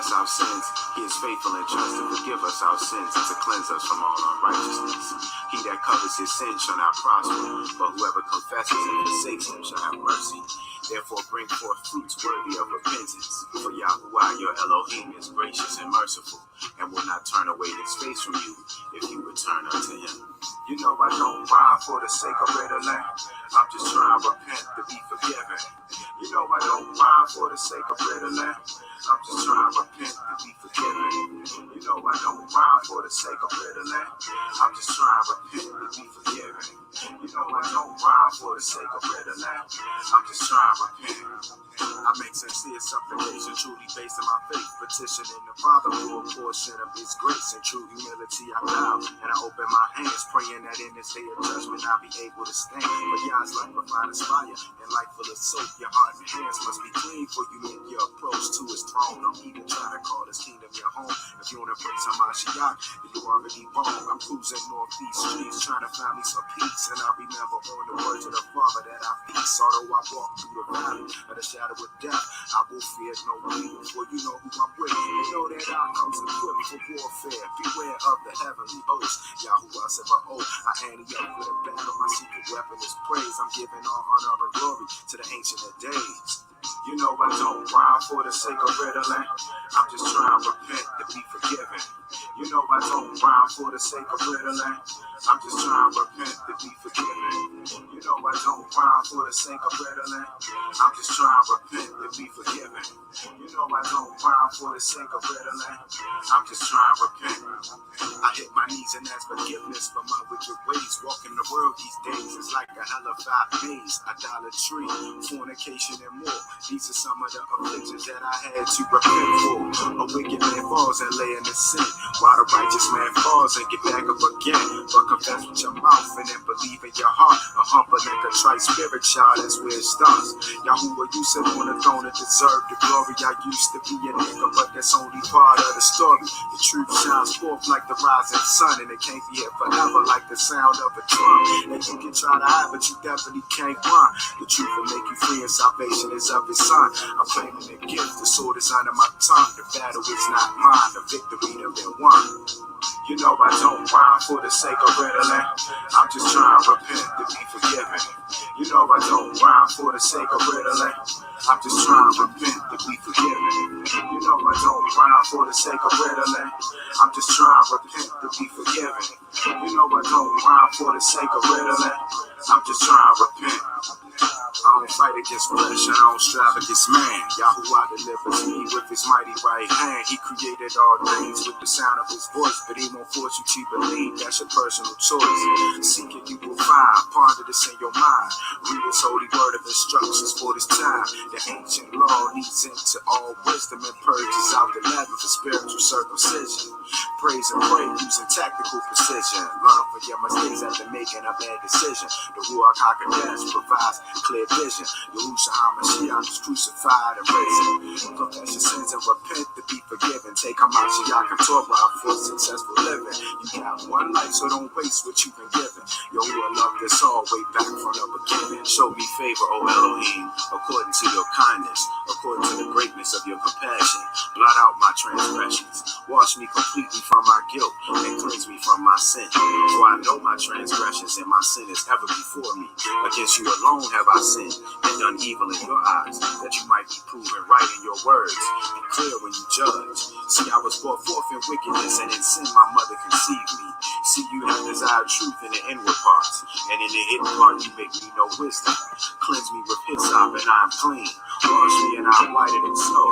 confess our sins, he is faithful and just to forgive us our sins and to cleanse us from all unrighteousness. He that covers his sin shall not prosper, but whoever confesses and forsakes him shall have mercy. Therefore bring forth fruits worthy of repentance. For Yahuwah your Elohim is gracious and merciful, and will not turn away his face from you if you return unto him. You know I don't rhyme for the sake of better land. I'm just trying to repent to be forgiven. You know I don't rhyme for the sake of better land. I'm just trying to repent to be forgiven. You know I don't rhyme for the sake of better land. I'm just trying to repent to be forgiven. You know I don't rhyme for the sake of better land. I'm just trying to repent. I make sincere supplication, truly based on my faith, petitioning the Father for a portion of his grace and true humility. I bow and I open my hands, praying that in this day of judgment I'll be able to stand. For God's light refined fire and light full of soap. Your heart and hands must be clean for you make your approach to his throne. Don't even try to call his kingdom your home. If you want to put some Mashiach, then you already wrong. I'm cruising northeast streets trying to find me some peace, and I remember on the words of the Father that I peace. Although I walk through the valley of the shadow of death, I will fear no evil, for you know who I'm with. You know that I come equipped for warfare. Beware of the heavenly host. Yahuwah said, I hand you up with a battle. My secret weapon is praise. I'm giving all honor and glory to the ancient of days. You know I don't rhyme for the sake of better land. I'm just trying to repent to be forgiven. You know I don't rhyme for the sake of better land. I'm just trying to repent to be forgiven. You know I don't rhyme for the sake of better land. I'm just trying to repent to be forgiven. You know I don't rhyme for the sake of better land. I'm just trying to repent. I hit my knees and ask forgiveness for my wicked ways. Walking the world these days is like a hellified maze. Idolatry, fornication, and more. These are some of the afflictions that I had to repent for. A wicked man falls and lay in the sin, while the righteous man falls and get back up again. But confess with your mouth and then believe in your heart. A humble and contrite spirit, child, that's where it starts. Yahuwah, you sit on the throne and deserve the glory. I used to be a nigga, but that's only part of the story. The truth shines forth like the rising sun, and it can't be here forever like the sound of a drum. And you can try to hide, but you definitely can't run. The truth will make you free, and salvation is of his son. I'm claiming the gift, the sword is under my tongue. The battle is not mine, the victory done been won. You know I don't rhyme for the sake of better land. I'm just trying to repent to be forgiven. You know I don't rhyme for the sake of better land. I'm just trying to repent to be forgiven. You know I don't rhyme for the sake of better land. I'm just trying to repent to be forgiven. You know I don't rhyme for the sake of better land. I'm just trying to repent. I don't fight against flesh and I don't strive against man. Yahuwah delivers me with his mighty right hand. He created all things with the sound of his voice, but he won't force you to believe. That's your personal choice. Seek it, you will find. Ponder this in your mind. Read his holy word of instructions for this time. The ancient law leads into all wisdom and purges out the leaven for spiritual circumcision. Praise and pray using tactical precision. Learn from your mistakes after making a bad decision. The Ruach HaKodesh provides clear vision. Yahushua HaMashiach is crucified and risen. Confess your sins and repent to be forgiven. Take Hamashiach and Torah for successful living. You got one life, so don't waste what you've been given. Yahuwah loved us all way back from the beginning. Show me favor, O Elohim, according to your kindness, according to the greatness of your compassion. Blot out my transgressions. Wash me completely from my guilt and cleanse me from my sin. For I know my transgressions and my sin is ever before me. Against you alone have I sinned and done evil in your eyes, that you might be proven right in your words. Be clear when you judge. See, I was brought forth in wickedness, and in sin my mother conceived me. See, you have desired truth in the inward parts, and in the hidden part you make me know wisdom. Cleanse me with hyssop, and I am clean. Wash me, and I am whiter than snow.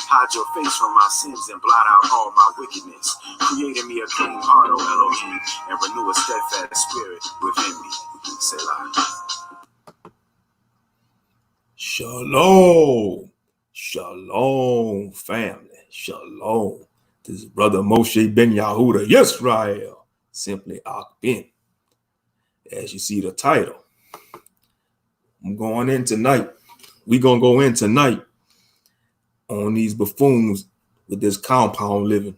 Hide your face from my sins and blot out all my wickedness. Create in me a clean heart, O Elohim, and renew a steadfast spirit within me. Selah. Shalom. Shalom, family. Shalom. This is Brother Moshe Ben Yahuda, Israel. Simply Ahk Ben. As you see the title, I'm going in tonight. We're going to go in tonight on these buffoons with this compound living.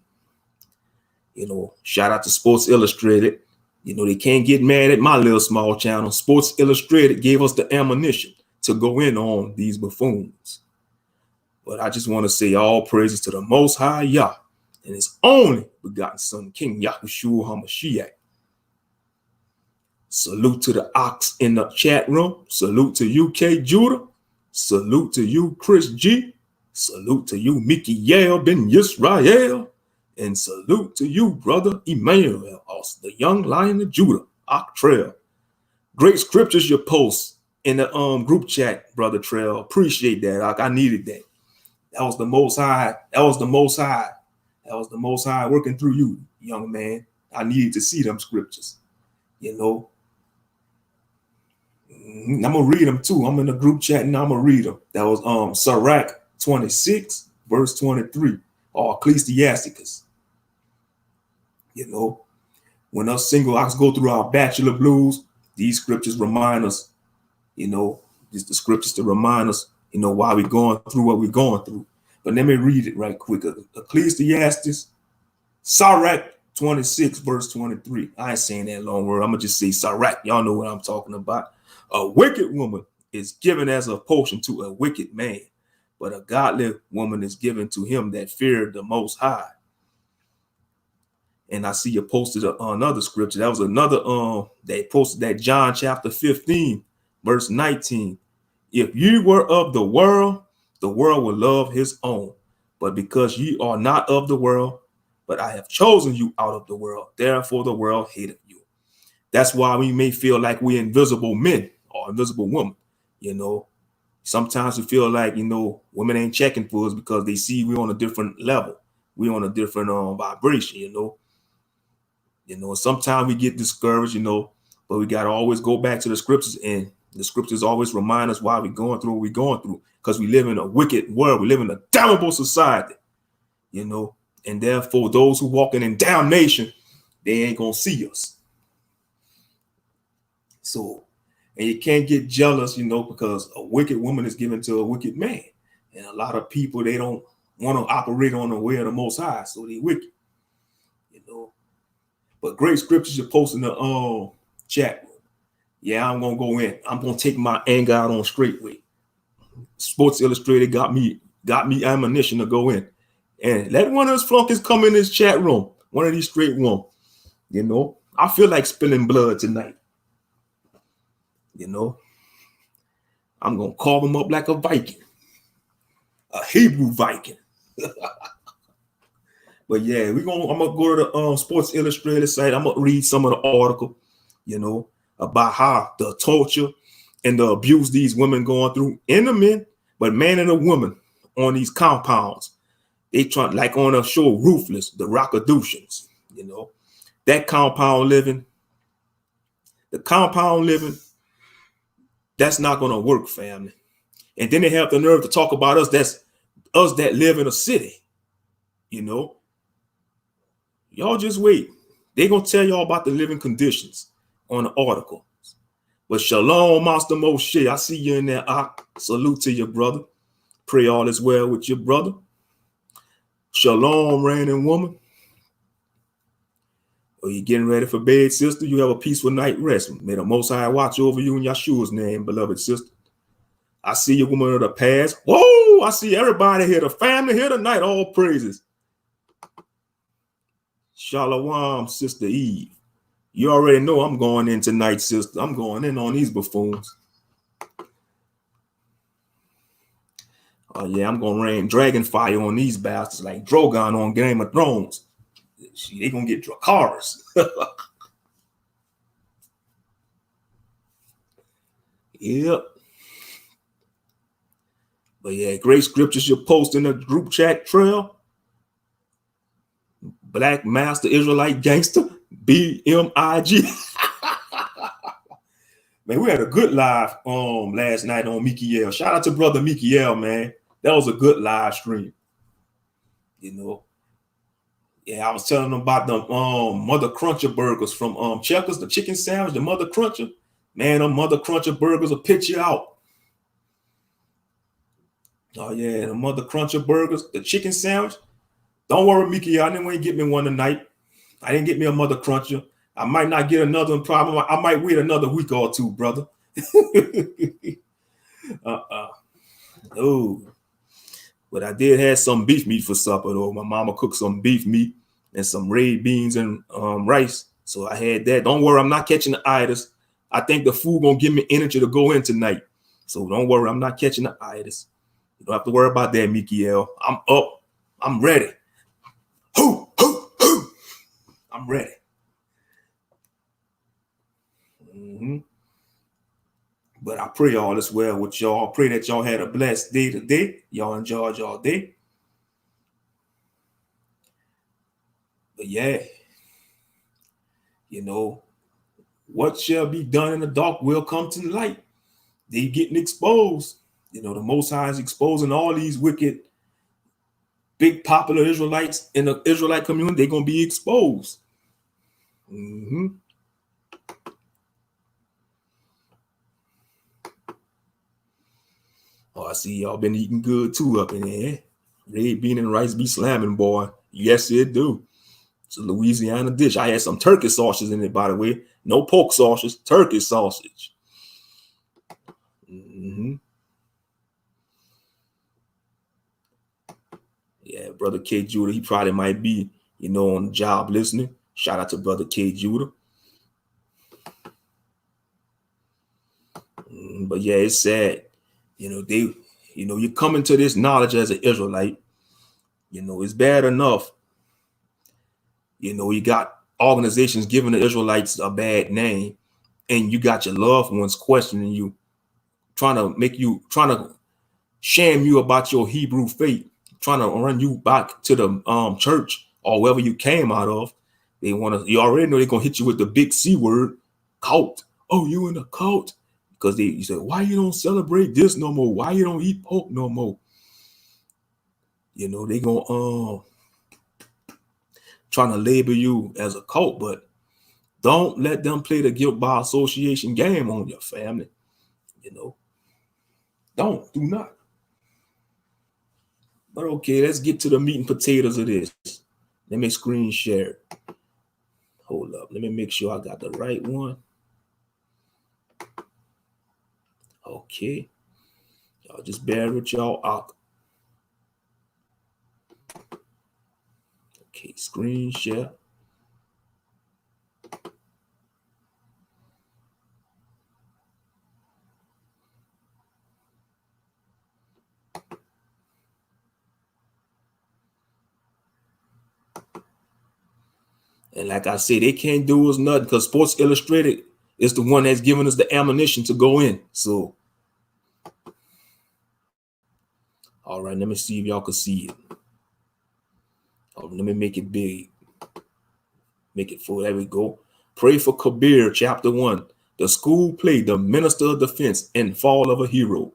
You know, shout out to Sports Illustrated. You know, they can't get mad at my little small channel. Sports Illustrated gave us the ammunition to go in on these buffoons. But I just want to say all praises to the Most High Yah and His only begotten Son, King Yahushua HaMashiach. Salute to the Ox in the chat room. Salute to you, K. Judah. Salute to you, Chris G. Salute to you, Ahk Ben Israel. And salute to you, brother Emmanuel, also the young lion of Judah, Ahk Trail. Great scriptures you post in the group chat, brother Trail. Appreciate that. I needed that. That was the Most High. That was the Most High. That was the Most High working through you, young man. I needed to see them scriptures. You know, I'm gonna read them too. I'm in the group chat and I'm gonna read them. That was Sirach 26, verse 23, or Ecclesiasticus. You know, when us single ox go through our bachelor blues, these scriptures remind us, you know, just the scriptures to remind us, you know, why we're going through what we're going through. But let me read it right quick. Ecclesiastes, Sirach 26, verse 23. I ain't saying that long word. I'm gonna just say Sirach. Y'all know what I'm talking about. A wicked woman is given as a portion to a wicked man, but a godly woman is given to him that feared the Most High. And I see you posted another scripture. That was another they posted that John chapter 15, verse 19. If you were of the world will love his own. But because ye are not of the world, but I have chosen you out of the world, therefore the world hated you. That's why we may feel like we're invisible men or invisible women. You know, sometimes we feel like, you know, women ain't checking for us because they see we're on a different level. We're on a different vibration, you know. You know, sometimes we get discouraged, you know, but we got to always go back to the scriptures, and the scriptures always remind us why we're going through what we're going through, because we live in a wicked world. We live in a damnable society, you know, and therefore those who walking in damnation, they ain't going to see us. So, and you can't get jealous, you know, because a wicked woman is given to a wicked man. And a lot of people, they don't want to operate on the way of the Most High, so they wicked, you know. But great scriptures you post in the chat room. Yeah, I'm gonna go in. I'm gonna take my anger out on Straightway. Sports Illustrated got me ammunition to go in. And let one of those flunkies come in this chat room. One of these straight ones. You know, I feel like spilling blood tonight. You know, I'm gonna carve them up like a Viking, a Hebrew Viking. But yeah, I'm gonna go to the Sports Illustrated site. I'm gonna read some of the article, you know, about how the torture and the abuse these women going through, in the men, but man and a woman on these compounds. They try, like on a show Ruthless, the Rockaducians, you know, that compound living, that's not gonna work, family. And then they have the nerve to talk about us. That's us that live in a city, you know. Y'all just wait. They're going to tell y'all about the living conditions on the article. But Shalom, Master Moshe. I see you in there. Salute to your brother. Pray all is well with your brother. Shalom, reigning woman. Are you getting ready for bed, sister? You have a peaceful night rest. May the Most High watch over you in Yeshua's name, beloved sister. I see you, woman of the past. Whoa, I see everybody here. The family here tonight. All praises. Shalom, Sister Eve. You already know I'm going in tonight, sister. I'm going in on these buffoons. Oh, yeah, I'm going to rain dragon fire on these bastards like Drogon on Game of Thrones. They going to get Dracarys. Yep. But yeah, great scriptures you post in the group chat trail. Black Master Israelite Gangster, BMIG. Man, we had a good live last night on Mikiel. Shout out to brother Mikiel, man. That was a good live stream. You know. Yeah, I was telling them about the Mother Cruncher burgers from Checkers, the chicken sandwich, the Mother Cruncher. Man, them Mother Cruncher burgers will pitch you out. Oh yeah, the Mother Cruncher burgers, the chicken sandwich. Don't worry, Mickey, I didn't get me one tonight. I didn't get me a Mother Cruncher. I might not get another problem. I might wait another week or two, brother. Oh. But I did have some beef meat for supper, though. My mama cooked some beef meat and some red beans and rice. So I had that. Don't worry, I'm not catching the itis. I think the food gonna give me energy to go in tonight. So don't worry, I'm not catching the itis. You don't have to worry about that, Mikiel. I'm up. I'm ready. Hoo, hoo, hoo. I'm ready. But I pray all is well with y'all. Pray that y'all had a blessed day today. Y'all enjoyed y'all day. But yeah, you know, what shall be done in the dark will come to the light. They getting exposed. You know, the Most High is exposing all these wicked, big popular Israelites in the Israelite community. They're going to be exposed. Oh, I see y'all been eating good too up in there. Red bean and rice be slamming, boy. Yes, it do. It's a Louisiana dish. I had some turkey sausage in it, by the way. No pork sausage, turkey sausage. Yeah, Brother K. Judah, he probably might be, you know, on the job listening. Shout out to Brother K. Judah. But yeah, it's sad. You know, you come into this knowledge as an Israelite, you know, it's bad enough. You know, you got organizations giving the Israelites a bad name, and you got your loved ones questioning you, trying to shame you about your Hebrew faith, trying to run you back to the church or wherever you came out of. You already know they're gonna hit you with the big C word, cult. Oh, you in a cult? Because you say, why you don't celebrate this no more? Why you don't eat pork no more? You know, they gonna trying to label you as a cult, but don't let them play the guilt by association game on your family. You know, do not. But okay, let's get to the meat and potatoes of this. Let me screen share. Hold up. Let me make sure I got the right one. Okay. Y'all just bear with y'all. Okay, screen share. And like I said, they can't do us nothing because Sports Illustrated is the one that's giving us the ammunition to go in. So, all right, let me see if y'all can see it. Oh, let me make it big. Make it full. There we go. Pray for Kabir, chapter 1. The school play, the minister of defense, and fall of a hero.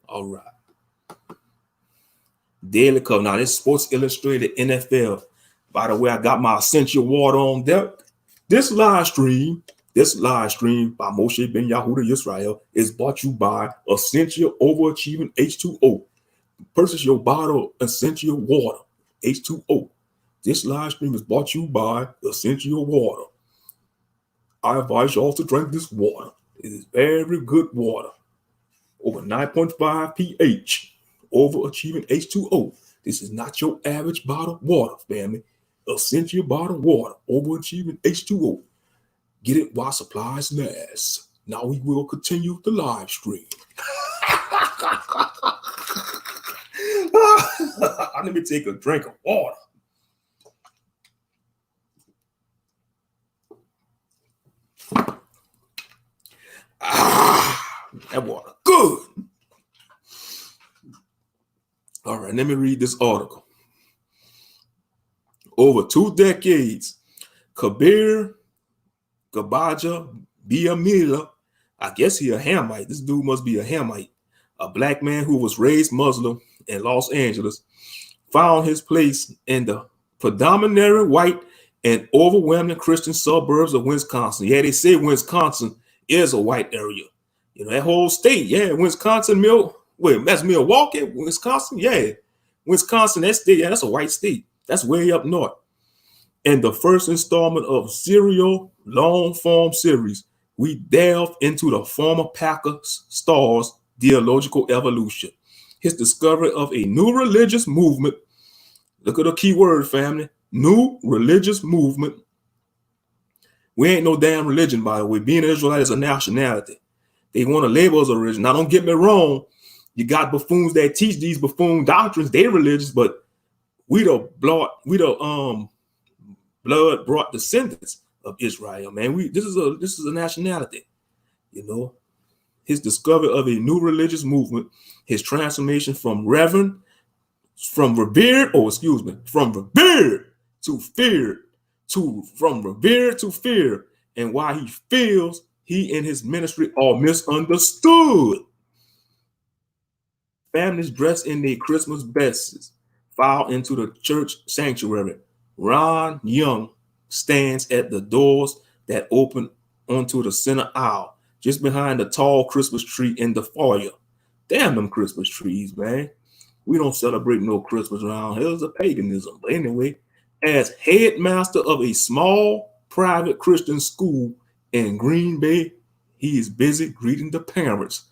All right. Daily cover. Now, this Sports Illustrated NFL. By the way, I got my essential water on deck. This live stream by Moshe Ben Yahuda Israel is brought to you by Essential Overachieving H2O. Purchase your bottle of Essential Water, H2O. This live stream is brought to you by Essential Water. I advise you all to drink this water. It is very good water. Over 9.5 pH. Overachieving H2O. This is not your average bottled water, family. Essential bottled water. Overachieving H2O. Get it while supplies last. Now we will continue the live stream. Let me take a drink of water. That water good. All right, let me read this article. Over 2 decades, Kabir Gabaja Biamila, I guess he a Hamite. This dude must be a Hamite. A black man who was raised Muslim in Los Angeles, found his place in the predominantly white and overwhelming Christian suburbs of Wisconsin. Yeah, they say Wisconsin is a white area. You know, that whole state, yeah, Wisconsin, that's Milwaukee, Wisconsin, yeah. Wisconsin, that state, yeah, that's a white state. That's way up north. In the first installment of serial long-form series, we delve into the former Packer star's theological evolution, his discovery of a new religious movement. Look at the key word, family. New religious movement. We ain't no damn religion, by the way. Being an Israelite is a nationality. They want to label us a religion. Now, don't get me wrong. You got buffoons that teach these buffoon doctrines. They're religious, but we the blood brought descendants of Israel, man. This is a nationality, you know. His discovery of a new religious movement, his transformation from revered to feared, from revered to fear, and why he feels he and his ministry are misunderstood. Families dressed in their Christmas bests file into the church sanctuary. Ron Young stands at the doors that open onto the center aisle, just behind the tall Christmas tree in the foyer. Damn them Christmas trees, man. We don't celebrate no Christmas around here. It's a paganism. But anyway, as headmaster of a small private Christian school in Green Bay, he is busy greeting the parents,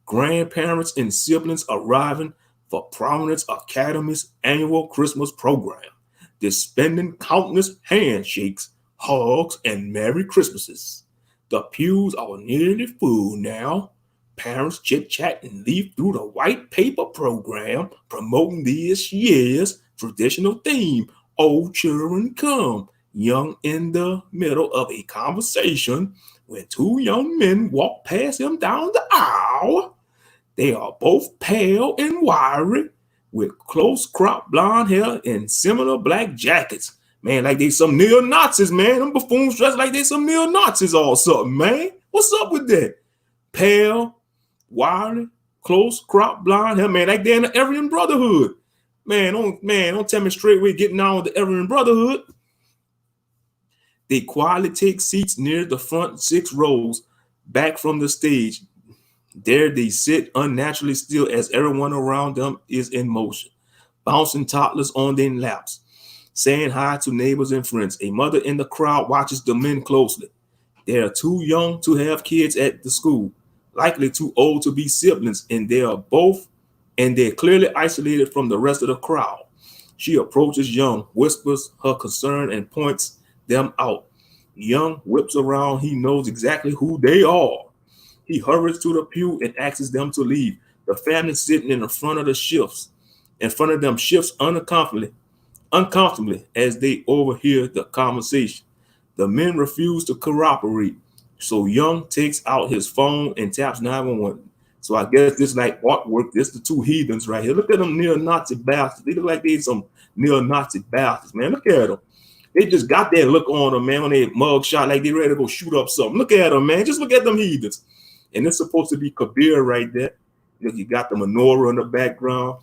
grandparents, and siblings arriving for Providence Academy's annual Christmas program, dispensing countless handshakes, hugs, and Merry Christmases. The pews are nearly full now. Parents chit-chat and leaf through the white paper program promoting this year's traditional theme, "Old Children Come." Young in the middle of a conversation when two young men walk past him down the aisle. They are both pale and wiry, with close cropped blonde hair and similar black jackets. Man, like they some neo-Nazis, man. Them buffoons dressed like they some neo-Nazis or something, man. What's up with that? Pale, wiry, close cropped blonde hair, man, like they're in the Aryan Brotherhood. Man, don't tell me Straightway getting on with the Aryan Brotherhood. They quietly take seats near the front 6 rows back from the stage. There they sit unnaturally still as everyone around them is in motion, bouncing toddlers on their laps, saying hi to neighbors and friends. A mother in the crowd watches the men closely. They are too young to have kids at the school, likely too old to be siblings, and they're clearly isolated from the rest of the crowd. She approaches Young, whispers her concern, and points them out. Young whips around. He knows exactly who they are. He hurries to the pew and asks them to leave. The family sitting in front of them shifts uncomfortably as they overhear the conversation. The men refuse to cooperate, so Young takes out his phone and taps 911. So I guess this is like artwork. This the two heathens right here. Look at them neo-Nazi bastards. They look like they some neo-Nazi bastards, man. Look at them. They just got that look on them, man, on their mug shot like they ready to go shoot up something. Look at them, man. Just look at them heathens. And it's supposed to be Kabir right there. You got the menorah in the background.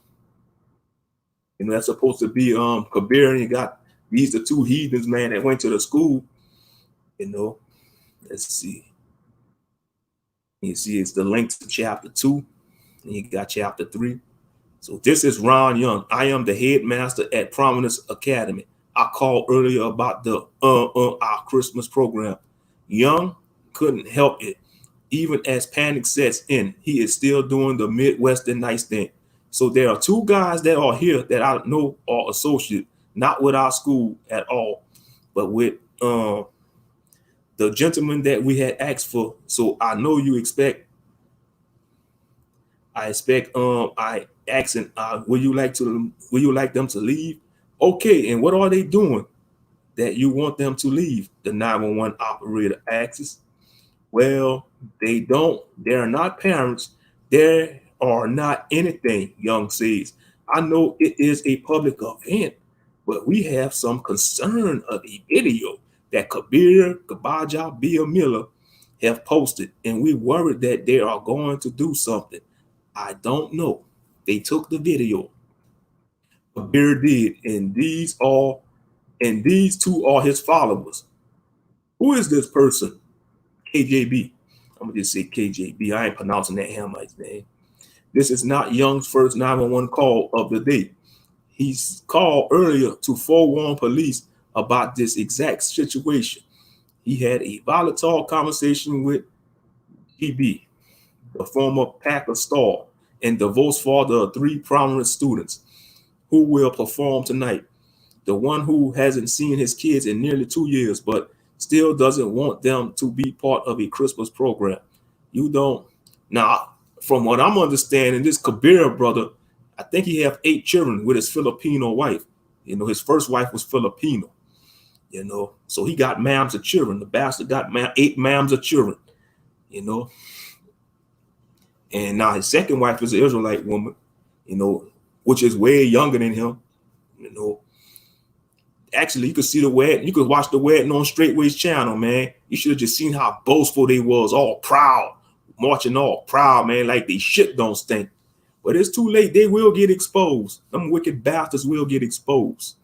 You know, that's supposed to be Kabir, and you got these the two heathens, man, that went to the school. You know, let's see. You see, it's the link to chapter 2, and you got chapter 3. So this is Ron Young. I am the headmaster at Providence Academy. I called earlier about the our Christmas program. Young couldn't help it. Even as panic sets in, he is still doing the Midwestern nice thing. So there are 2 guys that are here that I know are associates, not with our school at all, but with the gentleman that we had asked for. So I know you expect. I asking, will you like them to leave? Okay, and what are they doing that you want them to leave? The 911 operator asks. Well, they're not parents. There are not anything, Young says. I know it is a public event, but we have some concern of a video that Kabir Kabaja Bia Miller have posted, and we worried that they are going to do something. I don't know. They took the video. Kabir did, and these 2 are his followers. Who is this person? KJB. I'm gonna just say KJB. I ain't pronouncing that Hamite's name. This is not Young's first 911 call of the day. He's called earlier to forewarn police about this exact situation. He had a volatile conversation with GB, the former Packer star, and divorced father of 3 prominent students who will perform tonight. The one who hasn't seen his kids in nearly 2 years, but still doesn't want them to be part of a Christmas program. You don't. Now, from what I'm understanding, this Kabir brother, I think he have 8 children with his Filipino wife. You know, his first wife was Filipino. You know, so he got mams of children. The bastard got 8 mams of children. You know, and now his second wife is an Israelite woman. You know, which is way younger than him. You know, actually, you could see the wedding. You could watch the wedding on Straightway's channel, man. You should have just seen how boastful they was, all proud, marching all proud, man, like they shit don't stink. But it's too late. They will get exposed. Them wicked bastards will get exposed.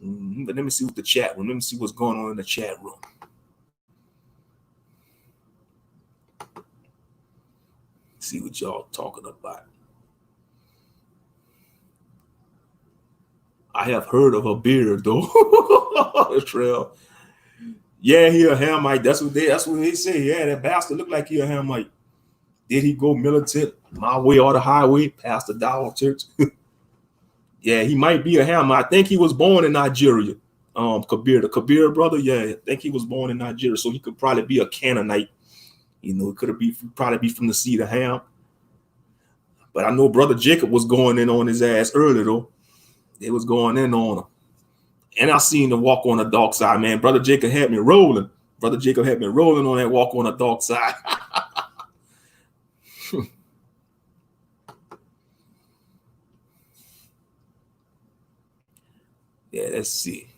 But let me see what the chat room. Let me see what's going on in the chat room. See what y'all talking about. I have heard of a beard though. Trail. Yeah, he a Hamite. That's what they say. Yeah, that bastard look like he a Hamite. Did he go militant my way or the highway past the Dawah Church? Yeah, he might be a Hamite. I think he was born in Nigeria. The Kabir brother. Yeah, I think he was born in Nigeria, so he could probably be a Canaanite. You know, it could probably be from the seed of Ham. But I know Brother Jacob was going in on his ass early though. They was going in on him. And I seen him walk on the dark side, man. Brother Jacob had me rolling. Brother Jacob had me rolling on that walk on the dark side. Yeah, let's see.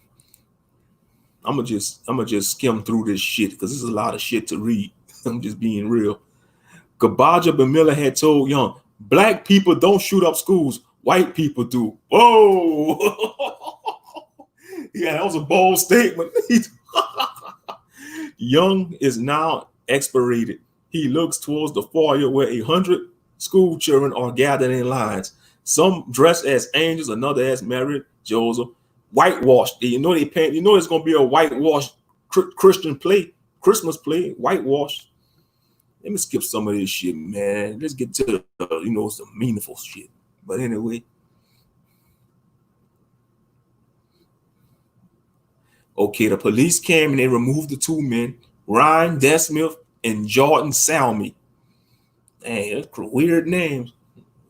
I'm gonna just skim through this shit because this is a lot of shit to read. I'm just being real. Gabaja Bamila had told Young, black people don't shoot up schools, white people do. Whoa. Yeah, that was a bold statement. Young is now expirated. He looks towards the foyer where 100 school children are gathered in lines. Some dressed as angels, another as Mary, Joseph, whitewashed. You know they paint. You know it's gonna be a whitewashed Christian play, Christmas play, whitewashed. Let me skip some of this shit, man. Let's get to some meaningful shit. But anyway. Okay, the police came and they removed the 2 men, Ryan Desmith and Jordan Salmi. Hey, that's weird names.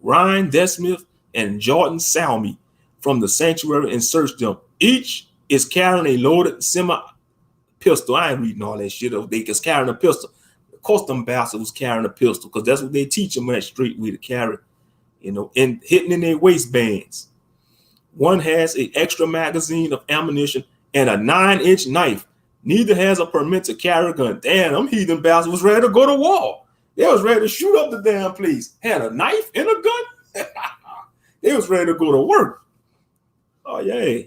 Ryan Desmith and Jordan Salmi from the sanctuary and searched them. Each is carrying a loaded semi-pistol. I ain't reading all that shit. They just carrying a pistol. Of course, them bastards was carrying a pistol because that's what they teach them at Straightway to carry, and hitting in their waistbands. One has an extra magazine of ammunition and a 9-inch knife. Neither has a permit to carry a gun. Damn, them heathen bastards was ready to go to war. They was ready to shoot up the damn place. Had a knife and a gun. They was ready to go to work. Oh yeah,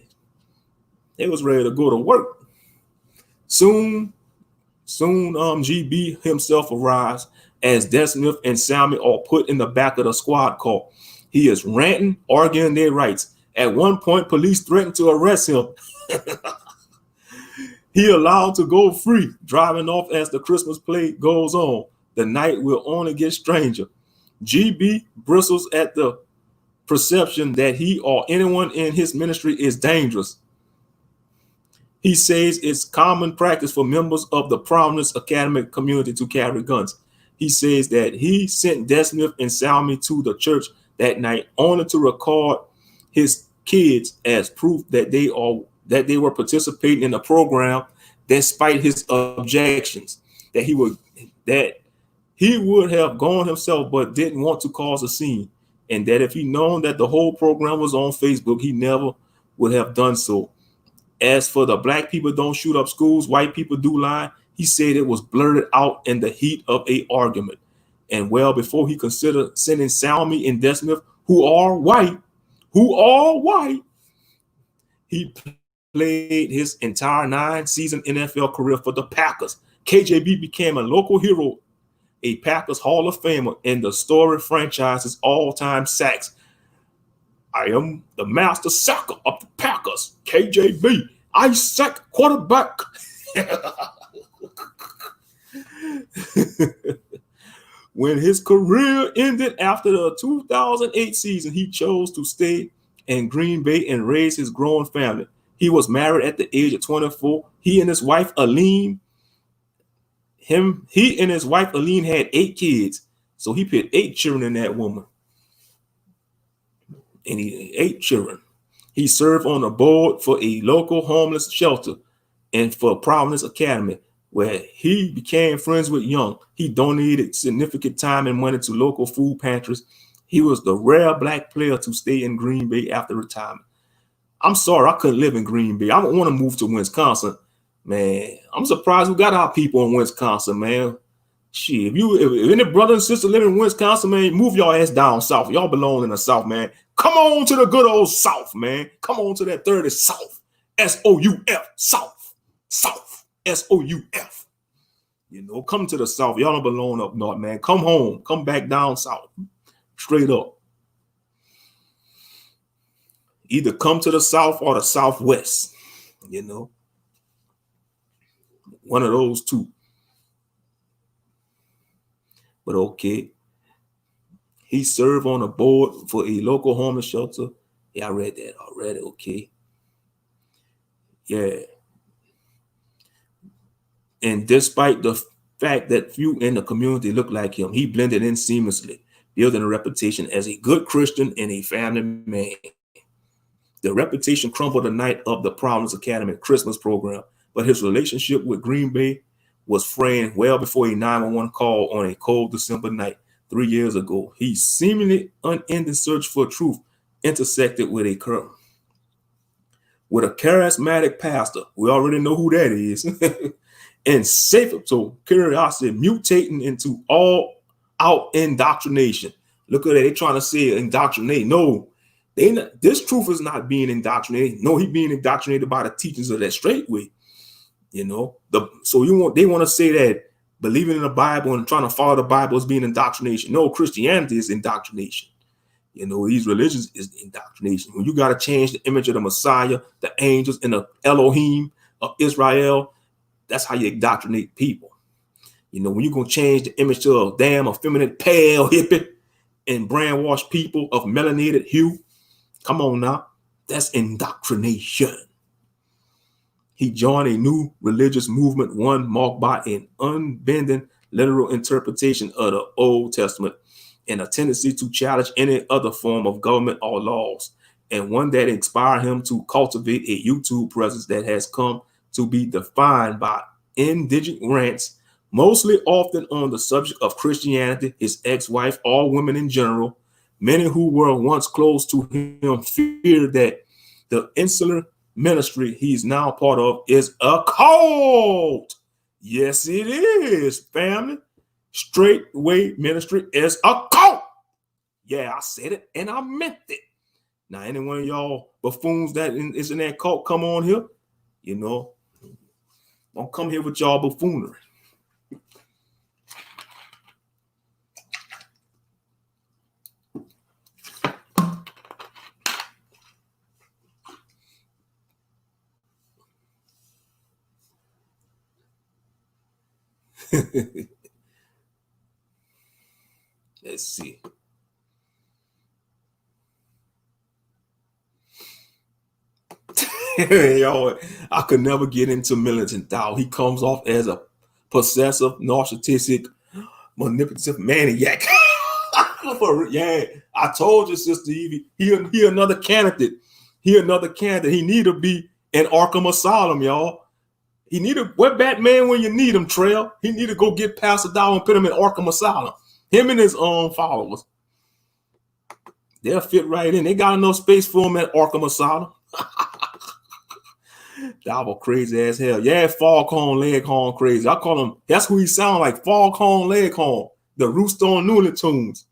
they was ready to go to work. Soon, GB himself arrives as Desmith and Sammy are put in the back of the squad car. He is ranting, arguing their rights. At one point, police threatened to arrest him. He allowed to go free, driving off as the Christmas play goes on. The night will only get stranger. GB bristles at the perception that he or anyone in his ministry is dangerous. He says it's common practice for members of the prominent academic community to carry guns. He says that he sent Desmith and Salmi to the church that night only to record his kids as proof that they were participating in the program despite his objections, that he would have gone himself but didn't want to cause a scene, and that if he known that the whole program was on Facebook, he never would have done so. As for the black people don't shoot up schools, white people do lie, he said it was blurted out in the heat of a argument. And well before he considered sending Salmi and Desmith, who are white, he played his entire 9-season NFL career for the Packers. KJB became a local hero, a Packers Hall of Famer, in the storied franchise's all-time sacks. I am the master sacker of the Packers, KJB. I sack quarterback. When his career ended after the 2008 season, he chose to stay in Green Bay and raise his growing family. He was married at the age of 24. He and his wife, Aline, had 8 kids. So he put 8 children in that woman. And he 8 children. He served on the board for a local homeless shelter and for Providence Academy, where he became friends with Young. He donated significant time and money to local food pantries. He was the rare black player to stay in Green Bay after retirement. I'm sorry, I couldn't live in Green Bay. I don't want to move to Wisconsin. Man, I'm surprised we got our people in Wisconsin, man. Shit, if any brother and sister live in Wisconsin, man, move your ass down south. Y'all belong in the South, man. Come on to the good old South, man. Come on to that 30 South. S-O-U-F, South. South. S-O-U-F. You know, come to the South. Y'all don't belong up north, man. Come home. Come back down south. Straight up. Either come to the South or the Southwest. You know. One of those two. But okay. He served on a board for a local homeless shelter. Yeah, I read that already. Okay. Yeah. And despite the fact that few in the community looked like him, he blended in seamlessly, building a reputation as a good Christian and a family man. The reputation crumbled the night of the Providence Academy Christmas program, but his relationship with Green Bay was fraying well before a 911 call on a cold December night 3 years ago. His seemingly unending search for truth intersected with a charismatic pastor. We already know who that is. And so curiosity mutating into all-out indoctrination. Look at that. They're trying to say indoctrinate. No, this truth is not being indoctrinated. No, he's being indoctrinated by the teachings of that Straightway. You know, they want to say that believing in the Bible and trying to follow the Bible is being indoctrination. No, Christianity is indoctrination. You know, these religions is indoctrination. When you got to change the image of the Messiah, the angels, and the Elohim of Israel, that's how you indoctrinate people. You know, when you're going to change the image to a damn effeminate, pale hippie and brainwash people of melanated hue, come on now, that's indoctrination. He joined a new religious movement, one marked by an unbending literal interpretation of the Old Testament and a tendency to challenge any other form of government or laws, and one that inspired him to cultivate a YouTube presence that has come to be defined by indigent rants, mostly often on the subject of Christianity, his ex-wife, or women in general. Many who were once close to him fear that the insular ministry he's now part of is a cult. Yes, it is, family. Straightway ministry is a cult. Yeah, I said it and I meant it. Now, any one of y'all buffoons that is in that cult, come on here. You know, don't come here with y'all buffoonery. Let's see. Yo, I could never get into Militant Thou. He comes off as a possessive, narcissistic, manipulative maniac. Yeah, I told you, Sister Evie, he another candidate. He another candidate. He need to be in Arkham Asylum, y'all. He need to wear Batman when you need him, Trail. He need to go get Pastor Dow and put him in Arkham Asylum. Him and his own followers. They'll fit right in. They got enough space for him at Arkham Asylum. That was crazy as hell. Yeah, Foghorn Leghorn crazy. I call him, that's who he sound like, Foghorn Leghorn, the rooster on Looney Tunes.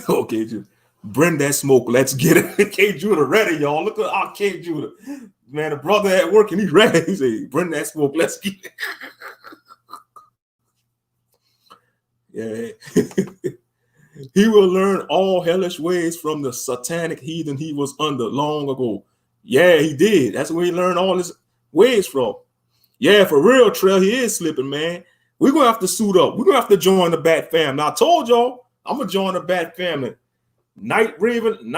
Okay, just bring that smoke. Let's get it. K. Judah ready, y'all. Look at our K. Judah. Man, the brother at work and he's ready. He said, bring that smoke. Let's get it. Yeah. He will learn all hellish ways from the satanic heathen he was under long ago. Yeah, he did. That's where he learned all his ways from. Yeah, for real, Trail, he is slipping, man. We're gonna have to suit up. We're gonna have to join the Bat family. I told y'all I'm gonna join the Bat family. Night Raven,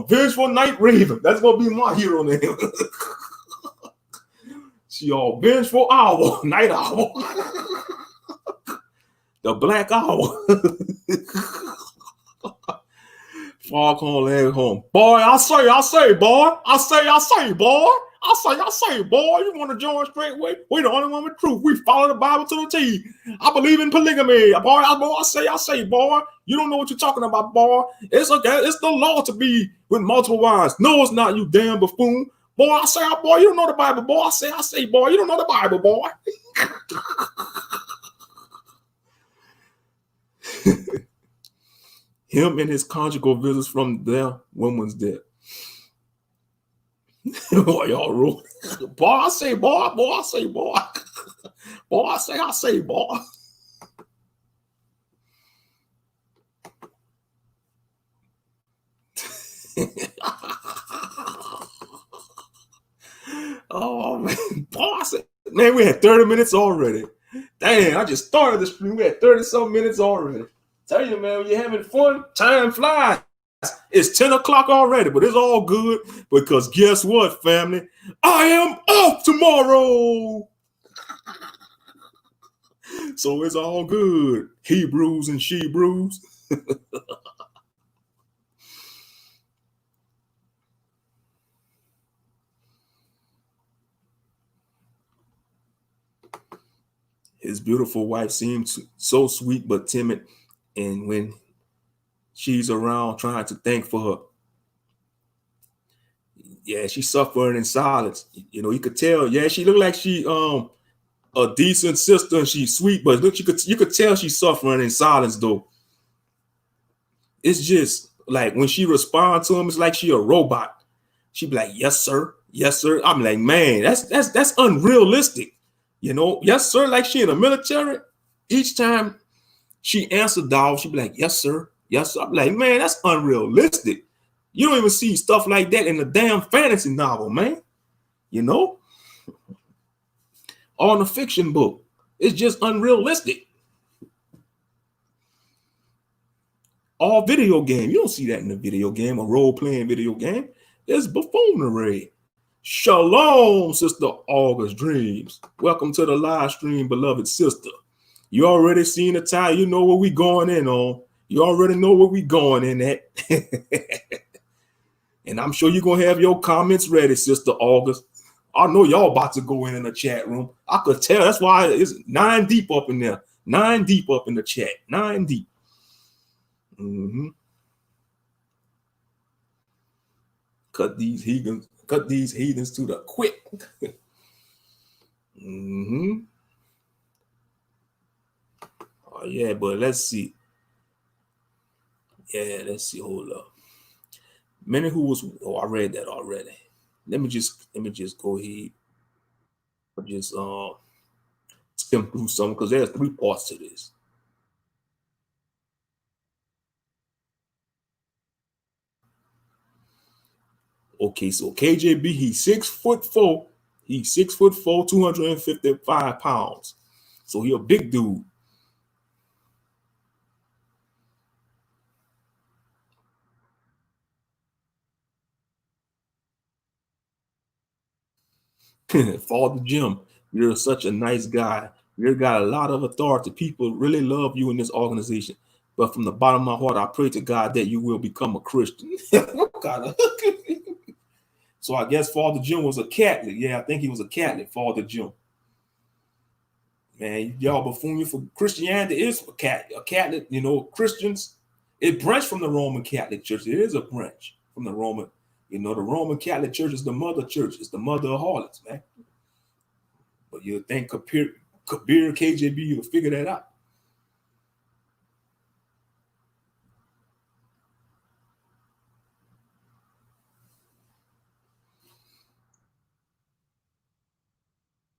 Vengeful Night Raven. That's gonna be my hero name. She all Vengeful Owl, Night Owl, the Black Owl. Foghorn Leghorn. Boy, I say, boy. I say, boy. I say, boy. You want to join Straightway? We the only one with truth. We follow the Bible to the T. I believe in polygamy. Boy, I say, boy. You don't know what you're talking about, boy. It's okay. It's the law to be with multiple wives. No, it's not, you damn buffoon. Boy, I say, boy, you don't know the Bible, boy. I say, boy, you don't know the Bible, boy. Him and his conjugal visits from their woman's death. Boy, y'all rule. Boy, I say, boy. Boy, I say, boy. Boy, I say, boy. Oh, man. Boy, I say, man, we had 30 minutes already. Dang, I just started the stream. We had 30-some minutes already. Tell you, man, when you're having fun, time flies. It's 10 o'clock already, but it's all good because guess what, family? I am off tomorrow. So it's all good. Hebrews and she-brews. His beautiful wife seems so sweet but timid, and when she's around trying to thank for her, yeah, she's suffering in silence. You know, you could tell. Yeah, she looked like she a decent sister and she's sweet, but look, you could tell she's suffering in silence though. It's just like when she responds to him, it's like she a robot. She be like, "Yes, sir. Yes, sir." I'm like, man, that's unrealistic. You know, yes, sir. Like she in the military. Each time she answered dog, she be like, "Yes, sir. Yes, sir." I'm like, man, that's unrealistic. You don't even see stuff like that in the damn fantasy novel, man. You know, or in a fiction book. It's just unrealistic. All video game. You don't see that in a video game, a role-playing video game. It's buffoonery. Shalom, Sister August Dreams. Welcome to the live stream, beloved sister. You already seen the title. You know what we going in on. You already know what we going in at. And I'm sure you're going to have your comments ready, Sister August. I know y'all about to go in the chat room. I could tell. That's why it's 9 deep up in there. 9 deep up in the chat. 9 deep. Mm-hmm. Cut these heathens to the quick. Mm-hmm. Oh, yeah, but let's see. Yeah, let's see. Hold up. Many who was I read that already. Let me just go ahead. Just skim through some because there's 3 parts to this. Okay, so KJB, he's 6'4". He's 6'4", 255 pounds. So he a big dude. Father Jim, you're such a nice guy. You got a lot of authority. People really love you in this organization. But from the bottom of my heart, I pray to God that you will become a Christian. So I guess Father Jim was a Catholic. Yeah, I think he was a Catholic, Father Jim. Man, y'all buffoon for Christianity is a Catholic, you know, Christians. It branched from the Roman Catholic Church. It is a branch from the Roman, you know, the Roman Catholic Church is the mother church. It's the mother of harlots, man. But you think Kabir KJB, you'll figure that out.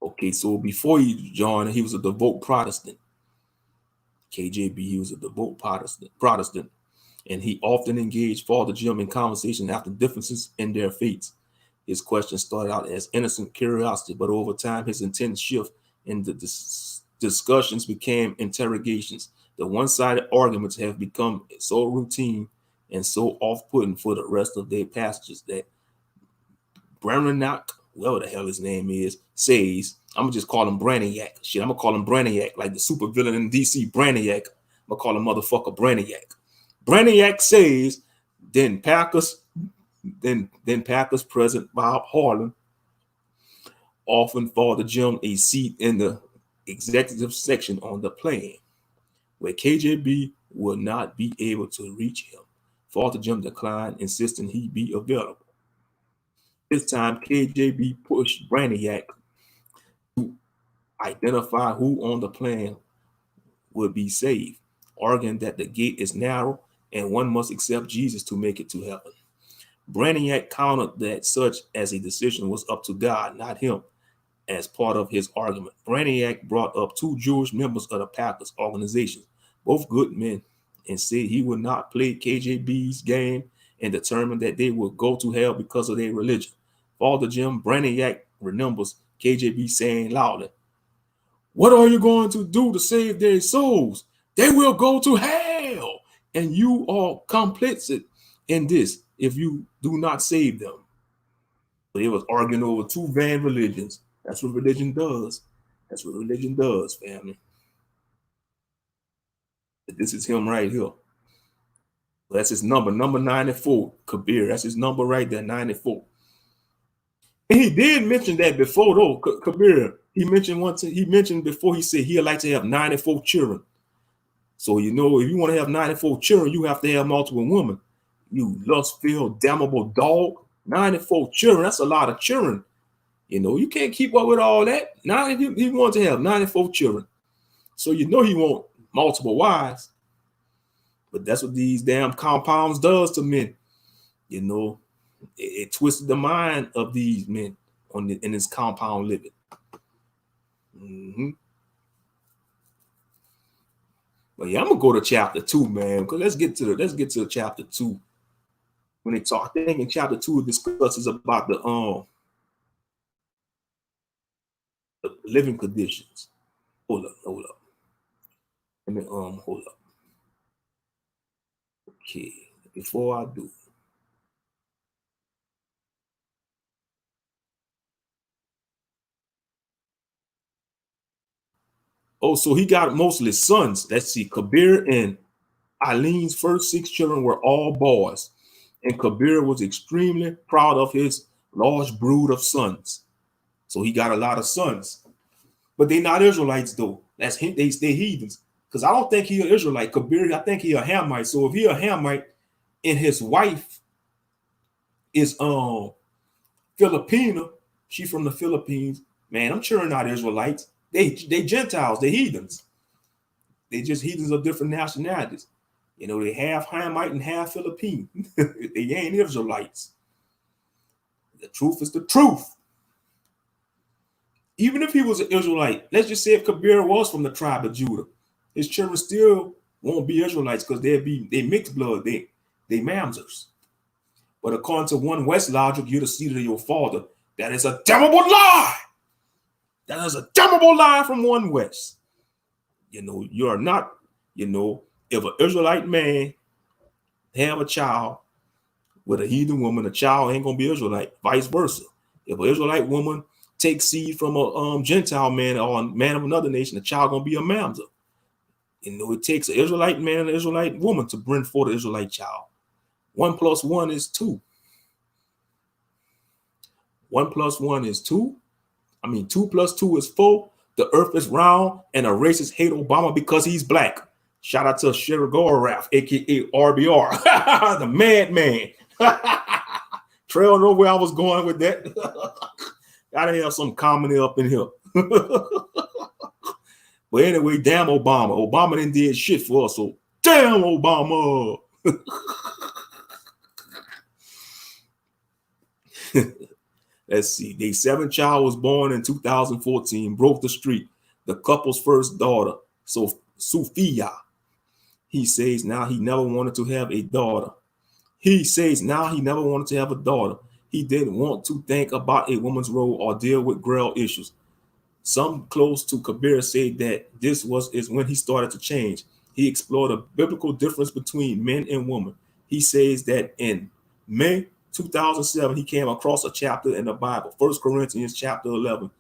Okay, so before he joined, he was a devout Protestant. KJB, he was a devout Protestant, and he often engaged Father Jim in conversation after differences in their faiths. His questions started out as innocent curiosity, but over time, his intent shift into discussions became interrogations. The one-sided arguments have become so routine and so off-putting for the rest of their passages that Branagh, whatever the hell his name is, says, I'm gonna just call him Brainiac. Shit, I'm gonna call him Brainiac, like the super villain in DC, Brainiac. I'm gonna call him motherfucker Brainiac. Brainiac says, then Packers President Bob Harlan often Father Jim a seat in the executive section on the plane, where KJB would not be able to reach him. Father Jim declined, insisting he be available. This time, KJB pushed Brainiac to identify who on the plane would be saved, arguing that the gate is narrow and one must accept Jesus to make it to heaven. Brainiac countered that such as a decision was up to God, not him. As part of his argument, Brainiac brought up two Jewish members of the Packers organization, both good men, and said he would not play KJB's game and determined that they would go to hell because of their religion. Father Jim Brainiac remembers KJB saying loudly, "What are you going to do to save their souls? They will go to hell, and you are complicit in this if you do not save them." They was arguing over two van religions. That's what religion does. That's what religion does, family. This is him right here. That's his number 94, Kabir. That's his number right there, 94. And he did mention that before, though, Kabir. He mentioned before, he said he'd like to have 94 children. So, you know, if you want to have 94 children, you have to have multiple women. You lust-filled, damnable dog. 94 children, that's a lot of children. You know, you can't keep up with all that. Now he wants to have 94 children. So you know he want multiple wives. But that's what these damn compounds does to men. You know, it twisted the mind of these men in this compound living. But yeah, I'm gonna go to chapter 2, man. Because let's get to chapter 2. When they talk, I think in chapter 2 it discusses about the living conditions. Hold up. Let me hold up. Okay, before I do. Oh, so he got mostly sons. Let's see. Kabir and Eileen's first 6 children were all boys. And Kabir was extremely proud of his large brood of sons. So he got a lot of sons. But they're not Israelites, though. That's they heathens. Because I don't think he's an Israelite. Kabir, I think he's a Hamite. So if he's a Hamite and his wife is Filipino, she from the Philippines, man, I'm sure not Israelites. They Gentiles, they heathens. They just heathens of different nationalities. You know, they half Hamite and half Filipino. They ain't Israelites. The truth is the truth. Even if he was an Israelite, let's just say if Kabir was from the tribe of Judah, his children still won't be Israelites because they mixed blood, they mamzers. But according to one West logic, you're the seed of your father. That is a damnable lie. That is a damnable lie from one West. You know, you are not, you know, if an Israelite man have a child with a heathen woman, the child ain't gonna be Israelite, vice versa. If an Israelite woman takes seed from a Gentile man or a man of another nation, the child gonna be a mamzer. You know, it takes an Israelite man and an Israelite woman to bring forth an Israelite child. 1 + 1 is 2. 1 + 1 is 2. 2 + 2 is 4. The earth is round, and the racists hate Obama because he's black. Shout out to Sherigorath, aka RBR, the madman. Trail know where I was going with that. Gotta have some comedy up in here. But anyway, damn Obama. Obama didn't did shit for us, so damn Obama. Let's see. Their 7th child was born in 2014, broke the streak. The couple's first daughter, so Sophia. He says now he never wanted to have a daughter. He didn't want to think about a woman's role or deal with girl issues. Some close to Kabir say that this is when he started to change. He explored a biblical difference between men and women. He says that in May 2007, he came across a chapter in the Bible, 1 Corinthians chapter 11,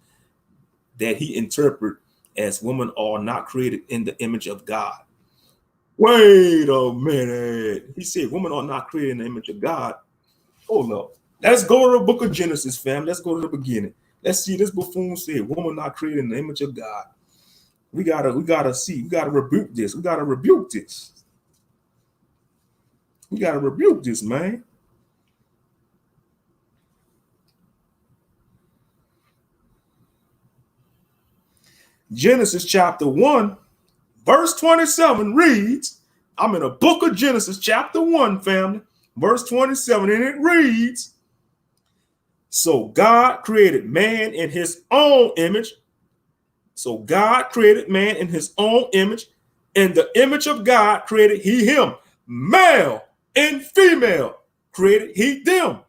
that he interpreted as women are not created in the image of God. Wait a minute. He said women are not created in the image of God. Hold up. Let's go to the book of Genesis, fam. Let's go to the beginning. Let's see. This buffoon said woman not created in the image of God. We gotta see. We gotta rebuke this. We gotta rebuke this. We gotta rebuke this, man. Genesis chapter 1, verse 27 reads, I'm in a book of Genesis chapter 1, family, verse 27, and it reads, so God created man in his own image. So God created man in his own image. In the image of God created he him. Male and female created he them.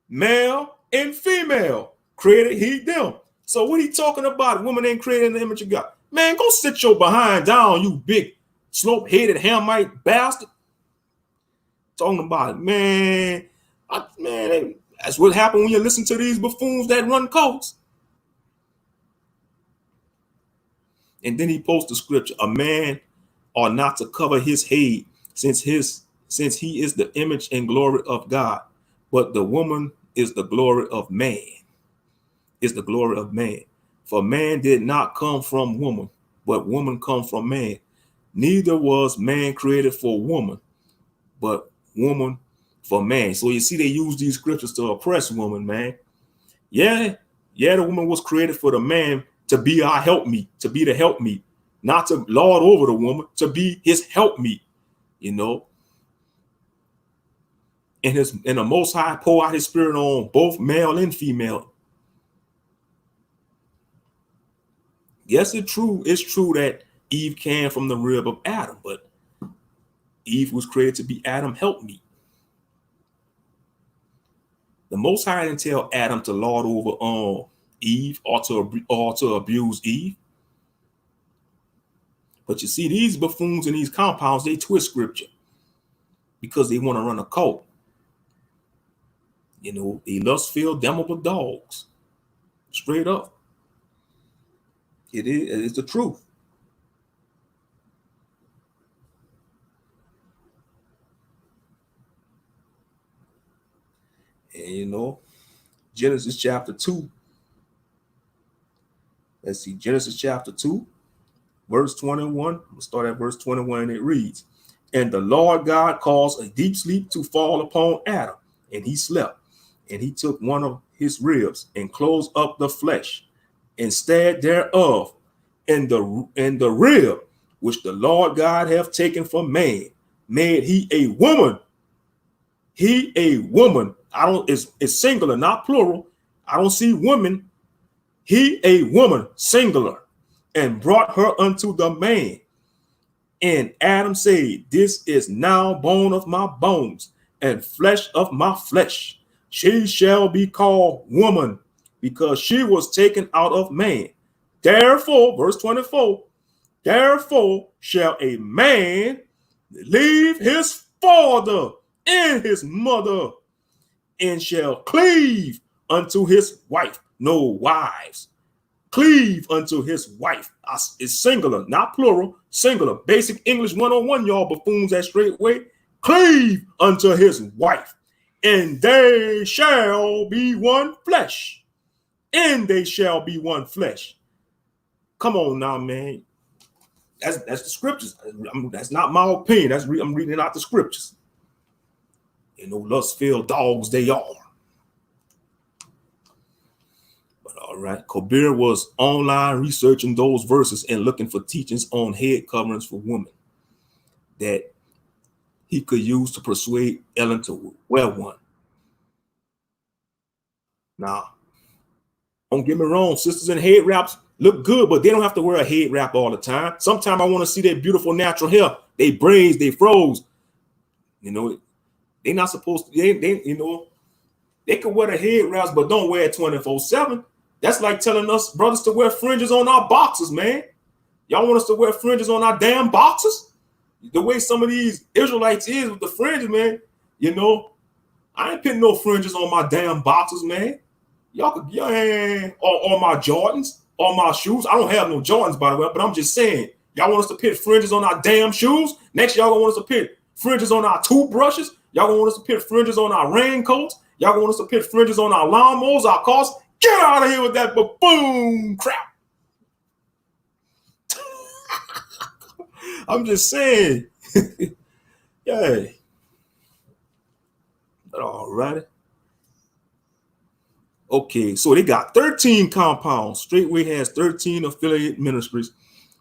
Male and female created he them. So what he talking about? Woman ain't created in the image of God. Man, go sit your behind down, you big slope-headed Hamite bastard. Talking about it. Man, that's what happened when you listen to these buffoons that run coats. And then he posts the scripture, a man ought not to cover his head since he is the image and glory of God, but the woman is the glory of man. Is the glory of man. For man did not come from woman, but woman come from man. Neither was man created for woman, but woman for man. So you see, they use these scriptures to oppress woman, man. Yeah, the woman was created for the man to be our helpmeet, to be the helpmeet, not to lord over the woman, to be his helpmeet, you know. And the Most High pour out his spirit on both male and female. Yes, it's true that Eve came from the rib of Adam, but Eve was created to be Adam helpmeet. The Most High didn't tell Adam to lord over Eve or to abuse Eve. But you see, these buffoons and these compounds, they twist scripture because they want to run a cult. You know, they lust-filled, damnable dogs. Straight up. It's the truth. And you know, Genesis chapter 2. Let's see, Genesis chapter 2, verse 21. We'll start at verse 21, and it reads, and the Lord God caused a deep sleep to fall upon Adam, and he slept. And he took one of his ribs and closed up the flesh instead thereof, and the rib which the Lord God hath taken from man, made he a woman. He a woman. It's singular, not plural. I don't see women. He a woman, singular, and brought her unto the man. And Adam said, this is now bone of my bones and flesh of my flesh. She shall be called woman, because she was taken out of man. Therefore, verse 24, therefore shall a man leave his father and his mother, and shall cleave unto his wife. No wives. Cleave unto his wife. It's singular, not plural. Singular. Basic English 101, y'all buffoons at Straightway. Cleave unto his wife. And they shall be one flesh. And they shall be one flesh. Come on now, man. That's the scriptures. That's not my opinion. I'm reading out the scriptures. You know, lust-filled dogs they are. But all right, Kabir was online researching those verses and looking for teachings on head coverings for women that he could use to persuade Ellen to wear one. Now, don't get me wrong, sisters in head wraps look good, but they don't have to wear a head wrap all the time. Sometimes I want to see their beautiful natural hair. They braids, they froze. You know, they're not supposed to, they could wear the head wraps, but don't wear it 24/7. That's like telling us brothers to wear fringes on our boxes, man. Y'all want us to wear fringes on our damn boxes? The way some of these Israelites is with the fringes, man. You know, I ain't putting no fringes on my damn boxes, man. Y'all could, yeah, or my Jordans, or my shoes. I don't have no Jordans, by the way, but I'm just saying, y'all want us to put fringes on our damn shoes? Next, y'all gonna want us to put fringes on our toothbrushes? Y'all gonna want us to put fringes on our raincoats? Y'all gonna want us to put fringes on our lawnmowers, our cars? Get out of here with that buffoon crap. I'm just saying. Yeah. All right. Okay, so they got 13 compounds. Straightway has 13 affiliate ministries,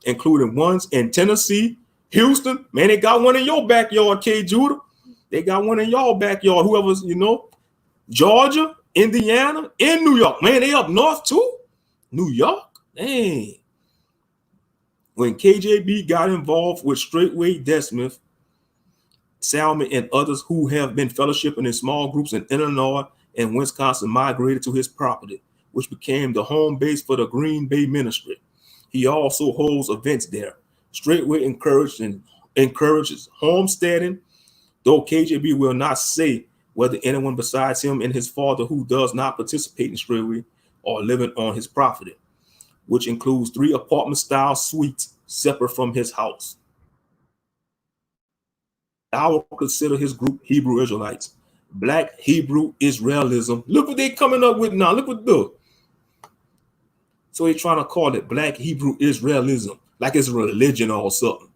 including ones in Tennessee, Houston. Man, they got one in your backyard, K. Judah. They got one in y'all backyard. Whoever's, you know, Georgia, Indiana, and New York. Man, they up north too. New York. Dang. When KJB got involved with Straightway, Desmond, Salmon, and others who have been fellowshipping in small groups in Illinois and Wisconsin migrated to his property, which became the home base for the Green Bay ministry. He also holds events there. Straightway encourages homesteading, though KJB will not say whether anyone besides him and his father who does not participate in Straightway are living on his property, which includes 3 apartment-style suites separate from his house. I will consider his group Hebrew Israelites. Black Hebrew Israelism. Look what they coming up with now. Look what the. So they're trying to call it Black Hebrew Israelism, like it's a religion or something.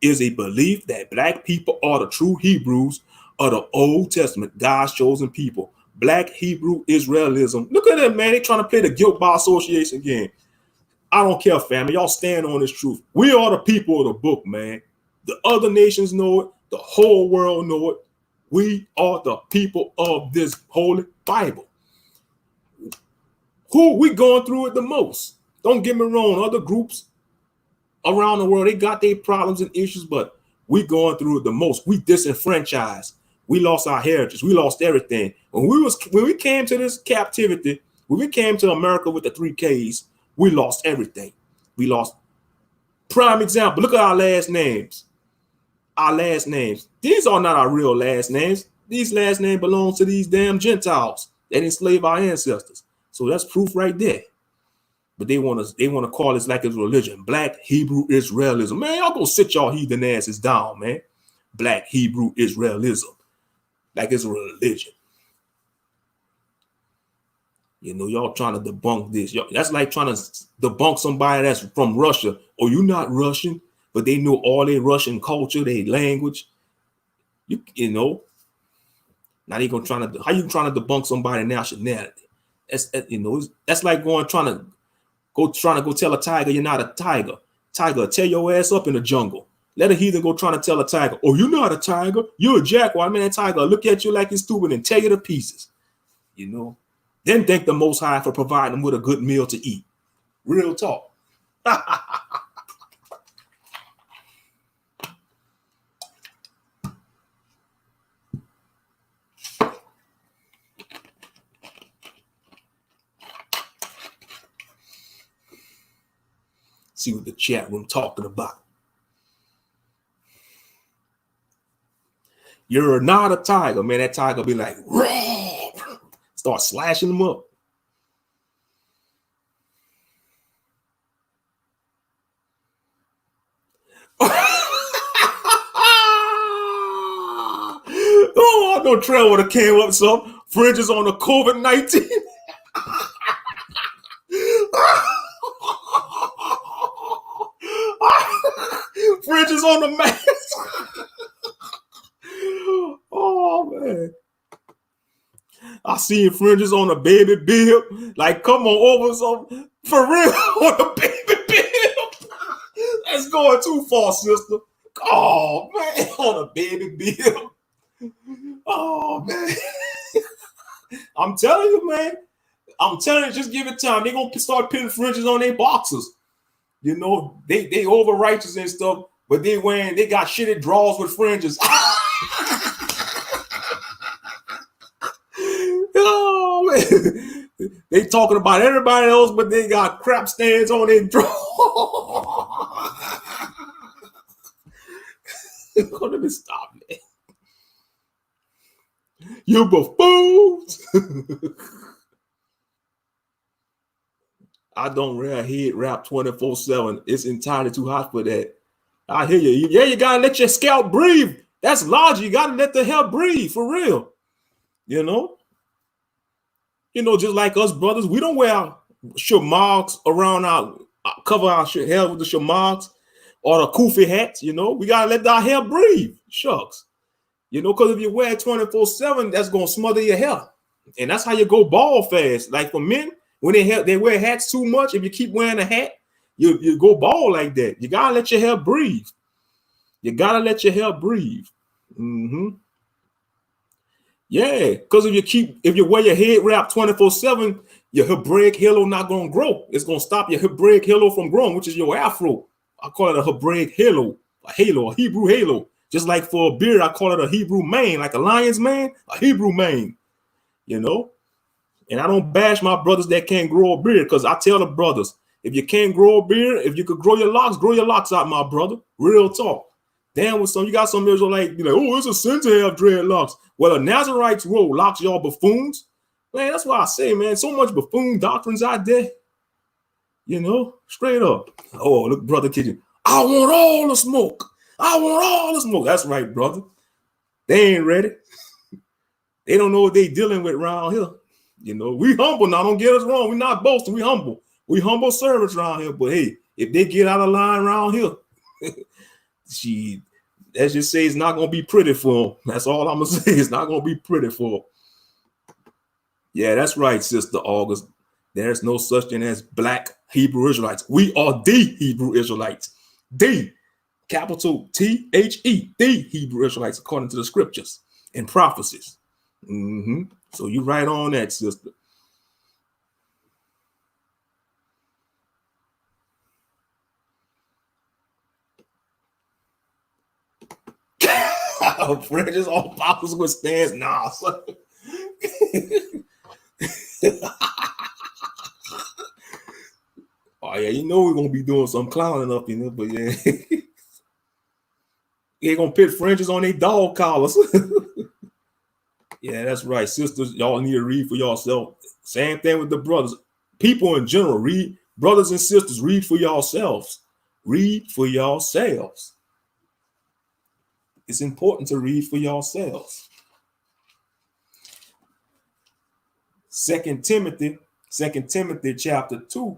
Is a belief that black people are the true Hebrews of the Old Testament, God's chosen people. Black Hebrew Israelism. Look at that, man. They trying to play the guilt by association game. I don't care, family. Y'all stand on this truth. We are the people of the book, man. The other nations know it. The whole world know it. We are the people of this holy Bible. Who we going through it the most? Don't get me wrong. Other groups around the world, they got their problems and issues, but we going through it the most. We disenfranchised. We lost our heritage. We lost everything. When we came to this captivity, when we came to America with the 3 Ks, we lost everything. We lost. Prime example. Look at our last names. Our last names. These are not our real last names. These last names belong to these damn Gentiles that enslaved our ancestors. So that's proof right there. But they want to call this like it's religion. Black Hebrew Israelism. Man, y'all go sit y'all heathen asses down, man. Black Hebrew Israelism. Like it's a religion. You know, y'all trying to debunk this. That's like trying to debunk somebody that's from Russia. Oh, you're not Russian, but they know all their Russian culture, their language. You know, now they gonna how you trying to debunk somebody's nationality? That's like trying to go tell a tiger you're not a tiger. Tiger, tear your ass up in the jungle. Let a heathen go trying to tell a tiger, oh, you're not a tiger, you're a jaguar. Man, that tiger look at you like you're stupid and tear you to pieces. You know. Then thank the Most High for providing them with a good meal to eat. Real talk. See what the chat room talking about. You're not a tiger, man. That tiger be like, roar! Start slashing them up. Oh, I know Trell would have came up with some fringes on the COVID-19. Fringes on the mask. Oh, man. I seen fringes on a baby bib. Like, come on over some for real on a baby bib. That's going too far, sister. Oh, man, on a baby bib. Oh, man. I'm telling you, man. I'm telling you, just give it time. They're going to start putting fringes on their boxers. You know, they over righteous and stuff, but they got shitty drawers with fringes. Oh, man. They talking about everybody else, but they got crap stands on their drawers. Let me stop, man. You buffoons. I don't wear a head wrap 24/7. It's entirely too hot for that. I hear you. Yeah, you gotta let your scalp breathe. That's logic. You gotta let the hair breathe for real. You know, just like us brothers, we don't wear shamarks around cover our hair with the shamarks or the kufi hats. We gotta let our hair breathe. Shucks. Because if you wear it 24/7, that's gonna smother your hair, and that's how you go bald fast. Like for men, when they wear hats too much, if you keep wearing a hat, you go bald like that. You gotta let your hair breathe. You gotta let your hair breathe. Yeah, because if you wear your head wrap 24/7, your Hebraic halo not gonna grow. It's gonna stop your Hebraic halo from growing, which is your afro. I call it a Hebraic halo, a Hebrew halo. Just like for a beard, I call it a Hebrew mane, like a lion's mane, a Hebrew mane. And I don't bash my brothers that can't grow a beard, because I tell the brothers, if you can't grow a beard, if you could grow your locks out, my brother. Real talk. Damn, with you got some Israelite be like, oh, it's a sin to have dreadlocks. Well, the Nazarites grow locks, y'all buffoons. Man, that's why I say, man, so much buffoon doctrines out there. Straight up. Oh, look, brother Kitchen. I want all the smoke. I want all the smoke. That's right, brother. They ain't ready. They don't know what they dealing with around here. We humble now. Don't get us wrong. We're not boasting. We humble. We humble servants around here. But hey, if they get out of line around here, let's just say it's not going to be pretty for them. That's all I'm going to say. It's not going to be pretty for them. Yeah, that's right, Sister August. There's no such thing as black Hebrew Israelites. We are the Hebrew Israelites. The capital THE, the Hebrew Israelites, according to the scriptures and prophecies. So you right on that, sister. Fringes all poppers with stands. Nah, son. Oh yeah, we're gonna be doing some clowning up, but yeah. They're gonna put fringes on their dog collars. Yeah, that's right, sisters. Y'all need to read for yourself. Same thing with the brothers. People in general, read. Brothers and sisters, read for yourselves. Read for yourselves. It's important to read for yourselves. 2 Timothy chapter 2.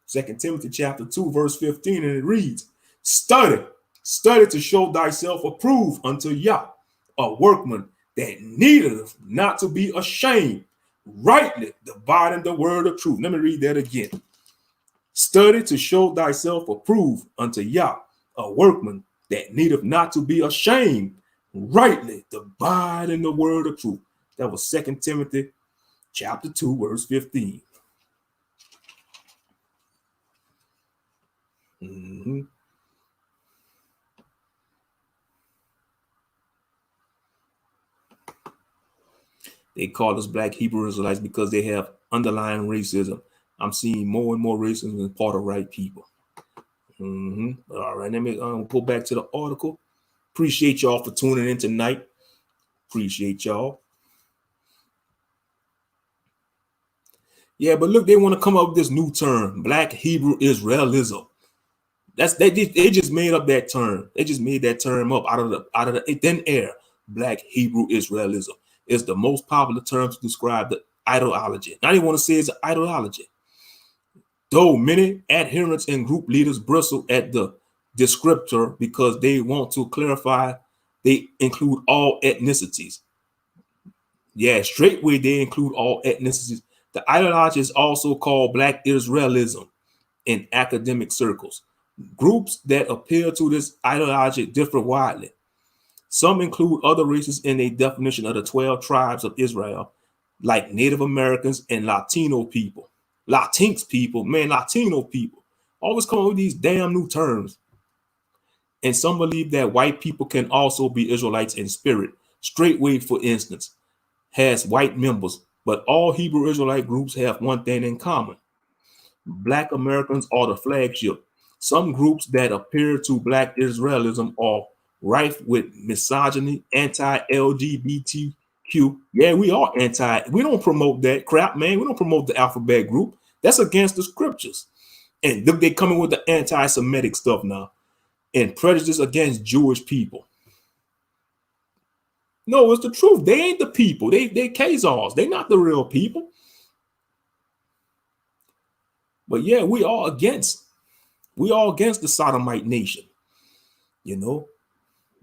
2 Timothy chapter 2, verse 15, and it reads, Study to show thyself approved unto Yah, a workman that needeth not to be ashamed, rightly dividing the word of truth. Let me read that again. Study to show thyself approved unto Yah, a workman that needeth not to be ashamed, rightly dividing the word of truth. That was 2 Timothy chapter 2, verse 15. They call us black Hebrew Israelites because they have underlying racism. I'm seeing more and more racism as part of white people. All right, let me go back to the article. Appreciate y'all for tuning in tonight. Appreciate y'all. Yeah, but look, they want to come up with this new term, black Hebrew Israelism. They just made up that term. They just made that term up out of the thin air. Black Hebrew Israelism is the most popular term to describe the ideology. I didn't want to say it's an ideology. Though many adherents and group leaders bristle at the descriptor because they want to clarify they include all ethnicities. Yeah, straightway they include all ethnicities. The ideology is also called Black Israelism in academic circles. Groups that appeal to this ideology differ widely. Some include other races in a definition of the 12 tribes of Israel, like Native Americans and Latino people. Latinx people, man, Latino people. Always come up with these damn new terms. And some believe that white people can also be Israelites in spirit. Straightway, for instance, has white members, But all Hebrew Israelite groups have one thing in common. Black Americans are the flagship. Some groups that appear to Black Israelism are rife with misogyny, anti-LGBTQ. Yeah, we are anti. We don't promote that crap, man. We don't promote the alphabet group. That's against the scriptures. And look, they coming with the anti-Semitic stuff now. And prejudice against Jewish people. No, it's the truth. They ain't the people. They Khazars. They not the real people. But yeah, we are against the sodomite nation. You know,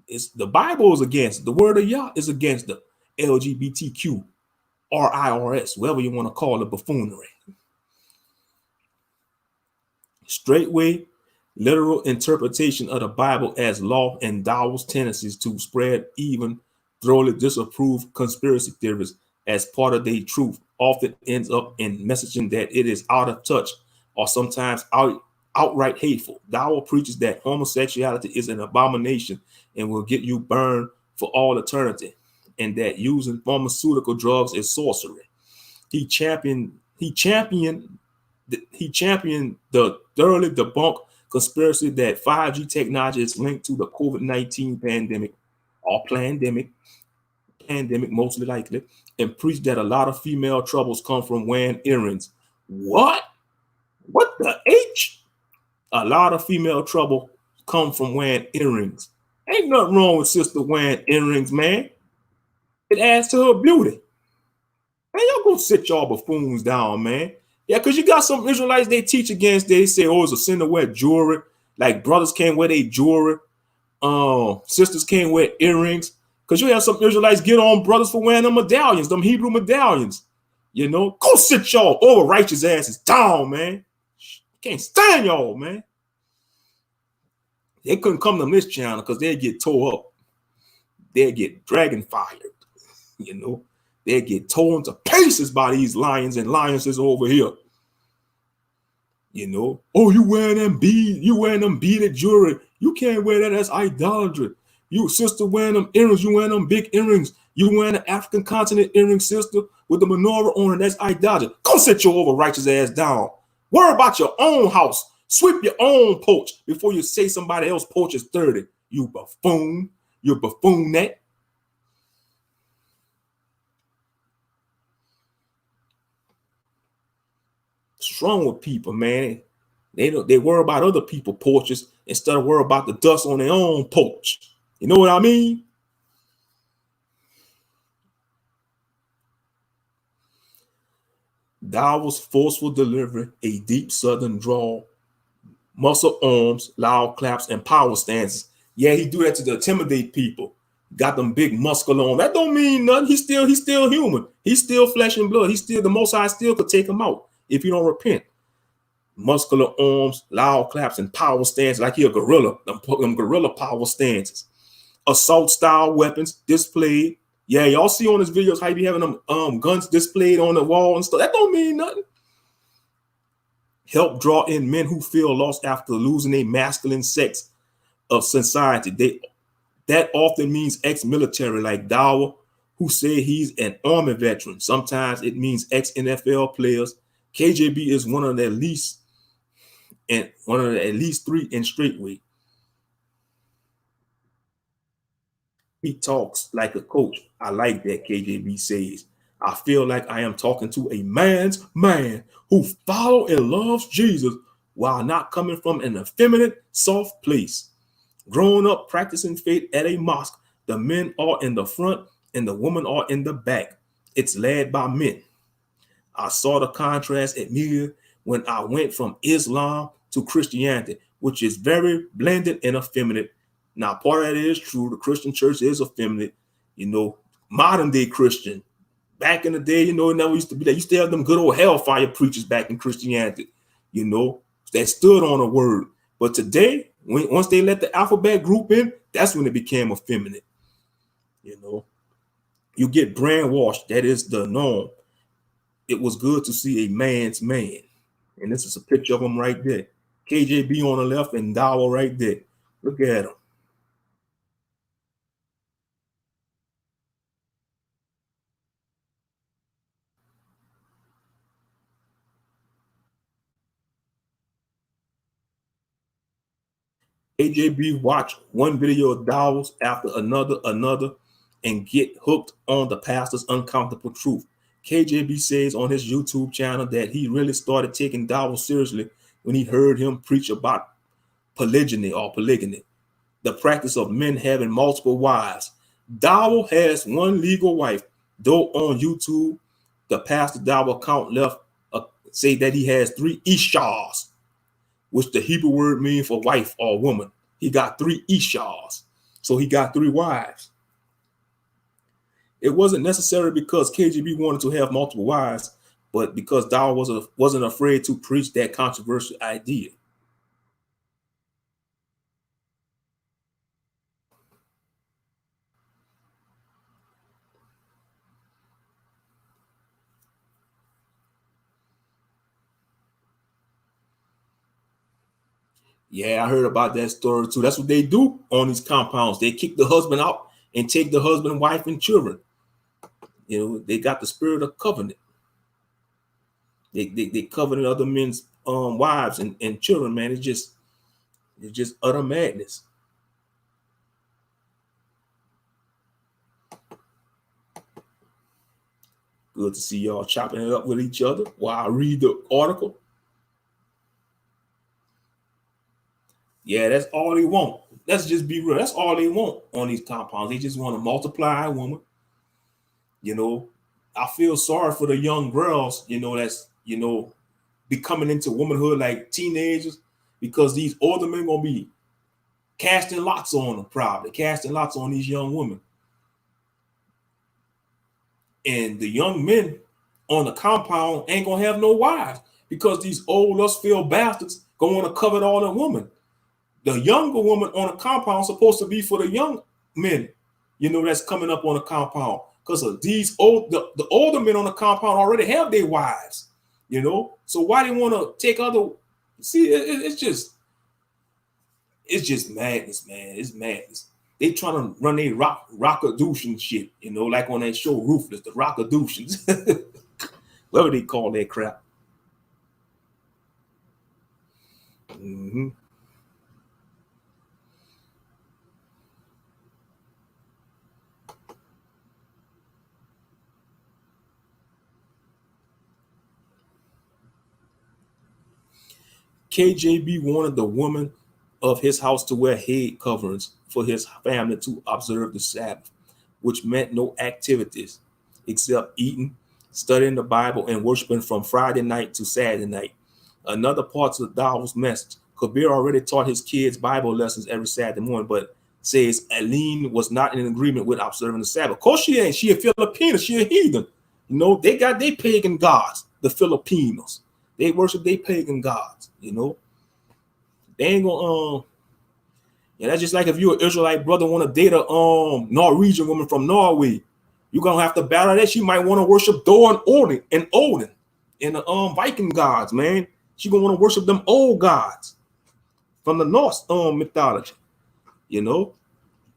it's the Bible is against, the word of Yah is against the LGBTQ RIRS, whatever you want to call it, buffoonery. Straightway literal interpretation of the Bible as law endows tendencies to spread even thoroughly disapproved conspiracy theories as part of their truth often ends up in messaging that it is out of touch or sometimes outright hateful. Dawah preaches that homosexuality is an abomination and will get you burned for all eternity, and that using pharmaceutical drugs is sorcery. He championed the thoroughly debunked conspiracy that 5G technology is linked to the COVID-19 pandemic or pandemic mostly likely, and preached that a lot of female troubles come from wearing earrings. What the H? A lot of female trouble come from wearing earrings. Ain't nothing wrong with sister wearing earrings, man. It adds to her beauty. Man, y'all go sit y'all buffoons down, man. Yeah, because you got some Israelites they teach against. They say, oh, it's a sin to wear jewelry. Like brothers can't wear their jewelry. Sisters can't wear earrings. Because you have some Israelites get on brothers for wearing them medallions, them Hebrew medallions. You know, go sit y'all over righteous asses down, man. Can't stand y'all, man. They couldn't come to this channel because they'd get tore up. They'd get dragon fired. You know, they get torn to pieces by these lions and lionesses over here. You know, oh, you wearing them beaded jewelry. You can't wear that. That's idolatry. You sister wearing them earrings. You wearing them big earrings. You wearing the African continent earring, sister, with the menorah on it. That's idolatry. Go sit your over righteous ass down. Worry about your own house. Sweep your own porch before you say somebody else's porch is dirty. You buffoon. You buffoonette. What's wrong with people, man? They worry about other people's porches instead of worry about the dust on their own porch. You know what I mean? Dawah's forceful delivery, a deep southern drawl, muscle arms, loud claps, and power stances. Yeah, he do that to intimidate people. Got them big muscle on. That don't mean nothing. He's still human. He's still flesh and blood. He's still the Most High still could take him out if you don't repent. Muscular arms, loud claps, and power stances like he a gorilla. Them gorilla power stances. Assault style weapons displayed. Yeah, y'all see on his videos how he be having them guns displayed on the wall and stuff. That don't mean nothing. Help draw in men who feel lost after losing a masculine sex of society. That often means ex-military like Dawah, who say he's an Army veteran. Sometimes it means ex-NFL players. KJB is one of the at least three in Straightway. He talks like a coach. I like that, KJB says. I feel like I am talking to a man's man who follows and loves Jesus while not coming from an effeminate, soft place. Growing up practicing faith at a mosque, the men are in the front and the women are in the back. It's led by men. I saw the contrast immediately when I went from Islam to Christianity, which is very blended and effeminate. Now, part of that is true. The Christian church is effeminate. You know, modern day Christian. Back in the day, you know, it never used to be that. You still have them good old hellfire preachers back in Christianity, you know, that stood on a word. But today, once they let the alphabet group in, that's when it became effeminate. You know, you get brainwashed. That is the norm. It was good to see a man's man. And this is a picture of him right there. KJB on the left and Dawah right there. Look at him. KJB watch one video of Dawes after another, and get hooked on the pastor's uncomfortable truth. KJB says on his YouTube channel that he really started taking Dawes seriously when he heard him preach about polygyny or polygamy, the practice of men having multiple wives. Dawes has one legal wife, though on YouTube, the pastor Dawes account left say that he has 3 ishas, which the Hebrew word means for wife or woman. He got 3 ishas, so he got 3 wives. It wasn't necessary because KJB wanted to have multiple wives, but because Dawes wasn't afraid to preach that controversial idea. Yeah, I heard about that story too. That's what they do on these compounds. They kick the husband out and take the husband, wife, and children. You know, they got the spirit of covenant. They covenant other men's wives and children, man. It's just utter madness. Good to see y'all chopping it up with each other while I read the article. Yeah, that's all they want. Let's just be real. That's all they want on these compounds. They just want to multiply a woman. You know, I feel sorry for the young girls, that's, be coming into womanhood like teenagers, because these older men going to be casting lots on them, probably casting lots on these young women. And the young men on the compound ain't going to have no wives, because these old lust-filled bastards going to covet all the women. The younger woman on the compound is supposed to be for the young men, that's coming up on the compound. Because of the older men on the compound already have their wives, So why they want to take other? See, it's just madness, man. It's madness. They trying to run a rockadootion shit, like on that show Ruthless, the rockadootions, whatever they call that crap. Mm-hmm. KJB wanted the woman of his house to wear head coverings for his family to observe the Sabbath, which meant no activities except eating, studying the Bible, and worshiping from Friday night to Saturday night. Another part of the Dawes message, Kabir already taught his kids Bible lessons every Saturday morning, but says Aline was not in agreement with observing the Sabbath. Of course she ain't. She a Filipina. She a heathen. They got their pagan gods, the Filipinos. They worship their pagan gods, They ain't gonna that's just like if you're an Israelite brother want to date a Norwegian woman from Norway, you're gonna have to battle that. She might want to worship Thor and Odin and the Viking gods, man. She gonna want to worship them old gods from the Norse mythology,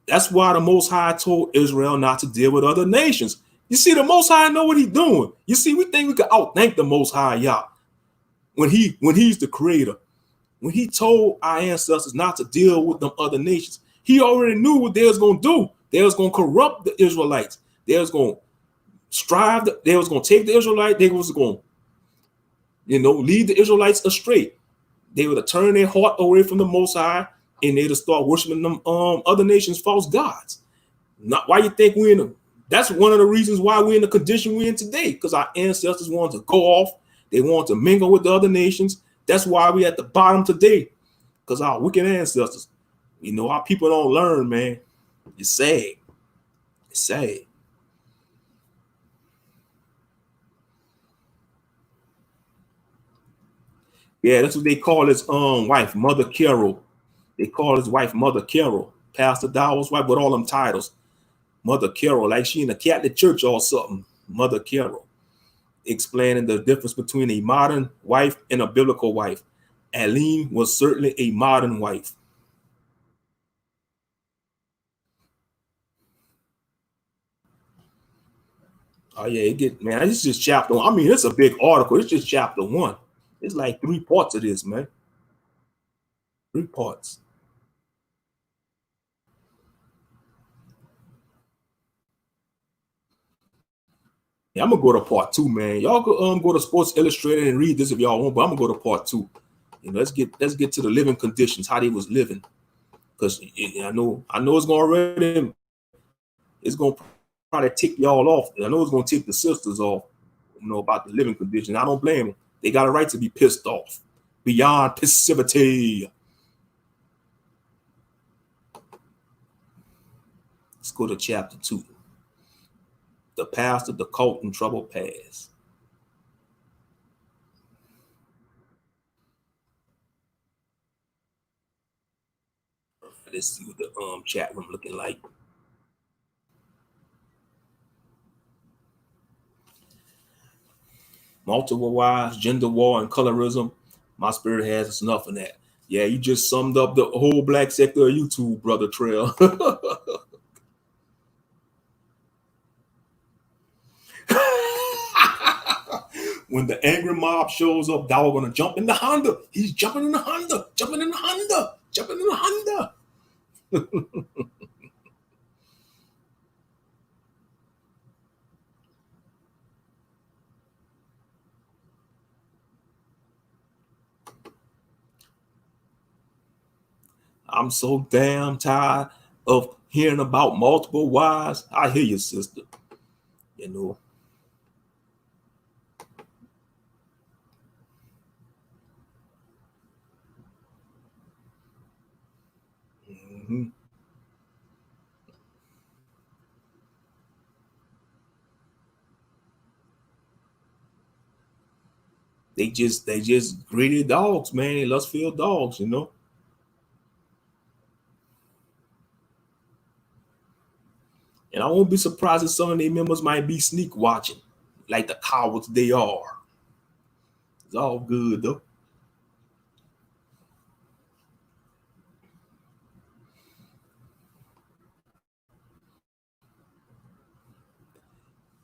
That's why the Most High told Israel not to deal with other nations. You see, the Most High know what he's doing. You see, we think we could outthink the Most High, Yah. When he's the creator, when he told our ancestors not to deal with them other nations, he already knew what they was going to do. They was going to corrupt the Israelites. They was going to strive. They was going to take the Israelites. They was going to, lead the Israelites astray. They would turn their heart away from the Most High, and they'd start worshiping them other nations' false gods. Not why you think we're in them. That's one of the reasons why we're in the condition we're in today, because our ancestors wanted to go off. They wanted to mingle with the other nations. That's why we're at the bottom today, because our wicked ancestors. Our people don't learn, man. It's sad. It's sad. Yeah, that's what they call his wife, Mother Carol. They call his wife Mother Carol. Pastor Dawes' wife with all them titles. Mother Carol, like she in a Catholic church or something. Mother Carol. Explaining the difference between a modern wife and a biblical wife. Aline was certainly a modern wife. Oh yeah, man, it's just chapter 1. I mean, it's a big article. It's just chapter 1. It's like 3 parts of this, man. 3 parts. Yeah, I'm gonna go to part 2, man. Y'all could go to Sports Illustrated and read this if y'all want, but I'm gonna go to part 2. You know, let's get to the living conditions, how they was living. Because I know it's gonna probably tick y'all off. I know it's gonna tick the sisters off, you know, about the living conditions. I don't blame them. They got a right to be pissed off. Beyond passivity. Let's go to chapter 2. The past of the cult and troubled past. Let's see what the chat room looking like. Multiple wives, gender war, and colorism. My spirit has enough of that. Yeah, you just summed up the whole black sector of YouTube, brother Trail. When the angry mob shows up, dog gonna jump in the Honda. He's jumping in the Honda, jumping in the Honda, jumping in the Honda. I'm so damn tired of hearing about multiple wives. I hear you, sister. You know. Mm-hmm. They just greedy dogs, man. Lust-filled dogs, you know. And I won't be surprised if some of their members might be sneak watching, like the cowards they are. It's all good though.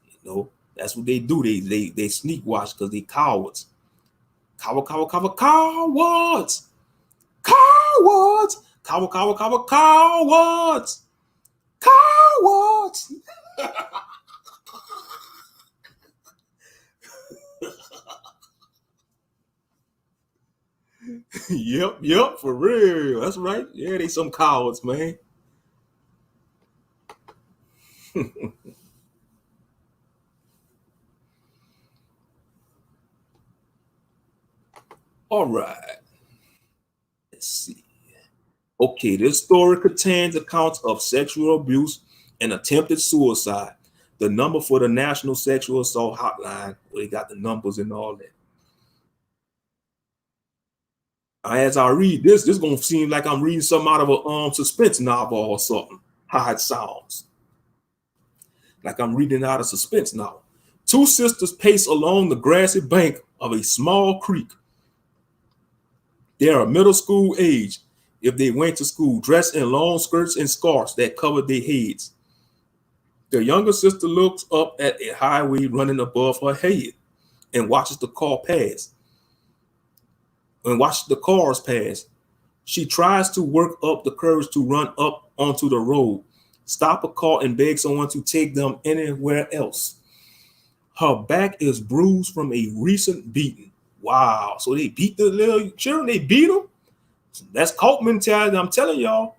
You know, that's what they do. They sneak watch because they cowards. Cowards. Cowards. Cowards. Cowards. Yep, for real. That's right. Yeah, they some cowards, man. All right. Let's see. Okay, this story contains accounts of sexual abuse and attempted suicide. The number for the National Sexual Assault Hotline, where they got the numbers and all that. As I read this is gonna seem like I'm reading something out of a suspense novel or something. How it sounds. Like I'm reading out a suspense novel. Two sisters pace along the grassy bank of a small creek. They are middle school age if they went to school, dressed in long skirts and scarves that covered their heads. The younger sister looks up at a highway running above her head and watches the cars pass. She tries to work up the courage to run up onto the road, stop a car, and beg someone to take them anywhere else. Her back is bruised from a recent beating. Wow. So they beat the little children. They beat them. That's cult mentality. I'm telling y'all.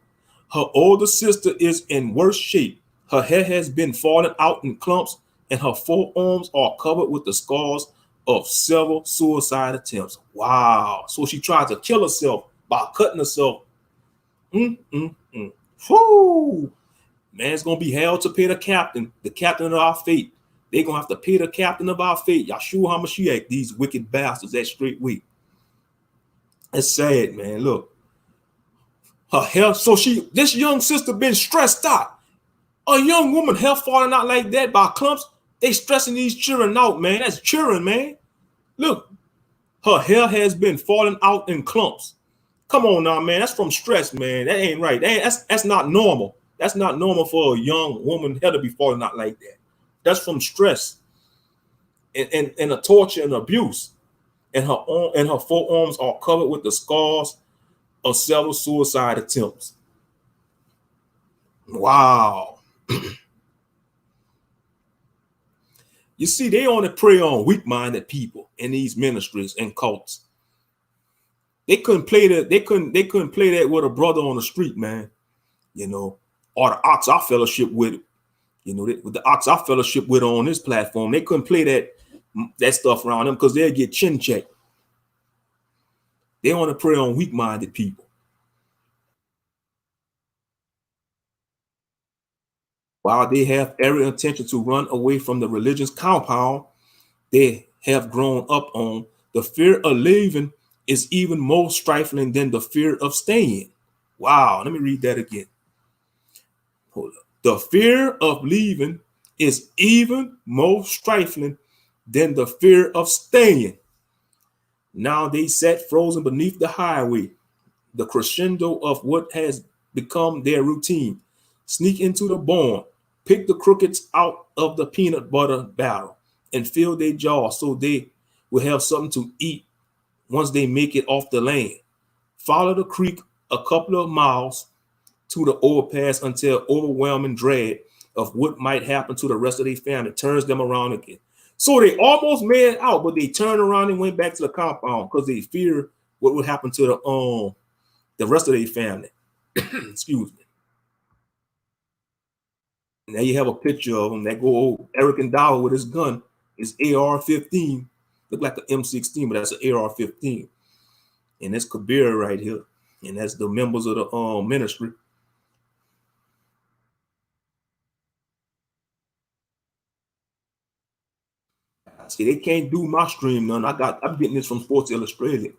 Her older sister is in worse shape. Her hair has been falling out in clumps, and her forearms are covered with the scars of several suicide attempts. Wow. So she tried to kill herself by cutting herself. Whoo. Man's gonna be held to pay the captain of our fate. They're gonna have to pay the captain of our fate, Yahshua HaMashiach, these wicked bastards at Straightway. It's sad, man. Look. Her hair, this young sister been stressed out. A young woman hair falling out like that by clumps, they stressing these children out, man. That's children, man. Look, her hair has been falling out in clumps. Come on now, man. That's from stress, man. That ain't right. That's not normal. That's not normal for a young woman hair to be falling out like that. That's from stress and a torture and abuse. And her forearms are covered with the scars of several suicide attempts. Wow. You see, they only prey on weak-minded people in these ministries and cults. They couldn't play that. They couldn't play that with a brother on the street, man. You know, or the ox I fellowship with. You know, with the ox I fellowship with on this platform, they couldn't play that stuff around them because they'll get chin checked. They want to prey on weak-minded people. While they have every intention to run away from the religious compound they have grown up on, the fear of leaving is even more stifling than the fear of staying. Wow, let me read that again. Hold up. The fear of leaving is even more stifling than the fear of staying. Now they sat frozen beneath the highway, the crescendo of what has become their routine. Sneak into the barn, pick the crookeds out of the peanut butter barrel, and fill their jaws so they will have something to eat once they make it off the land. Follow the creek a couple of miles to the overpass until overwhelming dread of what might happen to the rest of their family turns them around again. So they almost made it out, but they turned around and went back to the compound because they feared what would happen to the rest of their family. Excuse me. Now you have a picture of them that go old Eric and Dollar with his gun, his AR-15. Look like an M16, but that's an AR-15. And that's Kabir right here. And that's the members of the ministry. See, they can't do my stream none. I'm getting this from Sports Illustrated.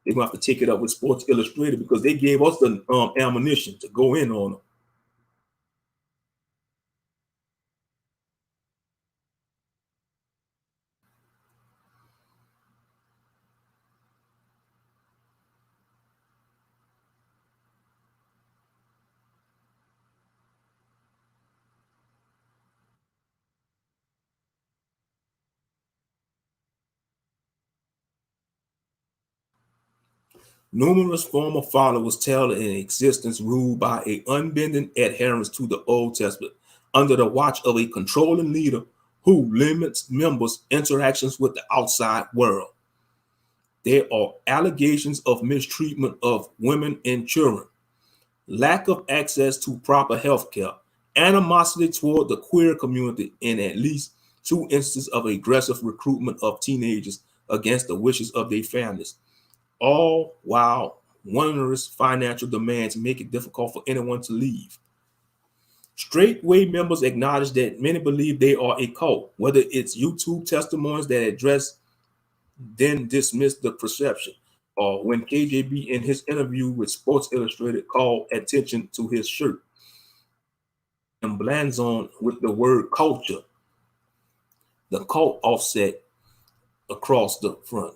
They're gonna have to take it up with Sports Illustrated because they gave us the ammunition to go in on them. Numerous former followers tell an existence ruled by an unbending adherence to the Old Testament under the watch of a controlling leader who limits members' interactions with the outside world. There are allegations of mistreatment of women and children, lack of access to proper health care, animosity toward the queer community, and at least 2 instances of aggressive recruitment of teenagers against the wishes of their families, all while onerous financial demands make it difficult for anyone to leave. Straightway members acknowledge that many believe they are a cult, whether it's YouTube testimonies that address then dismiss the perception, or when KJB in his interview with Sports Illustrated called attention to his shirt and emblazoned with the word culture, the cult offset across the front.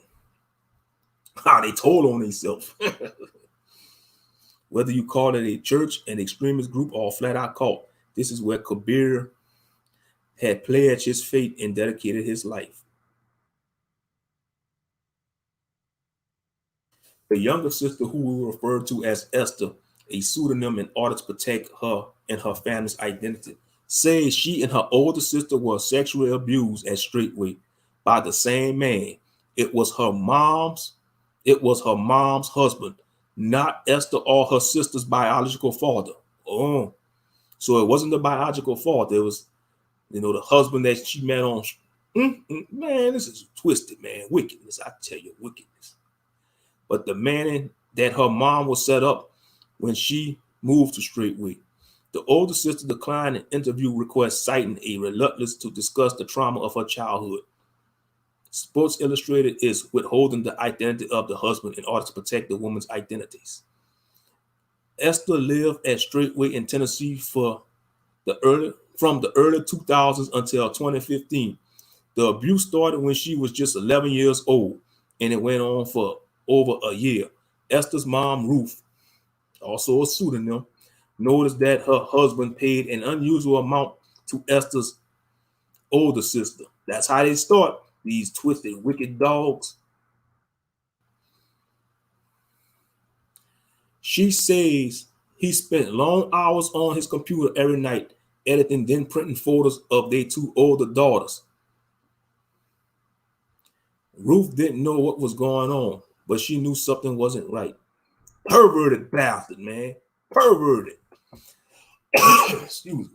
How they told on themselves. Whether you call it a church, an extremist group, or a flat-out cult, this is where Kabir had pledged his faith and dedicated his life. The younger sister, who we refer to as Esther, a pseudonym in order to protect her and her family's identity, says she and her older sister were sexually abused at Straightway by the same man. It was her mom's husband, not Esther or her sister's biological father. Oh, so it wasn't the biological father. It was, the husband that she met on. Man, this is twisted, man. Wickedness, I tell you, wickedness. But the man that her mom was set up when she moved to Straightway. The older sister declined an interview request, citing a reluctance to discuss the trauma of her childhood. Sports Illustrated is withholding the identity of the husband in order to protect the woman's identities. Esther lived at Straightway in Tennessee from the early 2000s until 2015. The abuse started when she was just 11 years old, and it went on for over a year. Esther's mom, Ruth, also a pseudonym, noticed that her husband paid an unusual amount to Esther's older sister. That's how they start, these twisted, wicked dogs. She says he spent long hours on his computer every night, editing, then printing photos of their 2 older daughters. Ruth didn't know what was going on, but she knew something wasn't right. Perverted bastard, man. Perverted. Excuse me.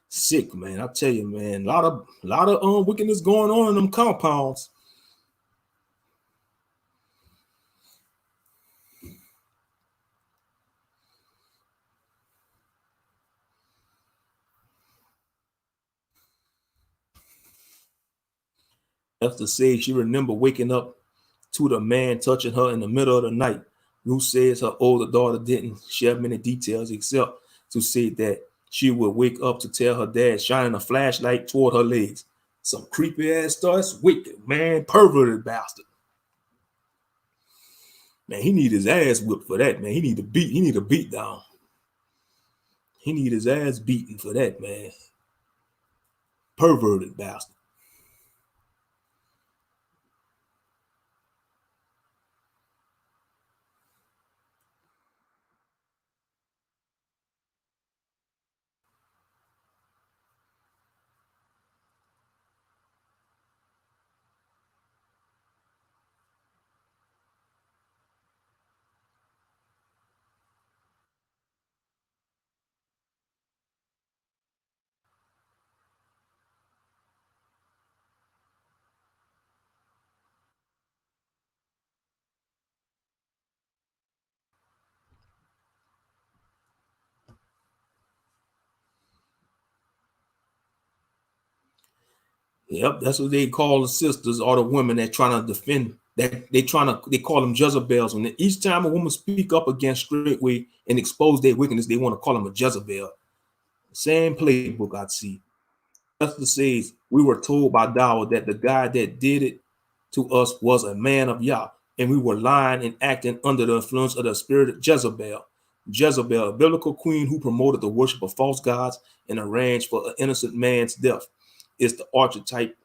Sick, man. I tell you, man. A lot of wickedness going on in them compounds. Esther said she remembered waking up to the man touching her in the middle of the night. Ruth says her older daughter didn't share many details except to say that she would wake up to tell her dad shining a flashlight toward her legs. Some creepy ass stuff. It's wicked, man. Perverted bastard. Man, he need his ass whipped for that, man. He need a beat down. He need his ass beaten for that, man. Perverted bastard. Yep, that's what they call the sisters or the women that trying to defend that they call them Jezebels. When each time a woman speak up against Straightway and expose their wickedness, they want to call them a Jezebel. Same playbook I see. Esther says we were told by Dawah that the guy that did it to us was a man of Yah, and we were lying and acting under the influence of the spirit of Jezebel. Jezebel, a biblical queen who promoted the worship of false gods and arranged for an innocent man's death, is the archetype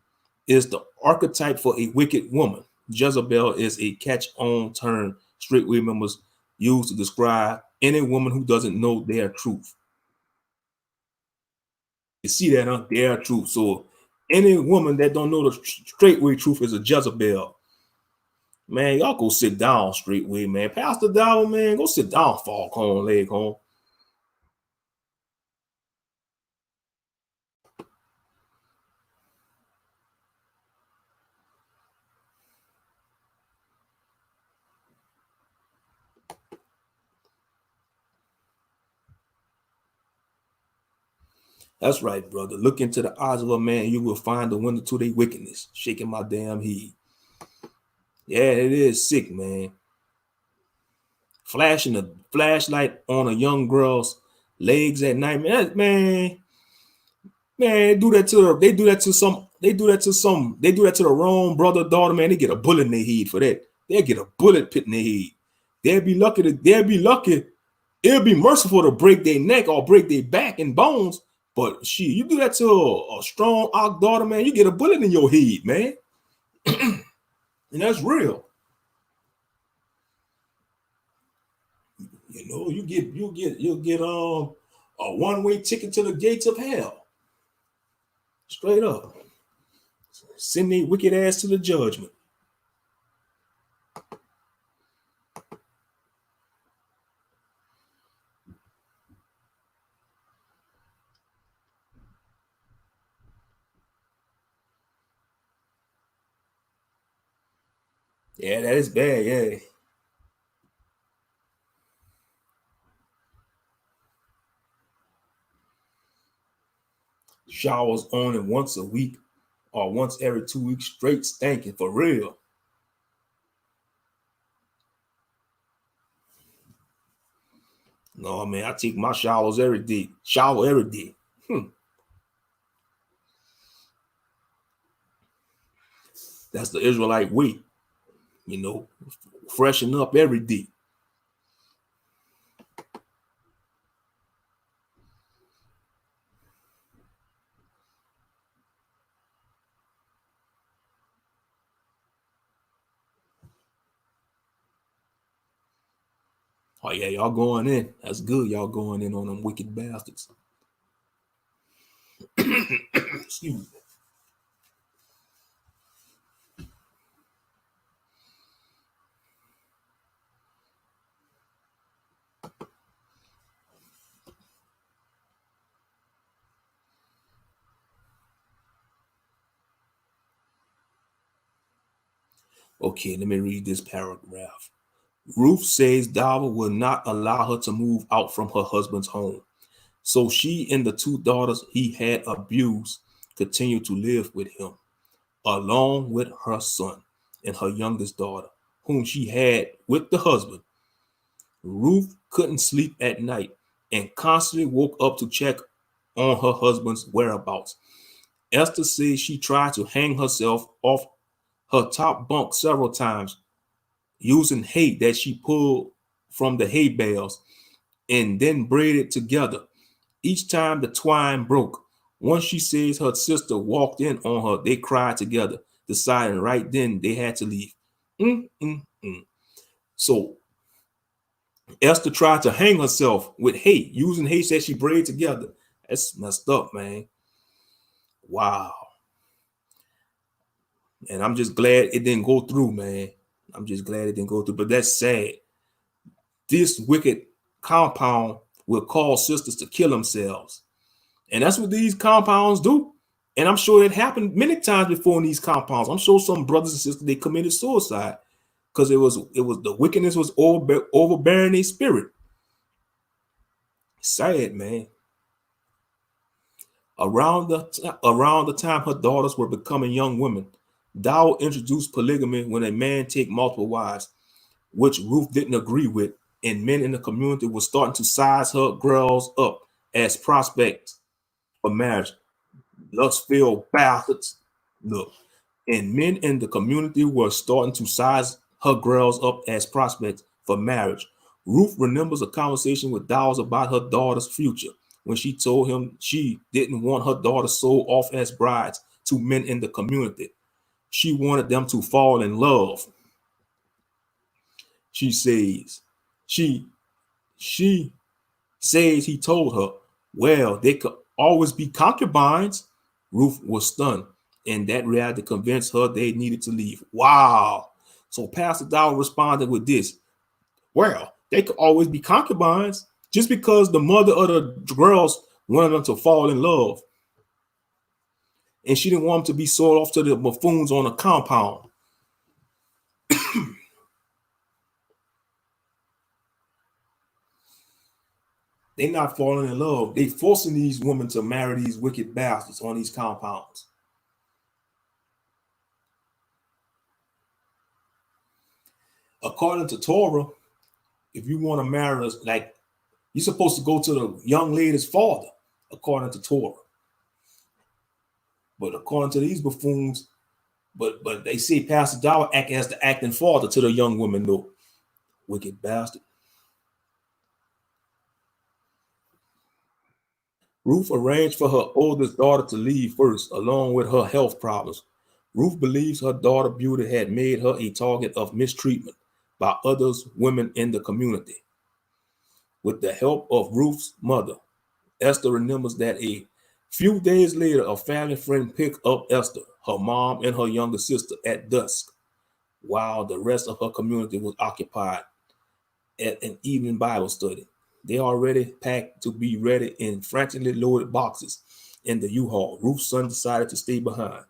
for a wicked woman. Jezebel is a catch-on term Straightway members use to describe any woman who doesn't know their truth. You see that, huh? Their truth. So any woman that don't know the Straightway truth is a Jezebel. Man, y'all go sit down Straightway, man. Pastor Down, man, go sit down, Foghorn Leghorn. That's right, brother. Look into the eyes of a man, you will find the window to their wickedness. Shaking my damn head. Yeah, it is sick, man. Flashing a flashlight on a young girl's legs at night, man. They do that to her. They do that to the wrong brother, daughter, man. They get a bullet in their head for that. They'll get a bullet pit in their head. They'll be lucky. It'll be merciful to break their neck or break their back and bones. But you do that to a strong Ahk daughter, man, you get a bullet in your head, man. And that's real. You know, you'll get a one-way ticket to the gates of hell. Straight up. Send their wicked ass to the judgment. Yeah, that is bad, yeah. Showers only once a week or once every 2 weeks straight stinking for real. No, man, I take my showers every day. Shower every day. That's the Israelite way. You know, freshen up every day. Oh yeah, y'all going in. That's good. Y'all going in on them wicked bastards. Excuse me. Okay, let me read this paragraph. Ruth says Dava will not allow her to move out from her husband's home. So she and the two daughters he had abused continued to live with him, along with her son and her youngest daughter, whom she had with the husband. Ruth couldn't sleep at night and constantly woke up to check on her husband's whereabouts. Esther says she tried to hang herself off her top bunk several times using hay that she pulled from the hay bales and then braided together. Each time the twine broke. Once she says her sister walked in on her, they cried together, deciding right then they had to leave. So Esther tried to hang herself with hay, using hay that she braided together. That's messed up, man. Wow. And I'm just glad it didn't go through, man. I'm just glad it didn't go through. But that's sad. This wicked compound will cause sisters to kill themselves. And that's what these compounds do. And I'm sure it happened many times before in these compounds. I'm sure some brothers and sisters, they committed suicide because it was the wickedness was overbearing their spirit. Sad, man. Around the time her daughters were becoming young women, Dow introduced polygamy when a man take multiple wives, which Ruth didn't agree with, and men in the community were starting to size her girls up as prospects for marriage. Lustful bastards. Look, and men in the community were starting to size her girls up as prospects for marriage. Ruth remembers a conversation with Dawes about her daughter's future when she told him she didn't want her daughter sold off as brides to men in the community. She wanted them to fall in love. She says, she says he told her, well, they could always be concubines. Ruth was stunned, and that reality convinced her they needed to leave. Wow. So Pastor Dow responded with this. Well, they could always be concubines just because the mother of the girls wanted them to fall in love. And she didn't want them to be sold off to the buffoons on a compound. They're not falling in love. They forcing these women to marry these wicked bastards on these compounds. According to Torah, if you want to marry us, like you're supposed to go to the young lady's father, according to Torah. But according to these buffoons, but they say Pastor Dower act as the acting father to the young women, though. Wicked bastard. Ruth arranged for her oldest daughter to leave first, along with her health problems. Ruth believes her daughter Beauty had made her a target of mistreatment by others women in the community. With the help of Ruth's mother, Esther remembers that a few days later, a family friend picked up Esther, her mom, and her younger sister at dusk, while the rest of her community was occupied at an evening Bible study. They already packed to be ready in frantically loaded boxes in the U-Haul. Ruth's son decided to stay behind.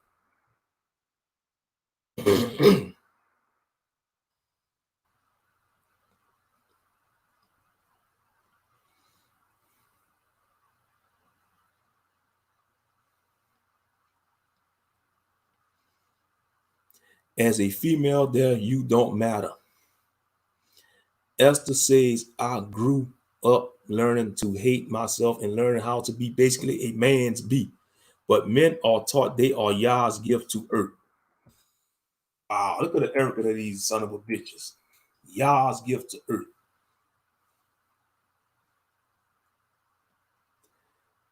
As a female there, you don't matter. Esther says, I grew up learning to hate myself and learning how to be basically a man's bee. But men are taught they are Yah's gift to earth. Wow, look at the arrogance of these son of a bitches. Yah's gift to earth.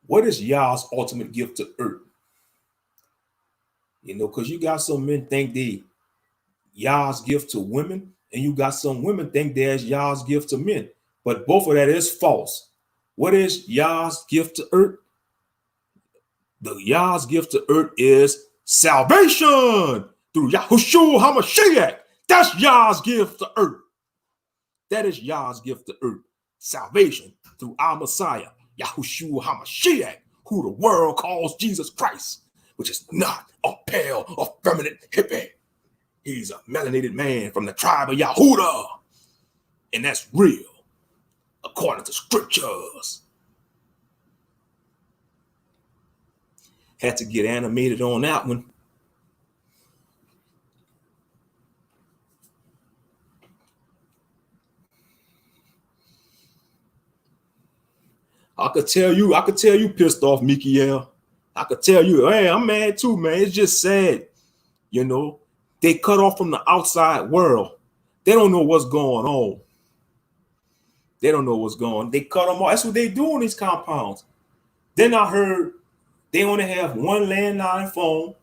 What is Yah's ultimate gift to earth? You know, because you got some men think they Yah's gift to women, and you got some women think there's Yah's gift to men. But both of that is false. What is Yah's gift to earth? The Yah's gift to earth is salvation through Yahushua HaMashiach. That's Yah's gift to earth. That is Yah's gift to earth. Salvation through our Messiah, Yahushua HaMashiach, who the world calls Jesus Christ, which is not a pale, effeminate hippie. He's a melanated man from the tribe of Yahudah. And that's real, according to scriptures. Had to get animated on that one. I could tell you pissed off, Mikiel. I could tell you, hey, I'm mad too, man. It's just sad. You know, they cut off from the outside world. They don't know what's going on. They don't know what's going on. They cut them off. That's what they do in these compounds. Then I heard they only have one landline phone.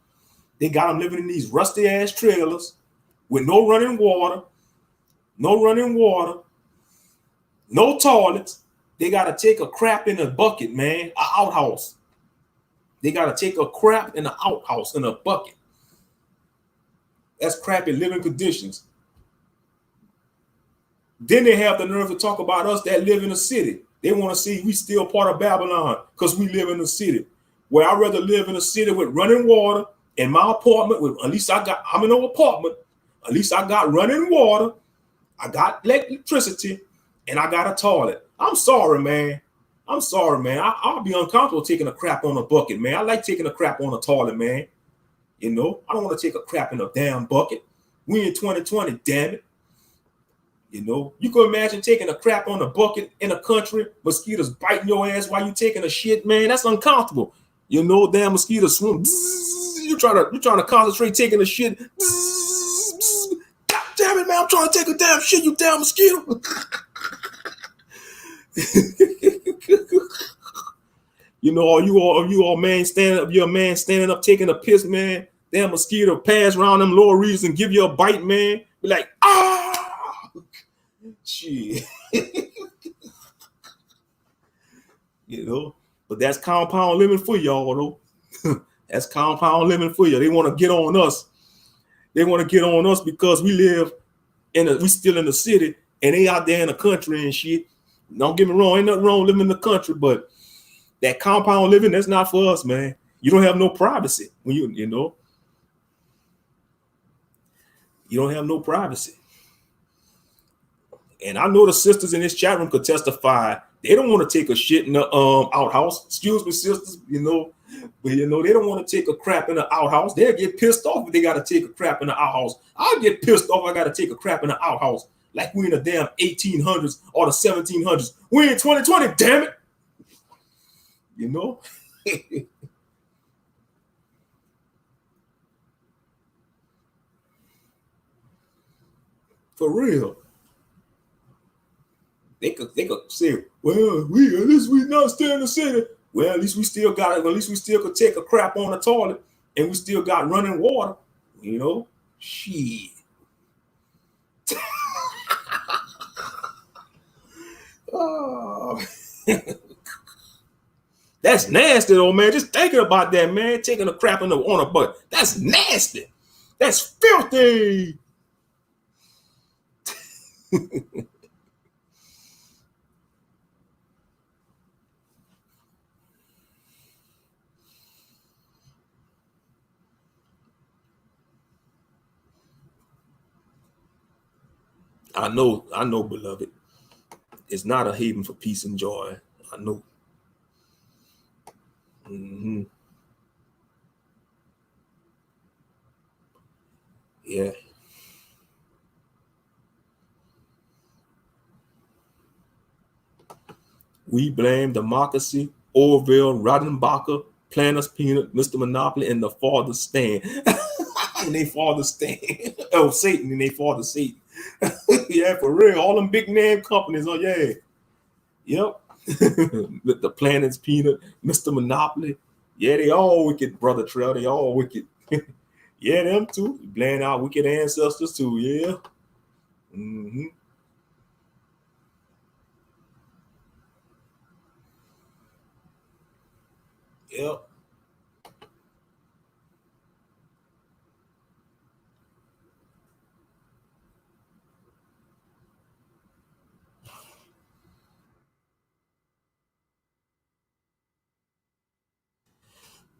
They got them living in these rusty ass trailers with no running water, no toilets. They got to take a crap in a bucket, man, an outhouse. They got to take a crap in an outhouse in a bucket. That's crappy living conditions. Then they have the nerve to talk about us that live in the city. They want to see we still part of Babylon because we live in the city. Where I'd rather live in a city with running water in my apartment. I'm in an apartment. At least I got running water. I got electricity and I got a toilet. I'm sorry, man. I'll be uncomfortable taking a crap on a bucket, man. I like taking a crap on a toilet, man. You know, I don't want to take a crap in a damn bucket. We in 2020, damn it. You know, you can imagine taking a crap on a bucket in a country, mosquitoes biting your ass while you taking a shit, man. That's uncomfortable. You know, damn mosquitoes swim. You're trying to concentrate taking a shit. God damn it, man! I'm trying to take a damn shit, you damn mosquito. You know, you all man standing up, you're a man standing up taking a piss, man. Damn mosquito pass around them lower regions and give you a bite, man. Be like, shit. You know, but that's compound living for y'all, though. That's compound living for you. They want to get on us. They want to get on us because we still in the city and they out there in the country and shit. Don't get me wrong, ain't nothing wrong living in the country, but that compound living, that's not for us, man. You don't have no privacy when you know. You don't have no privacy. And I know the sisters in this chat room could testify. They don't want to take a shit in the outhouse. Excuse me, sisters, you know. But, you know, they don't want to take a crap in the outhouse. They'll get pissed off if they got to take a crap in the outhouse. I'll get pissed off if I got to take a crap in the outhouse. Like we in the damn 1800s or the 1700s. We in 2020, damn it. You know? For real. They could say, well, at least we not stay in the city. Well, at least we still could take a crap on the toilet and we still got running water. You know? Shit. Oh. That's nasty, though, man. Just thinking about that, man. Taking a crap on a butt. That's nasty. That's filthy. I know, beloved. It's not a haven for peace and joy. I know. Mm-hmm. Yeah. We blame democracy, Orville, Rodenbacher, Planners Peanut, Mr. Monopoly, and the Father Stand. And they Father Stand. Oh, Satan, and they Father Satan. Yeah, for real. All them big name companies. Oh, yeah. Yep. The Planets Peanut, Mr. Monopoly. Yeah, they all wicked, Brother Trail. They all wicked. Yeah, them too. Blame our wicked ancestors too. Yeah. Mm-hmm. Yep.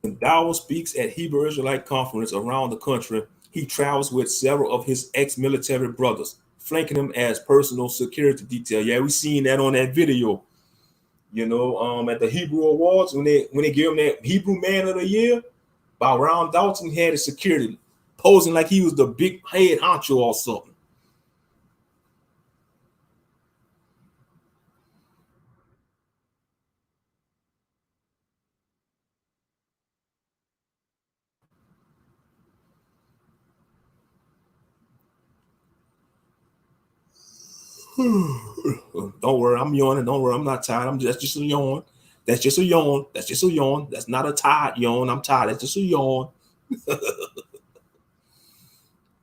When Dowell speaks at Hebrew Israelite Conference around the country, he travels with several of his ex-military brothers, flanking them as personal security detail. Yeah, we seen that on that video. At the Hebrew Awards when they give him that Hebrew Man of the Year, by Ron Dalton had his security posing like he was the big head honcho or something. Don't worry, I'm yawning. Don't worry, I'm not tired. That's just a yawn. That's just a yawn. That's just a yawn. That's not a tired yawn. I'm tired. That's just a yawn.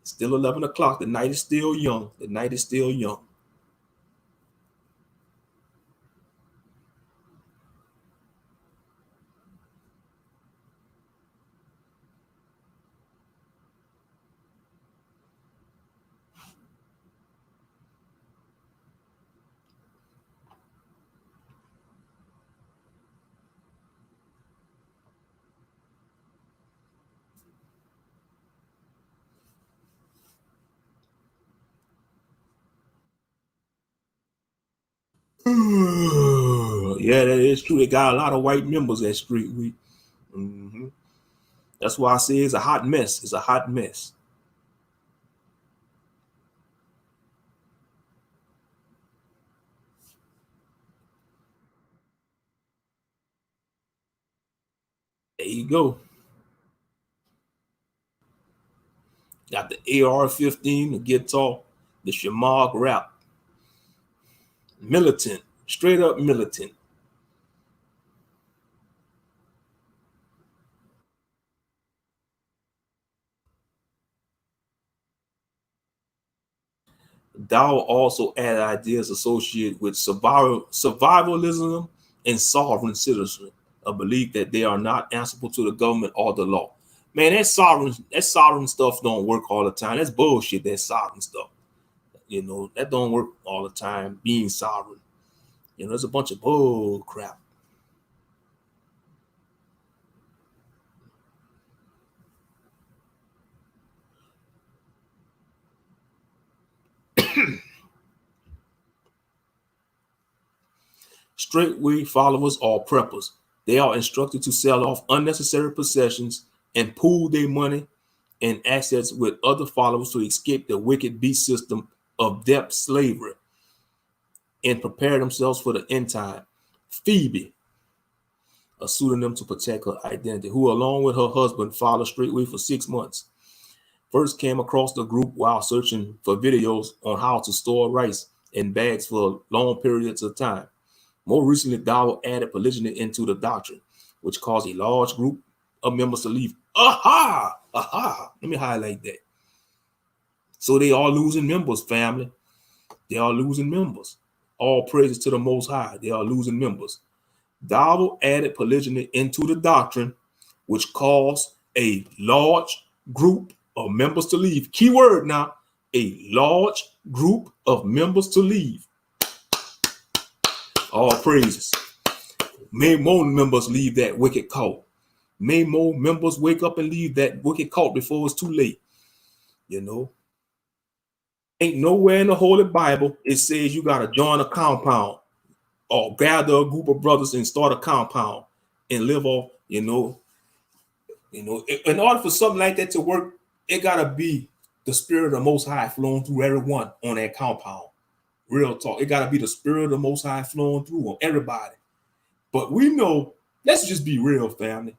Still 11 o'clock. The night is still young. The night is still young. Yeah, that is true. They got a lot of white members at Straightway. Mm-hmm. That's why I say it's a hot mess. It's a hot mess. There you go. Got the AR-15, the guitar, the Shamag rap. Militant. Straight up militant. Dow also added ideas associated with survivalism and sovereign citizenship, a belief that they are not answerable to the government or the law. Man, that sovereign stuff don't work all the time. That's bullshit, that sovereign stuff. That don't work all the time, being sovereign. There's a bunch of bull crap. Straightway followers are preppers. They are instructed to sell off unnecessary possessions and pool their money and assets with other followers to escape the wicked beast system of debt slavery and prepare themselves for the end time. Phoebe, a pseudonym to protect her identity, who along with her husband followed Straightway for 6 months, first came across the group while searching for videos on how to store rice in bags for long periods of time. More recently, Darwin added polygyny into the doctrine, which caused a large group of members to leave. Aha! Aha! Let me highlight that. So they are losing members, family. They are losing members. All praises to the Most High. They are losing members. Darwin added polygyny into the doctrine, which caused a large group of members to leave. Key word now, a large group of members to leave. All praises. May more members leave that wicked cult. May more members wake up and leave that wicked cult before it's too late. Ain't nowhere in the Holy Bible it says you got to join a compound or gather a group of brothers and start a compound and live off, in order for something like that to work, it got to be the spirit of the Most High flowing through everyone on that compound. Real talk. It got to be the spirit of the Most High flowing through on everybody. But we know, let's just be real, family.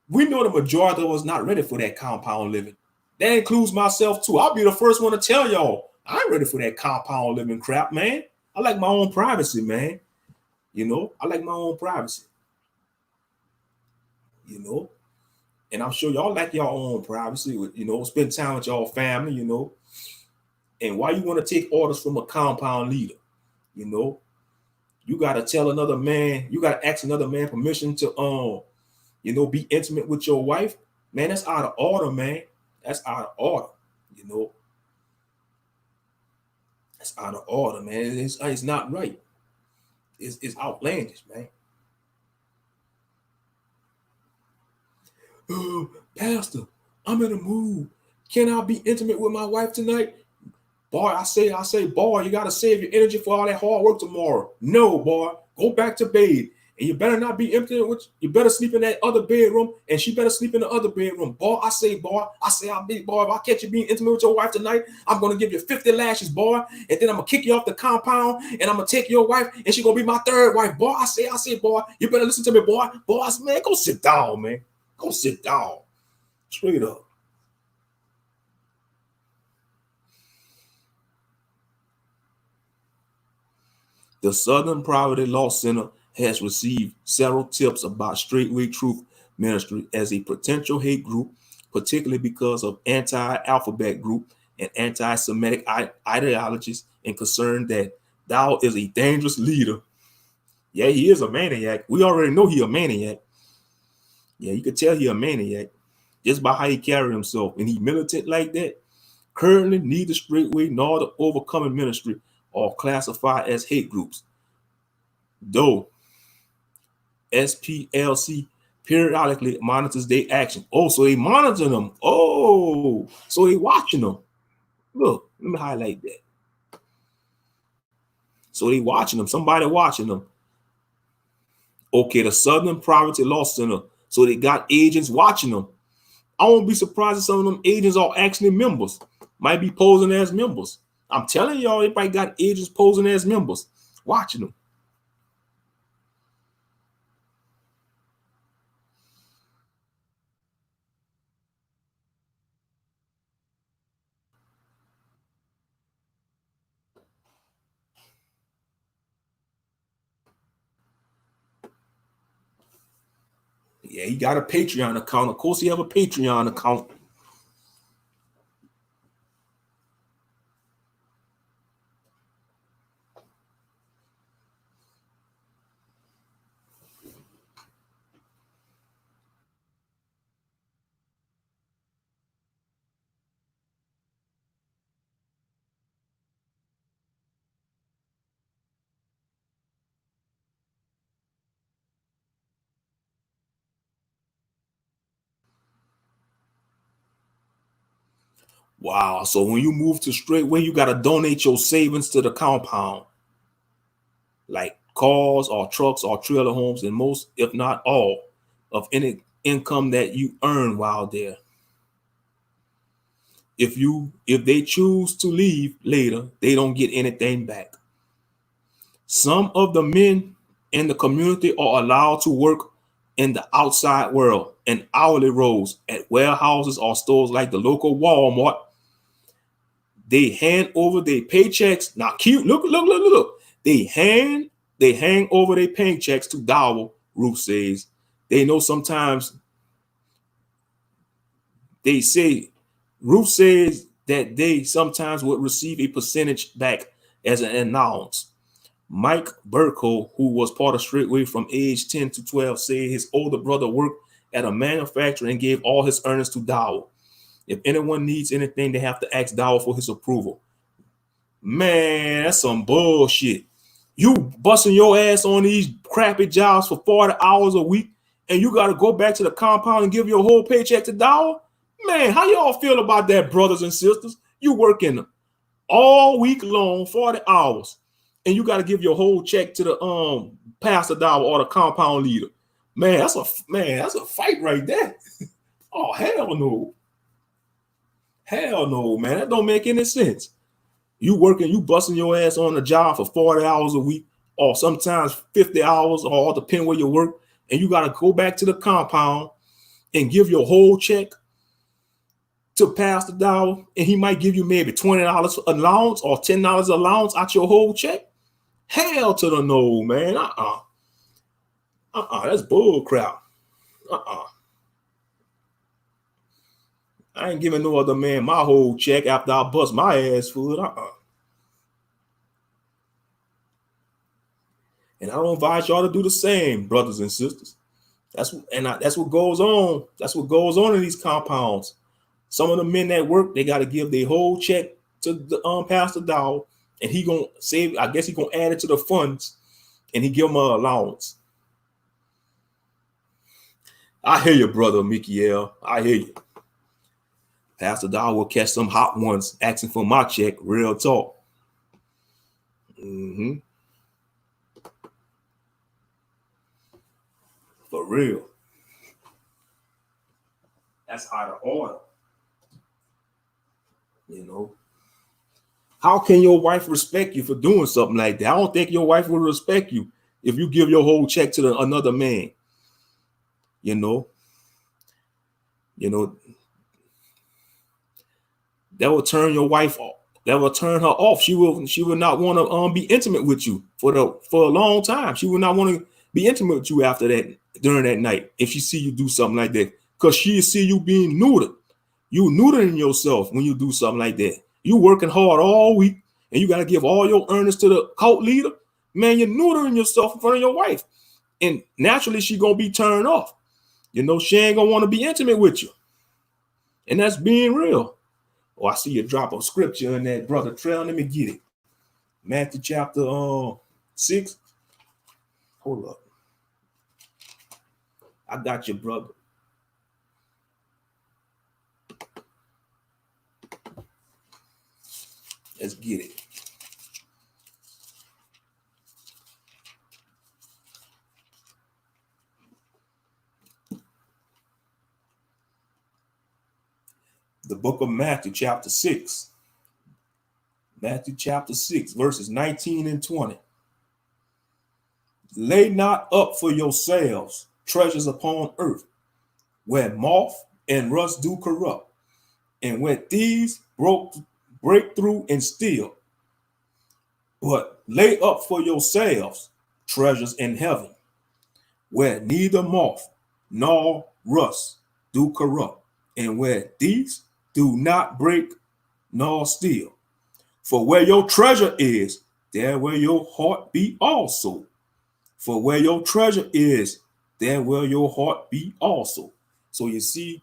We know the majority of us not ready for that compound living. That includes myself too. I'll be the first one to tell y'all, I ain't ready for that compound living crap, man. I like my own privacy, man. I like my own privacy. And I'm sure y'all like your own privacy, spend time with y'all family, And why you want to take orders from a compound leader? You got to tell another man, you got to ask another man permission to You know, be intimate with your wife. Man, that's out of order, man. That's out of order. You know, that's out of order, man. It's not right. It's outlandish, man. Oh, Pastor, I'm in a mood. Can I be intimate with my wife tonight? Boy, I say, boy, you gotta save your energy for all that hard work tomorrow. No, boy, go back to bed. And you better not be intimate with, you better sleep in that other bedroom, and she better sleep in the other bedroom. Boy, I'll be, boy, if I catch you being intimate with your wife tonight, I'm gonna give you 50 lashes, boy, and then I'm gonna kick you off the compound, and I'm gonna take your wife, and she gonna be my third wife. Boy, I say, boy, you better listen to me, boy. Boy, man, go sit down, man. Go sit down. Straight up. The Southern Poverty Law Center has received several tips about Straightway Truth Ministry as a potential hate group, particularly because of anti-alphabet group and anti-Semitic ideologies, and concern that Thou is a dangerous leader. Yeah, he is a maniac. We already know he a maniac. Yeah, you can tell he a maniac just by how he carry himself, and he militant like that. Currently, neither Straightway nor the Overcoming Ministry are classified as hate groups, though SPLC periodically monitors their action. Oh, so they monitor them. Oh, so they watching them. Look, let me highlight that. So they watching them. Somebody watching them. Okay, the Southern Poverty Law Center. So they got agents watching them. I won't be surprised if some of them agents are actually members. Might be posing as members. I'm telling y'all, they probably got agents posing as members, watching them. Yeah, he got a Patreon account. Of course, he have a Patreon account. Wow. So when you move to Straightway, you got to donate your savings to the compound, like cars or trucks or trailer homes, and most, if not all, of any income that you earn while there. If they choose to leave later, they don't get anything back. Some of the men in the community are allowed to work in the outside world in hourly roles at warehouses or stores like the local Walmart. They hand over their paychecks. Now, cute. Look. They hang over their paychecks to Dowell. Ruth says they know sometimes. They say Ruth says that they sometimes would receive a percentage back as an allowance. Mike Burko, who was part of Straightway from age 10 to 12, said his older brother worked at a manufacturer and gave all his earnings to Dowell. If anyone needs anything, they have to ask Dowell for his approval. Man, that's some bullshit. You busting your ass on these crappy jobs for 40 hours a week, and you got to go back to the compound and give your whole paycheck to Dowell? Man, how y'all feel about that, brothers and sisters? You working all week long, 40 hours, and you got to give your whole check to the pastor Dowell or the compound leader. Man, that's a fight right there. Oh, hell no. Hell no, man. That don't make any sense. You working, you busting your ass on the job for 40 hours a week, or sometimes 50 hours, or depending where you work, and you got to go back to the compound and give your whole check to Pastor Dowell, and he might give you maybe $20 allowance or $10 allowance out your whole check. Hell to the no, man. That's bull crap. I ain't giving no other man my whole check after I bust my ass for it. And I don't advise y'all to do the same, brothers and sisters. That's what goes on. That's what goes on in these compounds. Some of the men that work, they got to give their whole check to the Pastor Dowell, and he gonna save. I guess he gonna add it to the funds, and he give them a allowance. I hear you, brother Mikiel. I hear you. Pastor Dowell will catch some hot ones asking for my check. Real talk. For real. That's out of order. You know. How can your wife respect you for doing something like that? I don't think your wife will respect you if you give your whole check to another man. You know, that will turn your wife off. That will turn her off. She will not want to be intimate with you for a long time. She will not want to be intimate with you after that, during that night, if she see you do something like that, because she see you being neutered. You neutering yourself when you do something like that. You working hard all week and you got to give all your earnings to the cult leader. Man, you're neutering yourself in front of your wife, and naturally she gonna be turned off. You know, she ain't gonna want to be intimate with you, and that's being real. Oh, I see you drop a scripture in that, brother Trail. Let me get it. Matthew chapter 6. Hold up. I got you, brother. Let's get it. The book of Matthew chapter 6. Matthew chapter 6, verses 19 and 20. Lay not up for yourselves treasures upon earth, where moth and rust do corrupt, and where thieves break through and steal. But lay up for yourselves treasures in heaven, where neither moth nor rust do corrupt, and where thieves do not break nor steal. For where your treasure is, there will your heart be also. For where your treasure is, there will your heart be also. So you see,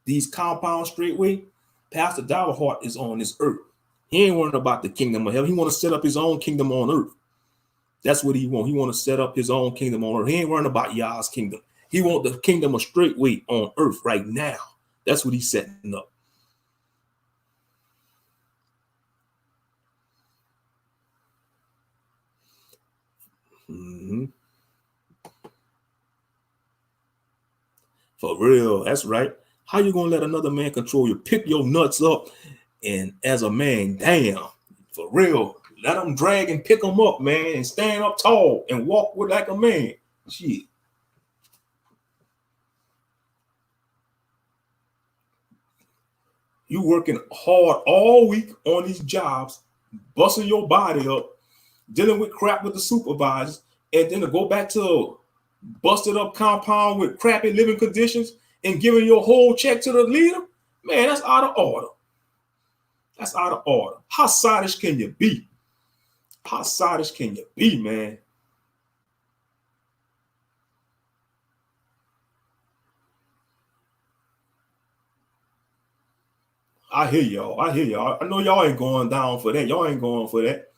these compounds straightway, Pastor Dowell heart is on this earth. He ain't worrying about the kingdom of heaven. He want to set up his own kingdom on earth. That's what he want. He want to set up his own kingdom on earth. He ain't worrying about Yah's kingdom. He want the kingdom of Straightway on earth right now. That's what he's setting up. For real, that's right. How you gonna let another man control you? Pick your nuts up, and as a man, damn, for real, let them drag and pick them up, man, and stand up tall and walk with like a man. Shit. You working hard all week on these jobs, busting your body up, dealing with crap with the supervisors, and then to go back to a busted up compound with crappy living conditions and giving your whole check to the leader, man, that's out of order. That's out of order. How sottish can you be? How sottish can you be, man? I hear y'all. I know y'all ain't going down for that. Y'all ain't going for that.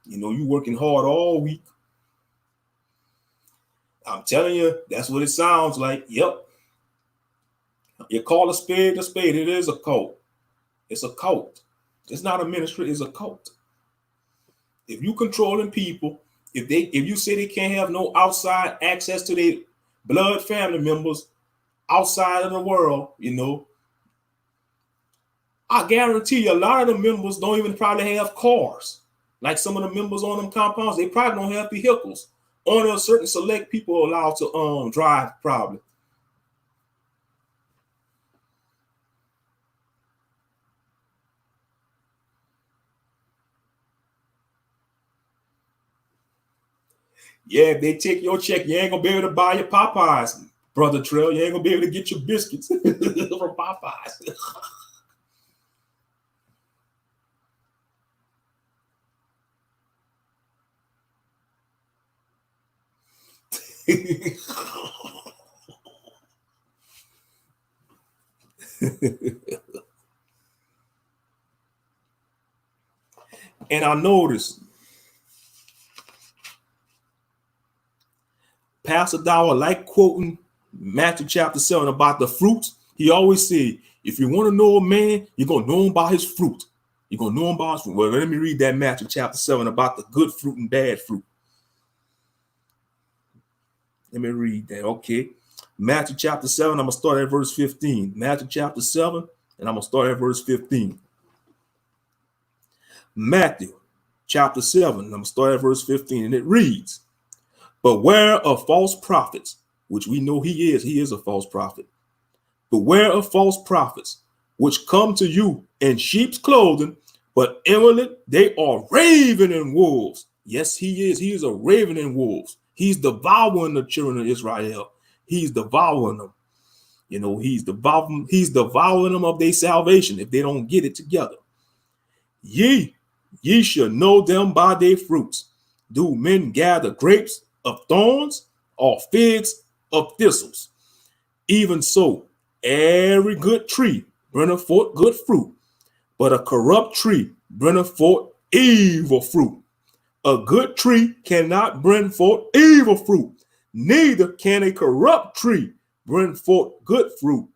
You know, you working hard all week. I'm telling you, that's what it sounds like. Yep. You call a spade. It is a cult. It's a cult. It's not a ministry. It's a cult. If you controlling people, if you say they can't have no outside access to their blood family members outside of the world, you know, I guarantee you a lot of the members don't even probably have cars. Like some of the members on them compounds, they probably don't have vehicles. Only a certain select people are allowed to drive probably. Yeah, if they take your check, you ain't gonna be able to buy your Popeyes, brother Trail. You ain't gonna be able to get your biscuits from Popeyes. And I noticed Pastor Dower like quoting Matthew chapter 7 about the fruits. He always said, if you want to know a man, you're going to know him by his fruit. You're going to know him by his fruit. Well, let me read that Matthew chapter 7 about the good fruit and bad fruit. Let me read that. Okay. Matthew chapter 7, I'm going to start at verse 15. Matthew chapter 7, and I'm going to start at verse 15. Matthew chapter 7, I'm going to start at verse 15, and it reads, beware of false prophets, which we know he is a false prophet. Beware of false prophets, which come to you in sheep's clothing, but inwardly they are ravening wolves. Yes, he is. He is a ravening wolves. He's devouring the children of Israel. He's devouring them. You know, he's devouring them of their salvation if they don't get it together. Ye shall know them by their fruits. Do men gather grapes of thorns or figs of thistles? Even so, every good tree bringeth forth good fruit, but a corrupt tree bringeth forth evil fruit. A good tree cannot bring forth evil fruit, neither can a corrupt tree bring forth good fruit.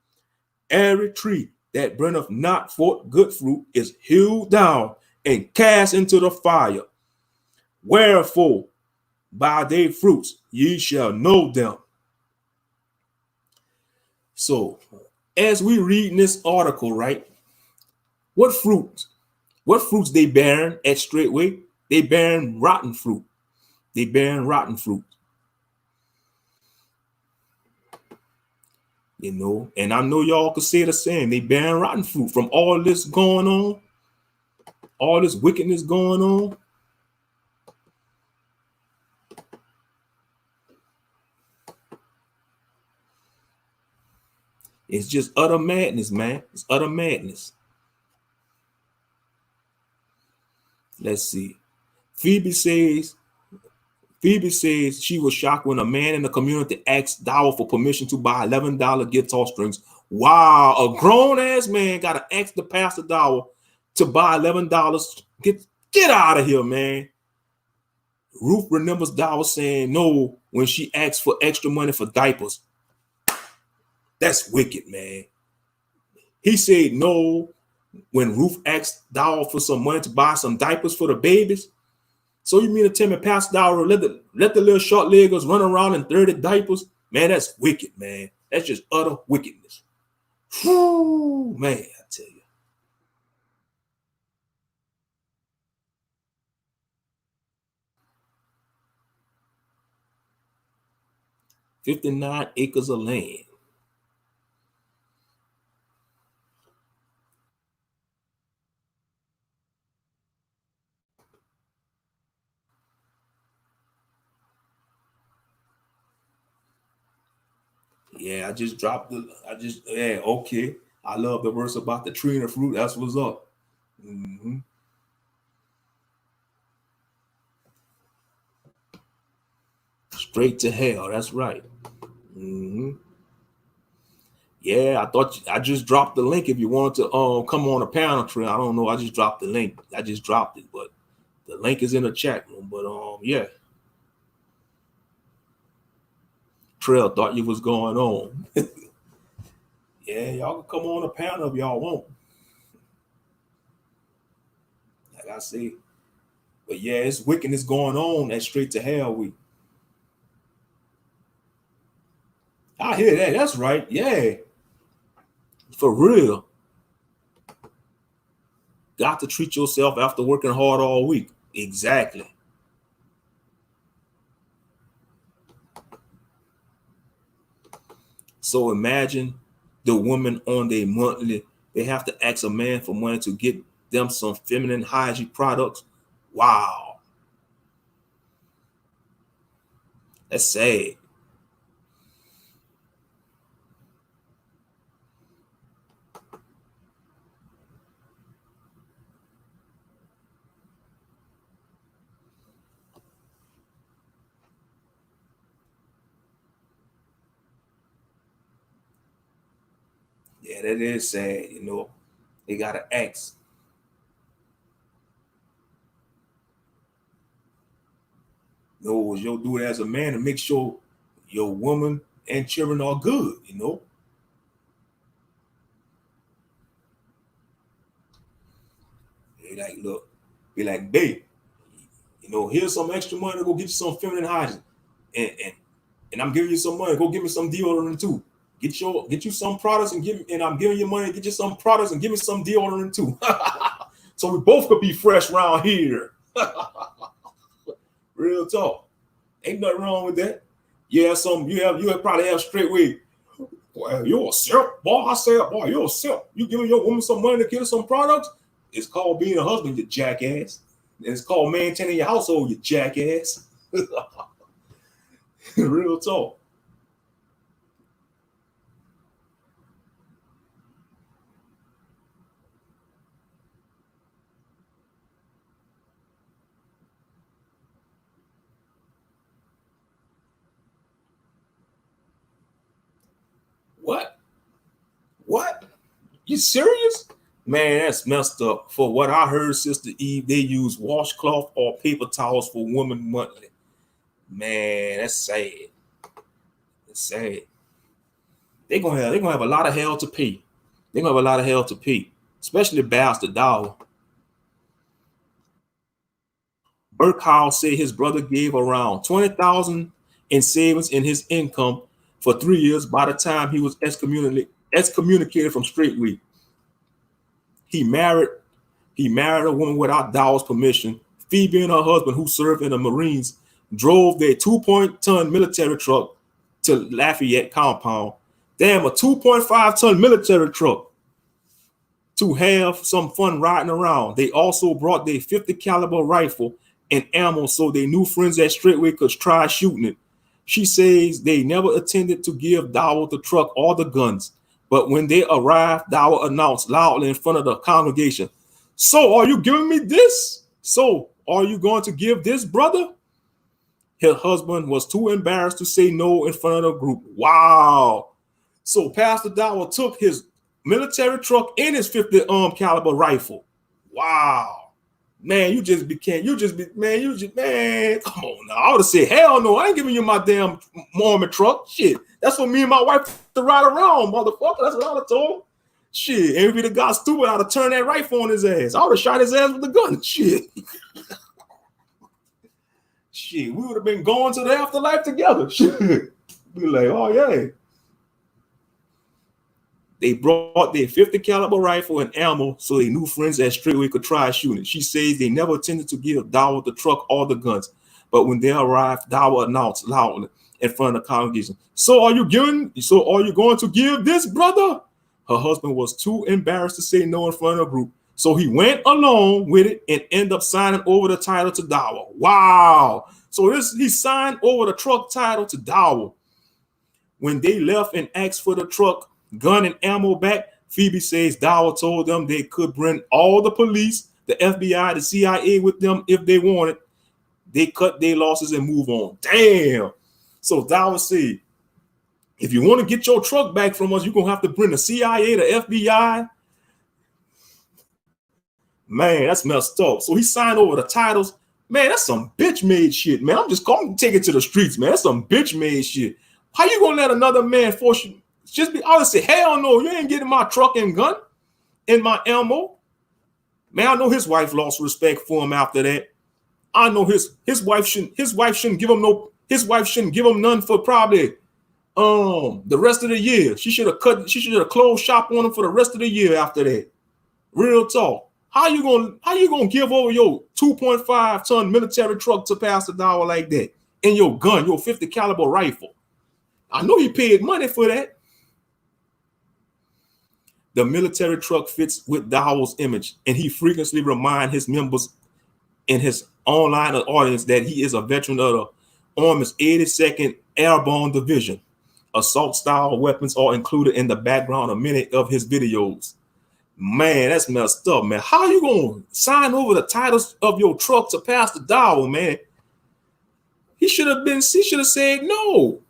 Every tree that bringeth not forth good fruit is hewed down and cast into the fire. Wherefore, by their fruits ye shall know them. So, as we read in this article, right, what fruits they bearing at Straightway? They bearing rotten fruit. They bearing rotten fruit. You know, and I know y'all could say the same. They bearing rotten fruit from all this going on, all this wickedness going on. It's just utter madness, man. It's utter madness. Let's see. Phoebe says she was shocked when a man in the community asked Dower for permission to buy $11 guitar strings. Wow, a grown-ass man got to ask the pastor Dower to buy $11. Get out of here, man. Ruth remembers Dower saying no when she asked for extra money for diapers. That's wicked, man. He said no when Ruth asked Dower for some money to buy some diapers for the babies. So you mean to tell me Pastor Dower let the little short leggers run around in 30 diapers? Man, that's wicked, man. That's just utter wickedness. Whew, man, I tell you. $59 acres of land. Yeah, okay. I love the verse about the tree and the fruit. That's what's up. Mm-hmm. Straight to hell. That's right. Mm-hmm. Yeah, I just dropped the link if you wanted to come on a panel trail. I don't know. I just dropped the link. I just dropped it, but the link is in the chat room. But yeah. Trail thought you was going on. Yeah, y'all can come on a panel if y'all want. Like I say. But yeah, it's wickedness going on at Straight to Hell week. I hear that. That's right. Yeah. For real. Got to treat yourself after working hard all week. Exactly. So imagine the woman on their monthly, they have to ask a man for money to get them some feminine hygiene products. Wow. That's sad. Yeah, that is sad. They gotta ask. What your duty as a man to make sure your woman and children are good. They like, look, be like, babe, here's some extra money to go get you some feminine hygiene, and I'm giving you some money. Go give me some deodorant too. Get you some products and I'm giving you money to get you some products and give me some deodorant too. So we both could be fresh around here. Real talk. Ain't nothing wrong with that. Yeah, you probably have Straightway. Boy, you're a simp. Boy, I said, boy, you're a simp. You giving your woman some money to get her some products? It's called being a husband, you jackass. It's called maintaining your household, you jackass. Real talk. What? What? You serious? Man, that's messed up. For what I heard, Sister Eve, they use washcloth or paper towels for women monthly. Man, that's sad. It's sad. They're gonna have a lot of hell to pay. They're gonna have a lot of hell to pay, especially bastard dollar. Burkhouse said his brother gave around 20,000 in savings in his income for 3 years by the time he was excommunicated from Straightway. He married a woman without Dowell's permission. Phoebe and her husband, who served in the Marines, drove their 2-ton military truck to Lafayette Compound. Damn, a 2.5-ton military truck to have some fun riding around. They also brought their 50 caliber rifle and ammo so their new friends at Straightway could try shooting it. She says they never intended to give Dowell the truck or the guns, but when they arrived, Dowell announced loudly in front of the congregation, "So are you giving me this? So are you going to give this, brother?" Her husband was too embarrassed to say no in front of the group. Wow. So Pastor Dowell took his military truck and his 50 caliber rifle. Wow. Man, man, come on now. I would have said, hell no, I ain't giving you my damn Mormon truck. Shit. That's for me and my wife to ride around, motherfucker. That's what I would have told. Shit. And if he'd have got stupid, I'd have turned that rifle on his ass. I would have shot his ass with the gun. Shit. Shit. We would have been going to the afterlife together. Shit. Be like, oh yeah. They brought their 50 caliber rifle and ammo so their new friends at Straightway could try shooting. She says they never intended to give Dowell the truck or the guns, but when they arrived, Dowell announced loudly in front of the congregation, So are you going to give this, brother?" Her husband was too embarrassed to say no in front of a group, so he went along with it and ended up signing over the title to Dowell. Wow. So he signed over the truck title to Dowell. When they left and asked for the truck, gun and ammo back, Phoebe says Dowell told them they could bring all the police, the FBI, the CIA with them if they wanted. They cut their losses and move on. Damn. So Dowell said, if you want to get your truck back from us, you're going to have to bring the CIA, the FBI. Man, that's messed up. So he signed over the titles. Man, that's some bitch-made shit, man. I'm just going to take it to the streets, man. That's some bitch-made shit. How you going to let another man force you? I would say, hell no, you ain't getting my truck and gun and my ammo. Man, I know his wife lost respect for him after that. I know his wife shouldn't give him none for probably the rest of the year. She should have closed shop on him for the rest of the year after that. Real talk. How you gonna give over your 2.5-ton military truck to Pastor Dowell like that? And your gun, your 50 caliber rifle. I know he paid money for that. The military truck fits with Dowell's image, and he frequently reminds his members in his online audience that he is a veteran of the Army's 82nd Airborne Division. Assault-style weapons are included in the background of many of his videos. Man, that's messed up, man. How you gonna sign over the titles of your truck to Pastor Dowell, man? He should have said no.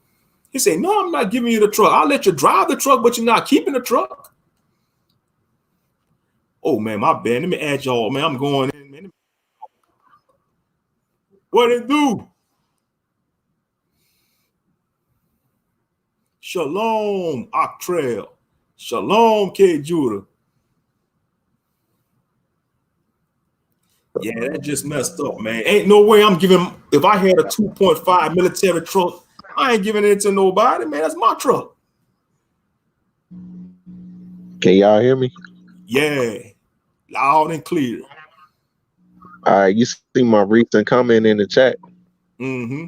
He said, no, I'm not giving you the truck. I'll let you drive the truck, but you're not keeping the truck. Oh man, my bad. Let me add y'all, man. I'm going in, man. What it do? Shalom, Ahk Trail. Shalom, K. Judah. Yeah, that just messed up, man. Ain't no way I'm giving. If I had a 2.5 military truck, I ain't giving it to nobody, man. That's my truck. Can y'all hear me? Yeah, loud and clear. All right, you see my recent comment in the chat. Mm-hmm.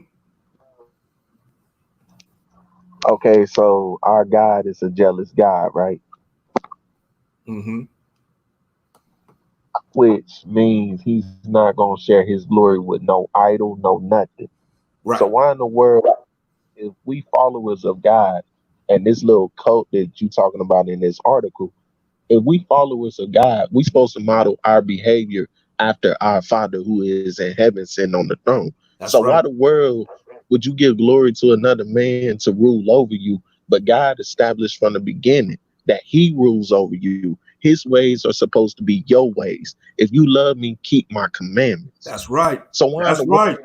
Okay, so our God is a jealous God, right? Mm-hmm. Which means he's not going to share his glory with no idol, no nothing. So Right. why in the world, if we followers of God and this little cult that you talking about in this article, if we followers of God, we supposed to model our behavior after our Father who is in heaven sitting on the throne. That's So right. why the world would you give glory to another man to rule over you? But God established from the beginning that he rules over you. His ways are supposed to be your ways. If you love me, keep my commandments. That's right. So why in That's the world right.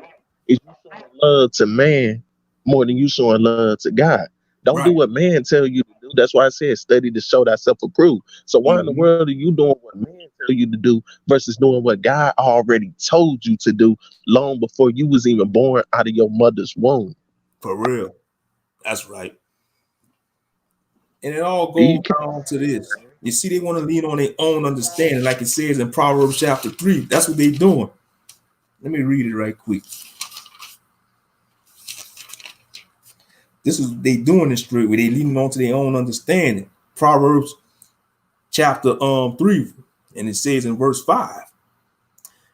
is you showing love to man more than you showing love to God? Don't do Right. what man tell you to do. That's why I said study to show thyself approved. So why in the Mm-hmm. world are you doing what man tell you to do versus doing what God already told you to do long before you was even born out of your mother's womb? For real. That's right. And it all You goes down to this. You see, they want to lean on their own understanding, like it says in Proverbs chapter 3. That's what they're doing. Let me read it right quick. This is they doing this Straightway. They leaning on to their own understanding. Proverbs chapter 3, and it says in verse 5.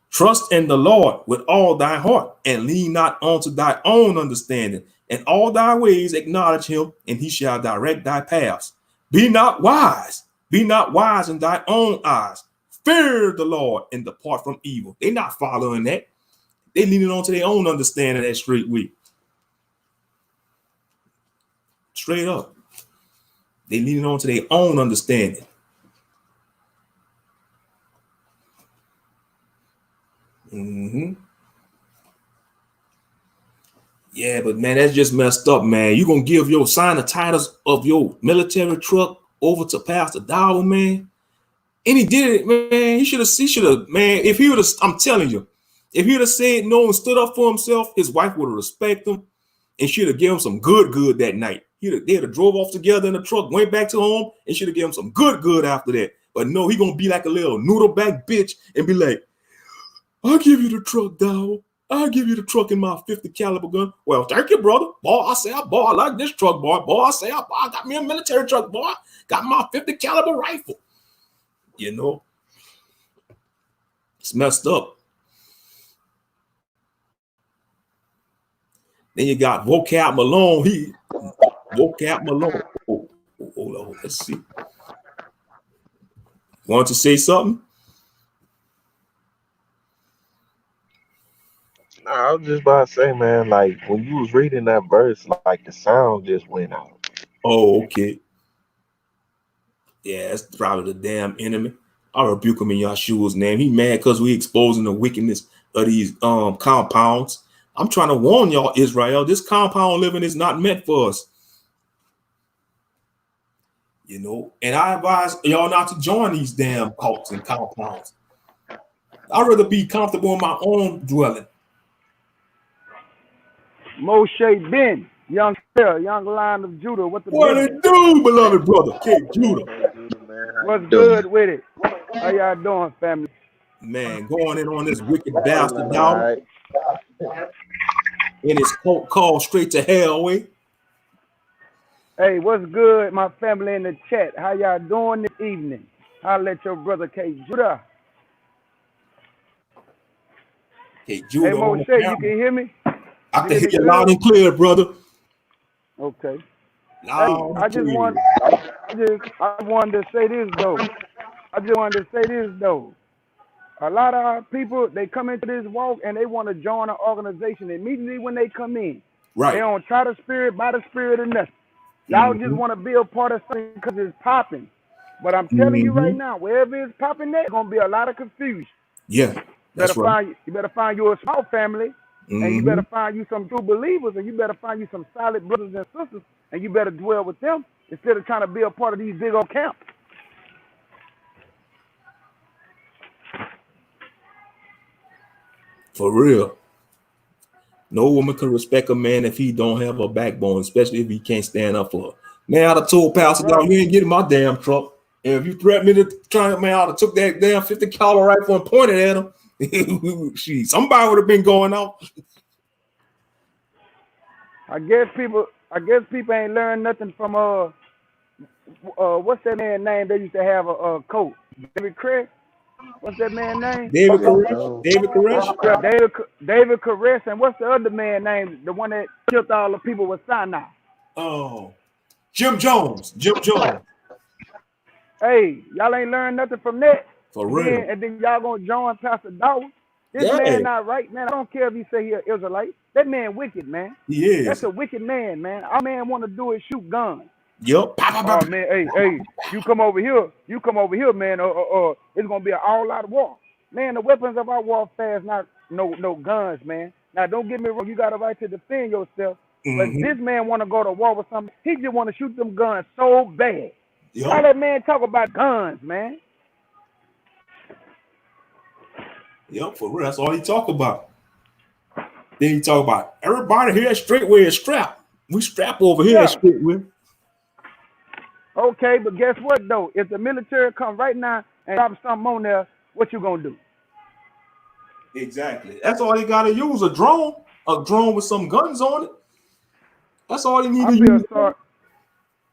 Trust in the Lord with all thy heart, and lean not unto thy own understanding. In all thy ways acknowledge him, and he shall direct thy paths. Be not wise in thy own eyes. Fear the Lord and depart from evil. They're not following that. They leaning on to their own understanding that Straightway. Straight up. They leaning on to their own understanding. Mm-hmm. Yeah, but man, that's just messed up, man. You gonna give your sign the titles of your military truck over to Pastor Dowell, man? And he did it, man. He should have, man. If he would have, I'm telling you, if he would have said no and stood up for himself, his wife would have respected him and should have given him some good that night. They'd have drove off together in the truck, went back to home, and should have given him some good after that. But no, he gonna be like a little noodle back bitch and be like, I'll give you the truck, Dowell. I'll give you the truck in my 50 caliber gun. Well, thank you, brother. Boy, I like this truck, boy. I got me a military truck, boy. Got my 50 caliber rifle. You know, it's messed up. Then you got Vocab Malone. Vocab Malone. Oh, hold on. Let's see. Want to say something? I was just about to say, man, like when you was reading that verse, like the sound just went out. Oh, okay. Yeah, that's probably the damn enemy. I rebuke him in Yahshua's name. He mad because we exposing the wickedness of these compounds. I'm trying to warn y'all, Israel, this compound living is not meant for us. You know, and I advise y'all not to join these damn cults and compounds. I'd rather be comfortable in my own dwelling. Moshe Ben, young Lion of Judah. What the What business? it do, beloved brother? K. Judah. What's good with it? How y'all doing, family? Man, going in on this wicked bastard All down right. in his cult called Straight to Hell way. Hey, what's good, my family in the chat? How y'all doing this evening? I'll let your brother K. Judah. K. Hey, Judah on the Moshe, you camera. can hear me? I You can hear hear me you good? loud and clear, brother. Okay. Hey, Loud I and just clear. wanted to say this though. A lot of our people, they come into this walk and they want to join an organization immediately when they come in. They Right. don't try the spirit, by the spirit, or nothing. Y'all just Mm-hmm. want to be a part of something because it's popping. But I'm telling you right now, wherever it's popping at, gonna be a lot of confusion. Yeah, that's right. You better find you a small family, and you Mm-hmm. better find you some true believers, and you better find you some solid brothers and sisters, and you better dwell with them instead of trying to be a part of these big old camps. For real. No woman can respect a man if he don't have a backbone, especially if he can't stand up for her. Man, I'd have told That's Pastor, right. dog, you ain't getting my damn truck. And if you threaten me to try, man, I'd have took that damn 50 caliber rifle and pointed at him. Somebody would have been going out. I guess people ain't learned nothing from what's that man name? They used to have a coach, David Craig. What's that man name? David Jim Koresh. Jones. David Koresh. Yeah, David Caress, and what's the other man name? The one that killed all the people with Sinai. Oh, Jim Jones. Jim Jones. Hey, y'all ain't learned nothing from that. For real. And then y'all gonna join Pastor Dawes. This Yeah, man not right, man. I don't care if he say he an Israelite. That man wicked, man. he That's is. a wicked man, man. Our man want to do is shoot guns. Yup. Oh man, hey, you come over here, man. It's gonna be an all-out war. Man, the weapons of our warfare is not no guns, man. Now don't get me wrong, you got a right to defend yourself. But Mm-hmm. this man want to go to war with something. He just want to shoot them guns so bad. How Yup. that man talk about guns, man? Yup, for real. That's all he talk about. Then he talk about everybody here at Straightway is strapped. We strap over here at Yeah. Straightway. Okay, but guess what though? If the military come right now and drop something on there, what you gonna do? Exactly. That's all he got to use, a drone with some guns on it. That's all he need I to feel use. sorry.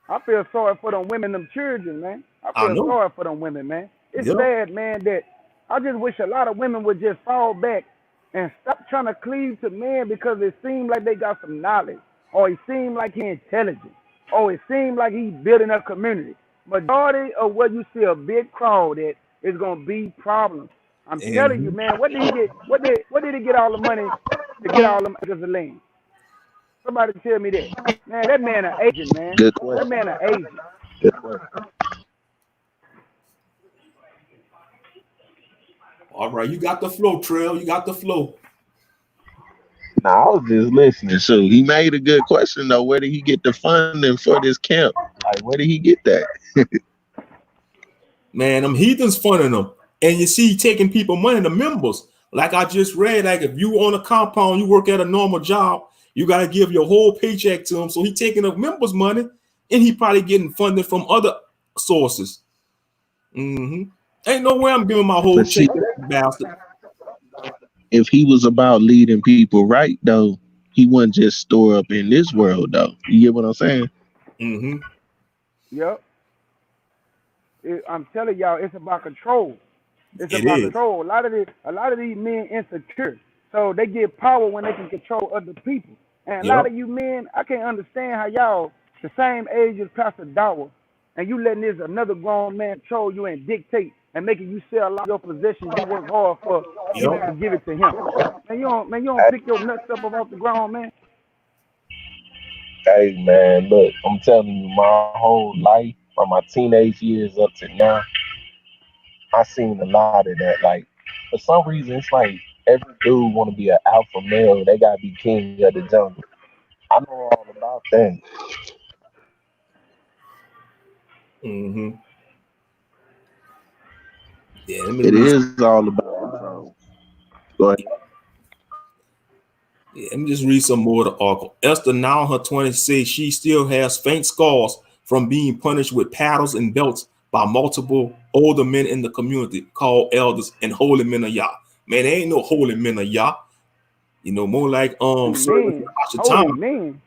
I feel sorry for them women, them children, man. I I feel know. sorry for them women, man. It's Yep. sad, man, that I just wish a lot of women would just fall back and stop trying to cleave to men because it seems like they got some knowledge, or it seems like he intelligent, or it seems like he's building a community. Majority of what you see a big crowd at is gonna be problems. I'm telling you, And man. What did he get? What did he get all the money to get all them acres of land? Somebody tell me that. Man, that man an agent, man. Good That question. man an agent. Good question. all right, you got the flow, Trail. You got the flow. Now I was just listening. So he made a good question though. Where did he get the funding for this camp? Like, where did he get that? Man, them heathens funding them. And you see, taking people money, the members. Like I just read, like if you own a compound, you work at a normal job, you got to give your whole paycheck to him. So he taking the members' money, and he probably getting funded from other sources. Mm-hmm. Ain't no way I'm giving my whole But see, check to that bastard. if he was about leading people right though, he wouldn't just store up in this world though. You get what I'm saying? Mm-hmm. Yep. I'm telling y'all, it's about control. It's It about is. control. A lot of these men insecure, so they get power when they can control other people. And a lot Yep. of you men, I can't understand how y'all the same age as Pastor Dawa, and you letting this another grown man control you and dictate and making you sell a lot of your possessions you work hard for. You Yep. want to give it to him. Man, you don't pick your nuts up off the ground, man. Hey man, look, I'm telling you, my whole life, from my teenage years up to now, I seen a lot of that. Like, for some reason, it's like every dude want to be an alpha male. They gotta be king of the jungle. I know all about that. Mm-hmm. Yeah, let me It read. is all about control. Go ahead. Yeah, let me just read some more of the article. Esther, now in her 20s, says she still has faint scars from being punished with paddles and belts by multiple older men in the community called elders and holy men of Yah. Man, there ain't no holy men of Yah. You know, more like servants Men, of holy Ashatan. men,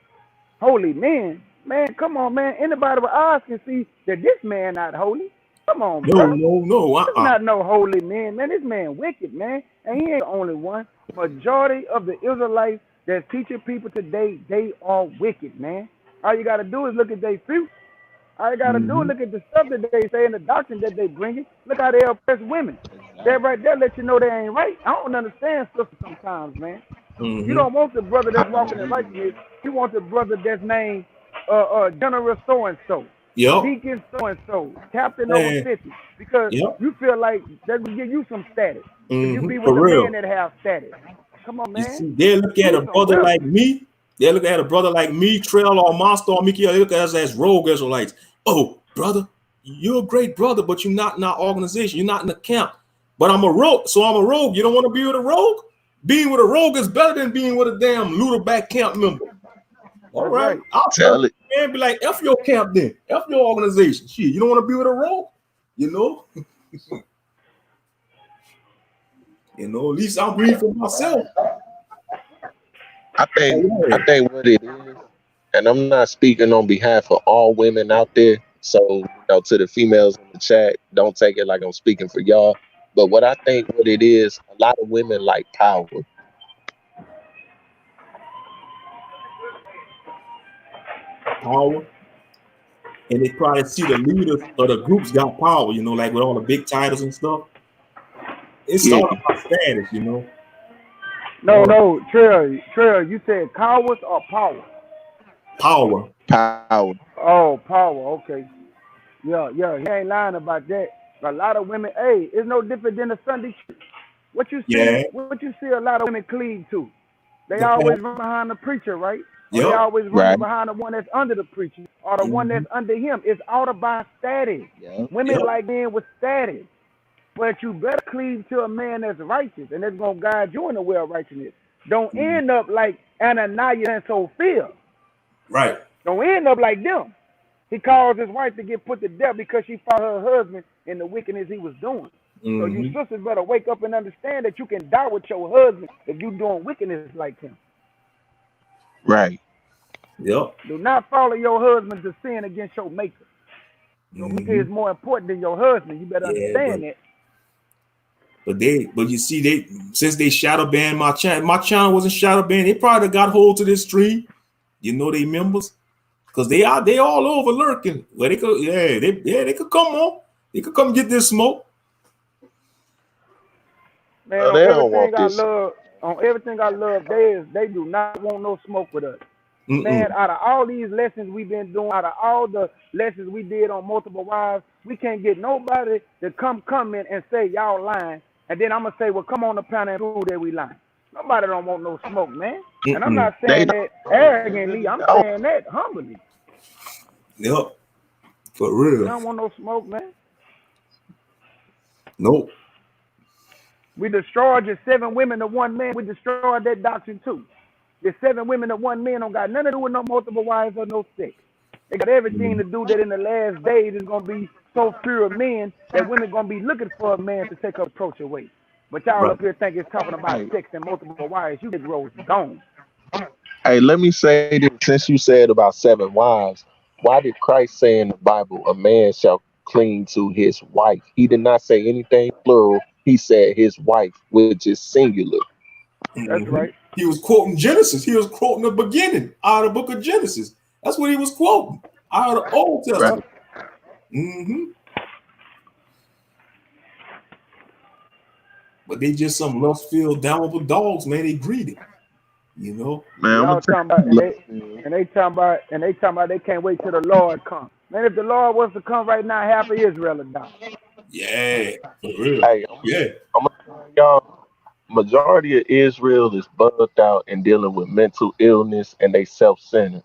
holy men. Man, come on, man. Anybody with eyes can see that this man not holy. Come on, No, bro. no, no. This not no holy man, man. This man wicked, man. And he ain't the only one. Majority of the Israelites that's teaching people today, they are wicked, man. All you got to do is look at their fruit. All you got to do is Mm-hmm. look at the stuff that they say and the doctrine that they bringing. Look how they oppress women. That right there let you know they ain't right. I don't understand stuff sometimes, man. You Mm-hmm. don't want the brother that's walking in righteousness. You want the brother that's named General so and so. Yep. Deacon so-and-so, captain over Man. 50, because Yep. you feel like that will give you some status. If you be with For the real. man that have status. Come on, You man. see, they look at Do a some brother like reverence. me. They look at a brother like me, Trail or Monster or Mickey. They look at us as rogue Israelites. Oh, brother, you're a great brother, but you're not in our organization. You're not in the camp. But I'm a rogue, so I'm a rogue. You don't want to be with a rogue? Being with a rogue is better than being with a damn looter back camp member. All That's right. right. I'll tell Tell it. you, man, be like, F your camp then. F your organization. Shit, you don't want to be with a rogue? You know? At least I'm reading for myself. I think Yeah. what it is, and I'm not speaking on behalf of all women out there. So, to the females in the chat, don't take it like I'm speaking for y'all. But what I think what it is, a lot of women like power. Power. And they probably see the leaders of the groups got power, like with all the big titles and stuff. It's Yeah, all about status, No, Trail, you said cowards or power? Power. power. Oh, power, okay. Yeah, he ain't lying about that. A lot of women, hey, it's no different than a Sunday church. Yeah. What you see a lot of women cleave to. They The always power. run behind the preacher, right? Or they Yep. always running Right. behind the one that's under the preacher or the one Mm-hmm. that's under him. It's all about status. Yeah. Women Yep. like men with status. But you better cleave to a man that's righteous and that's going to guide you in the way of righteousness. Don't Mm-hmm. end up like Ananias and Sophia. Right. Don't end up like them. He caused his wife to get put to death because she followed her husband in the wickedness he was doing. So you Mm-hmm. sisters better wake up and understand that you can die with your husband if you doing wickedness like him. Right. Yep. Do not follow your husband to sin against your maker. Your maker Mm-hmm. is more important than your husband. You better Yeah, understand that. but you see, since they shadow banned my channel wasn't shadow banned. They probably got hold to this stream. They members, because they all over lurking. Well, they could, they could come on. They could come get this smoke. Man, They don't want this. on everything I love, they do not want no smoke with us. Mm-mm. Man, out of all these lessons we've been doing, out of all the lessons we did on multiple wives, we can't get nobody to come in and say y'all lying, and then I'm gonna say, well, come on the panel and prove that we lying. Nobody don't want no smoke, man. And I'm Mm-mm. not They saying that arrogantly. I'm don't. saying that humbly. Yep. For They real. don't want no smoke, man. Nope. We destroyed your 7 women to 1 man. We destroyed that doctrine too. The 7 women to 1 man don't got nothing to do with no multiple wives or no sex. They got everything to do that in the last days is gonna be so few of men that women gonna be looking for a man to take her approach away. But y'all Right. up here think it's talking about Hey, sex and multiple wives. You Negroes gone. hey, let me say this. Since you said about 7 wives, why did Christ say in the Bible, a man shall cling to his wife? He did not say anything plural. He said his wife, which is singular. That's Mm-hmm. right. He was quoting Genesis. He was quoting the beginning out of the book of Genesis. That's what he was quoting out of the Old Right. Testament. Mm-hmm. But they just some lust-filled, downward dogs, man. They greedy, Man, And I'm gonna y'all tell talking about you. they talking about they can't wait till the Lord comes. Man, if the Lord was to come right now, half of Israel would die. Yeah, for real. Hey, Yeah. I'm gonna tell y'all. Majority of Israel is bugged out and dealing with mental illness, and they self-centered.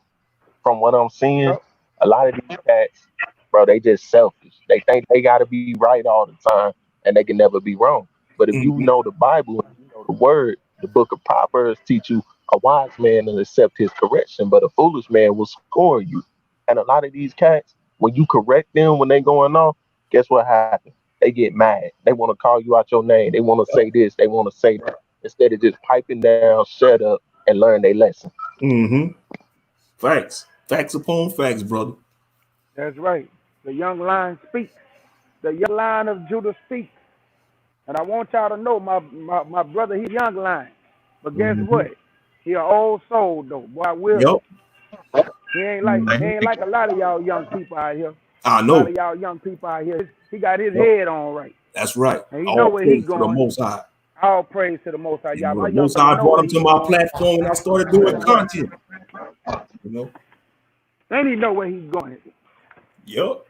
From what I'm seeing, Yep. a lot of these cats, bro, they just selfish. They think they gotta be right all the time, and they can never be wrong. But if you Mm-hmm. know the Bible and you know the Word, the Book of Proverbs teach you a wise man will accept his correction, but a foolish man will scorn you. And a lot of these cats, when you correct them when they going off, guess what happens? They get mad. They want to call you out your name. They want to say this. They want to say that. Instead of just piping down, shut up, and learn their lesson. Mm-hmm. Facts. Facts upon facts, brother. That's right. The young lion speaks. The young lion of Judah speaks. And I want y'all to know, my brother, he's a young lion. But guess Mm-hmm. what? He an old soul though. Boy, Yep. wisdom. He Mm-hmm. ain't like a lot of y'all young people out here. I A lot know. of y'all young people out here. He got his Yep. head on right. That's right. And he know All where he praise to the going. Most High. All praise to the Most High. Y'all, my The young Most brother High know brought where him he to my going. platform when I started doing That's right. content. You know. And he know where he's going. Yep.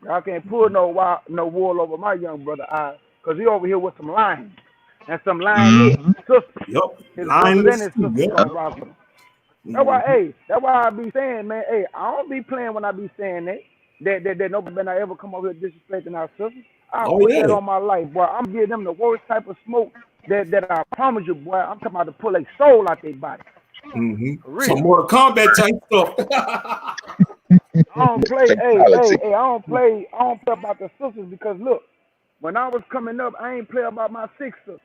I can't pull no wool over my young brother eyes, because he over here with some lions and some lioness sisters. Yep. His brothers and Lineless his too. sisters Yep. gonna rock with him. That's why, that's why I be saying, man, I don't be playing when I be saying that nobody better ever come over here disrespecting our sisters. I Oh put yeah. that on my life, boy. I'm giving them the worst type of smoke that I promise you, boy. I'm talking about to pull a soul out their body. For real. Some Mortal Kombat type stuff. I don't play, Fatality. I don't play about the sisters, because look, when I was coming up, I ain't play about my sister.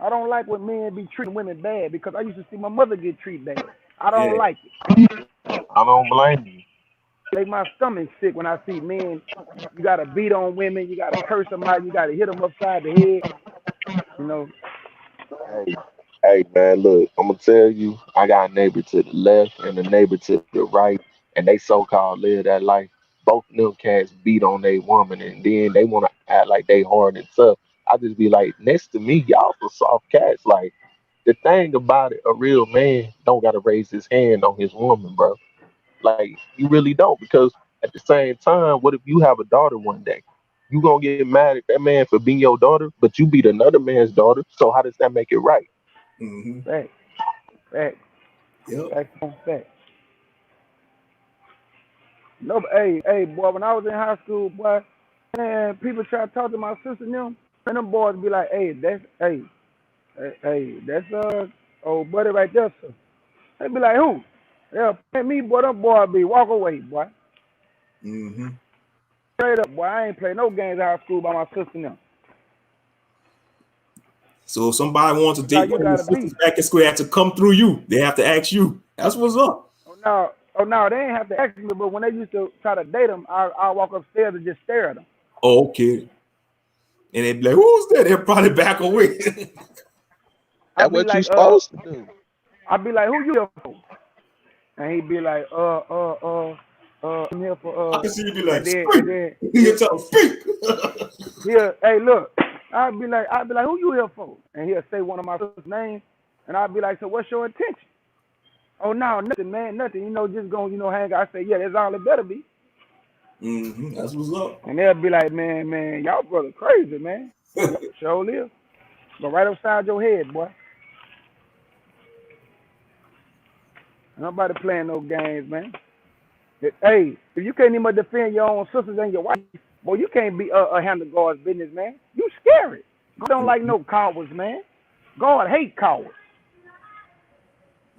I don't like when men be treating women bad, because I used to see my mother get treated bad. I don't Yeah. like it. I don't blame you. Make my stomach sick when I see men. You gotta beat on women, you gotta curse them out, you gotta hit them upside the head. You know. Hey, hey, man, look, I'm gonna tell you, I got a neighbor to the left and a neighbor to the right, and they so-called live that life. Both of them cats beat on their woman, and then they want to act like they hard and tough. I just be like, next to me, y'all some soft cats. Like, the thing about it, a real man don't gotta raise his hand on his woman, bro. Like, you really don't, because at the same time, what if you have a daughter one day? You gonna get mad at that man for being your daughter, but you beat another man's daughter. So how does that make it right? Fact. Fact. Yep. Fact. No, but hey, boy, when I was in high school, boy, man, people try to talk to my sister and them, and them boys be like, that's old buddy right there, sir. They be like, who? Yeah, pay me, boy, them boys be walk away, boy. Straight up, boy, I ain't play no games in high school by my sister and them. So if somebody wants to That's how date you one of your gotta sisters be. back in school, they have to come through you. They have to ask you. That's what's up. Oh no, they ain't have to ask me, but when they used to try to date them, I'll walk upstairs and just stare at them. Oh, okay. And they'd be like, who's that? They'll probably back away. That's I'd be what you like, supposed to do. who you here for? And he'd be like, I'm here I for can see you be like, and speak. then You tell them, speak. he'll, hey, look, I'd be like, who you here for? And he'll say one of my sister's names, and I'd be like, so what's your intention? Oh no, nothing, man, nothing. Just gonna, hang out. I say, yeah, that's all it better be. That's what's up. And they'll be like, man, y'all brother crazy, man. Sure live. But right upside your head, boy. Nobody playing no games, man. Hey, if you can't even defend your own sisters and your wife, boy, you can't be handle God's business, man. You scary. God don't like no cowards, man. God hate cowards.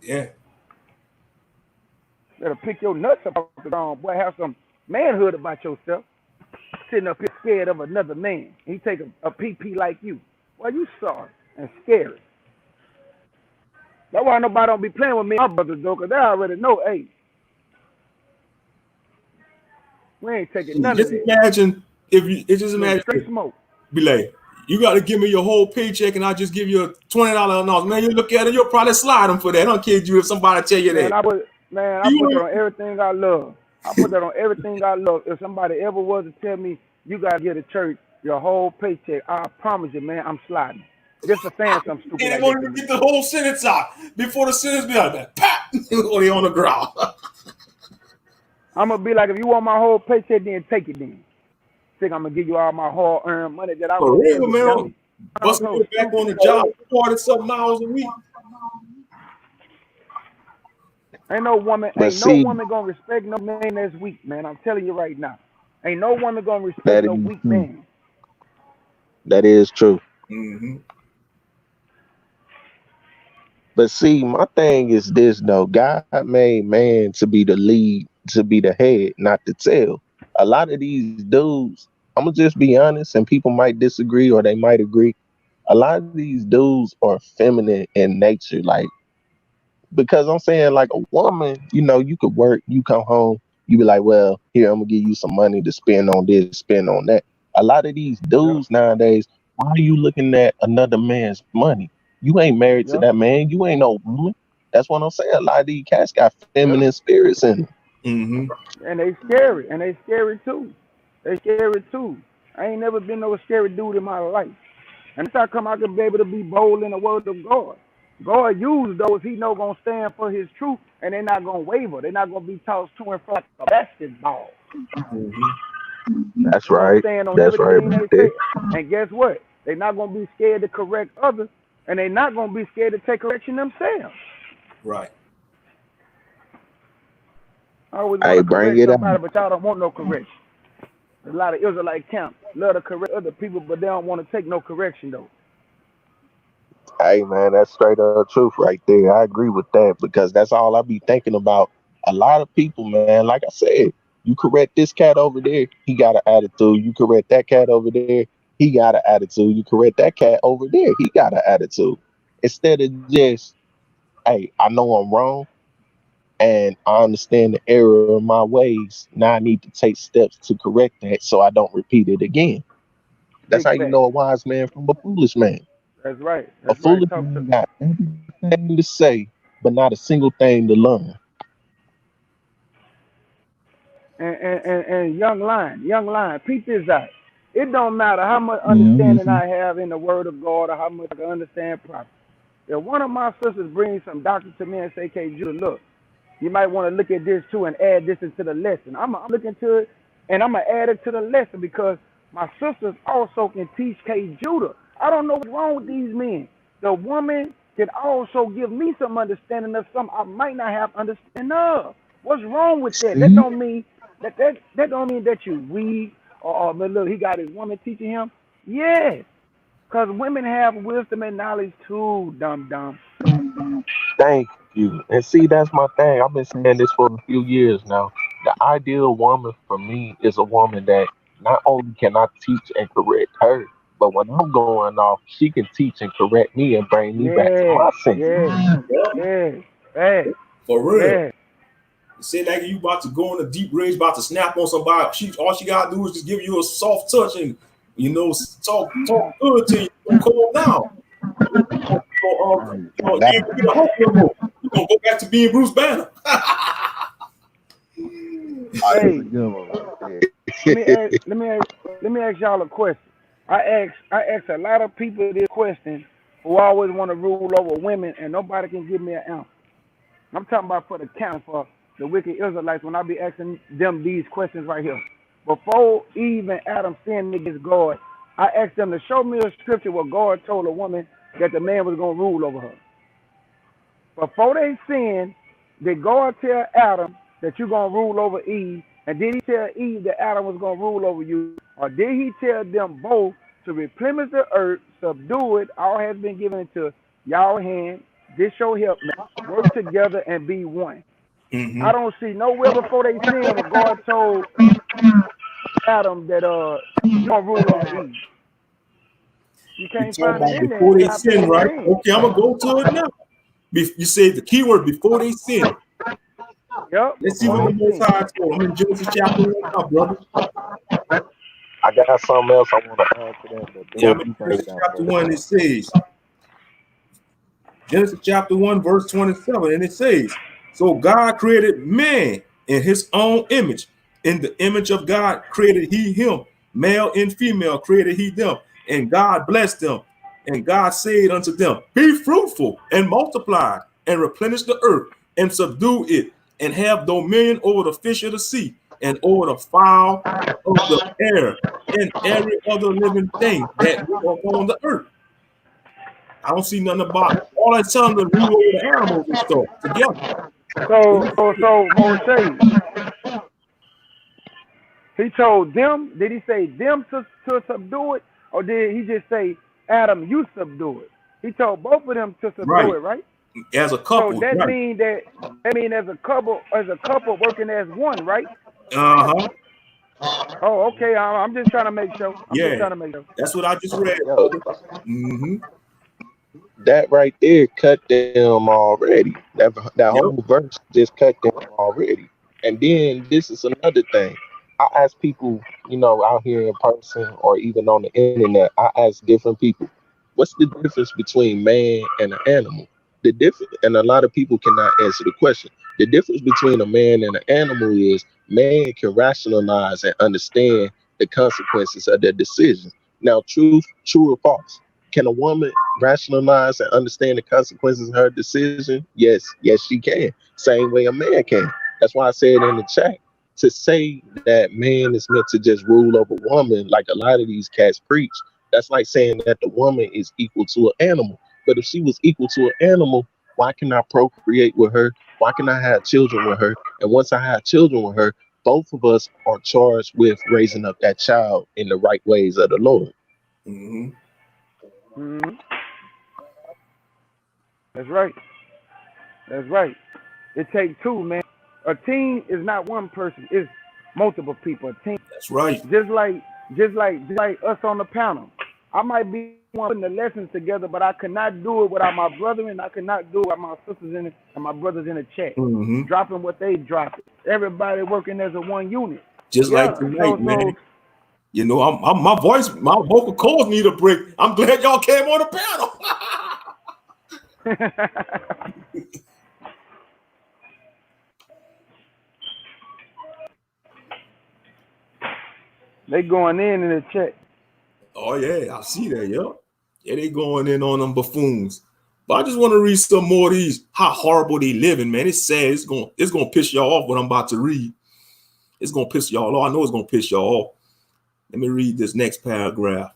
Yeah. Better pick your nuts up off the ground, boy. Have some manhood about yourself. Sitting up here scared of another man. He take a PP like you. Well, you sorry and scary. That's why nobody don't be playing with me and my brothers, though, because they already know, hey, we ain't taking none of Just this. imagine just No imagine straight smoke. be like, you got to give me your whole paycheck and I'll just give you a $20 allowance. Man, you look at it, you'll probably slide them for that. I don't kid you if somebody tell you Man, that. I put that on everything I love. I put that on everything I love. If somebody ever was to tell me you gotta give the church your whole paycheck, I promise you, man, I'm sliding. Just for saying something stupid And they like won't that to even me. get the whole sentence out before the sentence be out there. Pop! Or they on the ground. I'm gonna be like, if you want my whole paycheck, then take it then. Think I'm gonna give you all my hard earned money that I For worked for, real, you man. dummy. I'm Busting so it back on stupid. the job 40-something hours a week. Ain't no woman But see, gonna respect no man that's weak, man. I'm telling you right now. Ain't no woman gonna respect that no is weak true. man. That is true. Mm-hmm. But see, my thing is this though. God made man to be the lead, to be the head, not the tail. A lot of these dudes, I'm gonna just be honest, and people might disagree or they might agree. A lot of these dudes are feminine in nature. Like, because I'm saying, like, a woman, you could work, you come home, you be like, well, here, I'm gonna give you some money to spend on this, spend on that. A lot of these Yeah, dudes nowadays, why are you looking at another man's money? You ain't married to yeah, that man. You ain't no woman. That's what I'm saying. A lot of these cats got yeah. feminine spirits in them. Mm-hmm. And they scary. And they scary too. They scary too. I ain't never been no scary dude in my life. And this how come I could be able to be bold in the word of God. God used those he know gonna stand for his truth, and they're not gonna waver. They're not gonna be tossed to and fro like a basketball. Mhm. That's They're gonna right. stand on That's right everything about they that. say. And guess what? They're not gonna be scared to correct others, and they're not gonna be scared to take correction themselves. Right. I always want Hey, to bring correct it out. somebody, but y'all don't want no correction. There's a lot of Israelite camps love to correct other people, but they don't want to take no correction though. Hey, man, that's straight up truth right there. I agree with that because that's all I be thinking about. A lot of people, man, like I said, you correct this cat over there, he got an attitude. You correct that cat over there, he got an attitude. You correct that cat over there, he got an attitude. Instead of just, hey, I know I'm wrong and I understand the error of my ways. Now I need to take steps to correct that so I don't repeat it again. That's Big how you fact. know a wise man from a foolish man. That's right. A That's right. foolish Talk to man got everything to say, but not a single thing to learn. and young lion. Peep this out. It don't matter how much Yeah. understanding I have in the word of God or how much I can understand properly. If one of my sisters brings some doctrine to me and say, "Okay, Judah, look, you might want to look at this too and add this into the lesson." I'm looking to it and I'm gonna add it to the lesson because my sisters also can teach K Judah. I don't know what's wrong with these men. The woman can also give me some understanding of something I might not have understanding of. What's wrong with that? That See? don't mean that don't mean that you weak or but look, he got his woman teaching him. Yes, because women have wisdom and knowledge too, dumb dumb. Thank you. And see, that's my thing. I've been saying this for a few years now. The ideal woman for me is a woman that not only can I teach and correct her, but when I'm going off, she can teach and correct me and bring me back to Yes, my senses. yes, yes, yes, For real. yes. Say like you about to go in a deep rage, about to snap on somebody. All she gotta do is just give you a soft touch and talk good to you. Don't calm down. You That, ain't gonna be the Hulk no more. You're gonna go back to being Bruce Banner. that's a Hey, good one right let me there. ask, let me ask, let me ask y'all a question. I ask a lot of people this question who always want to rule over women, and nobody can give me an answer. I'm talking about for the count for the wicked Israelites when I be asking them these questions right here. Before Eve and Adam sinned against God, I asked them to show me a scripture where God told a woman that the man was going to rule over her. Before they sinned, did God tell Adam that you're going to rule over Eve? And did he tell Eve that Adam was going to rule over you? Or did he tell them both to replenish the earth, subdue it, all has been given into y'all hand, this your help, man. Work together and be one. Mm-hmm. I don't see nowhere before they sinned where God told Adam that you're going to rule over Eve. You You can't talking find it about in there before they until after sin, they right? sinned. Okay, I'm gonna go to it now. You say the key word before they sin. Yep, Let's see before what the they Most sinned. High told. I'm in Genesis chapter 1 now, brother. I got something else I want to add to that, but Yeah, I'm then in you bring it Genesis out chapter first. 1. It says, Genesis chapter 1, verse 27, and it says, "So God created man in his own image. In the image of God created he him, male and female created he them. And God blessed them. And God said unto them, Be fruitful and multiply and replenish the earth and subdue it and have dominion over the fish of the sea and over the fowl of the air and every other living thing that walk on the earth." I don't see nothing about all that telling them to rule over the animals and stuff together. So Moshe, he told them, did he say them to subdue it? Or did he just say, Adam, you subdue it? He told both of them to subdue Right. it, right? As a So couple, that right. mean as a couple working as one, right? Uh-huh. Oh, okay. I'm just trying to make sure. I'm just Yeah. trying to make sure. That's what I just read, Yo, brother. Mm-hmm. that right there cut them already. That Yep. whole verse just cut them already. And then this is another thing. I ask people, out here in person or even on the internet, I ask different people, what's the difference between man and an animal? The difference, and a lot of people cannot answer the question. The difference between a man and an animal is man can rationalize and understand the consequences of their decisions. Now, true or false? Can a woman rationalize and understand the consequences of her decision? Yes, yes, she can. Same way a man can. That's why I said in the chat, to say that man is meant to just rule over woman, like a lot of these cats preach, that's like saying that the woman is equal to an animal. But if she was equal to an animal, why can I procreate with her? Why can I have children with her? And once I have children with her, both of us are charged with raising up that child in the right ways of the Lord. Mm-hmm. Mm-hmm. That's right. That's right. It takes two, man. A team is not one person; it's multiple people. A team, That's right. just like us on the panel. I might be one putting the lessons together, but I cannot do it without my brethren. I cannot do it without my sisters in it and my brothers in the chat, Mm-hmm. dropping what they drop. Everybody working as a one unit. Just like Yeah. tonight, man. You know, I'm my vocal cords need a break. I'm glad y'all came on the panel. They going in the chat. Oh yeah, I see that. Yeah, they going in on them buffoons. But I just want to read some more of these. How horrible they living, man. It's sad. It's gonna piss y'all off what I'm about to read. It's gonna piss y'all off. I know it's gonna piss y'all off. Let me read this next paragraph.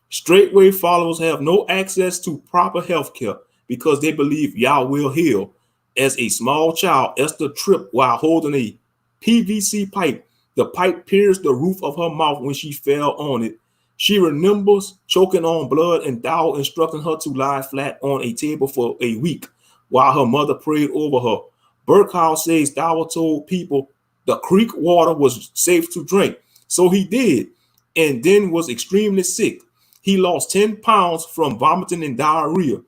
Straightway followers have no access to proper health care because they believe Yah will heal. As a small child, Esther tripped while holding a PVC pipe. The pipe pierced the roof of her mouth when she fell on it. She remembers choking on blood and Dow instructing her to lie flat on a table for a week while her mother prayed over her. Burkhouse says Dow told people the creek water was safe to drink. So he did, and then was extremely sick. He lost 10 pounds from vomiting and diarrhea,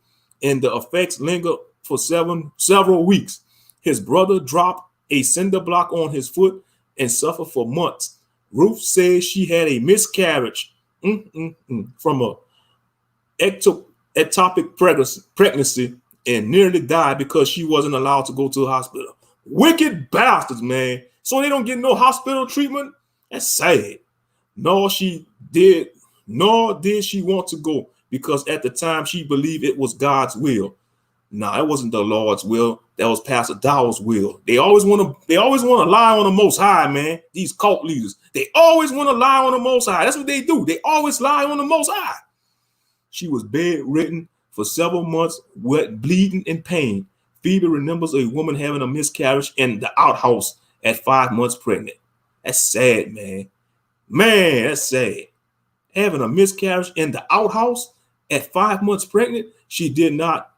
and the effects lingered for several weeks. His brother dropped a cinder block on his foot and suffered for months. Ruth says she had a miscarriage from a ectopic pregnancy and nearly died because she wasn't allowed to go to the hospital. Wicked bastards, man. So they don't get no hospital treatment? That's sad. Nor did she want to go because at the time she believed it was God's will. No, it wasn't the Lord's will. That was Pastor Dowell's will. They always want to lie on the Most High, man. These cult leaders, they always want to lie on the Most High. That's what they do. They always lie on the Most High. She was bedridden for several months, wet, bleeding, in pain. Phoebe remembers a woman having a miscarriage in the outhouse at 5 months pregnant. That's sad, man. Man, that's sad. Having a miscarriage in the outhouse at 5 months pregnant, she did not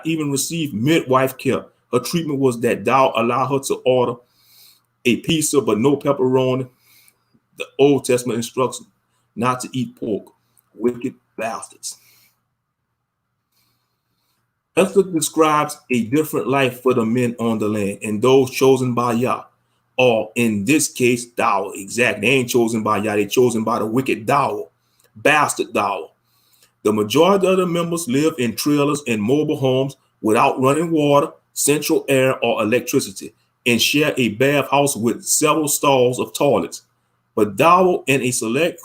even receive midwife care. Her treatment was that Dow allowed her to order a pizza but no pepperoni. The Old Testament instructs not to eat pork. Wicked bastards. Esther describes a different life for the men on the land and those chosen by Yah. Or in this case, Dow. Exactly. They ain't chosen by Yah. They chosen by the wicked Dow. Bastard Dow. The majority of the members live in trailers and mobile homes without running water, central air, or electricity, and share a bathhouse with several stalls of toilets. But Dow and a select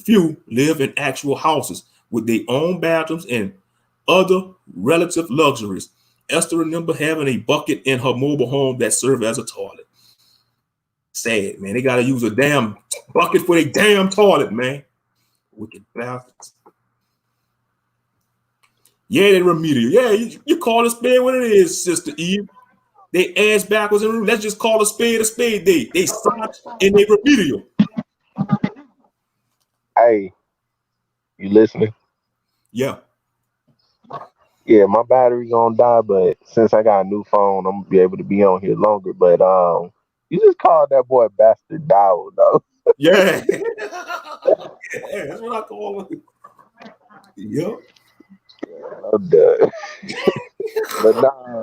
few live in actual houses with their own bathrooms and other relative luxuries. Esther remember having a bucket in her mobile home that served as a toilet. Sad, man. They got to use a damn bucket for a damn toilet, man. Wicked bastards. Yeah, they remedial. Yeah, you call a spade what it is, Sister Eve. They ass backwards and let's just call a spade a spade. They start and they remedial. Hey, you listening? Yeah. Yeah, my battery gonna die, but since I got a new phone, I'm gonna be able to be on here longer. But you just called that boy Bastard Dow, though. Yeah. Yeah, that's what I call him. Yep. I'm done. But nah.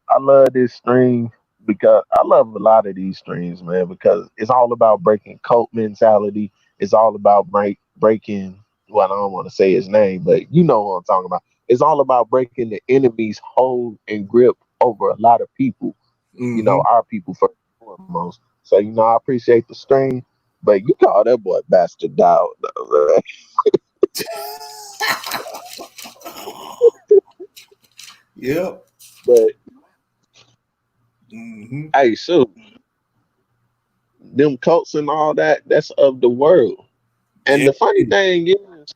I love this stream because I love a lot of these streams, man, because it's all about breaking cult mentality. It's all about breaking, well, I don't want to say his name, but you know what I'm talking about. It's all about breaking the enemy's hold and grip over a lot of people, you know, our people first and foremost. So, you know, I appreciate the stream. But you call that boy Bastard Dog, though, man. Yep. But Mm-hmm. hey, so them cults and all that, that's of the world. And Yeah. the funny thing is,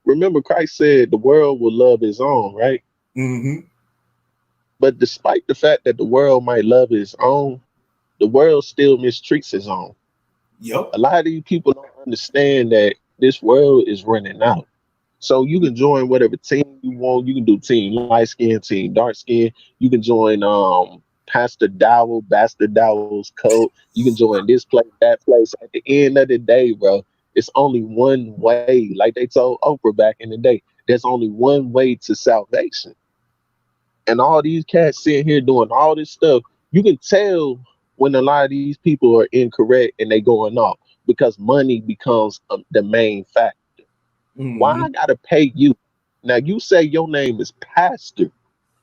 remember Christ said the world will love his own, right? Mm-hmm. But despite the fact that the world might love his own, the world still mistreats his own. Yep. A lot of these people don't understand that this world is running out. So you can join whatever team you want. You can do team light skin, team dark skin. You can join Pastor Dowell, Bastard Dowell's code. You can join this place, that place. At the end of the day, bro, it's only one way. Like they told Oprah back in the day, there's only one way to salvation. And all these cats sitting here doing all this stuff, you can tell when a lot of these people are incorrect and they going off because money becomes the main factor. Why Mm-hmm. I gotta pay you? Now you say your name is Pastor.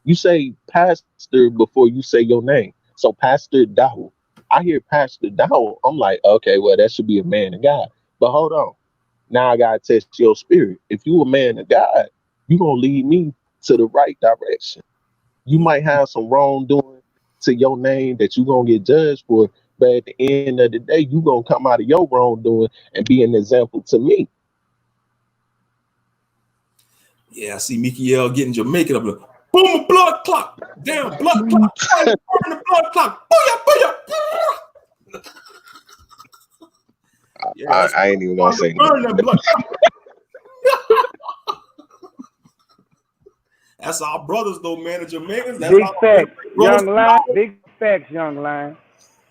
You say Pastor before you say your name. So Pastor Dowell. I hear Pastor Dowell. I'm like, okay, well that should be a man of God. But hold on. Now I gotta test your spirit. If you a man of God, you gonna lead me to the right direction. You might have some wrongdoing to your name that you gonna get judged for, but at the end of the day, you gonna come out of your wrongdoing and be an example to me. Yeah, I see Mikiel getting Jamaican up there. Boom, blood clock. Damn, blood clock. Burn the blood clock. Booyah, booyah. Yeah, I, that's I ain't even gonna say burn that nothing. blood. That's our brothers, though, man. The Jamaicans. That's Big our facts, brothers. young line. Big facts, young line.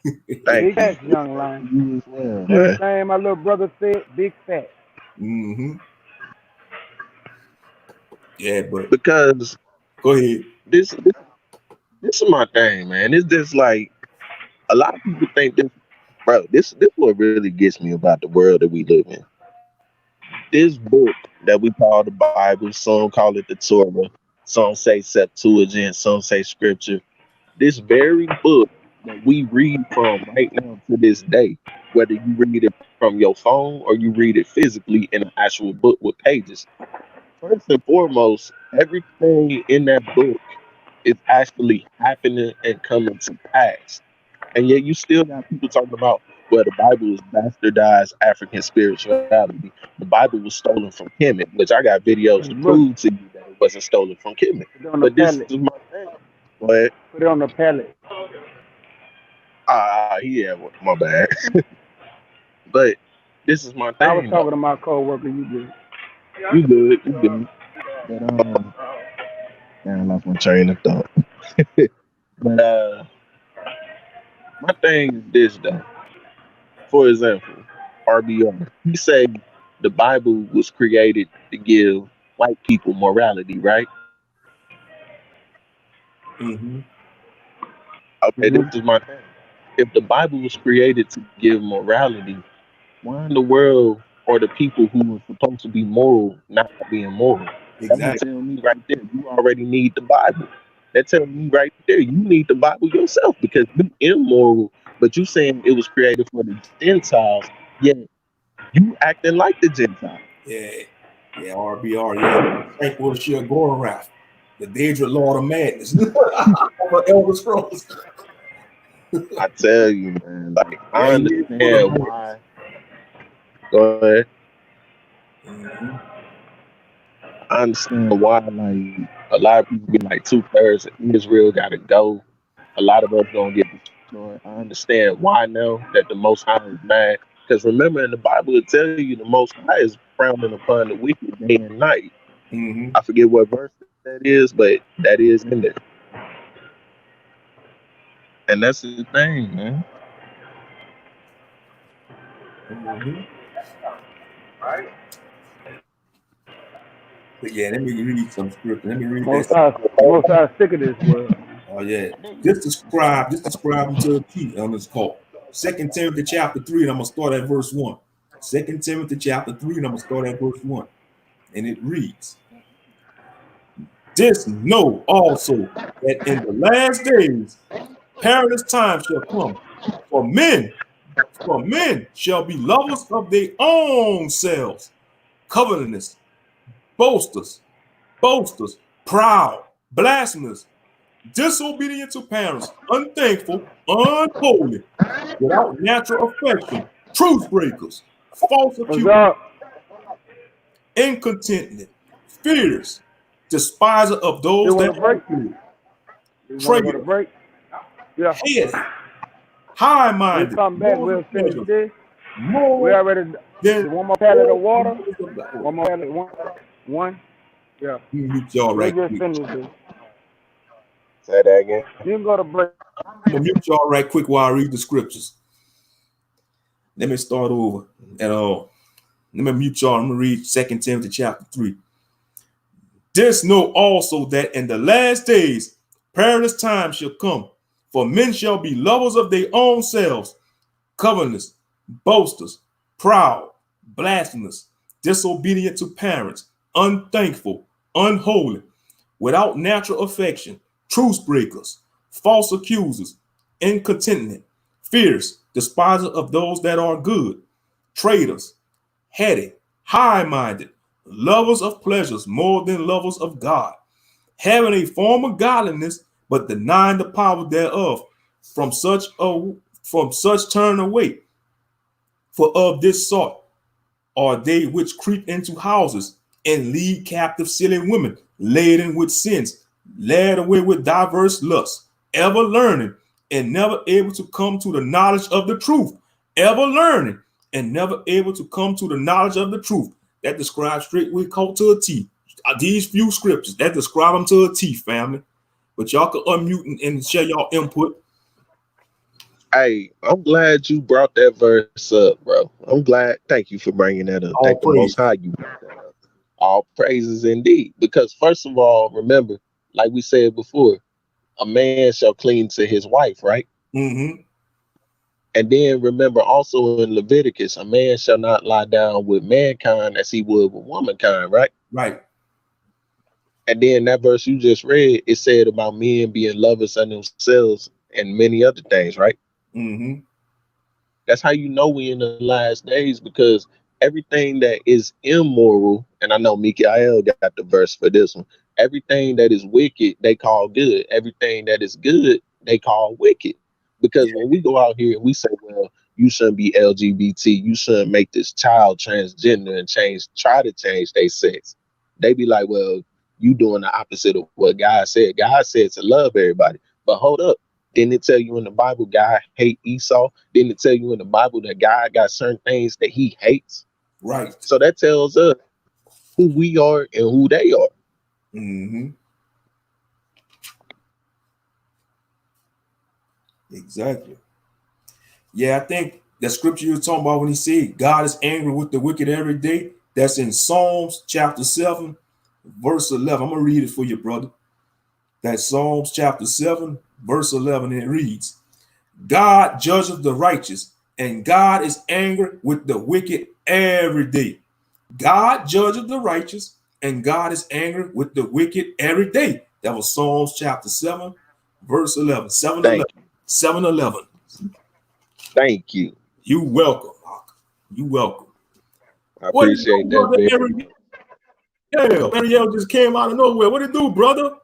Thank Big you. facts, young line. You as well, man. Everything my little brother said, big facts. Mm-hmm. Yeah, but Because go ahead. this is my thing, man. It's just like a lot of people think this, bro. This what really gets me about the world that we live in. This book that we call the Bible, some call it the Torah, some say Septuagint, some say Scripture. This very book that we read from right now to this day, whether you read it from your phone or you read it physically in an actual book with pages. First and foremost, everything in that book is actually happening and coming to pass. And yet you still got people talking about, well, the Bible is bastardized African spirituality. The Bible was stolen from Kemet, which I got videos to Look, prove to you that it wasn't stolen from Kemet. put it on the But this pallet. is my thing. But Put it on the pallet. yeah, my bad. But this is my I was thing talking though. to my coworker. You did. You good, you good. But man, I lost my train of thought. But my thing is this though. For example, RBR. He said the Bible was created to give white people morality, right? Mm-hmm. Okay, this Mm-hmm. is my thing. If the Bible was created to give morality, why in the world are the people who are supposed to be moral not being moral? That would Exactly. tell me right there, you already need the Bible. That tells me right there, you need the Bible yourself because you immoral, but you saying it was created for the Gentiles, yet you acting like the Gentiles. Yeah. Yeah, RBR. Yeah. Thankful Shia Gorath, the Daedra Lord of Madness. For Elder Scrolls. I tell you, man, like Yeah, I he is full of understand madness. why. Go ahead. Mm-hmm. I understand why, like a lot of people be like 2/3 of Israel gotta go. A lot of us gonna get destroyed. I understand why now that the Most High is mad. Because remember in the Bible it tells you the Most High is frowning upon the wicked day and night. Mm-hmm. I forget what verse that is, but that is in there. And that's the thing, man. Mm-hmm. But yeah, let me read some scripture. Let me read this. Most are sick of this world. Oh yeah. Just describe them to a T on this call. 2 Timothy chapter 3, and I'm gonna start at verse 1. 2 Timothy chapter 3, and I'm gonna start at verse 1. And it reads, this know also that in the last days perilous times shall come. For men For men shall be lovers of their own selves, covetous, boasters, proud, blasphemous, disobedient to parents, unthankful, unholy, without natural affection, truth breakers, false What's accusers, up? incontinent, fierce, despiser of those You that want to are break? good, You want to go to traitors, break? Yeah. heady, When we high-minded, come back, lovers we'll of finish pleasure, this. We more already than one more pallet of all water. knowledge of God. One more pallet. One. Yeah. Let me mute y'all We'll right just quick. finish this. Say that again. You can go to break. I'm gonna mute y'all right quick while I read the scriptures. Let me start over. Let me mute y'all. I'm gonna read 2 Timothy chapter 3. This know also that in the last days perilous times shall come, for men shall be lovers of their own selves, covetous, boasters, proud, blasphemous, disobedient to parents, unthankful, unholy, without natural affection, truce breakers, false accusers, incontinent, fierce, despisers of those that are good, traitors, heady, high-minded, lovers of pleasures more than lovers of God, having a form of godliness, but denying the power thereof. From such turn away. For of this sort are they which creep into houses and lead captive silly women, laden with sins, led away with diverse lusts, ever learning and never able to come to the knowledge of the truth. Ever learning and never able to come to the knowledge of the truth. That describes Straightway cult to a T. These few scriptures that describe them to a T, family. But y'all can unmute and share y'all input. Hey, I'm glad you brought that verse up, bro. I'm glad. Thank you for bringing that up. All Thank the Most praise. High you brought that up. All praises indeed. Because first of all, remember, like we said before, a man shall cleave to his wife, right? Mm-hmm. And then remember also in Leviticus, a man shall not lie down with mankind as he would with womankind, right? Right. And then that verse you just read, it said about men being lovers of themselves and many other things, right? Mm-hmm. That's how you know we in the last days, because everything that is immoral, and I know Mikael got the verse for this one, everything that is wicked, they call good. Everything that is good, they call wicked. Because when we go out here and we say, well, you shouldn't be LGBT, you shouldn't make this child transgender and try to change their sex. They be like, well, you doing the opposite of what God said. God said to love everybody. But hold up. Didn't it tell you in the Bible God hate Esau? Didn't it tell you in the Bible that God got certain things that he hates? Right. So that tells us who we are and who they are. Mm-hmm. Exactly. Yeah, I think the scripture you're talking about when he said God is angry with the wicked every day, that's in Psalms chapter 7, verse 11. I'm going to read it for you, brother. That's Psalms chapter 7, verse 11, and it reads, God judges the righteous, and God is angry with the wicked every day. God judges the righteous, and God is angry with the wicked every day. That was Psalms chapter 7, verse 11. 7:11. 7:11. Thank you. You welcome. You welcome. I What did you do, appreciate that brother very much. Ariel? Ariel just came out of nowhere. What did you do, brother?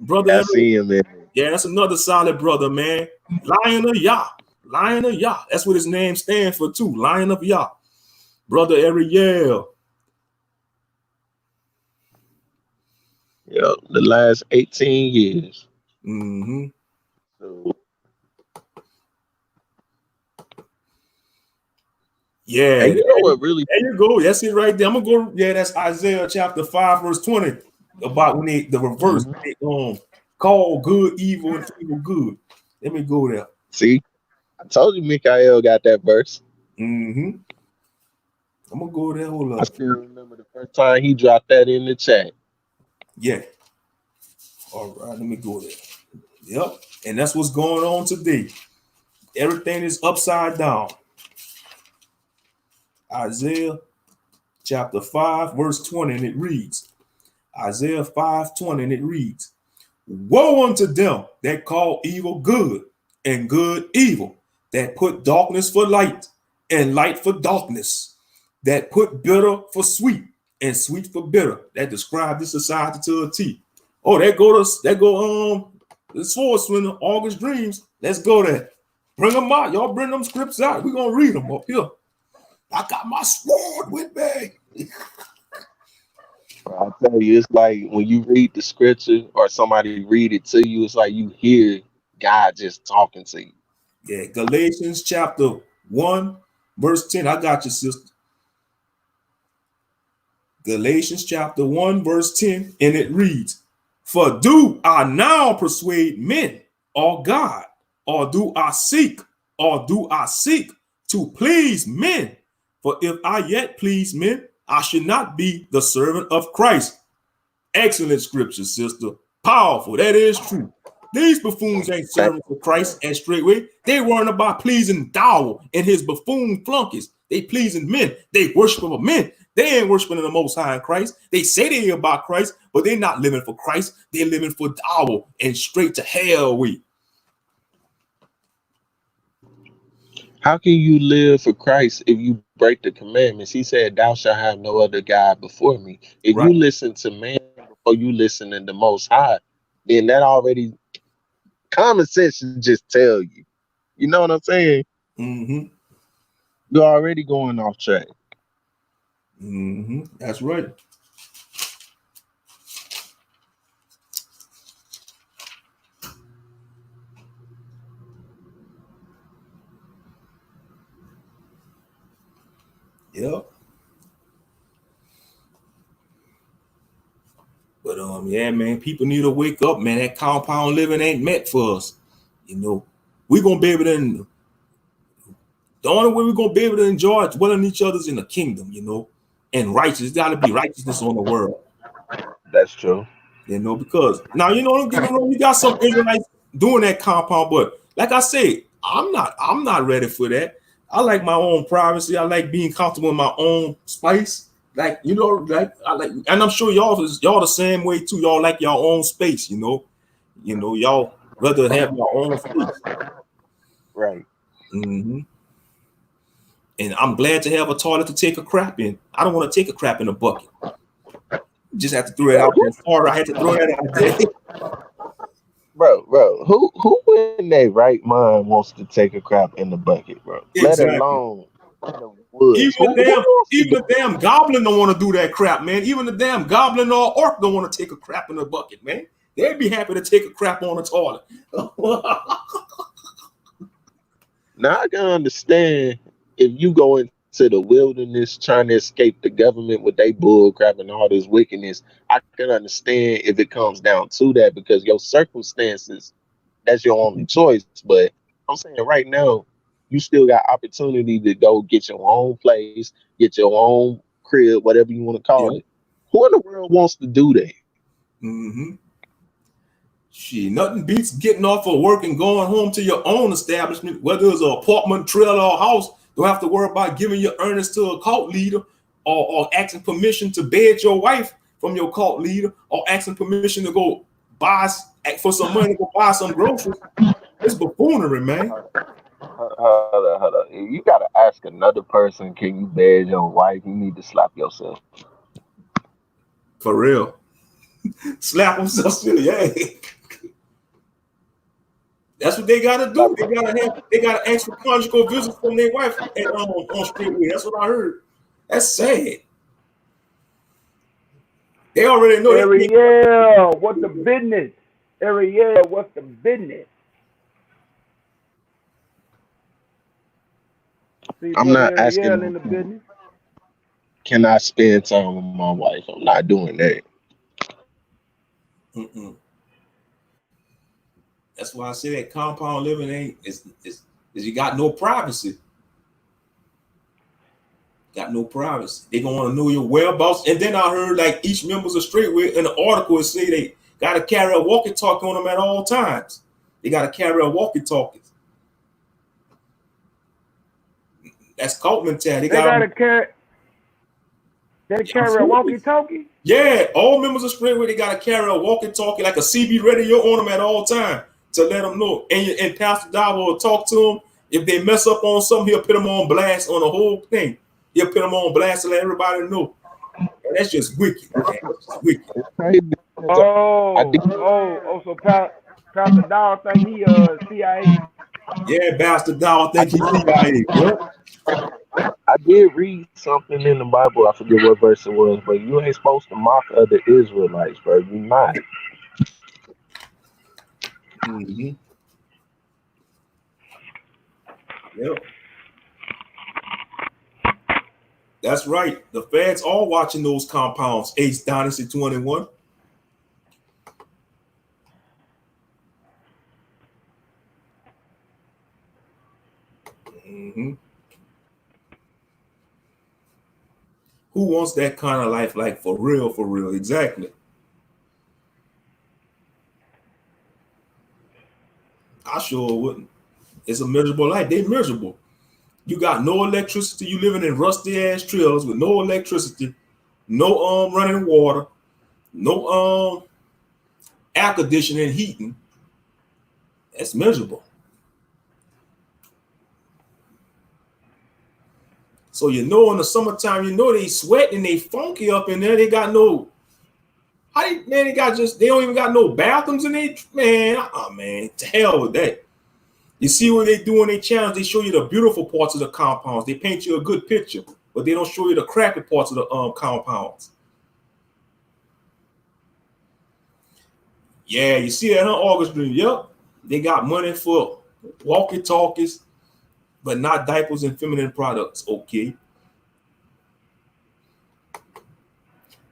Brother I Ariel. see him in. Yeah, that's another solid brother, man. Lion of Yah. Lion of Yah. That's what his name stands for, too. Lion of Yah. Brother Ariel. Yeah, the last 18 years. Mm-hmm. So, Yeah, and you know what really, there you go. That's it right there. I'm gonna go. Yeah, that's Isaiah chapter 5, verse 20. About when the reverse, Mhm. they call good evil and evil good. Let me go there. See, I told you Mikael got that verse. Mm-hmm. I'm gonna go there. Hold I up. still remember the first time he dropped that in the chat. Yeah. All right, let me go there. Yep. And that's what's going on today. Everything is upside down. Isaiah chapter 5, verse 20, and it reads, Isaiah 5:20, and it reads, woe unto them that call evil good and good evil, that put darkness for light and light for darkness, that put bitter for sweet and sweet for bitter, that describe this society to a T. Oh, that go the sword swinger, August Dreams. Let's go there. Bring them out. Y'all bring them scripts out. We're gonna read them up here. I got my sword with me. I tell you, it's like when you read the scripture or somebody read it to you, it's like you hear God just talking to you. Yeah, Galatians chapter 1, verse 10. I got you, sister. Galatians chapter 1, verse 10, and it reads, "For do I now persuade men or God, or do I seek to please men? For if I yet please men, I should not be the servant of Christ." Excellent scripture, sister. Powerful. That is true. These buffoons ain't serving for Christ at Straightway. They weren't about pleasing Dowell and his buffoon flunkies. They pleasing men. They worshiping men. They ain't worshiping the Most High in Christ. They say they about Christ, but they're not living for Christ. They're living for Dowell and straight to hell with. How can you live for Christ if you break the commandments? He said, "Thou shalt have no other God before me." If Right. you listen to man before you listen to the Most High, then that already common sense should just tell you. You know what I'm saying? Mm-hmm. You're already going off track. Mm-hmm. That's right. Yep. But yeah, man, people need to wake up, man. That compound living ain't meant for us. You know, we're gonna be able to. The only way we're gonna be able to enjoy it dwelling each other's in the kingdom, you know, and righteous. Gotta be righteousness on the world. That's true. You know, because now you know, don't get me wrong, you got some Israelites doing that compound, but like I say, I'm not ready for that. I like my own privacy. I like being comfortable in my own space. Like, you know, like I like, and I'm sure y'all the same way too. Y'all like your own space, you know. You know, y'all rather have your own space. Right. Mm-hmm. And I'm glad to have a toilet to take a crap in. I don't want to take a crap in a bucket. Just have to throw it out there. Sorry, I had to throw that out there. Bro, who in their right mind wants to take a crap in the bucket, bro? Exactly. Let alone in the woods. Even the damn goblin don't want to do that crap, man. Even the damn goblin or orc don't want to take a crap in the bucket, man. They'd be happy to take a crap on a toilet. Now I can understand if you go into the wilderness trying to escape the government with they bull crap and all this wickedness. I can understand if it comes down to that because your circumstances, that's your only choice. But I'm saying right now, you still got opportunity to go get your own place, get your own crib, whatever you want to call it. Who in the world wants to do that? Mm-hmm. Shit, nothing beats getting off of work and going home to your own establishment, whether it's an apartment, trailer, or house. Don't have to worry about giving your earnings to a cult leader or asking permission to bed your wife from your cult leader or asking permission to go buy for some money to go buy some groceries. It's buffoonery, man. Hold on. If you gotta ask another person, can you bed your wife? You need to slap yourself. For real. Slap themselves in the ass. That's what they gotta do. They gotta ask for conjugal visits from their wife on Straightway. That's what I heard. That's sad. They already know. Ariel, what's the business? Ariel, what's the business? See, I'm not Ariel asking. in the business. Can I spend time with my wife? I'm not doing that. Mm-mm. That's why I say that compound living ain't is you got no privacy. Got no privacy. They gonna want to know your whereabouts. And then I heard like each member's a Straightway in the article say they gotta carry a walkie-talkie on them at all times. They gotta carry a walkie-talkie. That's cult mentality. They gotta carry. They carry a walkie-talkie. Yeah, all members of Straightway they gotta carry a walkie-talkie like a CB radio on them at all times to let them know. And Pastor Dabo will talk to them If they mess up on something, he'll put them on blast on the whole thing. He'll put them on blast to let everybody know. And that's just wicked, man. That's just wicked. It's crazy. I did, So Pastor Dow think he CIA. Yeah, Bastard Dog think he's CIA. Yep. I did read something in the Bible. I forget what verse it was, but you ain't supposed to mock other Israelites, bro. You not. Mm-hmm. Yep. That's right. The feds are watching those compounds. Ace Dynasty 21. Mm-hmm. Who wants that kind of life? Like for real, for real. Exactly. I sure wouldn't. It's a miserable life. They miserable. You got no electricity. You living in rusty ass trailers with no electricity, no running water, no air conditioning and heating. That's miserable. So in the summertime, they sweat and they funky up in there. They got no they don't even got no bathrooms in there. Man, to hell with that. You see what they do on their channels, they show you the beautiful parts of the compounds. They paint you a good picture, but they don't show you the crappy parts of the compounds. Yeah, you see that, huh, August Dream? Yep. They got money for walkie-talkies, but not diapers and feminine products, okay?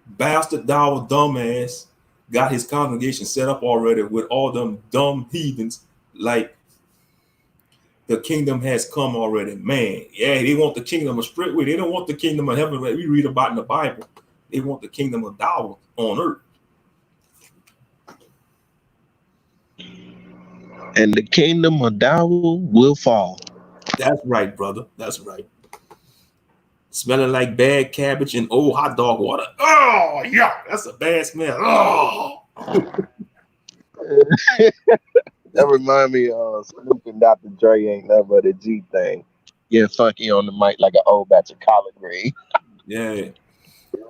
Bastard Dow dumbass got his congregation set up already with all them dumb heathens like the kingdom has come already. Man, yeah, they want the kingdom of Straightway. They don't want the kingdom of heaven that we read about in the Bible. They want the kingdom of Dow on earth. And the kingdom of Dawah will fall. That's right, brother. That's right. Smelling like bad cabbage and old hot dog water. Oh, yeah, that's a bad smell. Oh. That remind me of Snoop and Dr. Dre ain't nothing but a G thing. Getting funky on the mic like an old batch of collard green. Yeah.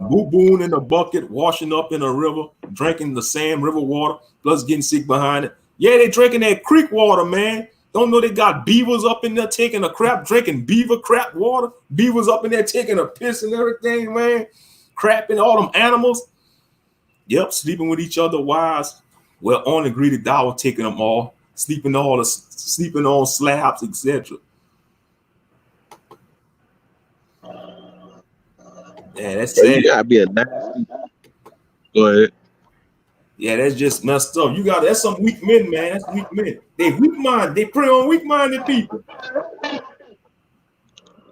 Boo-boon in a bucket, washing up in a river, drinking the same river water, plus getting sick behind it. Yeah, they drinking that creek water, man. Don't know they got beavers up in there taking a crap, drinking beaver crap water. Beavers up in there taking a piss and everything, man. Crapping all them animals. Yep, sleeping with each other, wives. Well, only greedy Dow taking them all, sleeping on slabs, etc. Yeah, that's Bro, sad. you gotta be a nasty. Go ahead. Yeah, that's just messed up. That's some weak men, man. That's weak men. They weak minded. They prey on weak minded people.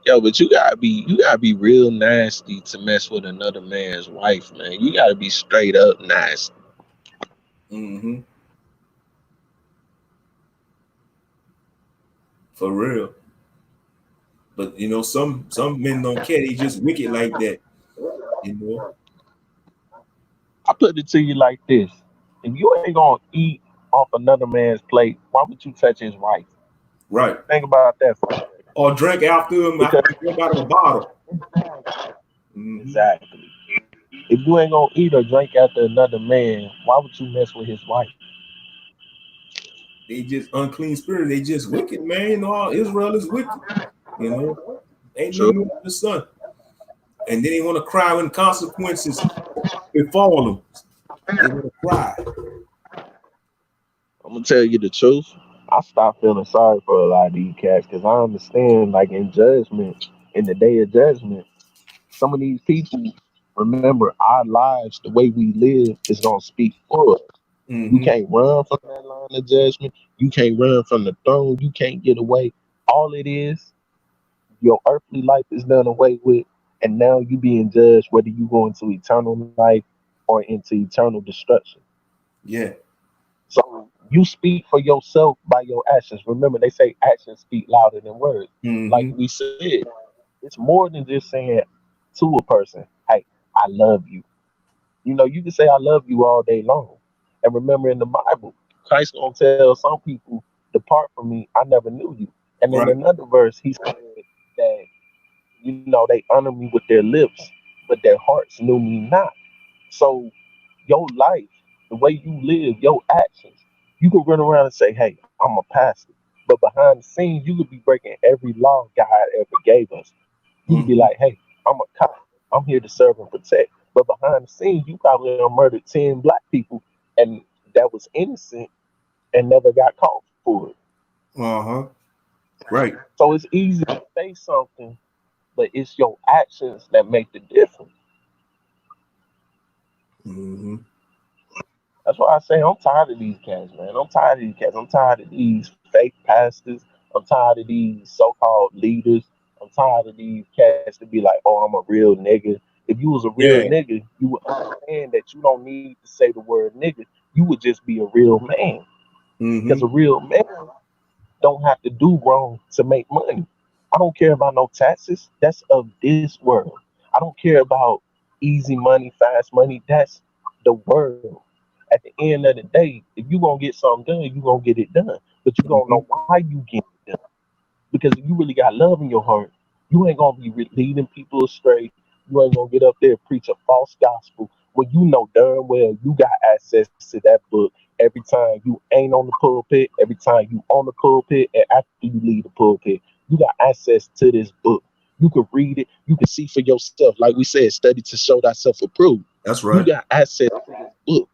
Yo, but you gotta be real nasty to mess with another man's wife, man. You gotta be straight up nasty. Mm-hmm. For real. But some men don't care. They just wicked like that. I put it to you like this: if you ain't gonna eat off another man's plate, why would you touch his wife? Right. Think about that for a second. Or drink after him after you drink out of a bottle. Mm-hmm. Exactly. If you ain't gonna eat or drink after another man, why would you mess with his wife? They just unclean spirit. They just wicked, man. All Israel is wicked. Ain't no True. new under the sun. And then they want to cry when consequences befall them. They want to cry. I'm gonna tell you the truth. I stopped feeling sorry for a lot of these cats because I understand, like in judgment, in the day of judgment, some of these people remember our lives, the way we live, is gonna speak for us. You Mm-hmm. can't run from that line of judgment. You can't run from the throne. You can't get away. All it is, your earthly life is done away with, and now you being judged whether you go into eternal life or into eternal destruction. Yeah. So you speak for yourself by your actions. Remember, they say actions speak louder than words. Like Mm-hmm. we said, it's more than just saying to a person, "Hey, I love you." You can say "I love you" all day long. And remember, in the Bible, Christ gonna tell some people, "Depart from me, I never knew you." And in Right. another verse, he said that, they honor me with their lips, but their hearts knew me not. So your life, the way you live, your actions, you can run around and say, hey, I'm a pastor. But behind the scenes, you could be breaking every law God ever gave us. You could be Mm-hmm. like, hey, I'm a cop. I'm here to serve and protect. But behind the scenes, you probably done murdered 10 black people and that was innocent and never got caught for it. Uh-huh. Right. So it's easy to say something, but it's your actions that make the difference. Mm-hmm. That's why I say I'm tired of these cats, man. I'm tired of these cats. I'm tired of these fake pastors. I'm tired of these so-called leaders. I'm tired of these cats to be like, "Oh, I'm a real nigga." If you was a real Yeah. nigga, you would understand that you don't need to say the word nigga. You would just be a real man, because Mm-hmm. a real man don't have to do wrong to make money. I don't care about no taxes. That's of this world. I don't care about easy money, fast money. That's the world. At the end of the day, if you gonna get something done, you gonna get it done. But you gonna Mm-hmm. know why you get it done. Because if you really got love in your heart, you ain't gonna be leading people astray. You ain't gonna get up there and preach a false gospel when you know darn well you got access to that book every time you ain't on the pulpit, every time you on the pulpit, and after you leave the pulpit. You got access to this book. You can read it. You can see for yourself. Like we said, study to show thyself approved. That's You right. got access to this book.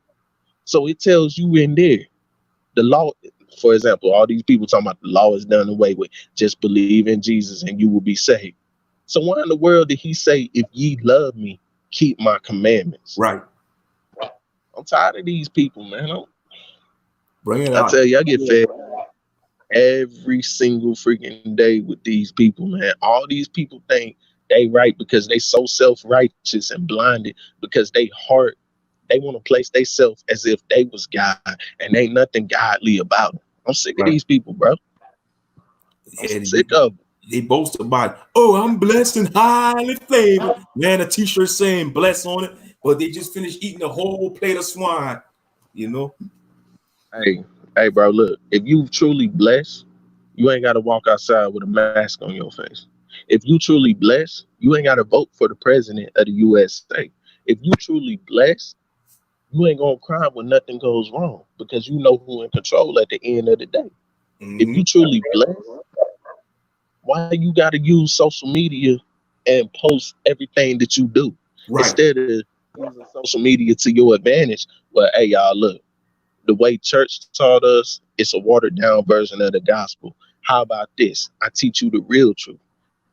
So it tells you in there the law, for example, all these people talking about the law is done away with. Just believe in Jesus and you will be saved. So why in the world did he say, if ye love me, keep my commandments? Right. I'm tired of these people, man. Bring it I out. tell you, I get fed every single freaking day with these people, man. All these people think they right because they so self-righteous and blinded because they want to place themselves as if they was God and ain't nothing godly about it. I'm sick of Right. these people, bro. I'm Yeah, sick of them. they boast about, oh, I'm blessed and highly favored. Man, a t-shirt saying bless on it, but they just finished eating a whole plate of swine, you know? Hey, hey, bro, look, if you truly blessed, you ain't got to walk outside with a mask on your face. If you truly blessed, you ain't got to vote for the president of the USA. If you truly blessed, you ain't gonna cry when nothing goes wrong because you know who in control at the end of the day. If Mm-hmm. you truly blessed, why you gotta use social media and post everything that you do Right. instead of using social media to your advantage? Well, hey y'all, look, the way church taught us, it's a watered down version of the gospel. How about this? I teach you the real truth.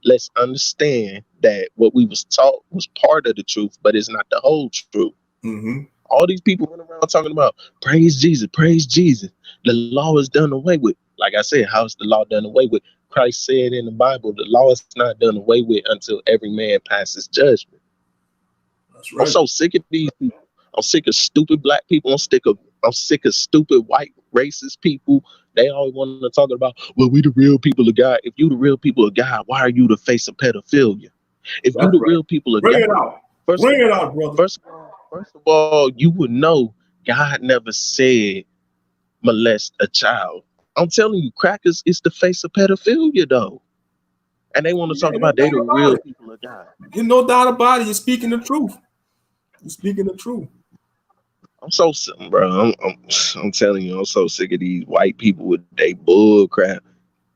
Let's understand that what we was taught was part of the truth, but it's not the whole truth. Mm-hmm. All these people running around talking about praise Jesus, praise Jesus. The law is done away with. Like I said, how is the law done away with? Christ said in the Bible, the law is not done away with until every man passes judgment. That's I'm right. so sick of these people. I'm sick of stupid black people. I'm sick of stupid white racist people. They always want to talk about, well, we the real people of God. If you the real people of God, why are you the face of pedophilia? If you That's the right. real people of Bring God, it out. first of Bring it all, out, brother. first of all, you would know God never said molest a child. I'm telling you, crackers is the face of pedophilia, though. And they want to Yeah, talk no about they doubt the about real it. people of God. There's no doubt about it. You're speaking the truth. You're speaking the truth. I'm so sick, bro. I'm telling you, I'm so sick of these white people with they bull crap.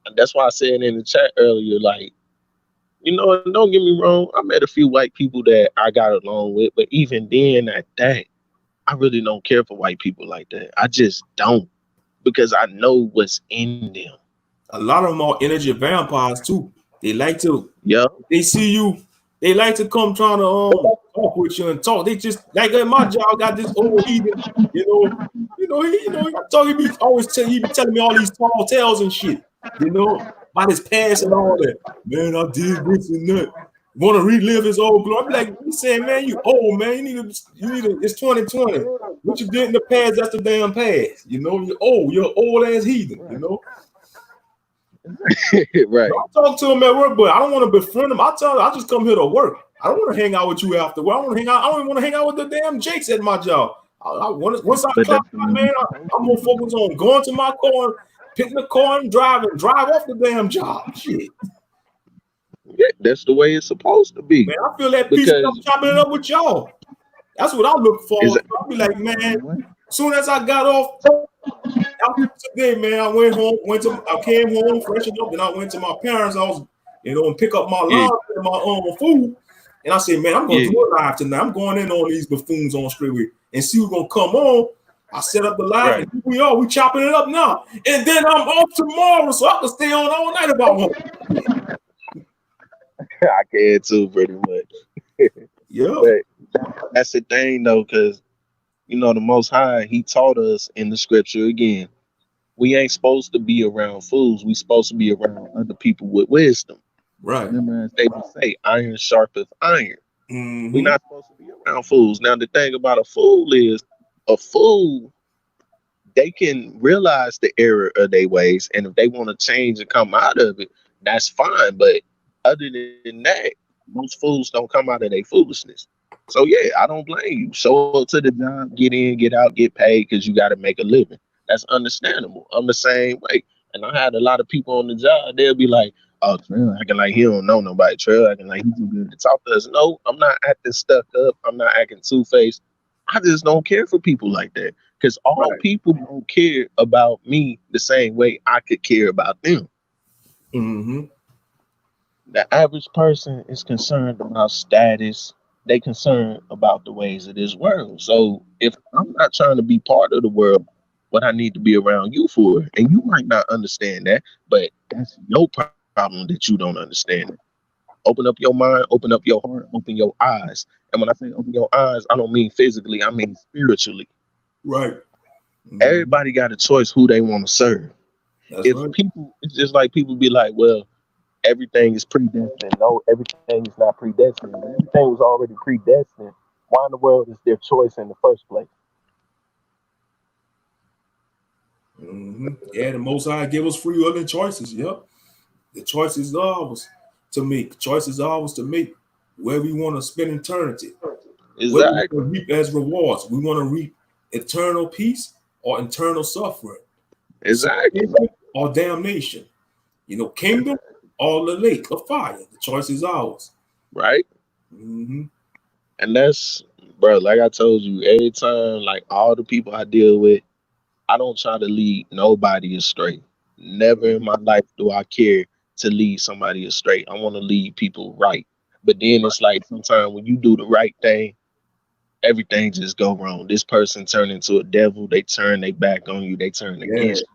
And that's why I said in the chat earlier, like, don't get me wrong. I met a few white people that I got along with, but even then, at that, I really don't care for white people like that. I just don't, because I know what's in them. A lot of them are energy vampires too. They like to, Yeah. they see you, they like to come trying to talk with you and talk. They just like at my job got this old heathen, I talk. He be always he be telling me all these tall tales and shit, about his past and all that. Man, I did this and that. Want to relive his old glory? I be like, he's saying, man, you old man. It's 2020. What you did in the past, that's the damn past. You're old. You're old ass heathen. Right. I talk to him at work, but I don't want to befriend him. I tell him I just come here to work. I don't want to hang out with you after work. I want to hang out. I don't even want to hang out with the damn Jakes at my job. Once I But clock that's the out, man, way I'm gonna focus on going to my car pick the car and drive off the damn job. Shit. Yeah, that's the way it's supposed to be. Man, I feel that peace when I'm Because chopping it up with y'all. That's what I look is for. I'll be like, man, as soon as I got off after today, man, I came home, freshened up, and I went to my parents' house, and pick up my lunch and my food. And I said, man, I'm gonna do a live tonight. I'm going in on these buffoons on Straightway and see who's gonna come on. I set up the live, and here we chopping it up now. And then I'm off tomorrow, so I can stay on all night about home. I can too, pretty much. Yeah. But that's the thing though, because the Most High, He taught us in the scripture again, we ain't supposed to be around fools. We supposed to be around other people with wisdom. Right. Remember, as they would say, iron sharpeth iron. Mm-hmm. We're not supposed to be around fools. Now, the thing about a fool is, a fool, they can realize the error of their ways, and if they want to change and come out of it, that's fine. But other than that, most fools don't come out of their foolishness. So yeah, I don't blame you. Show up to the job, get in, get out, get paid, because you got to make a living. That's understandable. I'm the same way. And I had a lot of people on the job, they'll be like, oh, Trell acting like he don't know nobody. Trell acting like he's too good to talk to us. No, I'm not acting stuck up. I'm not acting two-faced. I just don't care for people like that. Because all people don't care about me the same way I could care about them. Mm-hmm. The average person is concerned about status. They concerned about the ways of this world. So if I'm not trying to be part of the world, what I need to be around you for, and you might not understand that, but that's your problem that you don't understand it. Open up your mind, open up your heart, open your eyes. And when I say open your eyes, I don't mean physically, I mean spiritually. Right. Mm-hmm. Everybody got a choice who they want to serve. That's right. It's just like people be like, well, everything is predestined. No, everything is not predestined. Everything was already predestined. Why in the world is their choice in the first place? Mm-hmm. Yeah, the Most High give us free will and choices. Yep. The choice is ours to make. Choice is ours to make where we want to spend eternity. Exactly. What we want to reap as rewards. We want to reap eternal peace or eternal suffering. Exactly. Or damnation. Kingdom or the lake of fire. The choice is ours. Right. Mm-hmm. And that's, bro, like I told you, every time, like all the people I deal with, I don't try to lead nobody astray. Never in my life do I care to lead somebody astray. I want to lead people right. But then it's like sometimes when you do the right thing, everything just go wrong. This person turn into a devil. They turn their back on you. They turn against you.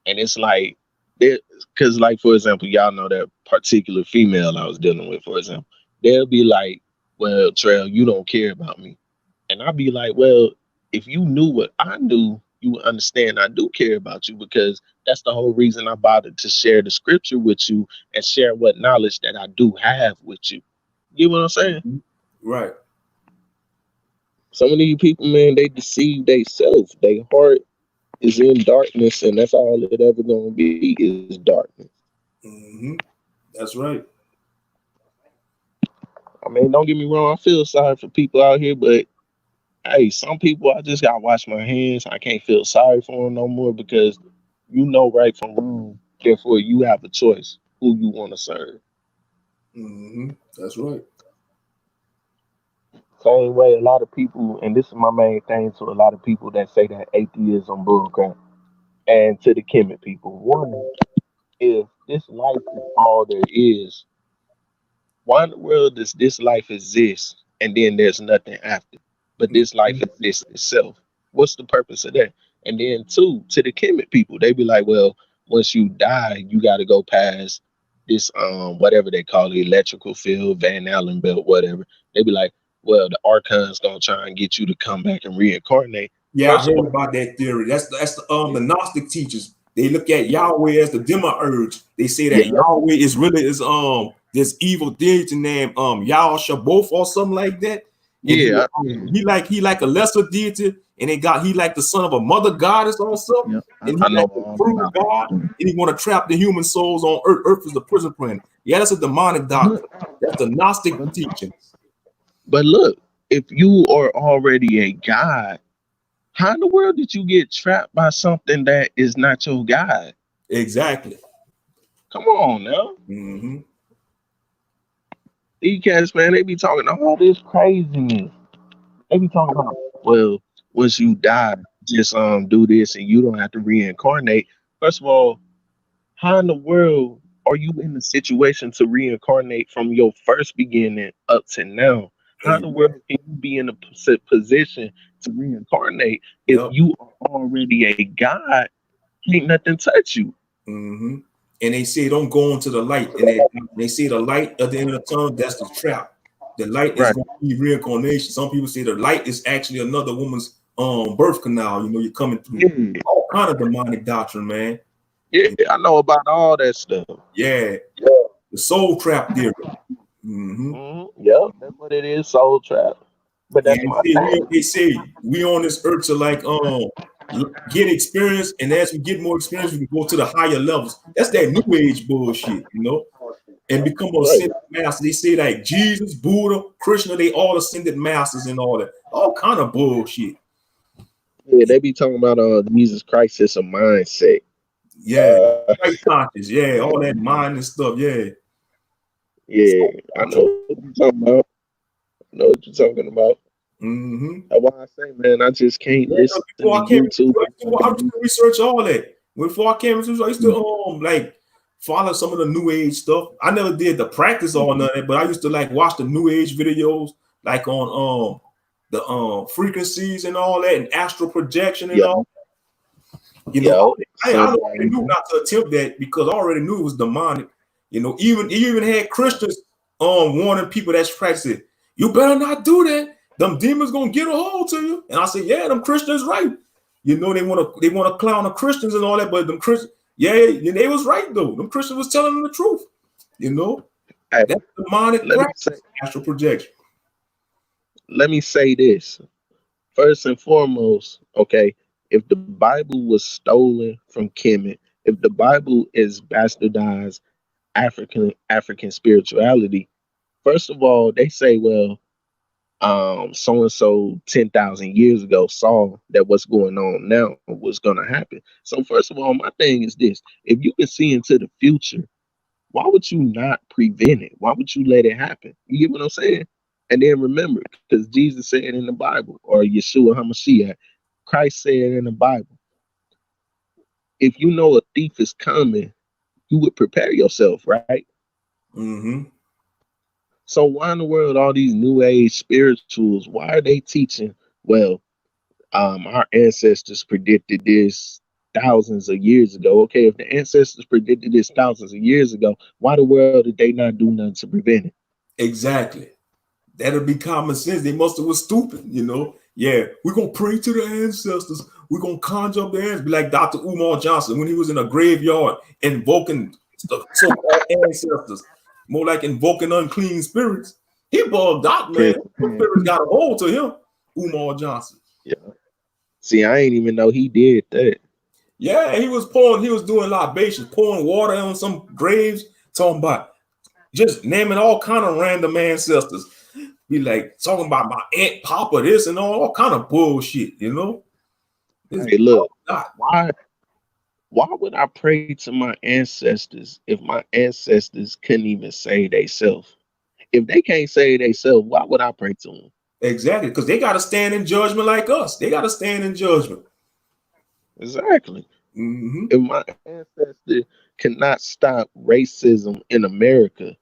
And it's like, because like, for example, y'all know that particular female I was dealing with, for example, they'll be like, well, Trell, you don't care about me. And I'll be like, well, if you knew what I knew, you would understand I do care about you, because that's the whole reason I bothered to share the scripture with you and share what knowledge that I do have with you. You know what I'm saying? Right. Some of these people, man, they deceive themselves. Their heart is in darkness, and that's all it ever gonna be is darkness. Mm-hmm. That's right. I mean, don't get me wrong, I feel sorry for people out here, but hey, some people I just gotta wash my hands. I can't feel sorry for them no more, because you know right from wrong. Therefore, you have a choice who you want to serve. Mm-hmm. That's right. Same way, a lot of people, and this is my main thing to a lot of people that say that atheism bullcrap, and to the Kemet people. One, if this life is all there is, why in the world does this life exist and then there's nothing after? But this life exists itself. What's the purpose of that? And then two, to the Kemet people, they be like, well, once you die, you got to go past this whatever they call it, electrical field, Van Allen belt, whatever. They be like, well, the Archon's gonna try and get you to come back and reincarnate. Yeah, I heard about that theory. That's the Gnostic teachers. They look at Yahweh as the demiurge. They say that Yahweh is really this evil deity named Yah Shaboth or something like that. And he like a lesser deity, and he like the son of a mother goddess or something. And he like the true God, and he want to trap the human souls on earth. Earth is the prison planet. Yeah, that's a demonic doctrine. That's the Gnostic teaching. But look, if you are already a god, how in the world did you get trapped by something that is not your God? Exactly. Come on now. Mm-hmm. These cats, man, they be talking all this craziness. They be talking about, well, once you die, just do this and you don't have to reincarnate. First of all, how in the world are you in the situation to reincarnate from your first beginning up to now? How in the world can you be in a position to reincarnate if Yep. you are already a god? Can't nothing touch you. Mm-hmm. And they say don't go into the light, and they say the light at the end of the tunnel, that's the trap. The light is Right. going to be reincarnation. Some people say the light is actually another woman's birth canal. You know, you're coming through Yeah. all kind of demonic doctrine, man. Yeah, I know about all that stuff. Yeah, the soul trap theory. Mm-hmm. Yep, that's what it is, soul trap. But Yeah, that's my thing. they say we on this earth to like get experience, and as we get more experience, we can go to the higher levels. That's that new age bullshit, you know, and become Right. ascended master. They say like Jesus, Buddha, Krishna, they all ascended masters and all that, all kind of bullshit. Yeah, they be talking about Jesus Christ is a mindset. Yeah, right conscious, yeah, all that mind and stuff, yeah. Yeah, I know what you're talking about. I know what you're talking about. Mm-hmm. That's why I say, man, I just can't listen to Before I came YouTube. I used to research all that. Before I came into, I used to like follow some of the new age stuff. I never did the practice all none of that, but I used to like watch the new age videos, like on the frequencies and all that, and astral projection and all. You know, I already knew not to attempt that because I already knew it was demonic. You know, even had Christians warning people that's practicing, you better not do that. Them demons gonna get a hold to you. And I said, yeah, them Christians right. You know, they want to clown the Christians and all that, but them Christians, yeah, they was right though. Them Christians was telling them the truth. You know, Hey, that's demonic practice, astral projection. Let me say this. First and foremost, okay, if the Bible was stolen from Kemet, if the Bible is bastardized African spirituality, first of all, they say, well, so and so 10,000 years ago saw that what's going on now was gonna happen. So first of all, my thing is this: if you can see into the future, why would you not prevent it? Why would you let it happen? You get what I'm saying? And then remember, because Jesus said in the Bible, or Yeshua HaMashiach, Christ said in the Bible, if you know a thief is coming, you would prepare yourself, right? Mm-hmm. So why in the world all these new age spirituals, why are they teaching, well, our ancestors predicted this thousands of years ago. Okay, if the ancestors predicted this thousands of years ago, why the world did they not do nothing to prevent it? Exactly. That'll be common sense. They must have was stupid, you know. Yeah, we're gonna pray to the ancestors. We're gonna conjure up the ancestors. Be like Dr. Umar Johnson when he was in a graveyard invoking the so-called ancestors, more like invoking unclean spirits. He bugged out, man. Some spirits got a hold to him, Umar Johnson. Yeah. See, I ain't even know he did that. Yeah, he was doing libations, pouring water on some graves, talking about just naming all kind of random ancestors. Be like talking about my aunt, papa, this and all kind of bullshit, you know. Hey, look, why would I pray to my ancestors if my ancestors couldn't even say they self? If they can't say they self, why would I pray to them? Exactly, because they got to stand in judgment like us. They got to stand in judgment. Exactly. Mm-hmm. If my ancestor cannot stop racism in America,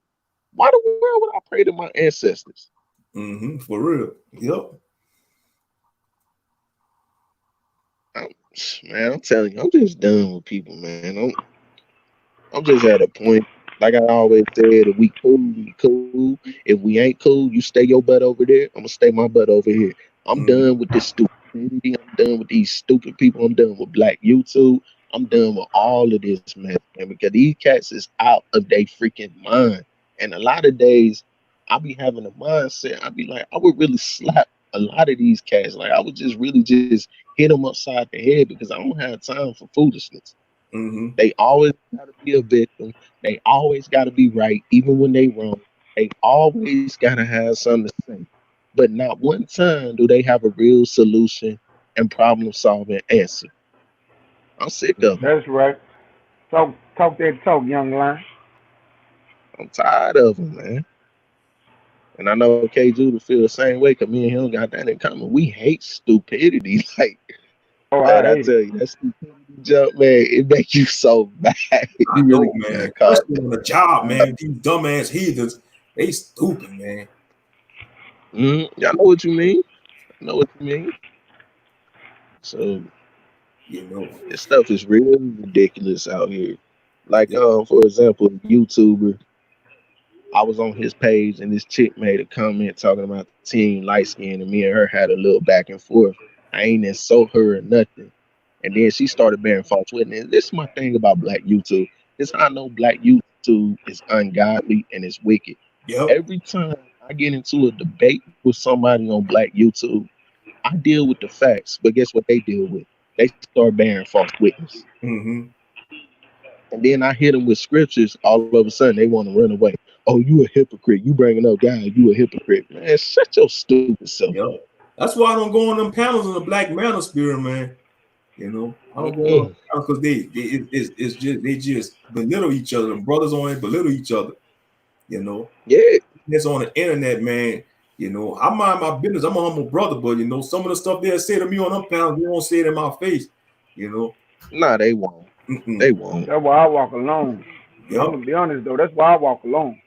why the world would I pray to my ancestors? Mm-hmm. For real. Yep. Man, I'm telling you, I'm just done with people, man. I'm just at a point. Like I always said, if we cool, we cool. If we ain't cool, you stay your butt over there. I'm gonna stay my butt over here. I'm done with this stupidity. I'm done with these stupid people. I'm done with Black YouTube. I'm done with all of this, man. Because these cats is out of their freaking mind. And a lot of days, I be having a mindset. I be like, I would really slap a lot of these cats. Like I would just really just hit them upside the head because I don't have time for foolishness. Mm-hmm. They always got to be a victim. They always got to be right, even when they wrong. They always got to have something to say. But not one time do they have a real solution and problem solving answer. I'm sick of them. That's right. Talk that talk, young lion. I'm tired of them, man. And I know K Judah feel the same way because me and him got that in common. We hate stupidity. Like, Oh, man, I I hate it. tell you, that stupidity jump, man, it makes you so mad. I You really know, get man. that caught. Especially on the job, man. These dumbass heathens, they stupid, man. I know what you mean. I know what you mean. So You know. this stuff is real ridiculous out here. Like, Yeah. for example, a YouTuber, I was on his page and this chick made a comment talking about the team light skin and me and her had a little back and forth. I ain't insult her or nothing. And then she started bearing false witness. This is my thing about black YouTube. This how I know black YouTube is ungodly and it's wicked. Yep. Every time I get into a debate with somebody on black YouTube, I deal with the facts, but guess what they deal with? They start bearing false witness. Mm-hmm. And then I hit them with scriptures. All of a sudden, they want to run away. Oh, you a hypocrite. You bringing up God. You a hypocrite. Man, shut your stupid self up. Yep. That's why I don't go on them panels in the Black Manosphere, man. You know, I don't go on Mm-mm. panels because it's just they just belittle each other. The brothers on it belittle each other. You know, Yeah. it's on the internet, man. You know, I mind my business. I'm a humble brother, but you know, some of the stuff they'll say to me on them panels, they won't say it in my face. You know. Nah, they won't. Mm-mm. They won't. That's why I walk alone. I'm Yep. gonna be honest though. That's why I walk alone.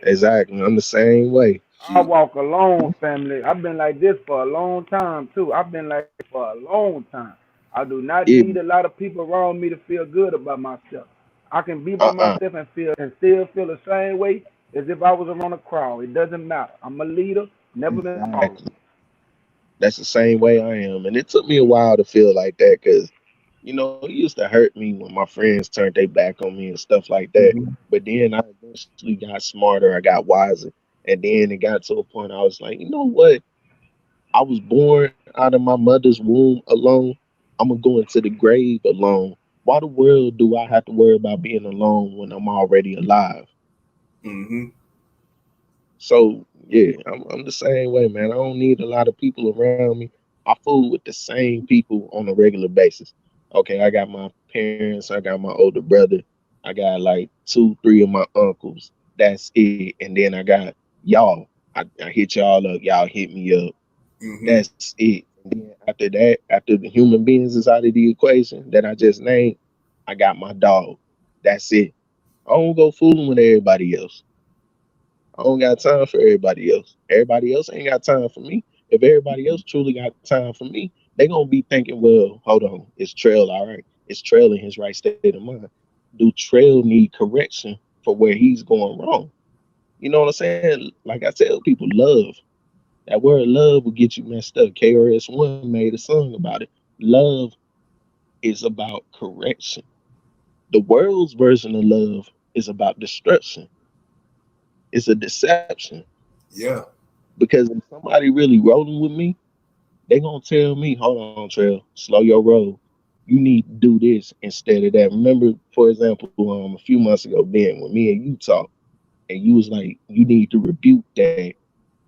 Exactly. I'm the same way. I Shoot. walk alone, family. I've been like this for a long time too. I've been like this for a long time. I do not Yeah. need a lot of people around me to feel good about myself. I can be by Uh-uh. myself and still feel the same way as if I was around a crowd. It doesn't matter. I'm a leader, never been a follower. Exactly. That's the same way I am. And it took me a while to feel like that because, it used to hurt me when my friends turned their back on me and stuff like that. Mm-hmm. But then I eventually got smarter. I got wiser. And then it got to a point I was like, you know what? I was born out of my mother's womb alone. I'm going to go into the grave alone. Why the world do I have to worry about being alone when I'm already alive? Mm-hmm. So yeah, I'm the same way, man. I don't need a lot of people around me. I fool with the same people on a regular basis. Okay, I got my parents, I got my older brother, I got like two, three of my uncles. That's it. And then I got y'all. I hit y'all up, y'all hit me up. Mm-hmm. That's it. And then after that, after the human beings is out of the equation that I just named, I got my dog. That's it. I don't go fooling with everybody else. I don't got time for everybody else. Everybody else ain't got time for me. If everybody else truly got time for me, they gonna be thinking, well, hold on, is Trail all right? Is Trail in his right state of mind? Do Trail need correction for where he's going wrong? You know what I'm saying? Like I tell people, love. That word love will get you messed up. KRS-One made a song about it. Love is about correction. The world's version of love is about destruction. It's a deception. Yeah. Because if somebody really rolling with me, they gonna tell me, hold on, Trail, slow your roll. You need to do this instead of that. Remember, for example, a few months ago, Ben, when me and you talked, and you was like, you need to rebuke that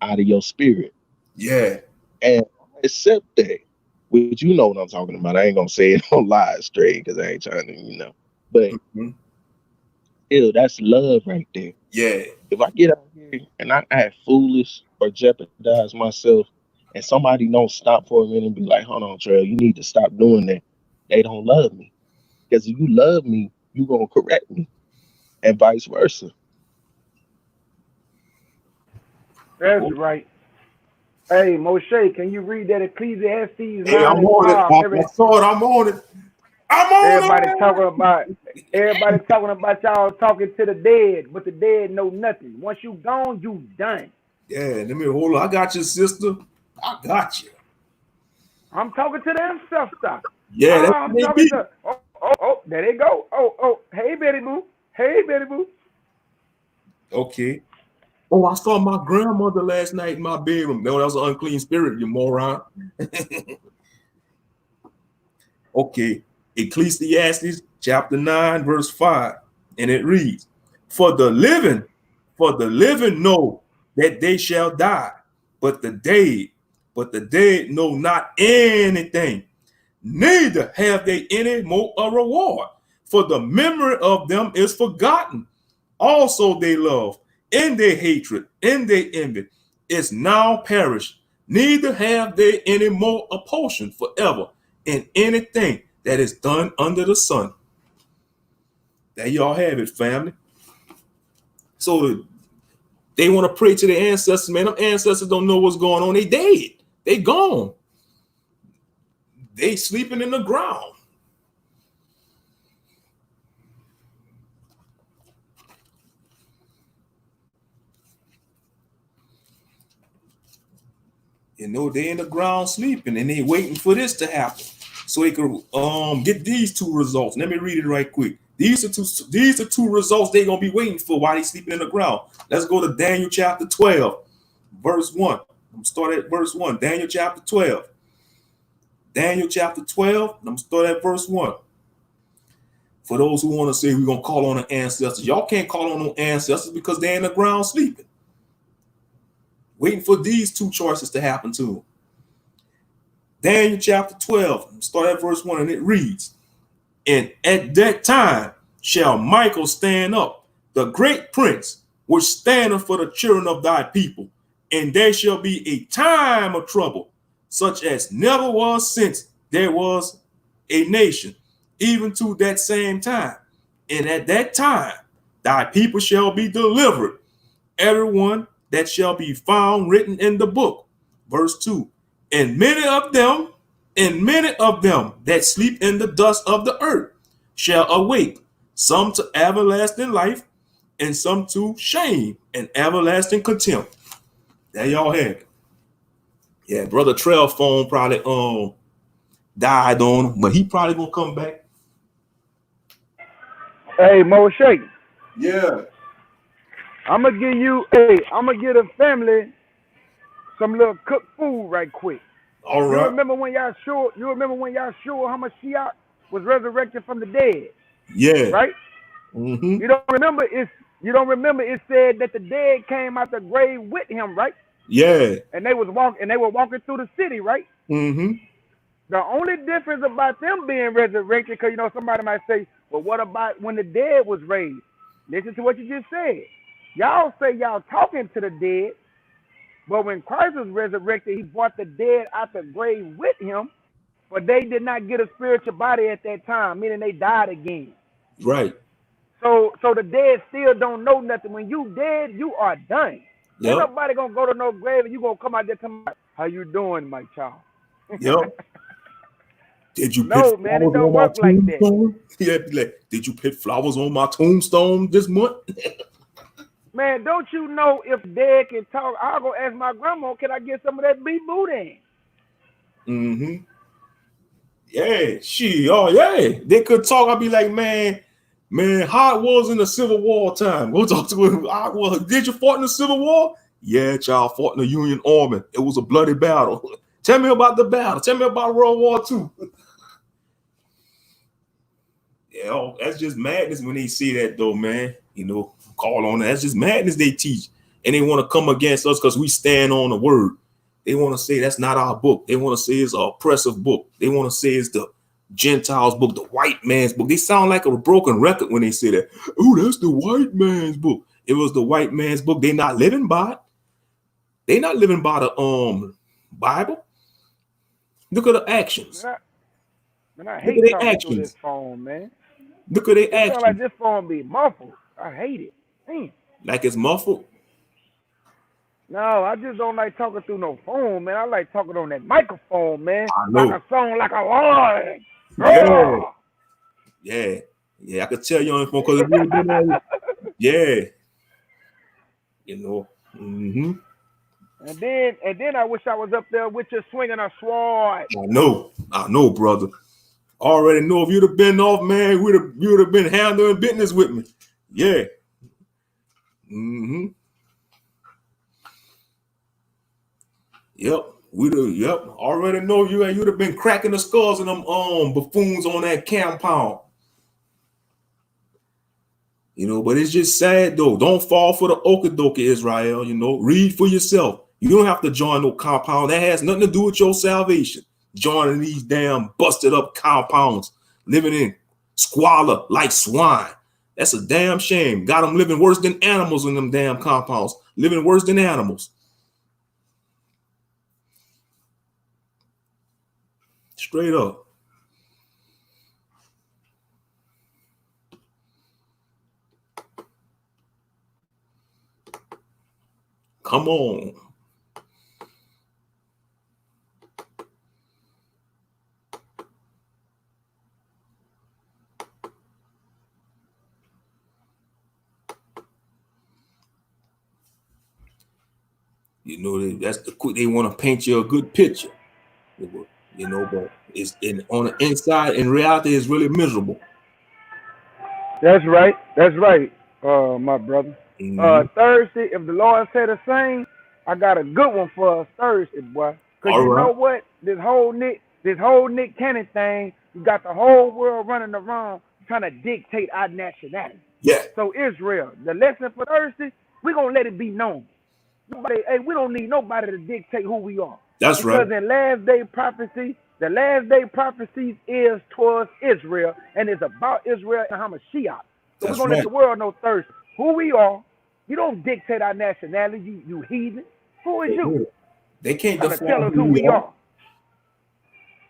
out of your spirit. Yeah. And I accept that. Which you know what I'm talking about. I ain't gonna say it on live straight because I ain't trying to. But Mm-hmm. still, that's love right there. Yeah. If I get out here and I act foolish or jeopardize myself, and somebody don't stop for a minute and be like, hold on, Trail, you need to stop doing that, they don't love me. Because if you love me, you gonna correct me, and vice versa. That's right. Hey, Moshe, can you read that Ecclesiastes Hey, 9 I'm and on it. 5? I saw it. I'm on it. I'm Everybody on talking about y'all talking to the dead, but the dead know nothing. Once you gone, you done. it. Yeah. Let me hold on. I got you, sister. I got you. I'm talking to the ancestor. Yeah, that's I'm what they talking be. to there they go. Hey Betty Boo. Hey Betty Boo. Okay. Oh, I saw my grandmother last night in my bedroom. No, that was an unclean spirit, you moron. Okay. Ecclesiastes chapter 9, verse 5. And it reads, For the living know that they shall die, but the dead know not anything, neither have they any more a reward. for the memory of them is forgotten. Also they love, in their hatred, in their envy, is now perished. Neither have they any more a portion forever in anything that is done under the sun. There y'all have it, family. So they want to pray to their ancestors, man. Them ancestors don't know what's going on. They dead. They gone. They sleeping in the ground. You know, they in the ground sleeping and they waiting for this to happen so they could get these two results. Let me read it right quick. These are two results they're gonna be waiting for while they sleeping in the ground. Let's go to Daniel chapter 12, verse 1. I'm gonna start at verse 1. Daniel chapter 12. Daniel chapter 12. I'm gonna start at verse 1. For those who want to say we're gonna call on the ancestors, y'all can't call on no ancestors because they're in the ground sleeping. Waiting for these two choices to happen to them. Daniel chapter 12, start at verse 1, and it reads, and at that time shall Michael stand up, the great prince, which standeth for the children of thy people, and there shall be a time of trouble, such as never was since there was a nation, even to that same time. And at that time thy people shall be delivered, everyone that shall be found written in the book. Verse 2. And many of them that sleep in the dust of the earth shall awake, some to everlasting life, and some to shame and everlasting contempt. There y'all have it. Yeah, brother Trail phone probably died on him, but he probably gonna come back. Hey, Moshe. Yeah. I'm gonna give a family some little cooked food right quick. All right. You remember when Yahshua HaMashiach was resurrected from the dead? Yeah. Right? Mm-hmm. You don't remember it said that the dead came out the grave with him, right? Yeah. And they were walking through the city, right? Mm-hmm. The only difference about them being resurrected, because somebody might say, well, what about when the dead was raised? Listen to what you just said. Y'all say y'all talking to the dead, but when Christ was resurrected, he brought the dead out the grave with him, but they did not get a spiritual body at that time, meaning they died again. Right. So the dead still don't know nothing. When you dead, you are done. Yep. Ain't nobody gonna go to no grave and you gonna come out there talking about, how you doing, my child? Yep. Did you No, put man, flowers it don't on my work like that. tombstone? Yeah, like, did you put flowers on my tombstone this month? Man, don't you know if dead can talk? I'll go ask my grandma, can I get some of that beef boudin? Mm-hmm. Yeah, oh yeah. They could talk. I'd be like, man, how it was in the Civil War time. Go talk to him. Did you fight in the Civil War? Yeah, child, fought in the Union Army. It was a bloody battle. Tell me about the battle. Tell me about World War II. Yeah, that's just madness when they see that, though, man. Call on that. That's just madness they teach. And they want to come against us because we stand on the word. They want to say that's not our book. They want to say it's an oppressive book. They want to say it's the Gentiles' book, the white man's book. They sound like a broken record when they say that. Oh, that's the white man's book. It was the white man's book. They're not living by it. They're not living by the Bible. Look at the actions. Man, I hate talking through this phone, man. Look at their actions. It sound like this phone be muffled. I hate it. Damn. Like it's muffled? No, I just don't like talking through no phone, man. I like talking on that microphone, man. I know. Like a song, like a lion. Yeah. I could tell you on the phone because it really been on. Yeah. Mm-hmm. And then I wish I was up there with you swinging a sword. I know, brother. Already know if you'd have been off, man, you'd have been handling business with me. Yeah. Mm-hmm. Yep. Already know you'd have been cracking the skulls of them buffoons on that compound. But it's just sad though. Don't fall for the okie-dokie, Israel. Read for yourself. You don't have to join no compound. That has nothing to do with your salvation. Joining these damn busted up compounds, living in squalor like swine. That's a damn shame. Got them living worse than animals in them damn compounds. Living worse than animals. Straight up. Come on. You know, that's the quick. They want to paint you a good picture. You know, but it's on the inside, in reality, it's really miserable. That's right. That's right, my brother. Mm-hmm. Thursday, if the Lord said the same, I got a good one for us Thursday, boy. Cause All you right. know what? This whole Nick Cannon thing, you got the whole world running around trying to dictate our nationality. Yeah. So Israel, the lesson for Thursday, we're gonna let it be known. We don't need nobody to dictate who we are. That's right. Because in last day prophecy, the last day prophecies is towards Israel, and it's about Israel and Hamashiach. So we're gonna let the world know Thursday who we are. You don't dictate our nationality, you heathen. Who is you? They can't tell us who we are.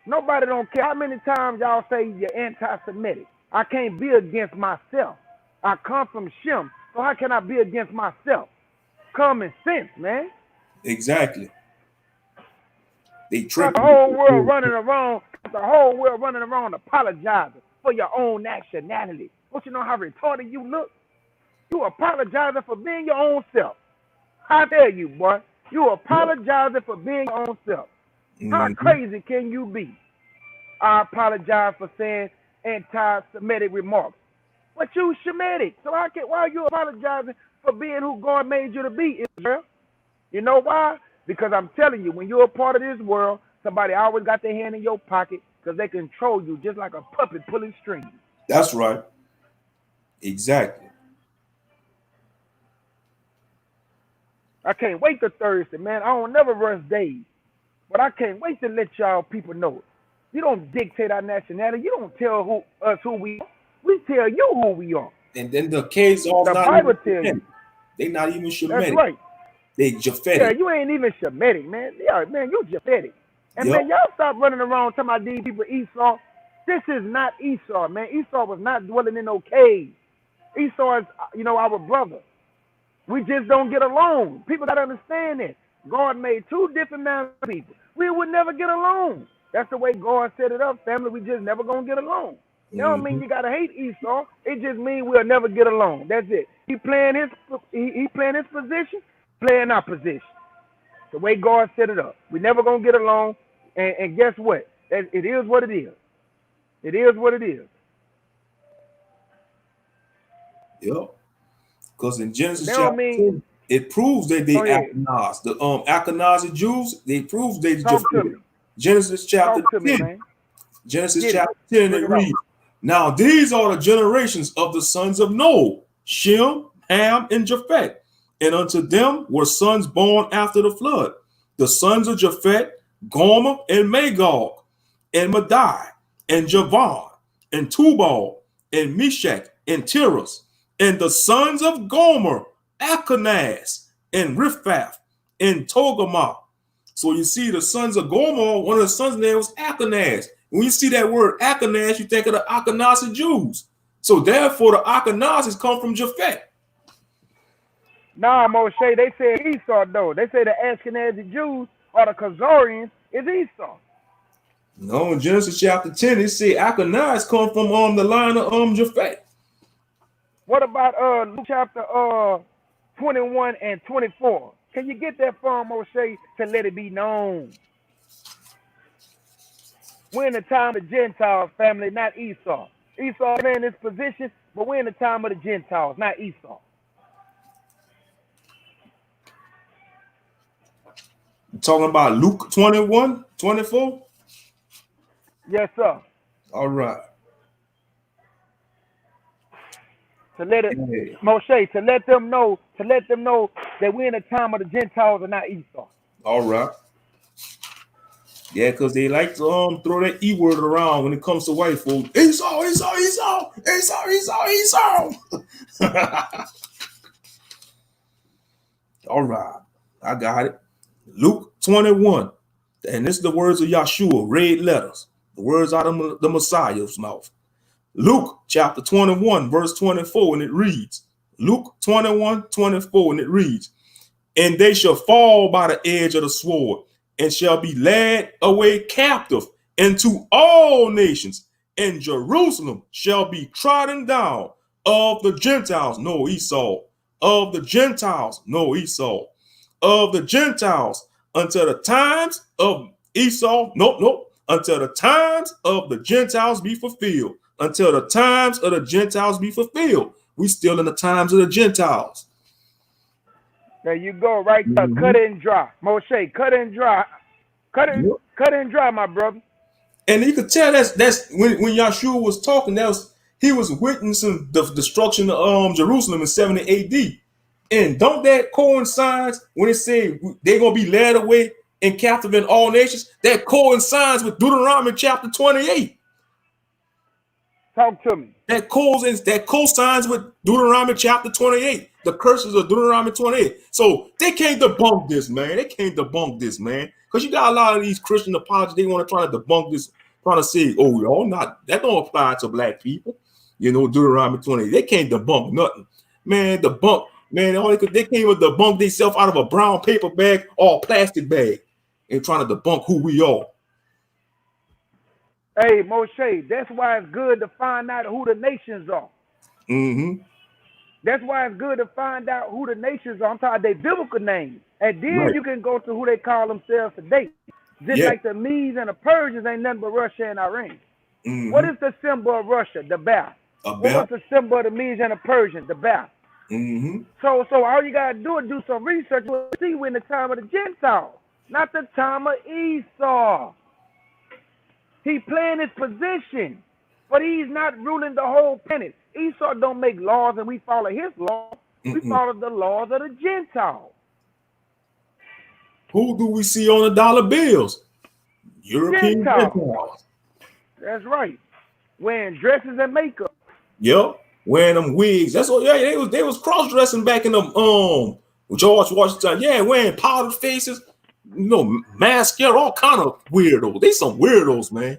Nobody don't care how many times y'all say you're anti-Semitic. I can't be against myself. I come from Shem, so how can I be against myself? Common sense, man. Exactly. They trick the whole world running around. The whole world running around apologizing for your own nationality. Don't you know how retarded you look? You apologizing for being your own self. How dare you, boy? You apologizing for being your own self. How crazy can you be? I apologize for saying anti-Semitic remarks. But you Shemitic. So why are you apologizing for being who God made you to be, Israel? You know why? Because I'm telling you, when you're a part of this world, somebody always got their hand in your pocket because they control you just like a puppet pulling strings. That's right. Exactly. I can't wait till Thursday, man. I don't never rush days. But I can't wait to let y'all people know it. You don't dictate our nationality. You don't tell us who we are. We tell you who we are. And then the kids are the not Bible even tell you. They not even Shemitic. That's right. They Japhetic. Yeah, you ain't even Shemitic, man. Yeah, man, you Japhetic. And man, y'all stop running around talking about these people Esau. This is not Esau, man. Esau was not dwelling in no cave. Esau is, our brother. We just don't get along. People gotta understand that. God made two different kinds of people. We would never get along. That's the way God set it up, family. We just never gonna get along. That don't mean you gotta hate Esau. It just means we'll never get along. That's it. He playing his position, playing our position. The way God set it up. We never gonna get along. And guess what? It is what it is. It is what it is. Yep. Because in Genesis chapter 10, it proves that they Ashkenaz. The Ashkenazi Jews, they prove they Japhetic. Genesis chapter 10. Genesis chapter 10, it reads, now these are the generations of the sons of Noah, Shem, Ham, and Japheth. And unto them were sons born after the flood. The sons of Japheth, Gomer, and Magog, and Madai, and Javan, and Tubal, and Meshach, and Tiras. And the sons of Gomer, Aconaz, and Riphath, and Togarmah. So you see the sons of Gomer, one of the sons' name was Aconaz. When you see that word Aconaz, you think of the Ashkenazi Jews. So therefore, the Ashkenazis come from Japheth. Nah, Moshe, they said Esau, though. They say the Ashkenazi Jews or the Khazarians is Esau. No, in Genesis chapter 10, it say Aconaz come from the line of Japheth. What about Luke chapter 21 and 24? Can you get that from Moshe to let it be known? We're in the time of the Gentiles, family, not Esau. Esau is in this position, but we're in the time of the Gentiles, not Esau. You're talking about Luke 21, 24? Yes, sir. All right. To let it, Moshe, to let them know that we're in the time of the Gentiles and not Esau. All right. Yeah, because they like to throw that E word around when it comes to white folks. Esau, Esau, Esau, Esau, Esau, Esau. All right, I got it. Luke 21. And this is the words of Yahshua, red letters, the words out of the Messiah's mouth. Luke chapter 21, verse 24, and it reads, Luke 21:24, and it reads, and they shall fall by the edge of the sword, and shall be led away captive into all nations, and Jerusalem shall be trodden down of the Gentiles, no Esau, of the Gentiles, no Esau, of the Gentiles, until the times of Esau, until the times of the Gentiles be fulfilled, until the times of the Gentiles be fulfilled. We still in the times of the Gentiles. There you go, right there. Cut it and dry. Moshe, cut it and dry. Cut it and dry, my brother. And you could tell that's when Yahshua was talking, he was witnessing the destruction of Jerusalem in 70 AD. And don't that coincide when it said they're gonna be led away and captive in all nations? That coincides with Deuteronomy chapter 28. Talk to me. That co-signs with Deuteronomy chapter 28, the curses of Deuteronomy 28. So they can't debunk this, man. They can't debunk this, man. Because you got a lot of these Christian apologists, they want to try to debunk this, trying to say, oh, y'all not, that don't apply to black people. You know, Deuteronomy 28. They can't debunk nothing. Man, man, they can't even debunk themselves out of a brown paper bag or a plastic bag and trying to debunk who we are. Hey, Moshe, that's why it's good to find out who the nations are. Mm-hmm. That's why it's good to find out who the nations are. I'm talking their biblical names. And then Right. you can go to who they call themselves today. Just like the Medes and the Persians ain't nothing but Russia and Iran. Mm-hmm. What is the symbol of Russia? The bear. What was the symbol of the Medes and the Persians? The bear. Mm-hmm. So all you got to do is do some research. We'll see we're in the time of the Gentiles, not the time of Esau. He playing his position, but he's not ruling the whole planet. Esau don't make laws and we follow his laws. We follow the laws of the Gentiles. Who do we see on the dollar bills? European Gentiles. That's right. Wearing dresses and makeup. Yep. Wearing them wigs. That's what. Yeah, they was cross dressing back in the George Washington. Yeah, wearing powdered faces. You know, mascara, all kind of weirdos. They some weirdos, man.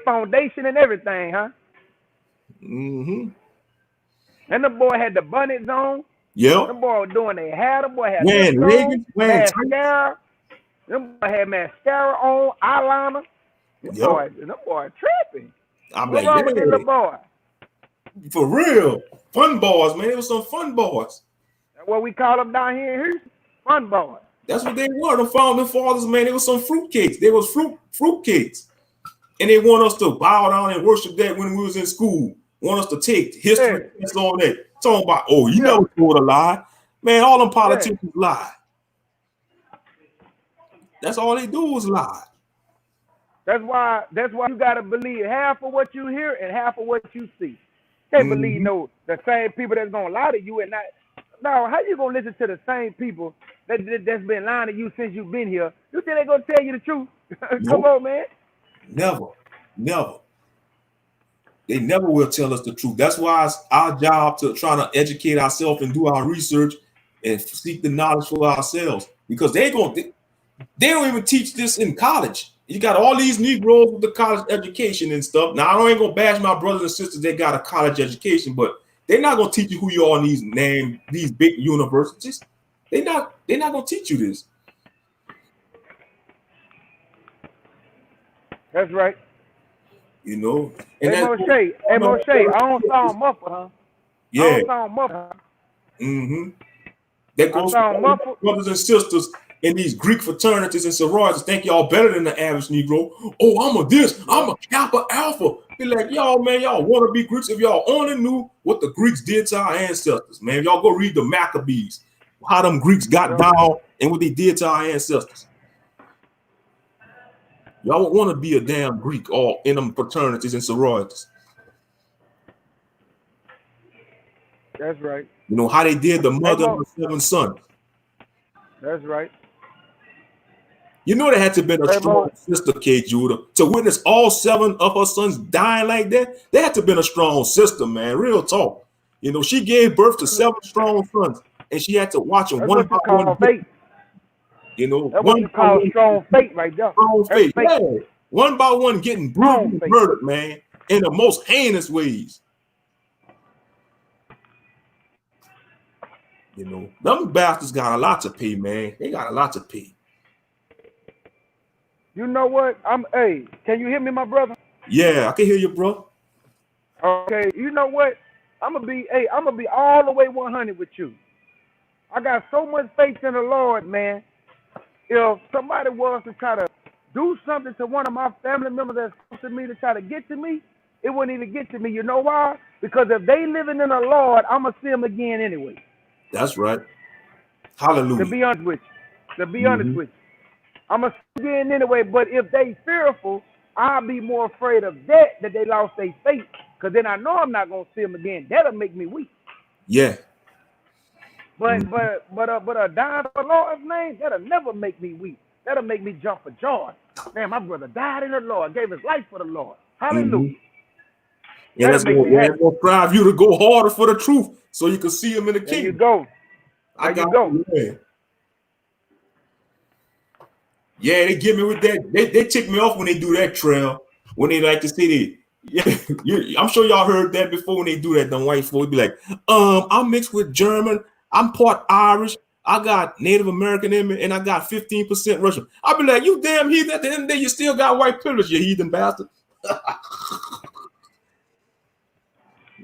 Foundation and everything, huh? Mm-hmm. And the boy had the bonnets on. Yep. The boy was doing their hair. The boy had wearing leggings, wearing mascara. The boy had mascara on, eyeliner. The boy tripping. I'm What's like, wrong with this little boy? For real. Fun boys, man. It was some fun boys. That's what we call them down here in Houston. Fun boys. That's what they were. The founding fathers, man. They was some fruitcakes. They was fruitcakes. And they want us to bow down and worship that when we was in school. Want us to take history tests on that. Talking about, oh, you never told a lie. Man, all them politicians lie. That's all they do is lie. That's why you gotta believe half of what you hear and half of what you see. Can't believe the same people that's gonna lie to you and not. Now, how you gonna listen to the same people that's been lying to you since you've been here? You think they're gonna tell you the truth? Come on, man. Never. They never will tell us the truth. That's why it's our job to try to educate ourselves and do our research and seek the knowledge for ourselves. Because they don't even teach this in college. You got all these Negroes with the college education and stuff. Now, I ain't gonna bash my brothers and sisters that got a college education, but they're not gonna teach you who you are in these big universities. They're not gonna teach you this. That's right. You know. And Moshe, I don't sound muffled, huh? Yeah. I don't sound muffled. Mm-hmm. That goes for brothers and sisters in these Greek fraternities and sororities. Think y'all better than the average Negro. Oh, I'm a Kappa Alpha. Be like, y'all, man, y'all want to be Greeks if y'all only knew what the Greeks did to our ancestors, man. Y'all go read the Maccabees, how them Greeks got down and what they did to our ancestors. Y'all would want to be a damn Greek or in them fraternities and sororities. That's right. You know how they did the mother of the 7 sons. That's right. You know there had to have been a Hey, strong Mo, sister, K. Judah, to witness all 7 of her sons dying like that. There had to have been a strong sister, man. Real talk. You know, she gave birth to 7 strong sons, and she had to watch them that's one what by you one. call faith. You know, That's what one you by call one, strong faith right there. strong That's faith. faith. Yeah, one by one, getting Strong brutally faith. murdered, man, in the most heinous ways. You know, them bastards got a lot to pay, man. They got a lot to pay. You know what? Hey, can you hear me, my brother? Yeah, I can hear you, bro. Okay, you know what? I'm gonna be all the way 100 with you. I got so much faith in the Lord, man. If somebody was to try to do something to one of my family members that's close to me to try to get to me, it wouldn't even get to me. You know why? Because if they living in the Lord, I'm gonna see them again anyway. That's right. To Hallelujah. be honest with you, Mm-hmm. I'm gonna see them again anyway. But if they fearful, I'll be more afraid of that they lost their faith. Because then I know I'm not gonna see them again. That'll make me weak. Yeah. But Mm-hmm. a dying for the Lord's name, that'll never make me weak. That'll make me jump for joy. Man, my brother died in the Lord, gave his life for the Lord. Mm-hmm. Hallelujah. And That'll make me that's happy. gonna drive you to go harder for the truth, so you can see him in the There you kingdom. go. I There you got go. you, man. Yeah, they get me with that. They tick me off when they do that, Trail. When they like to say that. Yeah, I'm sure y'all heard that before when they do that. The white folks be like, I'm mixed with German. I'm part Irish. I got Native American in me, and I got 15% Russian. I'll be like, you damn heathen. At the end of the day, you still got white privilege, you heathen bastard.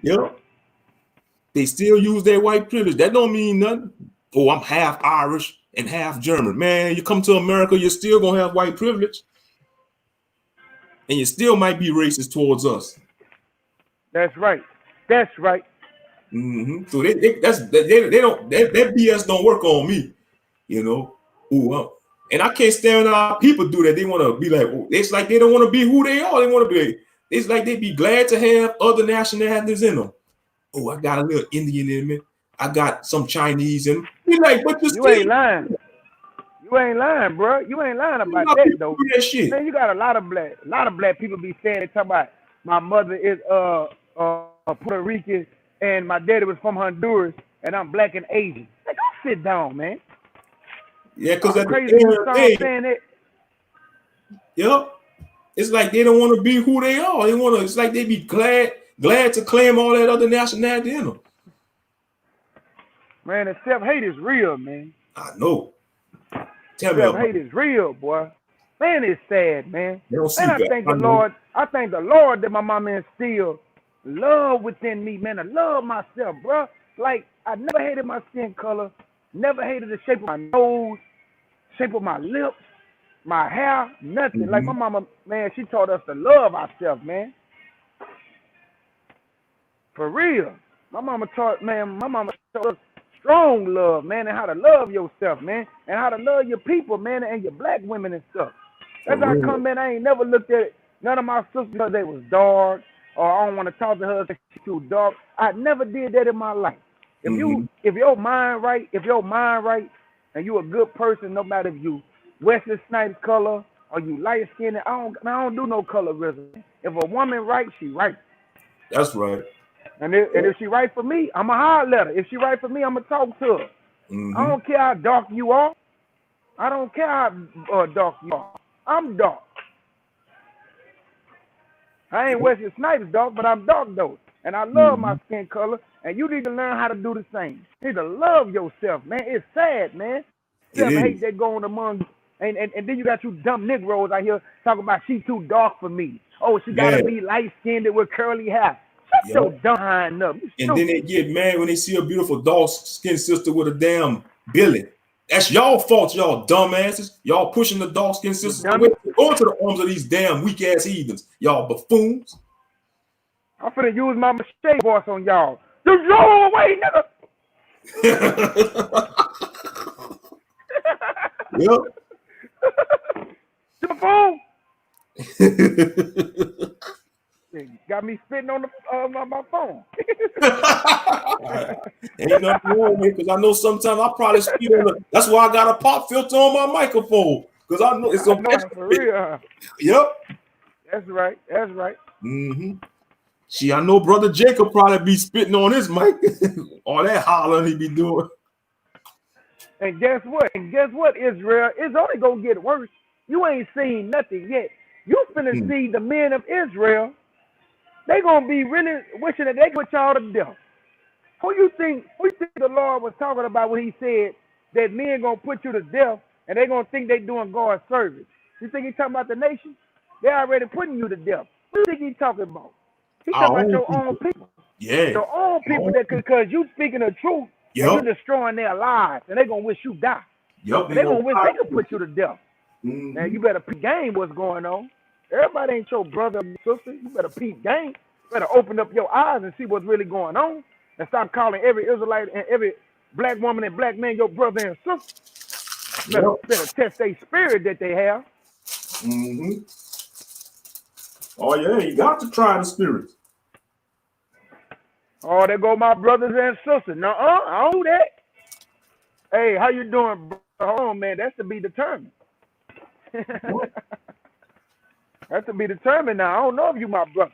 Yep. They still use their white privilege. That don't mean nothing. Oh, I'm half Irish and half German. Man, you come to America, you're still gonna have white privilege, and you still might be racist towards us. That's right. That's right. Mm-hmm. So they don't that BS don't work on me, you know. Ooh, and I can't stand how people do that. They want to be like, oh, it's like they don't want to be who they are. They want to be. It's like they be glad to have other nationalities in them. Oh, I got a little Indian in me. I got some Chinese in me. Be like, but you You still ain't lying. You ain't lying, bro. You ain't lying about not that people though. do that shit. Man, you got a lot of black people be saying they talk about my mother is Puerto Rican and my daddy was from Honduras and I'm black and Asian. Like, go sit down, man. Yeah, because I'm at the crazy end you of the start day, saying that. yep, it's like they don't want to be who they are. They want to. It's like they be glad to claim all that other nationality in them. Man, the self-hate is real, man. I know. Tell me about Self-hate it. is real, boy. Man, it's sad, man. They don't Man, see that. I I know. thank the Lord that my mama instilled love within me, man. I love myself, bro. Like, I never hated my skin color, never hated the shape of my nose, shape of my lips, my hair, nothing. Like, Mm-hmm. my mama, man, she taught us to love ourselves, man. For real. My mama taught us strong love, man, and how to love yourself, man, and how to love your people, man, and your black women and stuff. For That's how I real. come, man. I ain't never looked at none of my sisters because they was dark, or I don't want to talk to her because she's too dark. I never did that in my life. If Mm-hmm. your mind right, and you a good person, no matter if you Wesley Snipes color or you light skinned, I don't do no colorism. If a woman right, she right. That's right. And if she right for me, I'm a holler at her. If she right for me, I'm gonna talk to her. I Mm-hmm. don't care how dark you are. I don't care how dark you are. I'm dark. I ain't Wesley Snipes dark, but I'm dark though. And I love Mm-hmm. my skin color. And you need to learn how to do the same. You need to love yourself, man. It's sad, man. It Self-hate is. that going among, and then you got you dumb Negroes out here talking about she too dark for me. Oh, she Yeah. gotta be light-skinned with curly hair. Shut Yep. your dumb hind up. You And then stupid. they get mad when they see a beautiful dark-skinned sister with a damn billy. That's y'all fault, y'all dumbasses. Y'all pushing the dark-skinned You sisters away. dummy. Go into the arms of these damn weak-ass heathens. Y'all buffoons. I'm finna use my machete voice on y'all. Just roll away, nigga. Yep. To the phone. Got me spitting on my phone. Ain't nothing wrong with it because I know sometimes I probably spit on it. That's why I got a pop filter on my microphone. Because I know it's I gonna know catch that for the real. Huh? Yep. That's right. That's right. Mm-hmm. See, I know brother Jacob probably be spitting on his mic. All that hollering he be doing. And guess what? Israel? It's only gonna get worse. You ain't seen nothing yet. You finna Mm. see the men of Israel. They gonna be really wishing that they put y'all to death. Who you think the Lord was talking about when he said that men gonna put you to death and they gonna think they doing God's service? You think he talking about the nation? They already putting you to death. What do you think he talking about? He Our talking about own your own people. people. Yeah. Your own people that because you speaking the truth and you Yep. destroying their lives and they gonna wish you die. Yep. And they gonna wish they could put you to death. Now Mm-hmm. you better peep game what's going on. Everybody ain't your brother or sister. You better peep game. You better open up your eyes and see what's really going on. And stop calling every Israelite and every black woman and black man your brother and sister. Yep. Better test their spirit that they have. Mm-hmm. Oh yeah, you got to try the spirits. Oh, there go my brothers and sisters. Nuh-uh, I don't do that. Hey, how you doing, bro? Hold on, man. That's to be determined. That's to be determined now. I don't know if you my brother.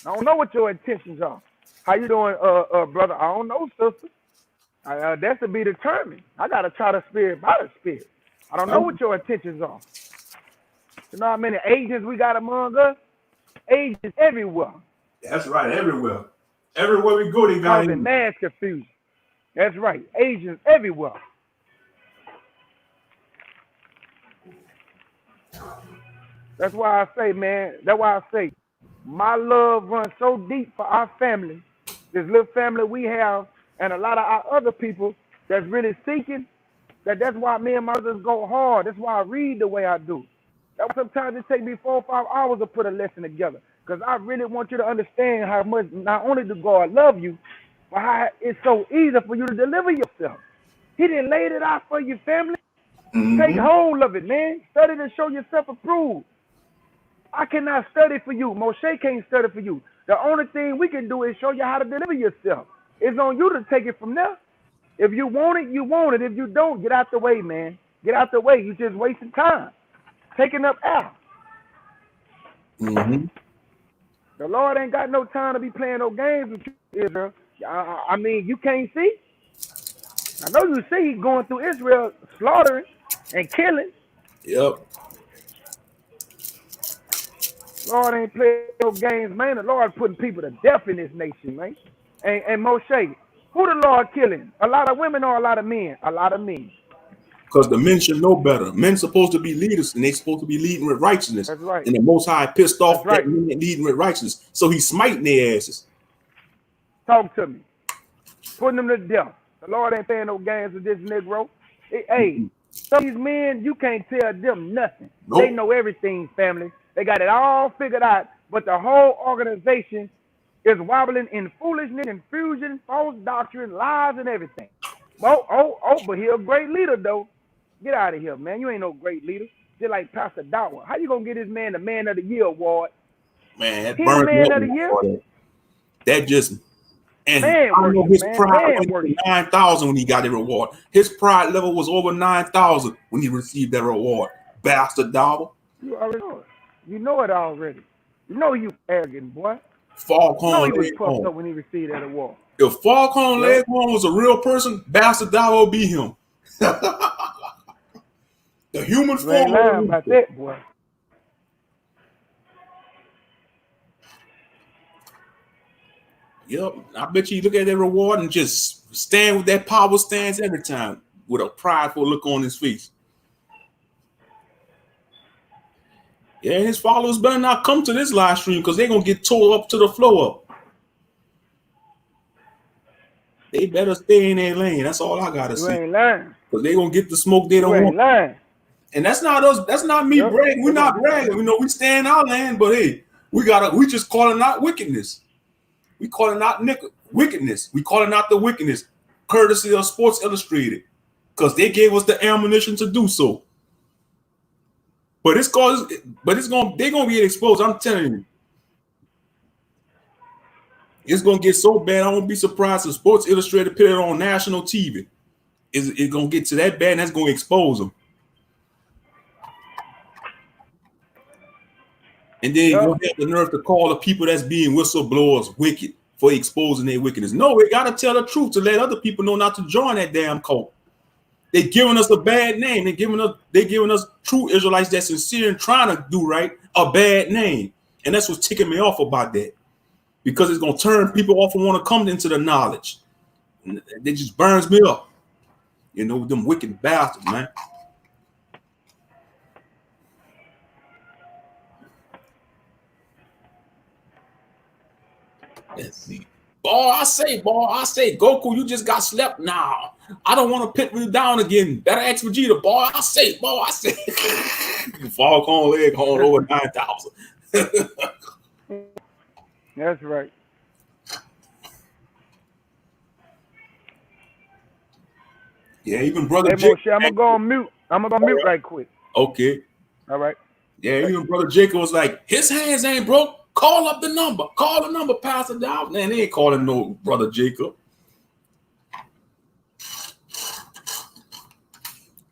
I don't know what your intentions are. How you doing, brother? I don't know, sister. That's to be determined. I gotta try the spirit by the spirit. I don't know what your intentions are. You know how many agents we got among us? Agents everywhere. That's right, everywhere. Everywhere we go, they got Causing mass confusion. That's right. Agents everywhere. That's why I say, man, my love runs so deep for our family, this little family we have, and a lot of our other people that's really seeking, that's why me and my brothers go hard. That's why I read the way I do. That sometimes it takes me 4 or 5 hours to put a lesson together. Because I really want you to understand how much not only does God love you, but how it's so easy for you to deliver yourself. He didn't lay it out for your family. Take hold of it, man. Study to show yourself approved. I cannot study for you. Moshe can't study for you. The only thing we can do is show you how to deliver yourself. It's on you to take it from there. If you want it, you want it. If you don't, get out the way, man. Get out the way. You're just wasting time. Taking up air. Mm-hmm. The Lord ain't got no time to be playing no games with you, Israel. I mean, you can't see? I know you see he's going through Israel, slaughtering and killing. Yep. Lord ain't playing no games, man. The Lord putting people to death in this nation, man. And Moshe, who the Lord killing? A lot of women or a lot of men? A lot of men. Because the men should know better. Men supposed to be leaders, and they supposed to be leading with righteousness. That's right. And the Most High pissed off That's right. that men leading with righteousness, so he's smiting their asses. Talk to me. Putting them to death. The Lord ain't playing no games with this Negro. Hey, some of these men, you can't tell them nothing. Nope. They know everything, family. They got it all figured out, but the whole organization is wobbling in foolishness, confusion, false doctrine, lies, and everything. But he a great leader, though. Get out of here, man. You ain't no great leader. Just like Pastor Dawa. How you going to get this man the Man of the Year award? Man, that He the burned Man me of the up Year? for that. That just, and Man I know worship, his man. pride Man went worship. to 9,000 when he got the reward. His pride level was over 9,000 when he received that reward. Bastard Dawa. You already know it. You know it already. You know you arrogant, boy. Foghorn You know he was puffed Leghorn. up when he received that award. If Foghorn Yep. Leghorn was a real person, Bastard Dawa would be him. The human You ain't form. lying about that, boy. Yep. I bet you look at that reward and just stand with that power stance every time with a prideful look on his face. Yeah, his followers better not come to this live stream because they're going to get tore up to the floor up. They better stay in their lane. That's all I got to You say. ain't lying. Because they're going to get the smoke they You don't ain't want. lying. And that's not us. That's not me Yep. bragging. We're not bragging. You know, we stay in our land, but hey, we just calling out wickedness. We calling out wickedness. We calling out the wickedness, courtesy of Sports Illustrated, because they gave us the ammunition to do so. But they're gonna be exposed. I'm telling you, it's gonna get so bad. I won't be surprised if Sports Illustrated put it on national TV. It's gonna get to that bad, and that's gonna expose them. And then you're Yup. gonna have the nerve to call the people that's being whistleblowers wicked for exposing their wickedness. No, we gotta tell the truth to let other people know not to join that damn cult. They're giving us a bad name. They're giving us true Israelites that's sincere and trying to do right a bad name. And that's what's ticking me off about that. Because it's gonna turn people off and want to come into the knowledge. And it just burns me up. You know, them wicked bastards, man. Let's see. Boy, I say, Goku, you just got slept now. I don't want to put you down again. Better ask Vegeta, boy, I say. Falcon leg on over 9,000. That's right. Yeah, even brother Hey, Jacob. Moshe, I'm gonna go on mute. I'm gonna go on mute right quick. Okay. All right. Yeah, even brother Jacob was like, his hands ain't broke. Call up the number. Call the number, Pastor Dow. Man, they ain't calling no brother Jacob.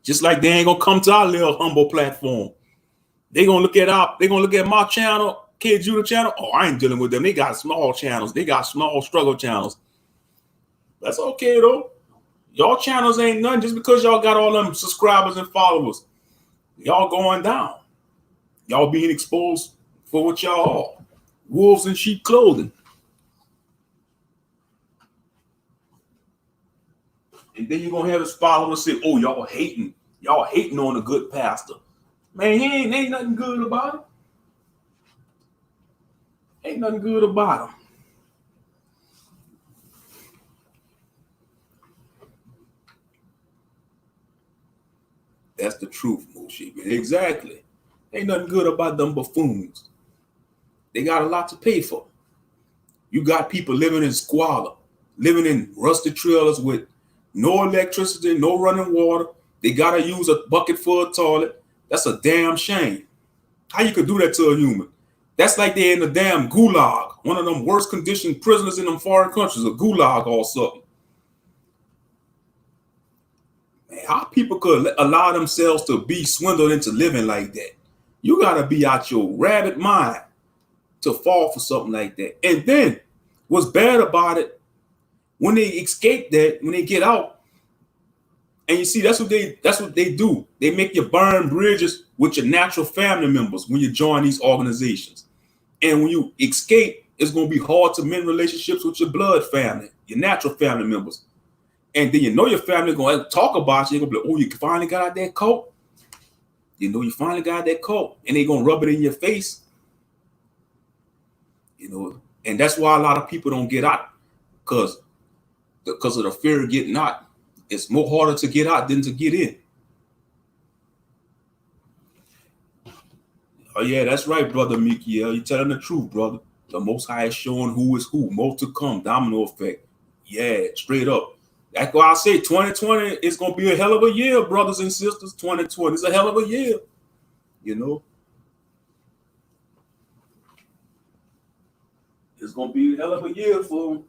Just like they ain't gonna come to our little humble platform. They gonna look at my channel, Kid Judah channel. Oh, I ain't dealing with them. They got small channels. They got small struggle channels. That's okay though. Y'all channels ain't nothing just because y'all got all them subscribers and followers. Y'all going down. Y'all being exposed for what y'all are. Wolves in sheep clothing. And then you're gonna have his followers say, oh, y'all hating on a good pastor. Man, he ain't nothing good about him. Ain't nothing good about him. That's the truth, Moshe. Exactly. Ain't nothing good about them buffoons. They got a lot to pay for. You got people living in squalor, living in rusted trailers with no electricity, no running water. They gotta use a bucket for a toilet. That's a damn shame. How you could do that to a human? That's like they're in a damn gulag, one of them worst conditioned prisoners in them foreign countries, a gulag or something. Man, how people could allow themselves to be swindled into living like that? You gotta be out your rabbit mind to fall for something like that. And then what's bad about it, when they escape that, when they get out, and you see that's what they do. They make you burn bridges with your natural family members when you join these organizations. And when you escape, it's gonna be hard to mend relationships with your blood family, your natural family members. And then you know your family gonna talk about you. They're gonna be like, oh, you finally got out that coat. You know you finally got that coat, and they're gonna rub it in your face. You know, and that's why a lot of people don't get out because of the fear of getting out. It's more harder to get out than to get in. Oh yeah, that's right, brother Mikiel. You're telling the truth, brother. The Most High is showing who is who. More to come. Domino effect. Yeah, straight up. That's why I say 2020 is gonna be a hell of a year, brothers and sisters. 2020 is a hell of a year. You know, it's gonna be a hell of a year for them.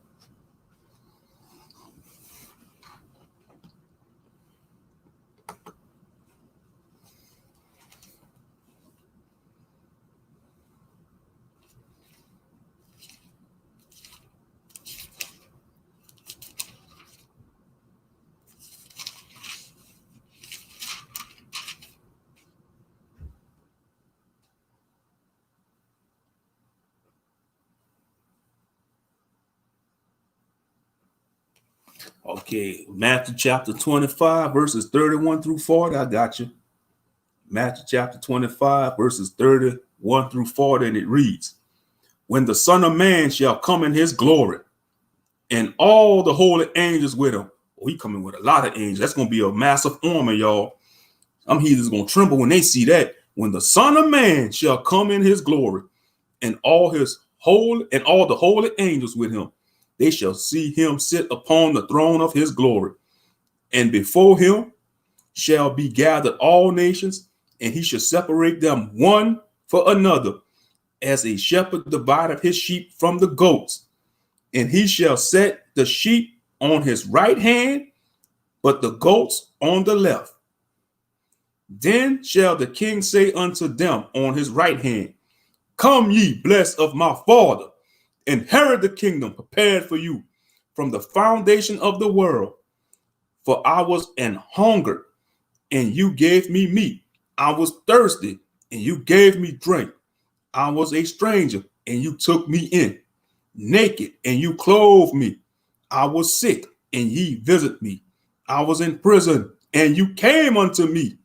Okay, Matthew chapter 25, verses 31 through 40. I got you. Matthew chapter 25, verses 31 through 40, and it reads, when the Son of Man shall come in his glory, and all the holy angels with him. Oh, he coming with a lot of angels. That's going to be a massive army, y'all. Some heathens going to tremble when they see that. When the Son of Man shall come in his glory, and all the holy angels with him, they shall see him sit upon the throne of his glory. And before him shall be gathered all nations, and he shall separate them one for another, as a shepherd divideth his sheep from the goats. And he shall set the sheep on his right hand, but the goats on the left. Then shall the king say unto them on his right hand, Come ye blessed of my Father, inherit the kingdom prepared for you from the foundation of the world. For I was an hungered, and you gave me meat. I was thirsty, and you gave me drink. I was a stranger, and you took me in. Naked, and you clothed me. I was sick, and ye visited me. I was in prison, and you came unto me.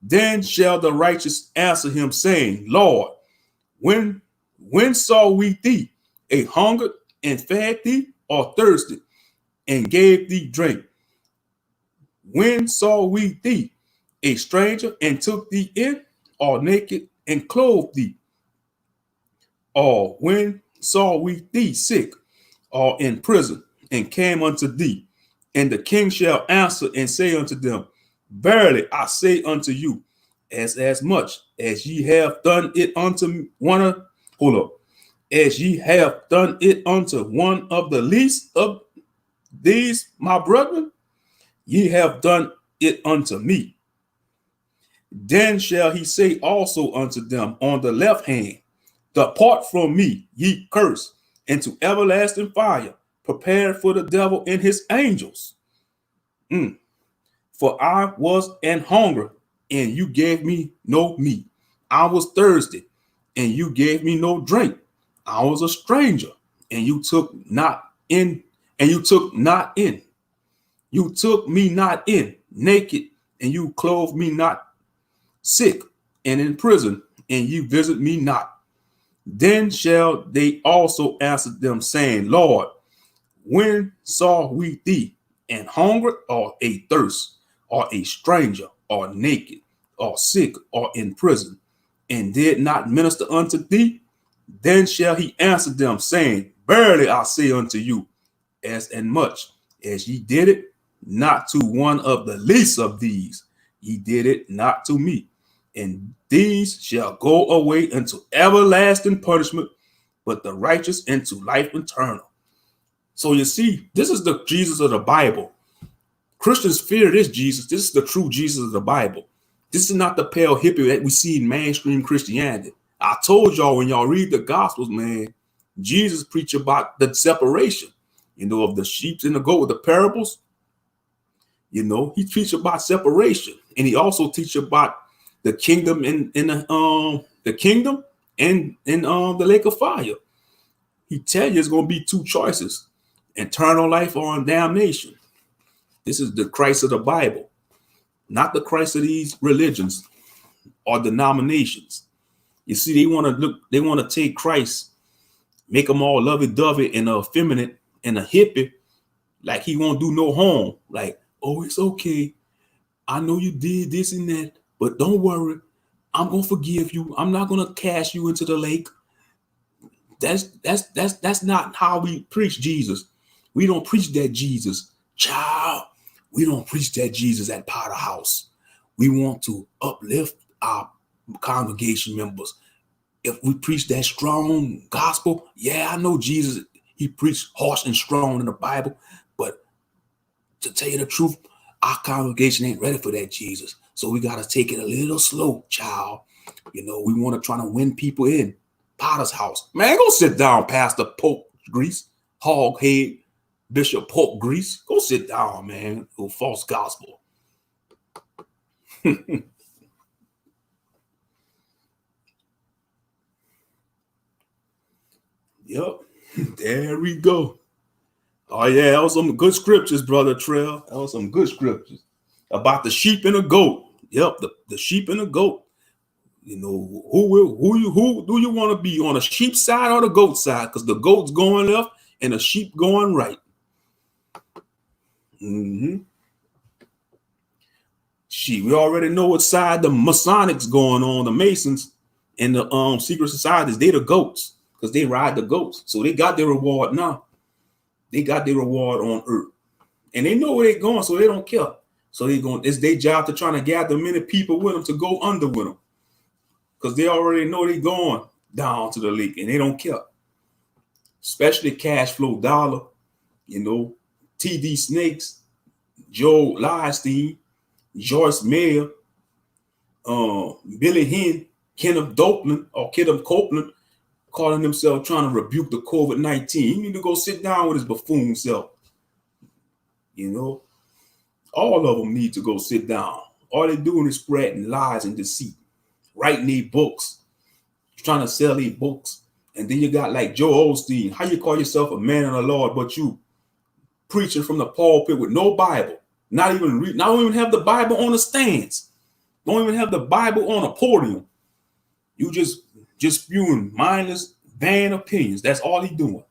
Then shall the righteous answer him, saying, Lord, when saw we thee a hungered and fed thee, or thirsty and gave thee drink? When saw we thee a stranger and took thee in, or naked and clothed thee? Or when saw we thee sick or in prison and came unto thee? And the king shall answer and say unto them, Verily I say unto you, as much as ye have done it unto as ye have done it unto one of the least of these my brethren, ye have done it unto me. Then shall he say also unto them on the left hand, Depart from me, ye cursed, into everlasting fire, prepared for the devil and his angels. For I was an hunger, and you gave me no meat. I was thirsty, and you gave me no drink. I was a stranger, and you took not in, and you took not in. You took me not in, naked, and you clothed me not, sick, and in prison, and you visit me not. Then shall they also answer them, saying, Lord, when saw we thee an hungered, or a thirst, or a stranger, or naked, or sick, or in prison, and did not minister unto thee? Then shall he answer them, saying, Verily I say unto you, as much as ye did it not to one of the least of these, ye did it not to me. And these shall go away into everlasting punishment, but the righteous into life eternal. So you see, this is the Jesus of the Bible. Christians fear this Jesus. This is the true Jesus of the Bible. This is not the pale hippie that we see in mainstream Christianity. I told y'all, when y'all read the Gospels, man, Jesus preached about the separation, of the sheep and the goat with the parables. He teaches about separation, and he also teaches about the kingdom in the kingdom and in the lake of fire. He tell you it's going to be two choices: eternal life or damnation. This is the Christ of the Bible, not the Christ of these religions or denominations. You see, they want to take Christ, make him all lovey-dovey and effeminate and a hippie, like he won't do no harm. Like, oh, it's okay. I know you did this and that, but don't worry. I'm gonna forgive you. I'm not gonna cast you into the lake. That's not how we preach Jesus. We don't preach that Jesus, child. We don't preach that Jesus at Potter House. We want to uplift our congregation members. If we preach that strong gospel, yeah, I know Jesus, he preached harsh and strong in the Bible, but to tell you the truth, our congregation ain't ready for that Jesus. So we got to take it a little slow, child. We want to try to win people in. Potter's House. Man, go sit down, Pastor Pope Grease, Hog Head, Bishop Pope Grease. Go sit down, man. With false gospel. Yep. There we go. Oh, yeah, that was some good scriptures, Brother Trail. That was some good scriptures about the sheep and the goat. Yep, the sheep and the goat. Who do you want to be, on the sheep side or the goat side? Because the goat's going left and the sheep going right. Sheep, we already know what side the Masonics going on, the Masons and the secret societies. They the goats because they ride the goats. So they got their reward now. They got their reward on earth. And they know where they're going, so they don't care. So it's their job to try to gather many people with them to go under with them. Because they already know they're going down to the lake and they don't care. Especially Cash Flow Dollar, TD Snakes, Joe Listein, Joyce Mayer, Billy Hinn, Kenneth Copeland, calling himself trying to rebuke the COVID-19. He need to go sit down with his buffoon self. You know, all of them need to go sit down. All they doing is spreading lies and deceit, writing their books, trying to sell their books. And then you got like Joel Osteen. How you call yourself a man of the Lord, but you preaching from the pulpit with no Bible, not even have the Bible on the stands, don't even have the Bible on a podium. You just spewing mindless, vain opinions. That's all he doing.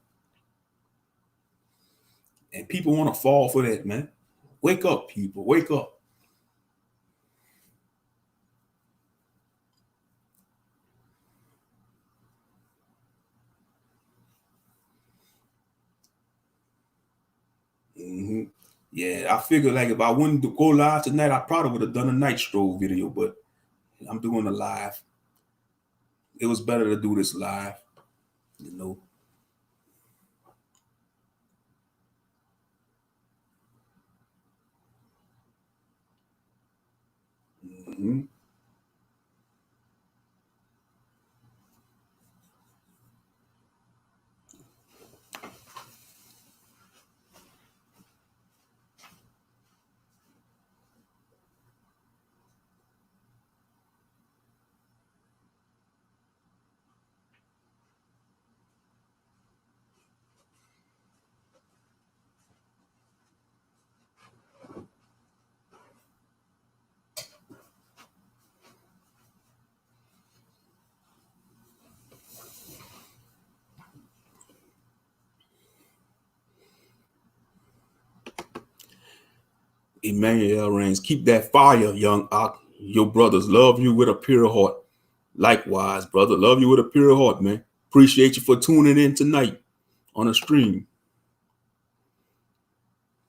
And people want to fall for that, man. Wake up, people. Wake up. Mm-hmm. Yeah, I figured like if I wouldn't go live tonight, I probably would have done a night stroll video, but I'm doing a live. It was better to do this live, you know. Mm-hmm. Emmanuel Reigns, keep that fire, young Ahk. Your brothers love you with a pure heart. Likewise, brother, love you with a pure heart, man. Appreciate you for tuning in tonight on a stream.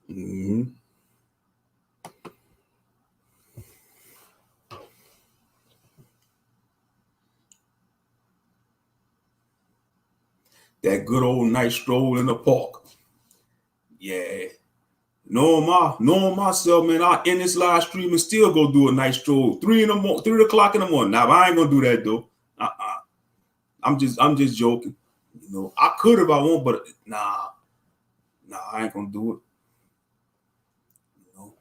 Mm-hmm. That good old night stroll in the park. Yeah. Knowing myself, man, I in this live stream and still go do a night stroll 3 o'clock in the morning. Now I ain't gonna do that though. I'm just joking. You know, I could if I want, but nah, I ain't gonna do it. You know.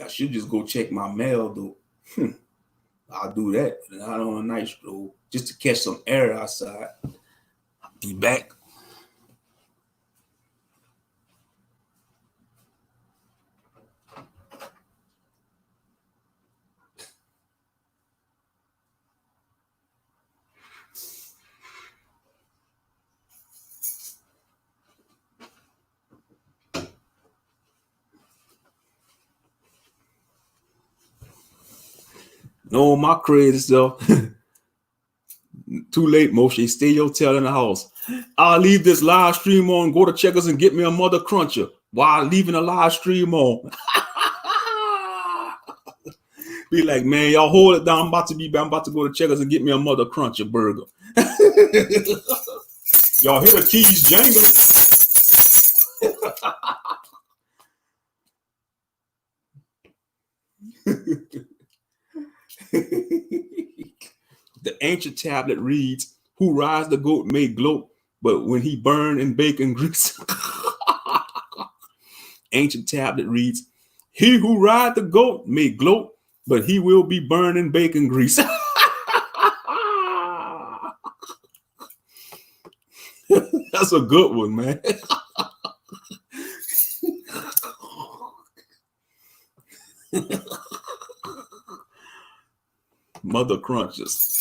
I should just go check my mail though. I'll do that, but not on a night stroll, just to catch some air outside. I'll be back. No, my crazy self. Too late, Moshe. Stay your tail in the house. I'll leave this live stream on, go to Checkers and get me a mother cruncher while leaving the live stream on. Be like, man, y'all hold it down. I'm about to go to Checkers and get me a mother cruncher burger. Y'all hear the keys jangling. The ancient tablet reads, who rides the goat may gloat, but when he burn in bacon grease. Ancient tablet reads, he who ride the goat may gloat, but he will be burned in bacon grease. That's a good one, man. Mother crunches.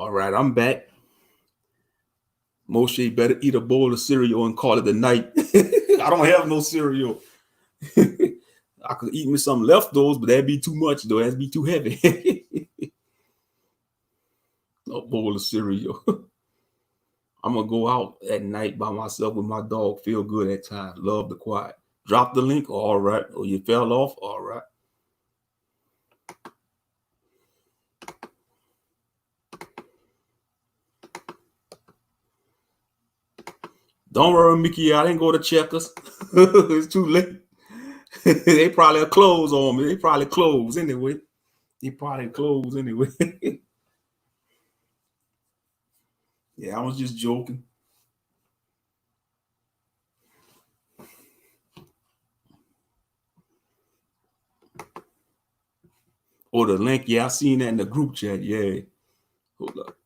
All right, I'm back. Moshe better eat a bowl of cereal and call it a night. I don't have no cereal. I could eat me some leftovers, but that'd be too much, though. That'd be too heavy. A bowl of cereal. I'm going to go out at night by myself with my dog. Feel good at times. Love the quiet. Drop the link. All right. Or you fell off. All right. Don't worry, Mickey. I didn't go to Checkers. It's too late. They probably close on me. They probably close anyway. Yeah, I was just joking. Or the link. Yeah, I seen that in the group chat. Yeah. Hold up.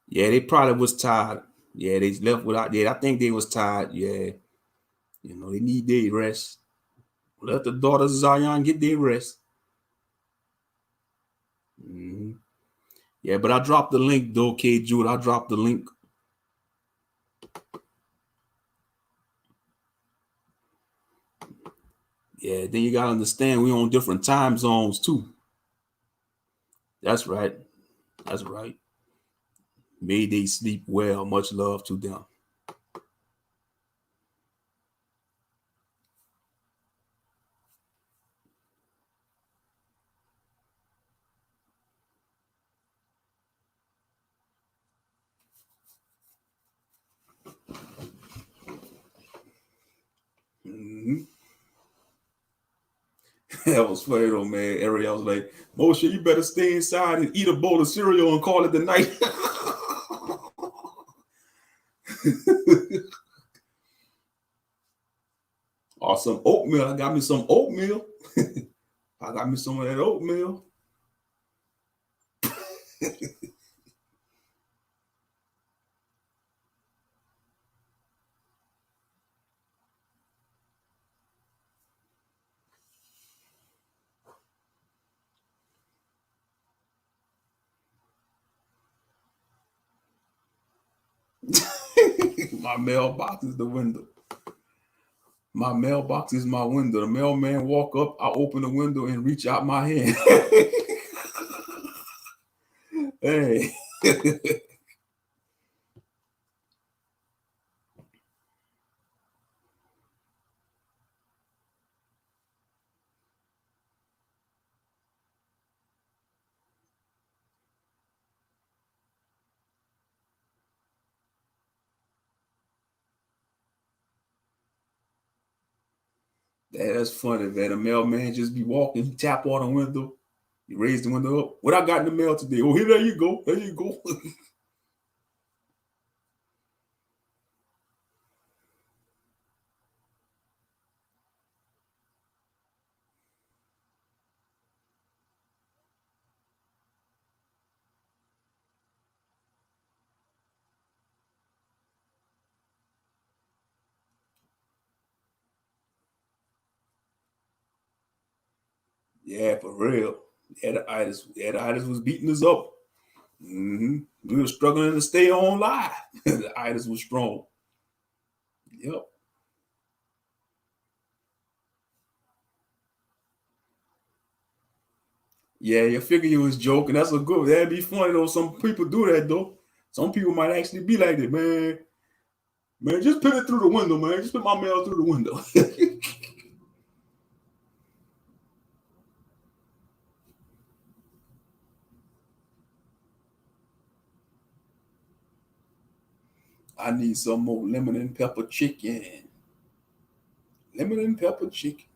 Yeah, they probably was tired. Yeah, they left without. Yeah, I think they was tired. Yeah, they need their rest. Let the daughters of Zion get their rest. Mhm. Yeah, but I dropped the link though, K. Jude. I dropped the link. Yeah, then you gotta understand we on different time zones too. That's right. That's right. May they sleep well. Much love to them. Mm-hmm. That was funny though, man. Ariel was like, Moshe, you better stay inside and eat a bowl of cereal and call it the night. Or some oatmeal. I got me some oatmeal. I got me some of that oatmeal. My mailbox is the window. My mailbox is my window. The mailman walk up, I open the window and reach out my hand. Hey. That's funny, man. The mailman just be walking, he tap on the window, he raise the window up. What I got in the mail today? Oh, here, there you go. There you go. Yeah, for real. The itis was beating us up. We were struggling to stay on live. The itis was strong. Yep. Yeah, you figure you was joking. That's a good. That'd be funny though. Some people do that though. Some people might actually be like that, man. Man, just put it through the window, man. Just put my mail through the window. I need some more lemon and pepper chicken. Lemon and pepper chicken.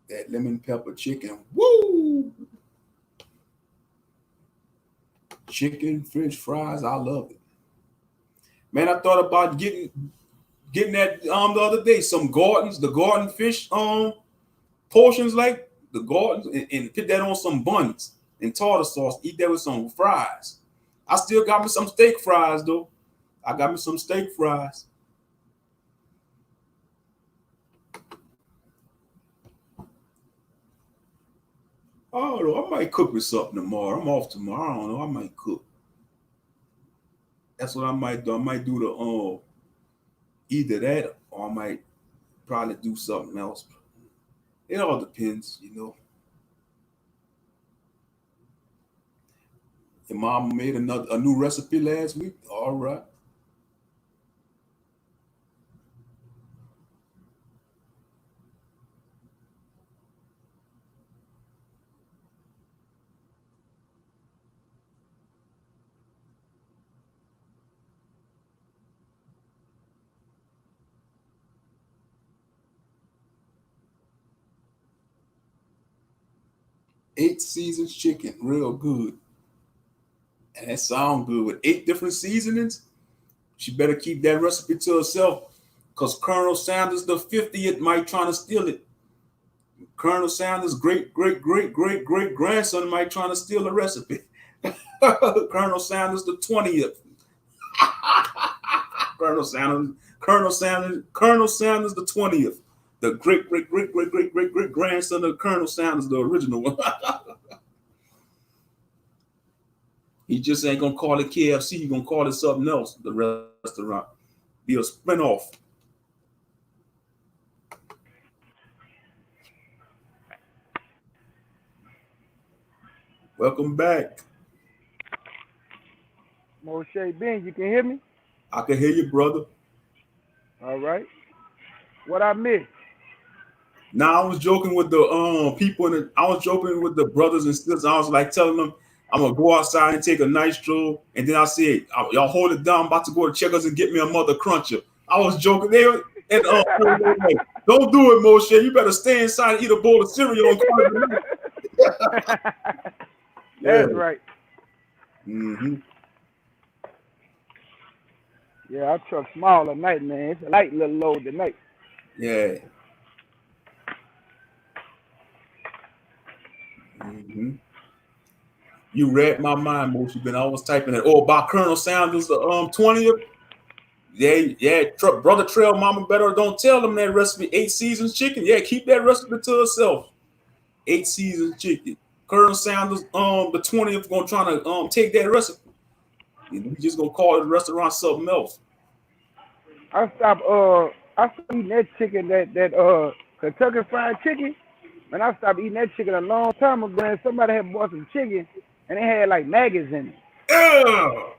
That lemon pepper chicken. Woo! Chicken, French fries. I love it. Man, I thought about getting that the other day. Some Gordons, the Gordon fish portions like the Gordons, and put that on some buns and tartar sauce. Eat that with some fries. I still got me some steak fries though. I got me some steak fries. I don't know. I might cook with something tomorrow. I'm off tomorrow. I don't know. I might cook. That's what I might do. I might do the either that or I might probably do something else. It all depends, you know. Your mom made a new recipe last week. All right. Eight seasons chicken, real good. And that sound good with 8 different seasonings. She better keep that recipe to herself because Colonel Sanders the 50th might try to steal it. Colonel Sanders' great grandson might try to steal the recipe. Colonel Sanders the 20th. Colonel Sanders the 20th. The great grandson of Colonel Sanders, the original one. He just ain't gonna call it KFC. He gonna call it something else. The restaurant be a spinoff. Welcome back. Moshe Ben, you can hear me? I can hear you, brother. All right. What I missed? Now I was joking with the people I was joking with the brothers and sisters. I was like telling them I'm gonna go outside and take a nice stroll, and then I said, "Y'all hold it down. I'm about to go to Checkers and get me a mother cruncher." I was joking. And don't do it, Moshe. You better stay inside and eat a bowl of cereal and call it. That's right. Mm-hmm. Yeah, our truck's small at night, man. It's a light little load at night. Yeah. Mm-hmm. You read my mind, Moshe. Ben. I was typing it. Oh, about Colonel Sanders, the 20th. Yeah. Brother Trail Mama better don't tell them that recipe. 8 seasons chicken. Yeah, keep that recipe to herself. 8 seasons chicken. Colonel Sanders, the 20th gonna try to take that recipe. And we just gonna call the restaurant something else. I stopped eating that chicken, that Kentucky fried chicken. Man, I stopped eating that chicken a long time ago. And somebody had bought some chicken and it had like maggots in it. Ugh,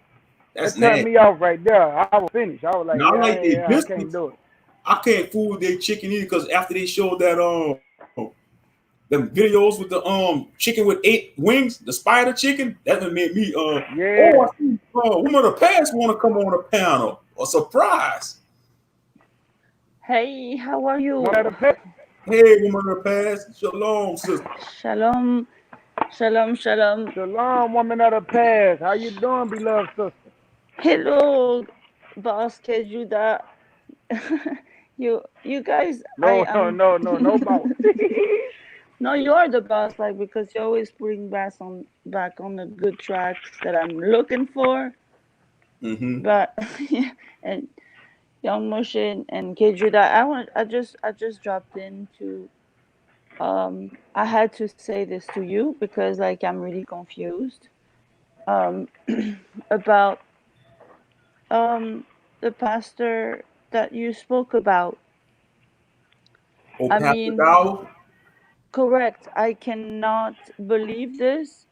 that's That turned nasty. me off right there. I was finished. I was like, Now I like their I can't biscuits. do it. I can't fool with their chicken either because after they showed that them videos with the chicken with 8 wings, the spider chicken, that made me Yeah. I see Woman of the Past want to come on a panel. A surprise. Hey, how are you? One of the pet. Hey, Woman of the Past. Shalom, sister. Shalom, shalom. Shalom, woman of the past. How you doing, beloved sister? Hello, boss Kejuda. you guys, I No, am. no boss. No, you are the boss, like because you always bring back on the good tracks that I'm looking for. Mm-hmm. But and Young Moshe and Kejuda, I just dropped in to I had to say this to you because like I'm really confused um about the pastor that you spoke about. Oh, I Pastor mean, Dow. Correct. I cannot believe this.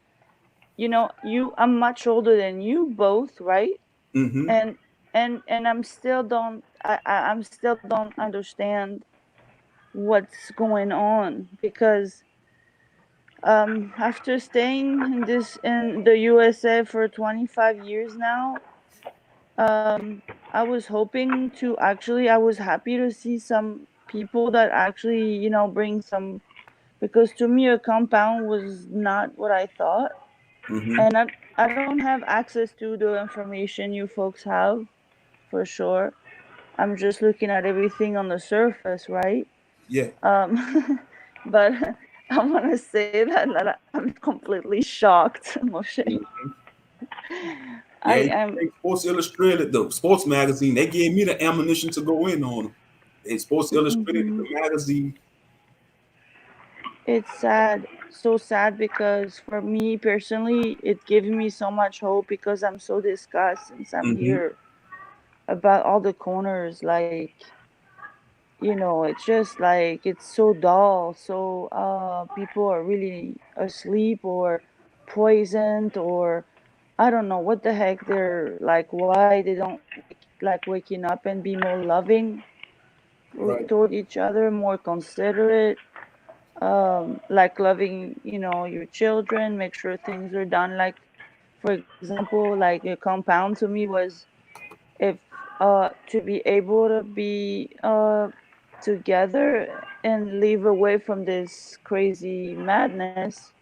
I'm much older than you both, right? Mm-hmm. And I'm still don't understand what's going on, because after staying in the USA for 25 years now, I was hoping to actually I was happy to see some people that actually, bring some, because to me a compound was not what I thought. Mm-hmm. And I don't have access to the information you folks have, for sure. I'm just looking at everything on the surface, right? Yeah. But I want to say that I'm completely shocked, Moshe. Mm-hmm. I Yeah, you am. think Sports Illustrated, the sports magazine, they gave me the ammunition to go in on them. And Sports Illustrated, Mhm. the magazine. It's sad, so sad, because for me personally, it gives me so much hope, because I'm so disgusted since I'm Mm-hmm. here about all the corners. Like, it's just like it's so dull. So, people are really asleep or poisoned, or I don't know what the heck they're like. Why they don't like waking up and be more loving Right. toward each other, more considerate, like loving, your children, make sure things are done. Like, for example, like a compound to me was, if to be able to be together and live away from this crazy madness,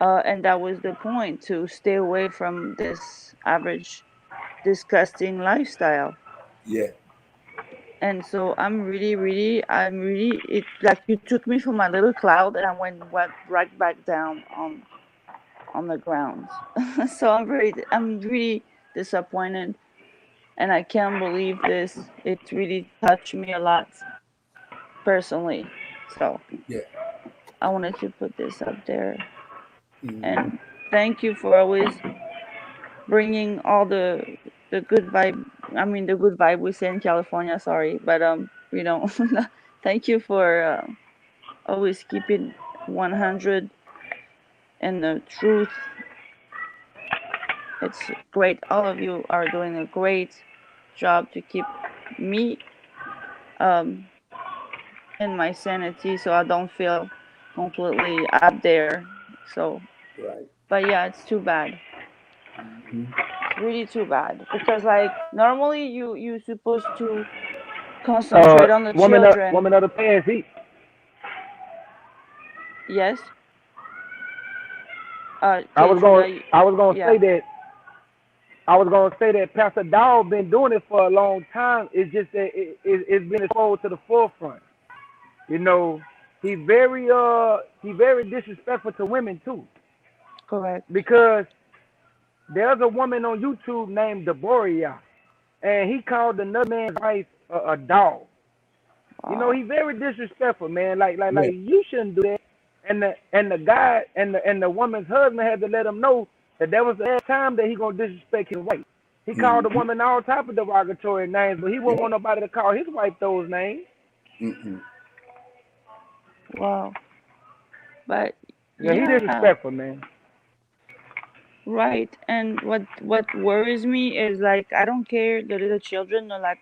and that was the point, to stay away from this average disgusting lifestyle. Yeah. And so I'm really, it like you took me from my little cloud and I went right back down on the ground. So I'm really disappointed, and I can't believe this. It really touched me a lot personally. So Yeah. I wanted to put this up there. Mm-hmm. And thank you for always bringing all the good vibe. I mean, the good vibe we say in California. Sorry, but thank you for always keeping 100 and the truth. It's great. All of you are doing a great job to keep me um in my sanity, so I don't feel completely up there. So, Right. but yeah, it's too bad. Mm-hmm. It's really too bad, because like normally you're supposed to concentrate on the children. Woman of the past heat. Yes. I was going Kejuda, I was going to say yeah. that Pastor Dawg been doing it for a long time. It's just that it's been exposed to the forefront. You know, he very disrespectful to women too. Correct. Because there's a woman on YouTube named Deborah, and he called another man's wife a dog. You know, Wow. he very disrespectful, man. Like Yeah. you shouldn't do that. And the guy and the woman's husband had to let him know that that was the last time that he gonna disrespect his wife. He called the Mm-hmm. woman all type of derogatory names, but he wouldn't Yeah. want nobody to call his wife those names. Mm-hmm. Wow. But Yeah, he yeah, disrespectful, man. right. And what worries me is, like, I don't care the little children are like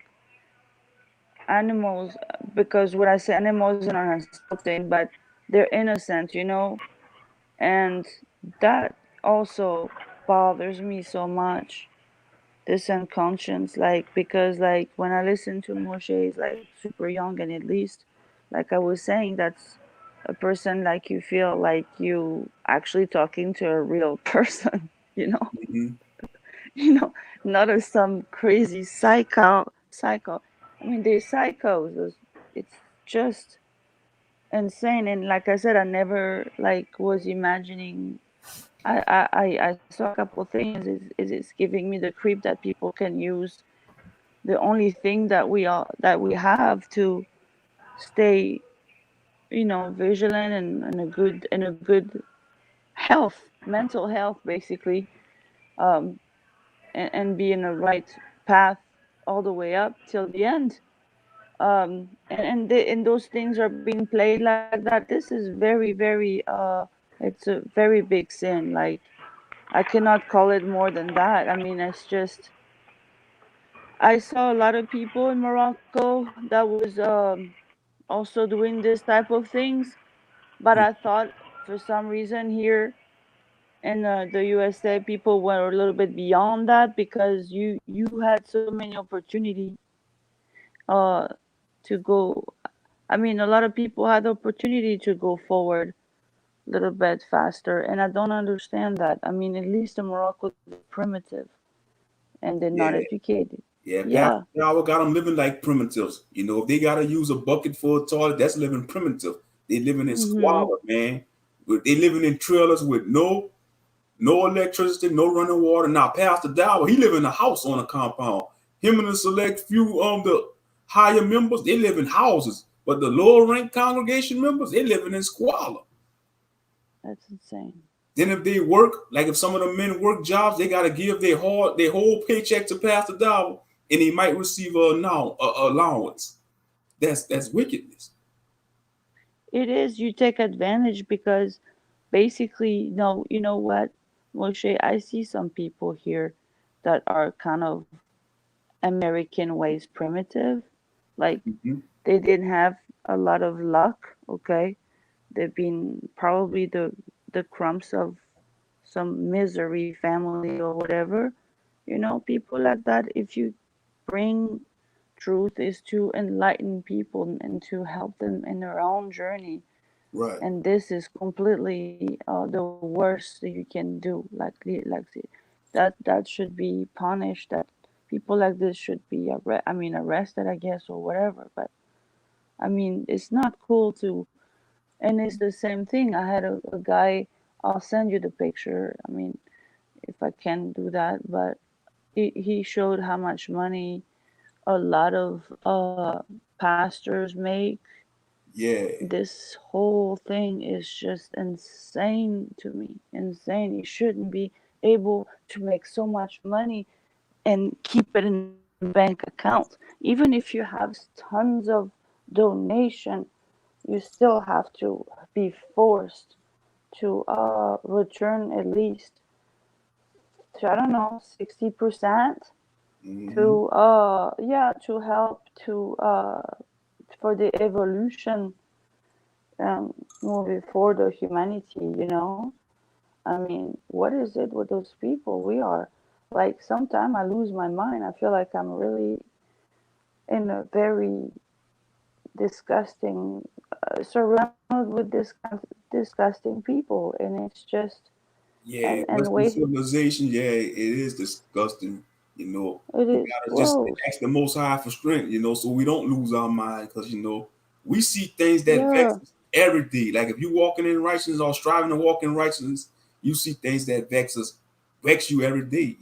animals, because when I say animals is not insulting, but they're innocent, and that also bothers me so much. This unconscious, like, because like when I listen to Moshe, is like super young, and at least, like I was saying, that's a person, like, you feel like you actually talking to a real person, you know, Mm-hmm. you know, not as some crazy psycho. I mean, they're psychos. It's just insane. And like I said, I never like was imagining. I saw a couple things. Is it's giving me the creep that people can use the only thing that we have to stay, vigilant, and a good health, mental health, basically, um, and be in the right path all the way up till the end. and those things are being played like that. This is very, very it's a very big sin. Like, I cannot call it more than that. I mean, it's just, I saw a lot of people in Morocco that was also doing this type of things, but I thought for some reason here in the USA, people were a little bit beyond that, because you had so many opportunity uh to go. I mean, a lot of people had the opportunity to go forward a little bit faster, and I don't understand that. I mean, at least in Morocco, they're primitive and they're not Yeah, educated. yeah. Pastor Yeah. Yahweh got them living like primitives. You know, if they gotta use a bucket for a toilet, that's living primitive. They living in Mm-hmm. squalor, man. They living in trailers with no electricity, no running water. Now, Pastor Dower, he live in a house on a compound. Him and a select few the higher members, they live in houses. But the lower rank congregation members, they living in squalor. That's insane. Then if they work, like if some of the men work jobs, they gotta give their whole paycheck to Pastor Dower, and they might receive a allowance. That's wickedness. It is. You take advantage because basically, no, you know what, Moshe, I see some people here that are kind of American ways primitive. Like, Mm-hmm. they didn't have a lot of luck, okay? They've been probably the crumbs of some misery family or whatever. You know, people like that, if you bring truth, is to enlighten people and to help them in their own journey. Right. And this is completely the worst that you can do. That should be punished. That people like this should be arrested, I guess, or whatever. But I mean, it's not cool to. And it's the same thing. I had a guy. I'll send you the picture. I mean, if I can do that, but he showed how much money a lot of pastors make. Yeah. This whole thing is just insane to me. Insane. You shouldn't be able to make so much money and keep it in the bank account. Even if you have tons of donation, you still have to be forced to return at least to, I don't know, 60% Mm-hmm. to to help to for the evolution, moving for the humanity. I mean, what is it with those people? We are, like, sometimes I lose my mind. I feel like I'm really in a very disgusting, surrounded with disgusting people, and it's just, Yeah, and Western wait, civilization, yeah, it is disgusting. You know, it we is gotta just gross. ask the Most High for strength, so we don't lose our mind. Because we see things that vex Yeah, us every day. Like if you walking in righteousness or striving to walk in righteousness, you see things that vex you every day.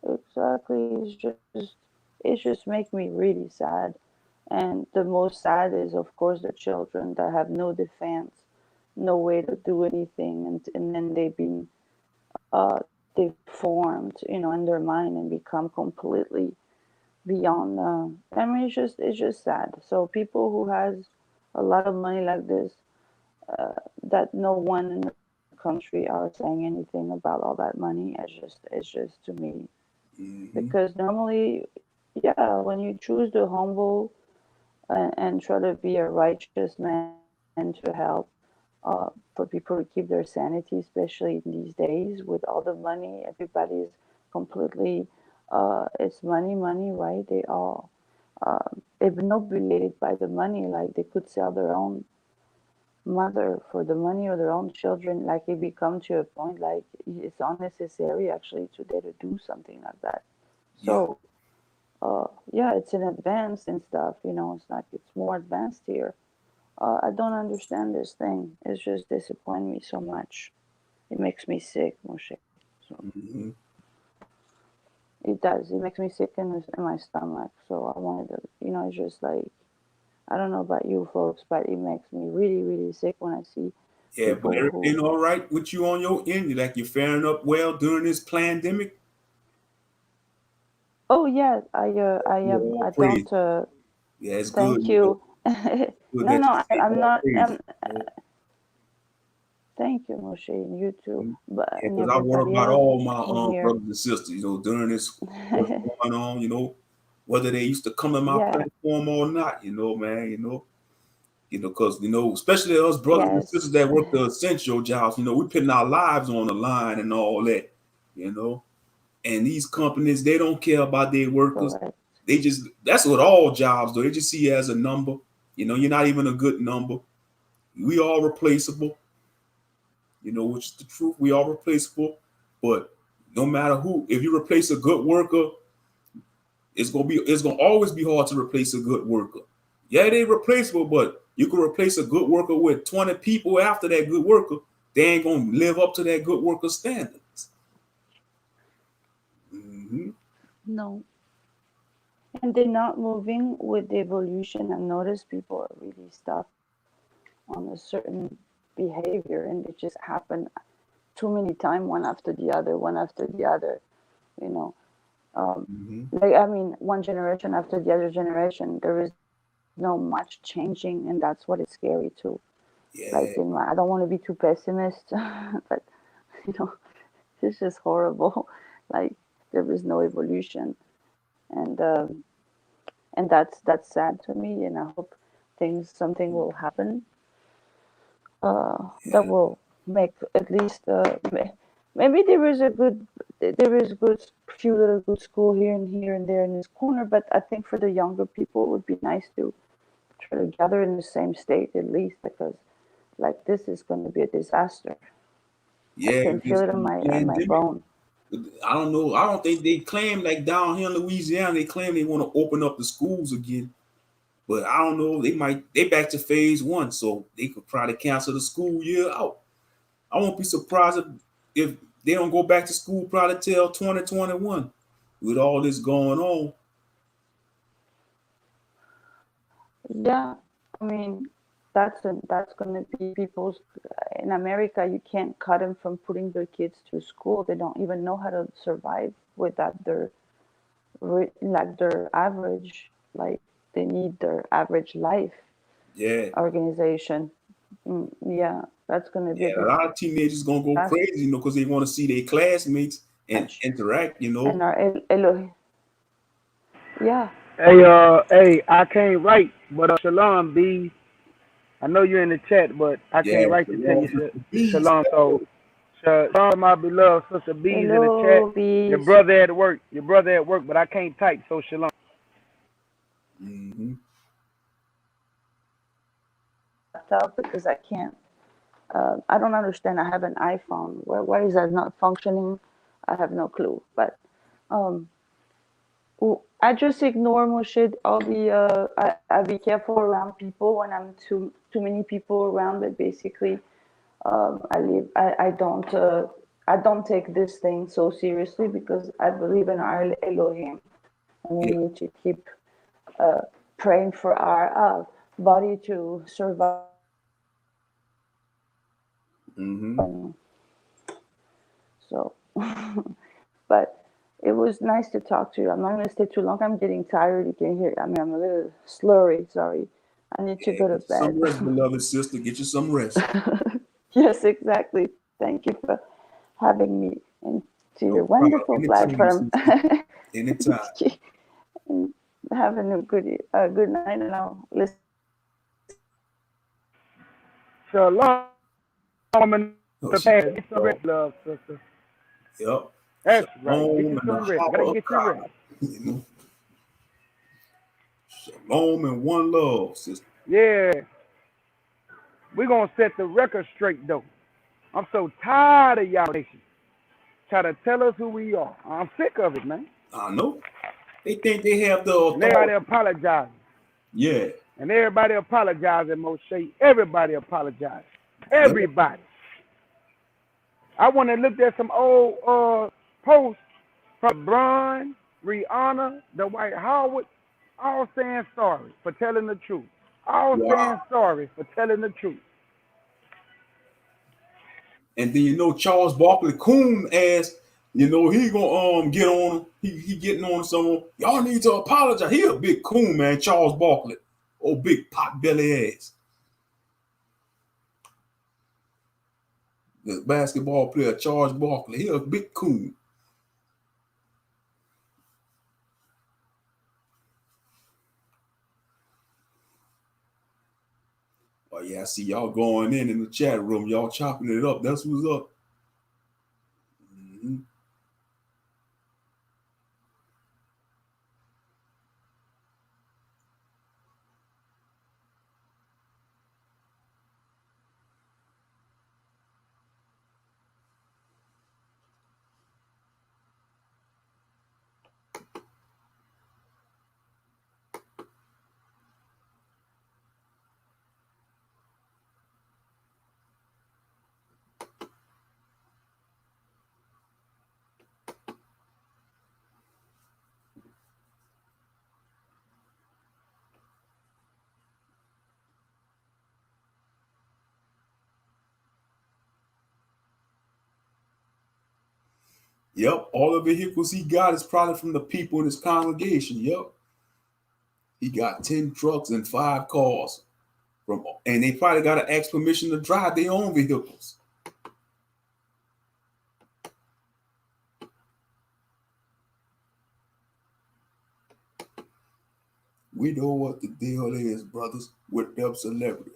exactly. It just makes me really sad. And the most sad is, of course, the children that have no defense, no way to do anything, and then they've been deformed, in their mind, and become completely beyond. I mean, it's just sad. So people who has a lot of money like this, that no one in the country are saying anything about all that money. It's just to me, Hmm. because normally, yeah, when you choose the humble and try to be a righteous man to help, for people to keep their sanity, especially in these days with all the money. Everybody's completely, it's money, money, right? They all obnubilated by the money, like they could sell their own mother for the money, or their own children. Like, it become to a point like it's unnecessary actually today to do something like that. Yeah, So yeah, it's an advanced and stuff. It's like it's more advanced here. I don't understand this thing. It's just disappoint me so much. It makes me sick, Moshe. So hmm it does. It makes me sick in my stomach. So I wanted to, it's just like, I don't know about you folks, but it makes me really, really sick when I see yeah. But people who. everything all right with you on your end? Like you're faring up well during this pandemic? Oh yeah, I You am. all I praise. don't. Yeah, it's good. Thank You know, you. good No, that no, you say I'm all not. praise. You know? Thank you, Moshe, and you too, but Yeah, and because I worry everybody about else all my in here. brothers and sisters, you know, during this what's going on, you know, whether they used to come to my Yeah. platform or not, you know, man, because especially us brothers and sisters Yes. that work the essential jobs, we putting our lives on the line and all that, you know. And these companies, they don't care about their workers. Correct. That's what all jobs do. They just see you as a number. You're not even a good number. We all replaceable, which is the truth. We are replaceable. But no matter who, if you replace a good worker, it's gonna always be hard to replace a good worker. Yeah, they replaceable, but you can replace a good worker with 20 people after that good worker. They ain't gonna live up to that good worker standards. Mm-hmm. No. And they're not moving with the evolution. I notice people are really stuck on a certain behavior, and it just happened too many times, one after the other, one after the other. You know, Mm-hmm. like I mean, one generation after the other generation. There is no much changing, and that's what is scary too. Like Yeah, I don't want to be too pessimist, but you know, it's just horrible. Like there is no evolution, and that's sad to me. And I hope something will happen that will make at least maybe there is good few little good school here and there in this corner. But I think for the younger people, it would be nice to try to gather in the same state at least, because like this is going to be a disaster. I yeah. can feel This it in my pandemic. bone. I don't know. I don't think they claim, like down here in Louisiana, they claim they want to open up the schools again. But I don't know. They back to phase one, so they could probably cancel the school year out. I won't be surprised if they don't go back to school probably till 2021 with all this going on. Yeah, I mean that's going to be people's. In America, you can't cut them from putting their kids to school. They don't even know how to survive without like their average, like they need their average life Yeah. organization. Yeah, that's going to be a Yeah, a lot of teenagers gonna go disaster. crazy, because they want to see their classmates and interact. And our Elohim. Yeah, Hey, I can't write, but Shalom B. I know you're in the chat, but I Yeah, can't write to tell Shalom you Sister Bees. Shalom. So Shalom, my beloved sister B's in the chat. hello Your bees. brother at work. Your brother at work, but I can't type. So Shalom. Mm-hmm. Laptop because I can't. I don't understand. I have an iPhone. Why is that not functioning? I have no clue. But um, I just ignore more shit. I be careful around people when I'm too many people around. But basically, I don't take this thing so seriously because I believe in our Elohim, and we Yeah. need to keep uh, praying for our body to survive. Mm-hmm. So, but it was nice to talk to you. I'm not going to stay too long. I'm getting tired. You can hear. I mean, I'm a little slurry. Sorry. I need to Yeah, go to get you some bed. rest, beloved sister. Get you some rest. Yes, exactly. Thank you for having me into your No problem. wonderful Anytime, platform. sister. Anytime. And having a good night, and I'll listen to the replay. Shalom, woman Oh, the she past. got Get some it. rest, love, sister. Yep. That's right. Get Shalom you and the some rest. Gotta holler of get your rest. God. Shalom and one love, sister. Yeah. We're gonna set the record straight though. I'm so tired of y'all nation. Try to tell us who we are. I'm sick of it, man. I know. They think they have the And everybody authority. apologizing. Yeah. And everybody apologizing, Moshe. Everybody apologizing. Yep. Everybody. I went and looked at some old posts from Brian, Rihanna, Dwight Howard, all saying sorry for telling the truth. All Wow. saying sorry for telling the truth. And then Charles Barkley Coon asked, You know, he gonna get on him. He getting on someone. Y'all need to apologize. He a big coon, man. Charles Barkley. Oh, big pot belly ass. The basketball player, Charles Barkley. He a big coon. Oh yeah, I see y'all going in the chat room. Y'all chopping it up. That's what's up. Mm-hmm. Yep, all the vehicles he got is probably from the people in his congregation. Yep. He got 10 trucks and 5 cars. And they probably got to ask permission to drive their own vehicles. We know what the deal is, brothers, with them celebrities.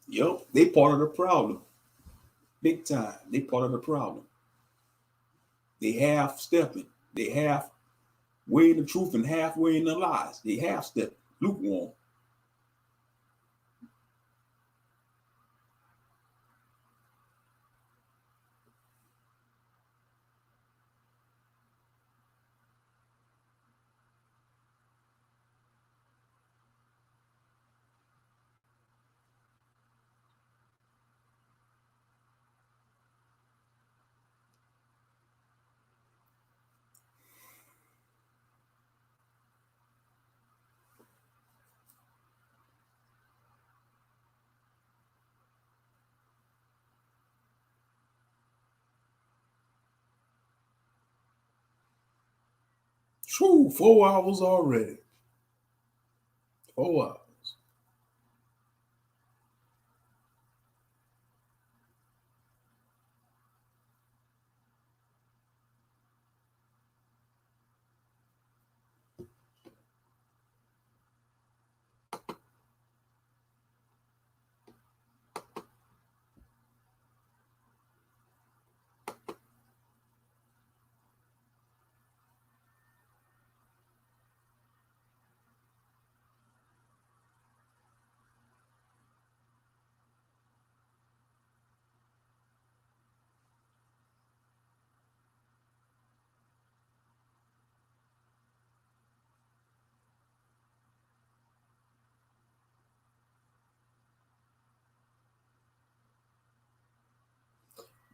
Yep, they part of the problem. Big time. They part of the problem. They half stepping. They half weighing the truth and half weighing the lies. They half stepping. Lukewarm. True, 4 hours already. 4 hours.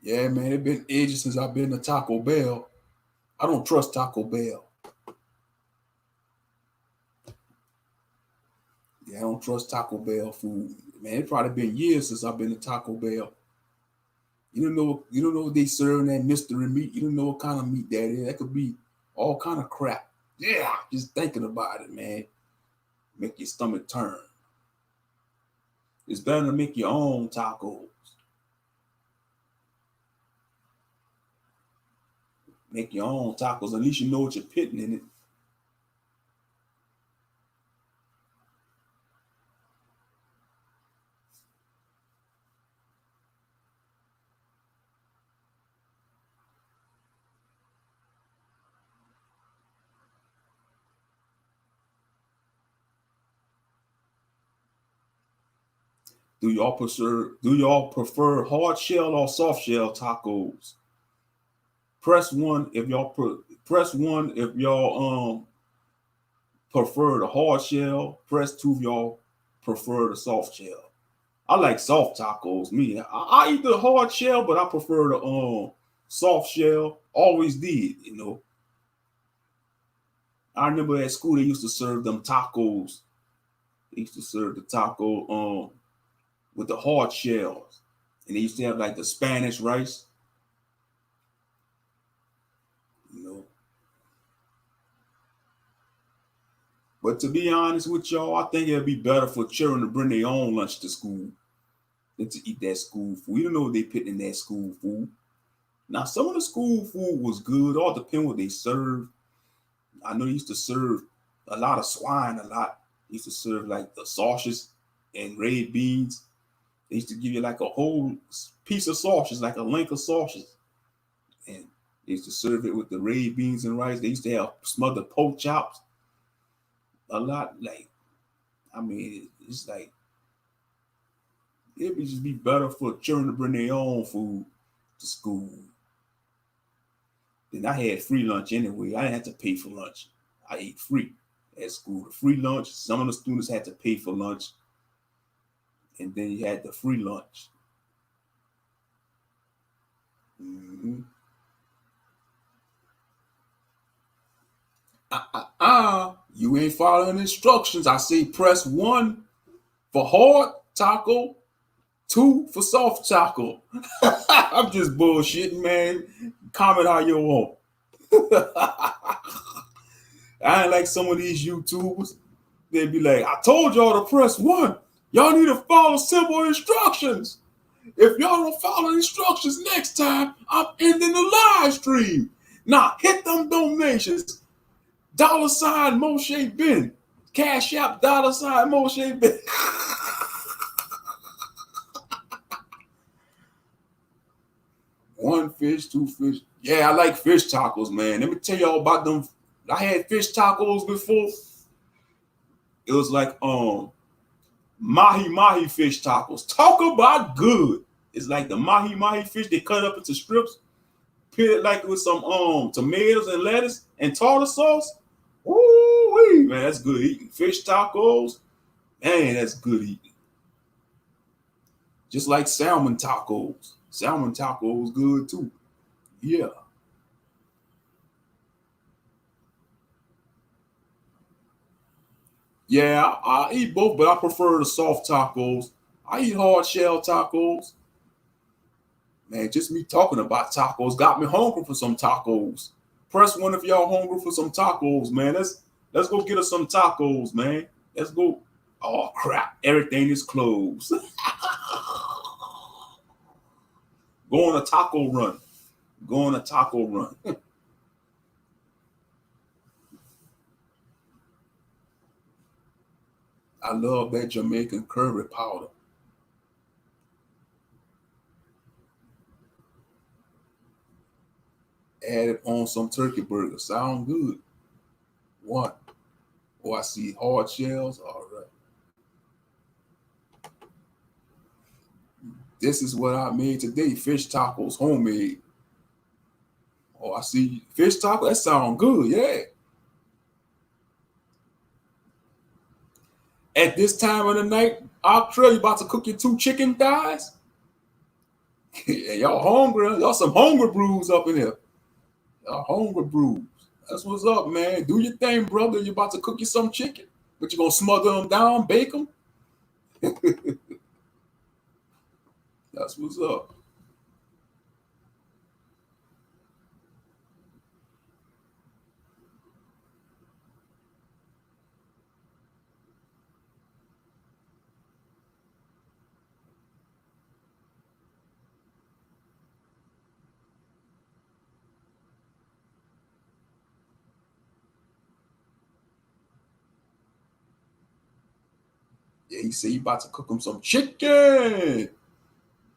Yeah, man, it's been ages since I've been to Taco Bell. I don't trust Taco Bell. Yeah, I don't trust Taco Bell food. Man, it's probably been years since I've been to Taco Bell. You don't know what they serve that mystery meat. You don't know what kind of meat that is. That could be all kind of crap. Yeah, just thinking about it, man, make your stomach turn. It's better to make your own tacos. Make your own tacos. At least you know what you're putting in it. Do y'all prefer hard shell or soft shell tacos? Press one if y'all prefer the hard shell. Press 2 if y'all prefer the soft shell. I like soft tacos. Me, I eat the hard shell, but I prefer the soft shell. Always did, you know. I remember at school they used to serve them tacos. They used to serve the taco with the hard shells. And they used to have like the Spanish rice, you know. But to be honest with y'all, I think it'd be better for children to bring their own lunch to school than to eat that school food. You don't know what they put in that school food. Now, some of the school food was good, all depend what they served. I know they used to serve a lot of swine, a lot. They used to serve like the sausages and red beans. They used to give you like a whole piece of sausages, like a link of sausages. And they used to serve it with the red beans and rice. They used to have smothered pork chops. A lot, like, I mean, it's like, it would just be better for children to bring their own food to school. Then I had free lunch anyway. I didn't have to pay for lunch. I ate free at school. The free lunch, some of the students had to pay for lunch. And then you had the free lunch. Mm-hmm. You ain't following instructions. I say press 1 for hard taco, 2 for soft taco. I'm just bullshitting, man. Comment how you want. I ain't like some of these YouTubers. They'd be like, I told y'all to press 1. Y'all need to follow simple instructions. If y'all don't follow instructions next time, I'm ending the live stream. Now, hit them donations. $$ Moshe Ben. Cash App $$ Moshe Ben. One fish, 2 fish. Yeah, I like fish tacos, man. Let me tell y'all about them. I had fish tacos before. It was like mahi fish tacos. Talk about good. It's like the mahi fish. They cut up into strips, put it like with some tomatoes and lettuce and tartar sauce. Ooh, man, that's good eating. Fish tacos, man, that's good eating. Just like salmon tacos. Salmon tacos good too. Yeah. Yeah, I eat both, but I prefer the soft tacos. I eat hard shell tacos. Man, just me talking about tacos got me hungry for some tacos. Press 1 if y'all hungry for some tacos, man. Let's go get us some tacos, man. Let's go. Oh crap, everything is closed. Go on a taco run. Go on a taco run. I love that Jamaican curry powder. Add it on some turkey burgers. Sound good. 1. Oh, I see hard shells. All right. This is what I made today. Fish tacos, homemade. Oh, I see fish taco. That sound good. Yeah. At this time of the night, Ahk, you about to cook your 2 chicken thighs? Yeah, y'all hungry. Y'all some hungry brews up in here. Y'all hungry brews. That's what's up, man. Do your thing, brother. You about to cook you some chicken. But you gonna smother them down, bake them? That's what's up. Yeah, he said he about to cook him some chicken. He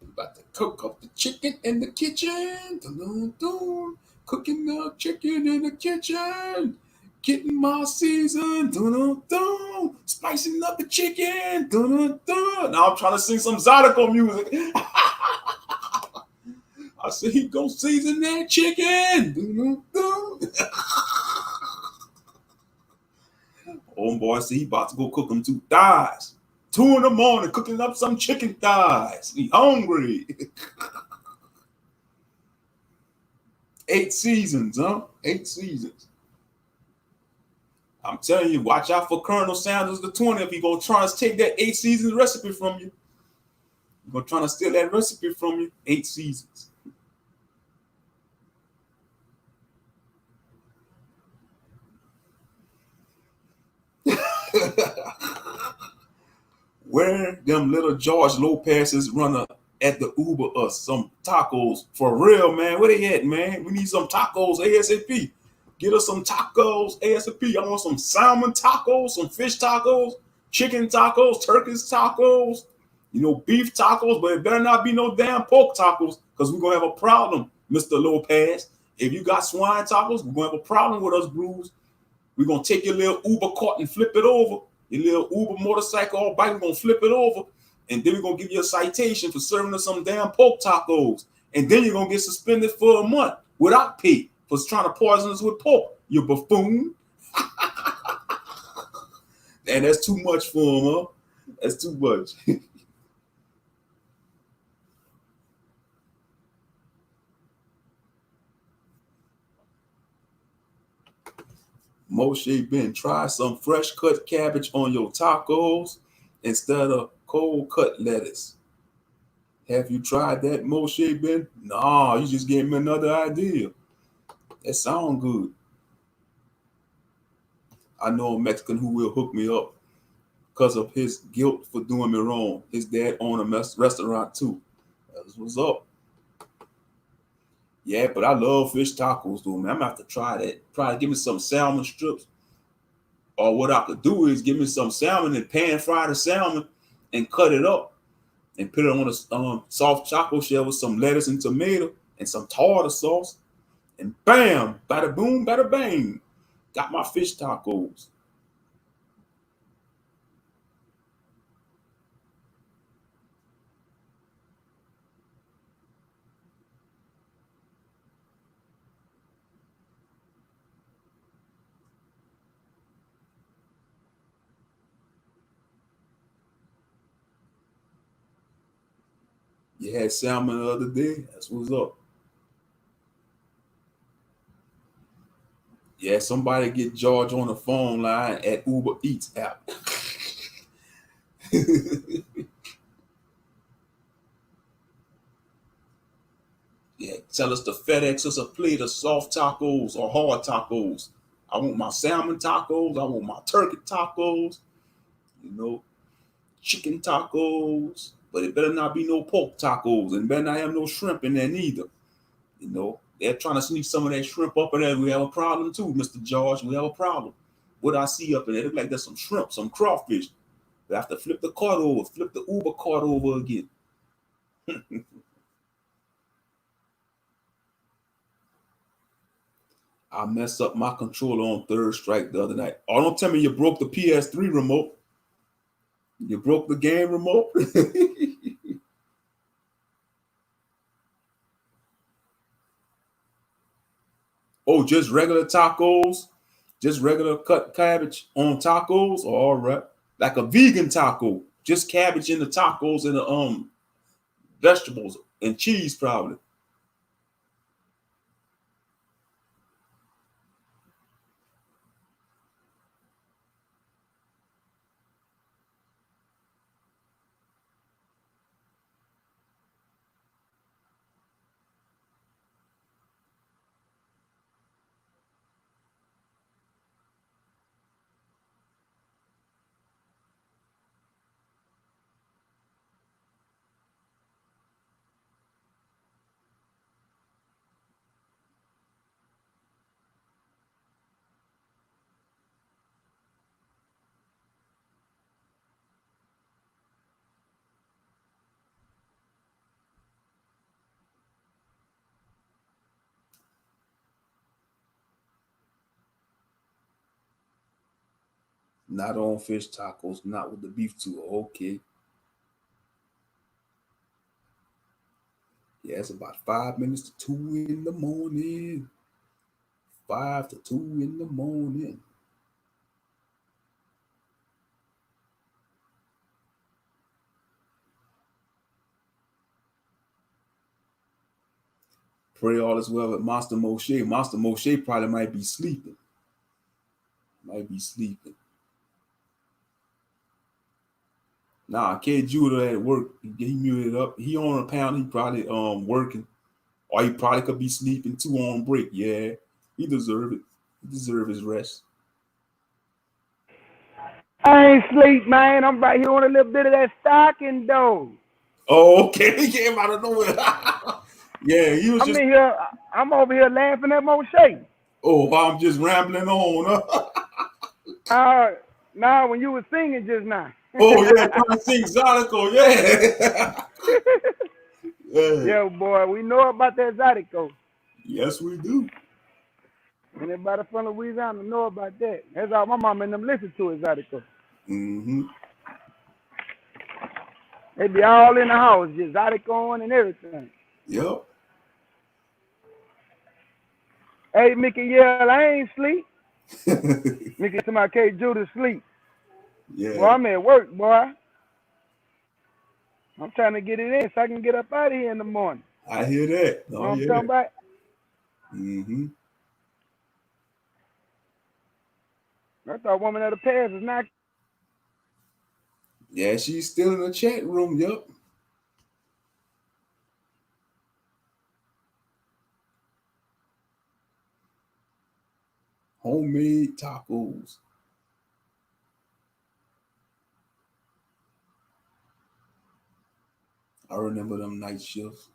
about to cook up the chicken in the kitchen. Dun, dun. Cooking the chicken in the kitchen. Getting my season. Dun, dun, dun. Spicing up the chicken. Dun, dun, dun. Now I'm trying to sing some Zydeco music. I said he gonna season that chicken. Dun, dun, dun. Homeboy said he about to go cook him 2 thighs. 2 in the morning cooking up some chicken thighs. He hungry. 8 seasons, huh? 8 seasons. I'm telling you, watch out for Colonel Sanders the 20th. He gonna try to take that 8 seasons recipe from you. I'm gonna try to steal that recipe from you. 8 seasons. Where them little George Lopez's runner at the Uber us some tacos for real, man? Where they at, man? We need some tacos ASAP. Get us some tacos ASAP. I want some salmon tacos, some fish tacos, chicken tacos, turkey tacos, beef tacos, but it better not be no damn pork tacos because we're going to have a problem, Mr. Lopez. If you got swine tacos, we're going to have a problem with us, Bruce. We're going to take your little Uber cart and flip it over. Your little Uber motorcycle all bike, we're going to flip it over. And then we're going to give you a citation for serving us some damn pork tacos. And then you're going to get suspended for a month without pay for trying to poison us with pork, you buffoon. And that's too much for him, huh? That's too much. Moshe Ben, try some fresh cut cabbage on your tacos instead of cold cut lettuce. Have you tried that, Moshe Ben? Nah, you just gave me another idea. That sounds good. I know a Mexican who will hook me up because of his guilt for doing me wrong. His dad owned a restaurant too. That's what's up. Yeah, but I love fish tacos though, man. I'm gonna have to try that. Try to give me some salmon strips. Or what I could do is give me some salmon and pan fry the salmon and cut it up and put it on a soft chocolate shell with some lettuce and tomato and some tartar sauce. And bam, bada boom, bada bang. Got my fish tacos. You had salmon the other day. That's what's up. Yeah, somebody get George on the phone line at Uber Eats app. Yeah, tell us to FedEx us a plate of soft tacos or hard tacos. I want my salmon tacos. I want my turkey tacos. Chicken tacos. But it better not be no pork tacos. And better not have no shrimp in there neither. They're trying to sneak some of that shrimp up in there. We have a problem too, Mr. George. We have a problem. What I see up in there, look like there's some shrimp, some crawfish. We have to flip the cart over, flip the Uber cart over again. I messed up my controller on Third Strike the other night. Oh, don't tell me you broke the PS3 remote. You broke the game remote? Oh, just regular tacos? Just regular cut cabbage on tacos? Oh, all right. Like a vegan taco. Just cabbage in the tacos and the vegetables and cheese probably. Not on fish tacos, not with the beef too. Okay. Yeah, it's about 5 minutes to 2 in the morning. 5 to 2 in the morning. Pray all is well with Master Moshe. Master Moshe probably might be sleeping. Nah, K Judah at work. He muted up. He on a pound. He probably working, or he probably could be sleeping too on break. Yeah, he deserve it. He deserve his rest. I ain't sleep, man. I'm right here on a little bit of that stocking though. Oh, okay. He came out of nowhere. Yeah, he was I'm just. in here. I'm over here laughing at Moshe. Oh, I'm just rambling on. Uh, now when you were singing just now. Oh yeah, trying to sing Zydeco. Yeah. Yeah. Yeah, boy, we know about that Zydeco. Yes, we do. Anybody from Louisiana know about that. That's all my mama and them listen to is Zydeco. Mm-hmm. They be all in the house, just Zydeco on and everything. Yep. Hey, Mickey, yeah, I ain't sleep. Mickey, somebody can't do to sleep. Boy, Yeah, I'm at work, boy. I'm trying to get it in so I can get up out of here in the morning. I hear that. You know Oh what I'm yeah. talking about? Mm-hmm. I thought Woman of the Past was not. Yeah, she's still in the chat room. Yep. Homemade tacos. I remember them night shifts.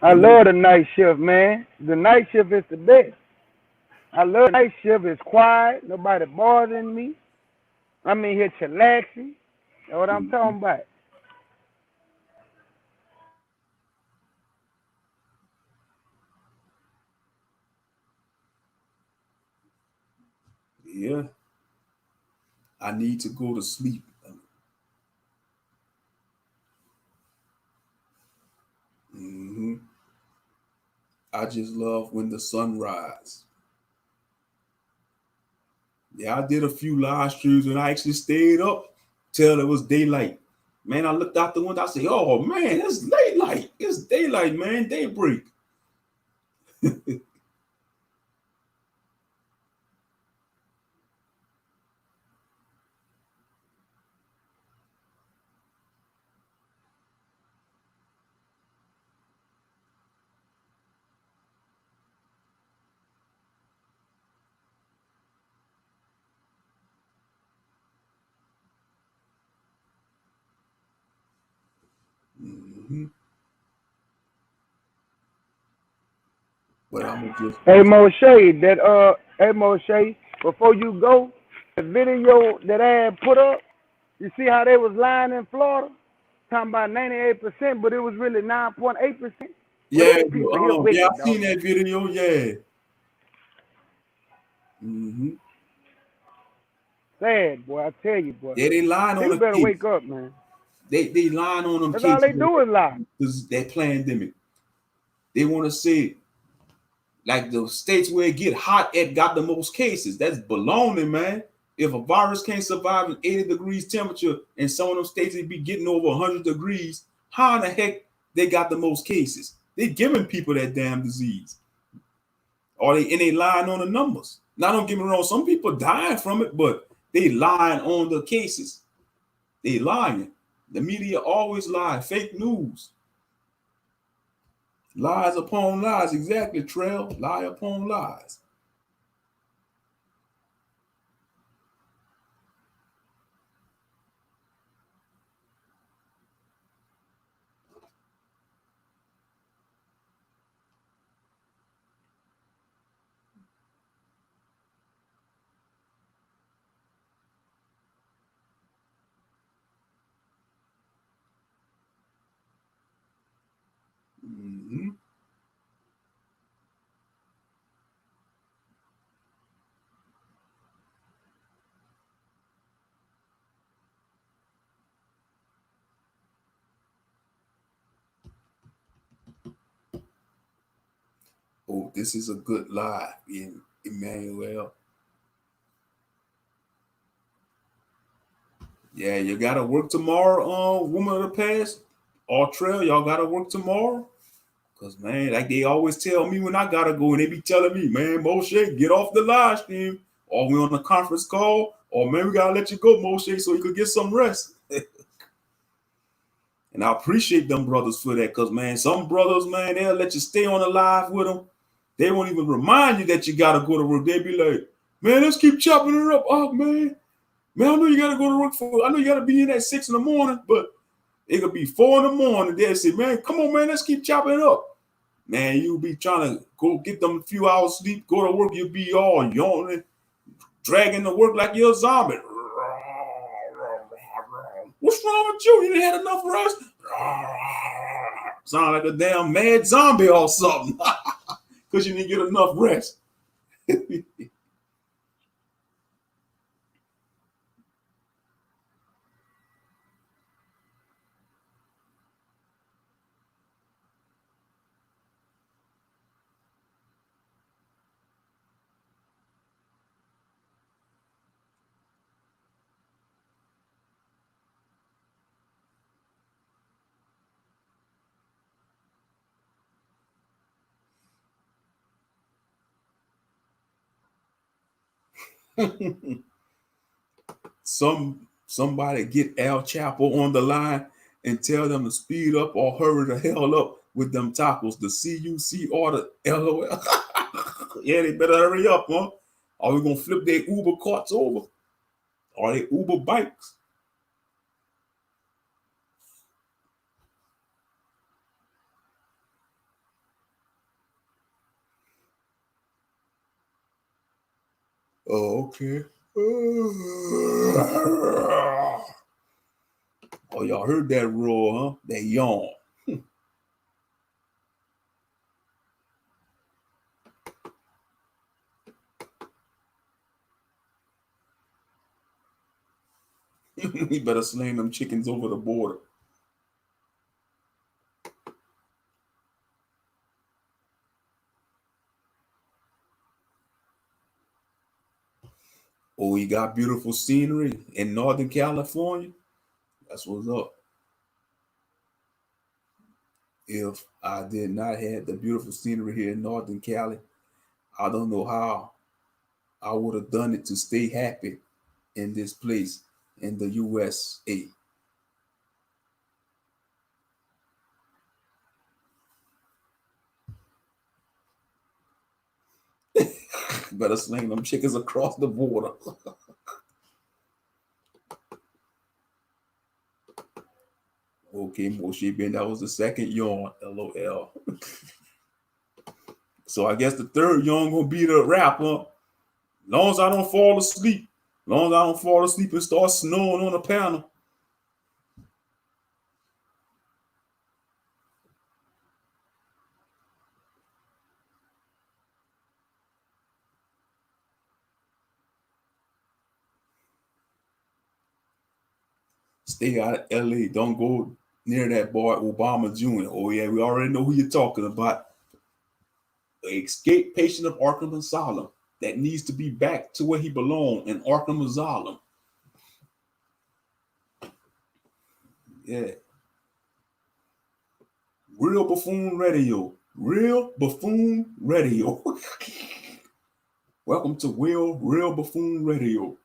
I love the night shift, man. The night shift is the best. I love the night shift. It's quiet. Nobody bothering me. I'm in here chillaxing. That's what I'm Mhm. talking about. Yeah, I need to go to sleep. Hmm. I just love when the sun rises. Yeah, I did a few live streams and I actually stayed up till it was daylight. Man, I looked out the window. I said, "Oh man, it's daylight. It's daylight, man. Daybreak." Hmm. But I'm gonna just Hey be. Moshe, hey Moshe, before you go, the video that I had put up, you see how they was lying in Florida, talking about 98%, but it was really 9.8%. Well, Yeah, these people here yeah, wicked, I dog. seen that video. Yeah. Hmm. Sad, boy. I tell you, boy. Yeah, they lying on People the better case. wake up, man. They lying on them That's all cases. they do is lie. That pandemic. They want to say like the states where it get hot at got the most cases. That's baloney, man. If a virus can't survive an 80 degrees temperature and some of them states they be getting over 100 degrees, how in the heck they got the most cases? They giving people that damn disease. Or they lying on the numbers. Now don't get me wrong, some people dying from it, but they lying on the cases. They lying. The media always lie. Fake news. Lies upon lies. Exactly, Trail. Lie upon lies. Mm-hmm. Oh, this is a good lie, Emmanuel. Yeah, you gotta work tomorrow, woman of the past. All Trail, y'all gotta work tomorrow. Cause man, like they always tell me when I gotta go, and they be telling me, man, Moshe, get off the live stream. or we on a conference call, or man, we gotta let you go, Moshe, so you could get some rest. And I appreciate them brothers for that, because man, some brothers, man, they'll let you stay on the live with them. They won't even remind you that you gotta go to work. They'll be like, man, let's keep chopping it up. Oh man, man, I know you gotta go to work I know you gotta be in at 6 in the morning, but it could be 4 in the morning. They'll say, man, come on, man, let's keep chopping it up. Man, you'll be trying to go get them a few hours sleep, go to work, you'll be all yawning, dragging to work like you're a zombie. What's wrong with you? You didn't have enough rest? Sound like a damn mad zombie or something. Because you didn't get enough rest. Somebody get Al Chapo on the line and tell them to speed up or hurry the hell up with them tacos. The CUC order LOL. Yeah, they better hurry up, huh? Are we gonna flip their Uber carts over? Or they Uber bikes? Oh, okay. Oh, y'all heard that roar, huh? That yawn. We better sling them chickens over the border. Oh, we got beautiful scenery in Northern California. That's what's up. If I did not have the beautiful scenery here in Northern Cali, I don't know how I would have done it to stay happy in this place in the USA. Better sling them chickens across the border. Okay, Moshe Ben, that was the second yawn. LOL. So I guess the third yawn gonna be the wrap up. Long as I don't fall asleep. Long as I don't fall asleep and start snoring on the panel. Stay out of LA. Don't go near that boy Obama Jr. Oh yeah, we already know who you're talking about. An escaped patient of Arkham Asylum that needs to be back to where he belongs in Arkham Asylum. Yeah. Real Buffoon Radio. Real Buffoon Radio. Welcome to Real Buffoon Radio.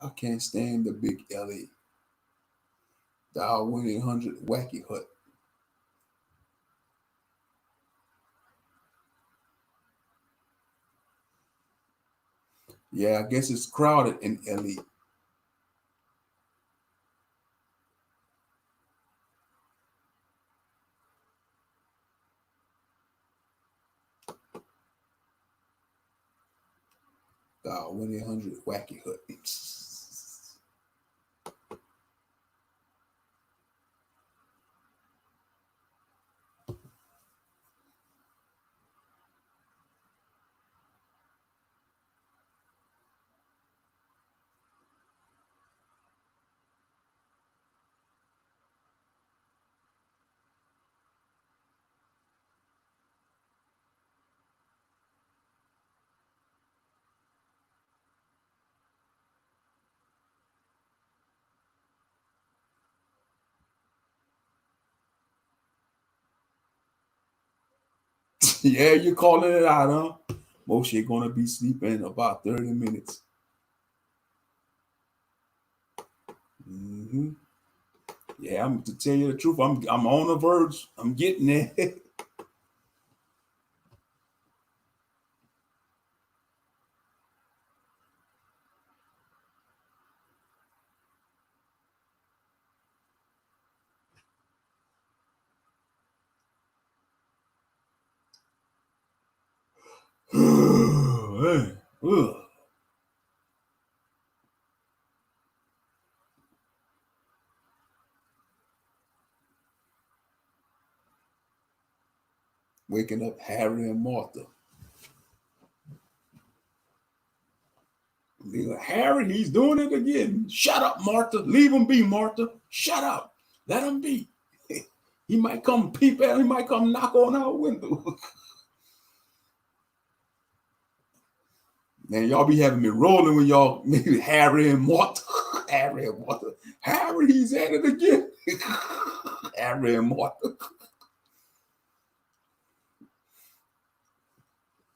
I can't stand the big LA. Dial 1-800 Wacky Hut. Yeah, I guess it's crowded in LA. Dial 1-800 Wacky Hut. Yeah, you're calling it out, huh? Moshe gonna be sleeping in about 30 minutes. Mm-hmm. Yeah, I'm to tell you the truth. I'm on the verge. I'm getting there. Hey, ugh. Waking up Harry and Martha. Harry, he's doing it again. Shut up, Martha. Leave him be, Martha. Shut up. Let him be. He might come peep out. He might come knock on our window. Man, y'all be having me rolling when y'all maybe Harry and Martha. Harry and Martha. Harry, he's at it again. Harry and Martha.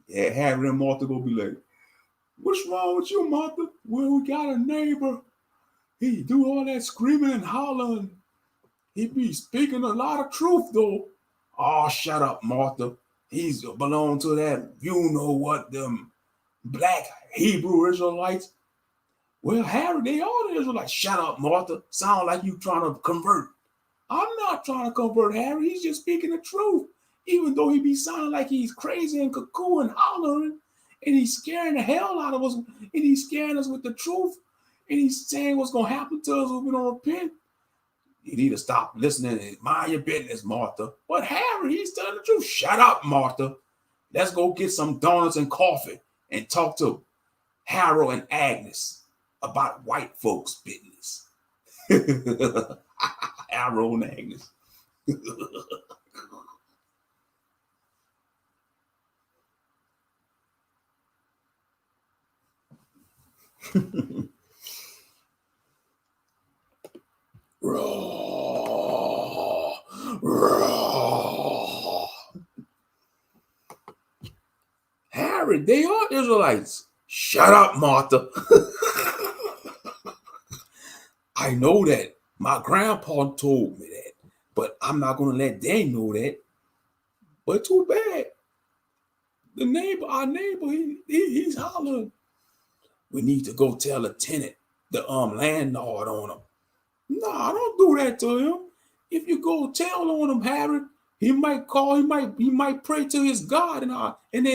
Yeah, Harry and Martha gonna be like, what's wrong with you, Martha? Well, we got a neighbor. He do all that screaming and hollering. He be speaking a lot of truth, though. Oh, shut up, Martha. He's belong to that, you know what, them black Hebrew Israelites. Well, Harry, they all the Israelites. Shut up, Martha. Sound like you trying to convert. I'm not trying to convert Harry. He's just speaking the truth. Even though he be sounding like he's crazy and cuckoo and hollering, and he's scaring the hell out of us, and he's scaring us with the truth, and he's saying what's going to happen to us if we don't repent. You need to stop listening and mind your business, Martha. But Harry, he's telling the truth. Shut up, Martha. Let's go get some donuts and coffee and talk to Harold and Agnes about white folks' business. Harold and Agnes. Raw, raw. Harry, they are Israelites. Shut up, Martha. I know that. My grandpa told me that, but I'm not going to let they know that. But too bad. The neighbor, our neighbor, he's hollering. We need to go tell the tenant, the landlord on him. No, don't do that to him. If you go tell on him, Harry, he might call. He might pray to his God, and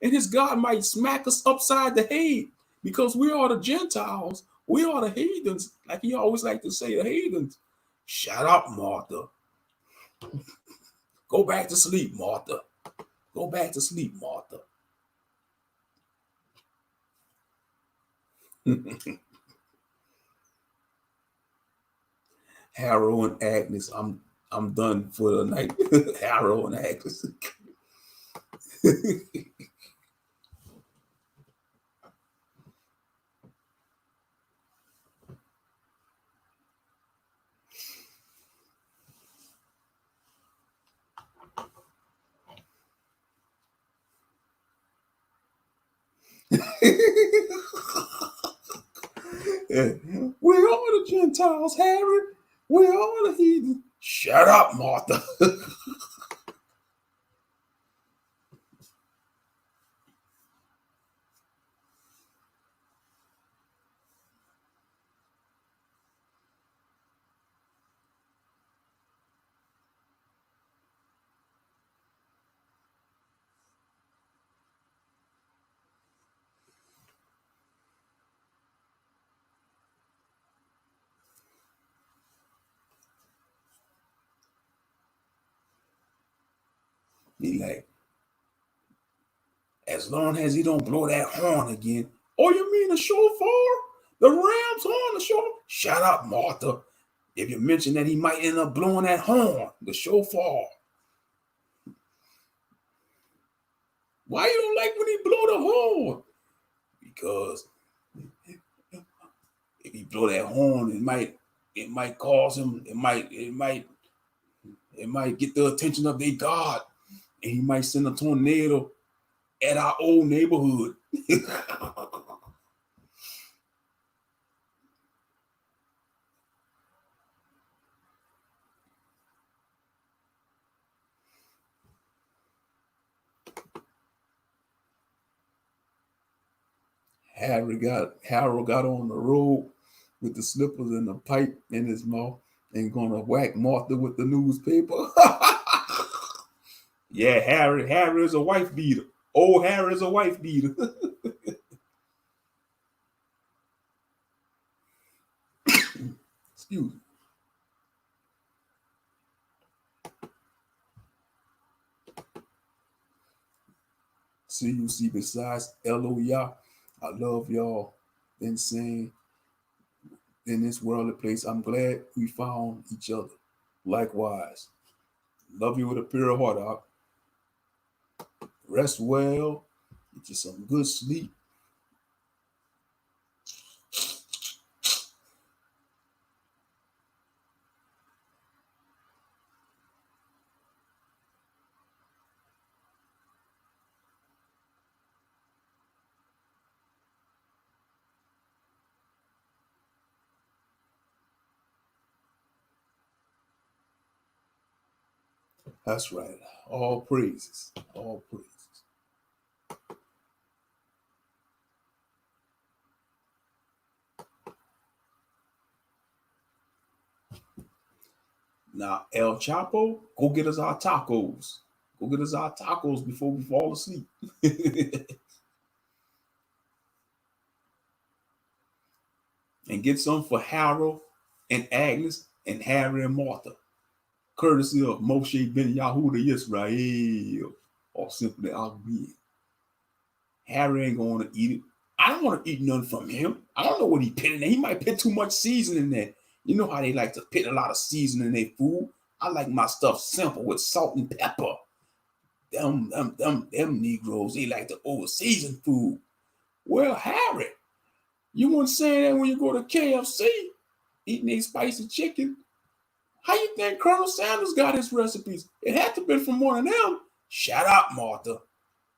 his God might smack us upside the head because we are the Gentiles. We are the heathens, like he always like to say, the heathens. Shut up, Martha. Go back to sleep, Martha. Go back to sleep, Martha. Harold and Agnes, I'm done for the night. Harold and Agnes. We are the Gentiles, Harry. We are the heathens. Shut up, Martha. Be like, as long as he don't blow that horn again. Oh, you mean the shofar? The ram's horn, the shofar? Shut up, Martha. If you mention that he might end up blowing that horn, the shofar. Why you don't like when he blow the horn? Because if he blow that horn, it might cause him, it might It might get the attention of their God, and he might send a tornado at our old neighborhood. Harold got on the road with the slippers and the pipe in his mouth and gonna whack Martha with the newspaper. Yeah, Harry is a wife beater. Old Harry is a wife beater. Excuse me. CUC besides LOYA, I love y'all. Been saying in this worldly place, I'm glad we found each other. Likewise. Love you with a pure heart out. Rest well. Get you some good sleep. That's right. All praises. All praises. Now, El Chapo, go get us our tacos. Go get us our tacos before we fall asleep. And get some for Harold and Agnes and Harry and Martha. Courtesy of Moshe Ben Yahuda Israel, or simply Ahk Ben. Harry ain't going to eat it. I don't want to eat nothing from him. I don't know what he put in there. He might put too much seasoning in there. You know how they like to put a lot of seasoning in their food. I like my stuff simple with salt and pepper. Them Negroes, they like to over-season food. Well, Harry, you weren't saying that when you go to KFC, eating a spicy chicken. How you think Colonel Sanders got his recipes? It had to have been from one of them. Shut up, Martha.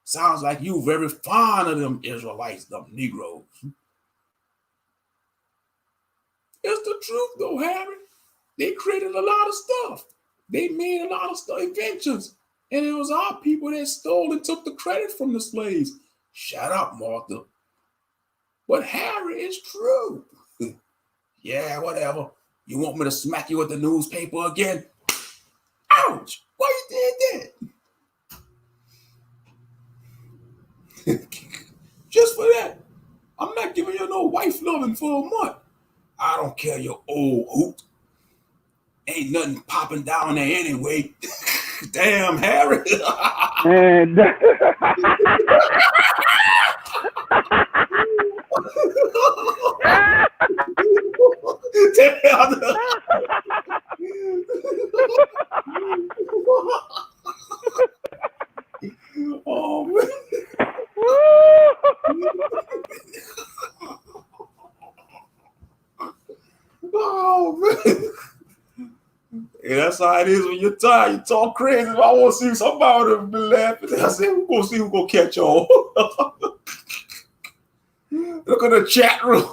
Sounds like you very fond of them Israelites, them Negroes. It's the truth, though, Harry. They created a lot of stuff. They made a lot of stuff, inventions. And it was our people that stole and took the credit from the slaves. Shut up, Martha. But Harry, it's true. Yeah, whatever. You want me to smack you with the newspaper again? Ouch! Why you did that? Just for that. I'm not giving you no wife loving for a month. I don't care, you old hoot. Ain't nothing popping down there anyway. Damn, Harry. And Oh, man. Oh, man. Yeah, that's how it is when you're tired. You talk crazy. I want to see somebody be laughing. I said, we're going to see who's going to catch on. Look at the chat room.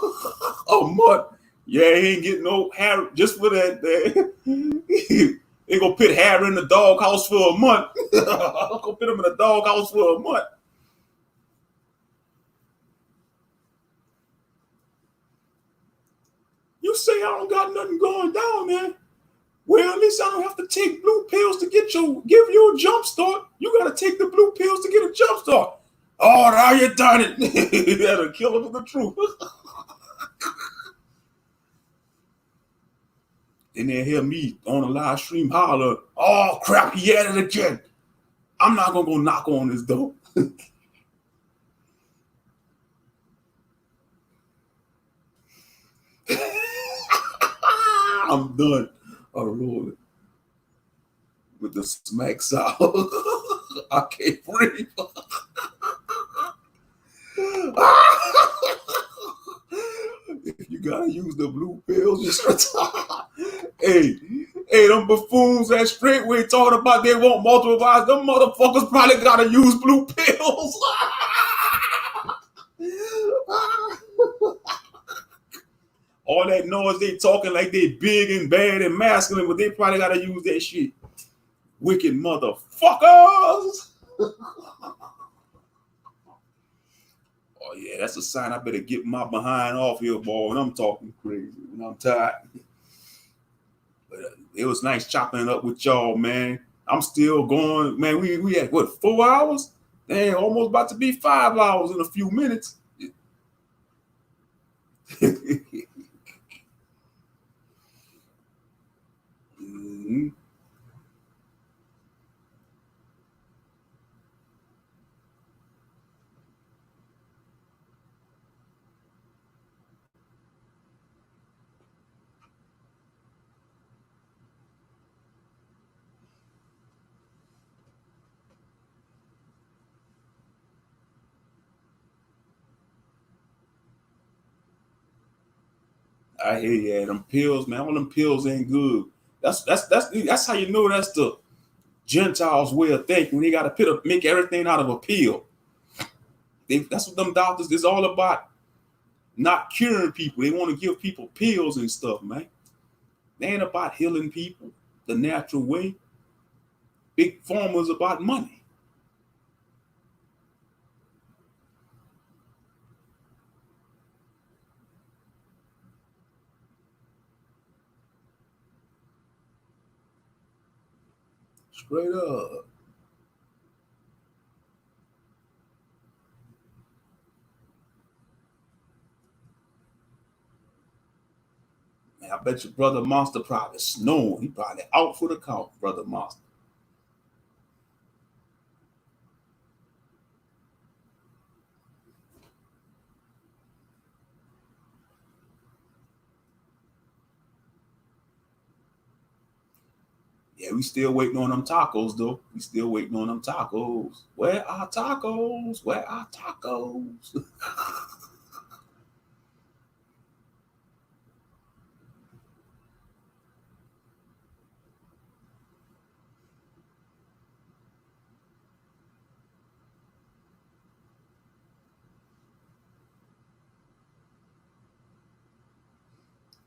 Oh, Mud. Yeah, he ain't getting no Harry just for that. They going to put Harry in the doghouse for a month. Going to put him in the doghouse for a month. You say I don't got nothing going down, man. Well, at least I don't have to take blue pills to give you a jump start. You got to take the blue pills to get a jump start. Oh, now you done it. That'll kill him for the truth. Then they hear me on a live stream holler, oh, crap, he at it again. I'm not going to go knock on his door. I'm done. Oh, Lord. With the smack sound. I can't breathe. If you gotta use the blue pills, just retire. Hey, them buffoons at Straightway talking about they want multiple wives. Them motherfuckers probably gotta use blue pills. All that noise, they talking like they big and bad and masculine, but they probably gotta use that shit. Wicked motherfuckers. Oh yeah, that's a sign I better get my behind off here, boy, when I'm talking crazy, when I'm tired. But it was nice chopping it up with y'all, man. I'm still going, man. We had what, 4 hours? Damn, almost about to be 5 hours in a few minutes. Mm-hmm. I hear you. Them pills, man. All them pills ain't good. That's how you know that's the Gentiles' way of thinking. When they got to make everything out of a pill. That's what them doctors is all about. Not curing people. They want to give people pills and stuff, man. They ain't about healing people the natural way. Big Pharma is about money. Straight up. Man, I bet your brother Monster probably snoring. He probably out for the count, brother Monster. Yeah, we still waiting on them tacos, though. We still waiting on them tacos. Where are tacos? Where are tacos?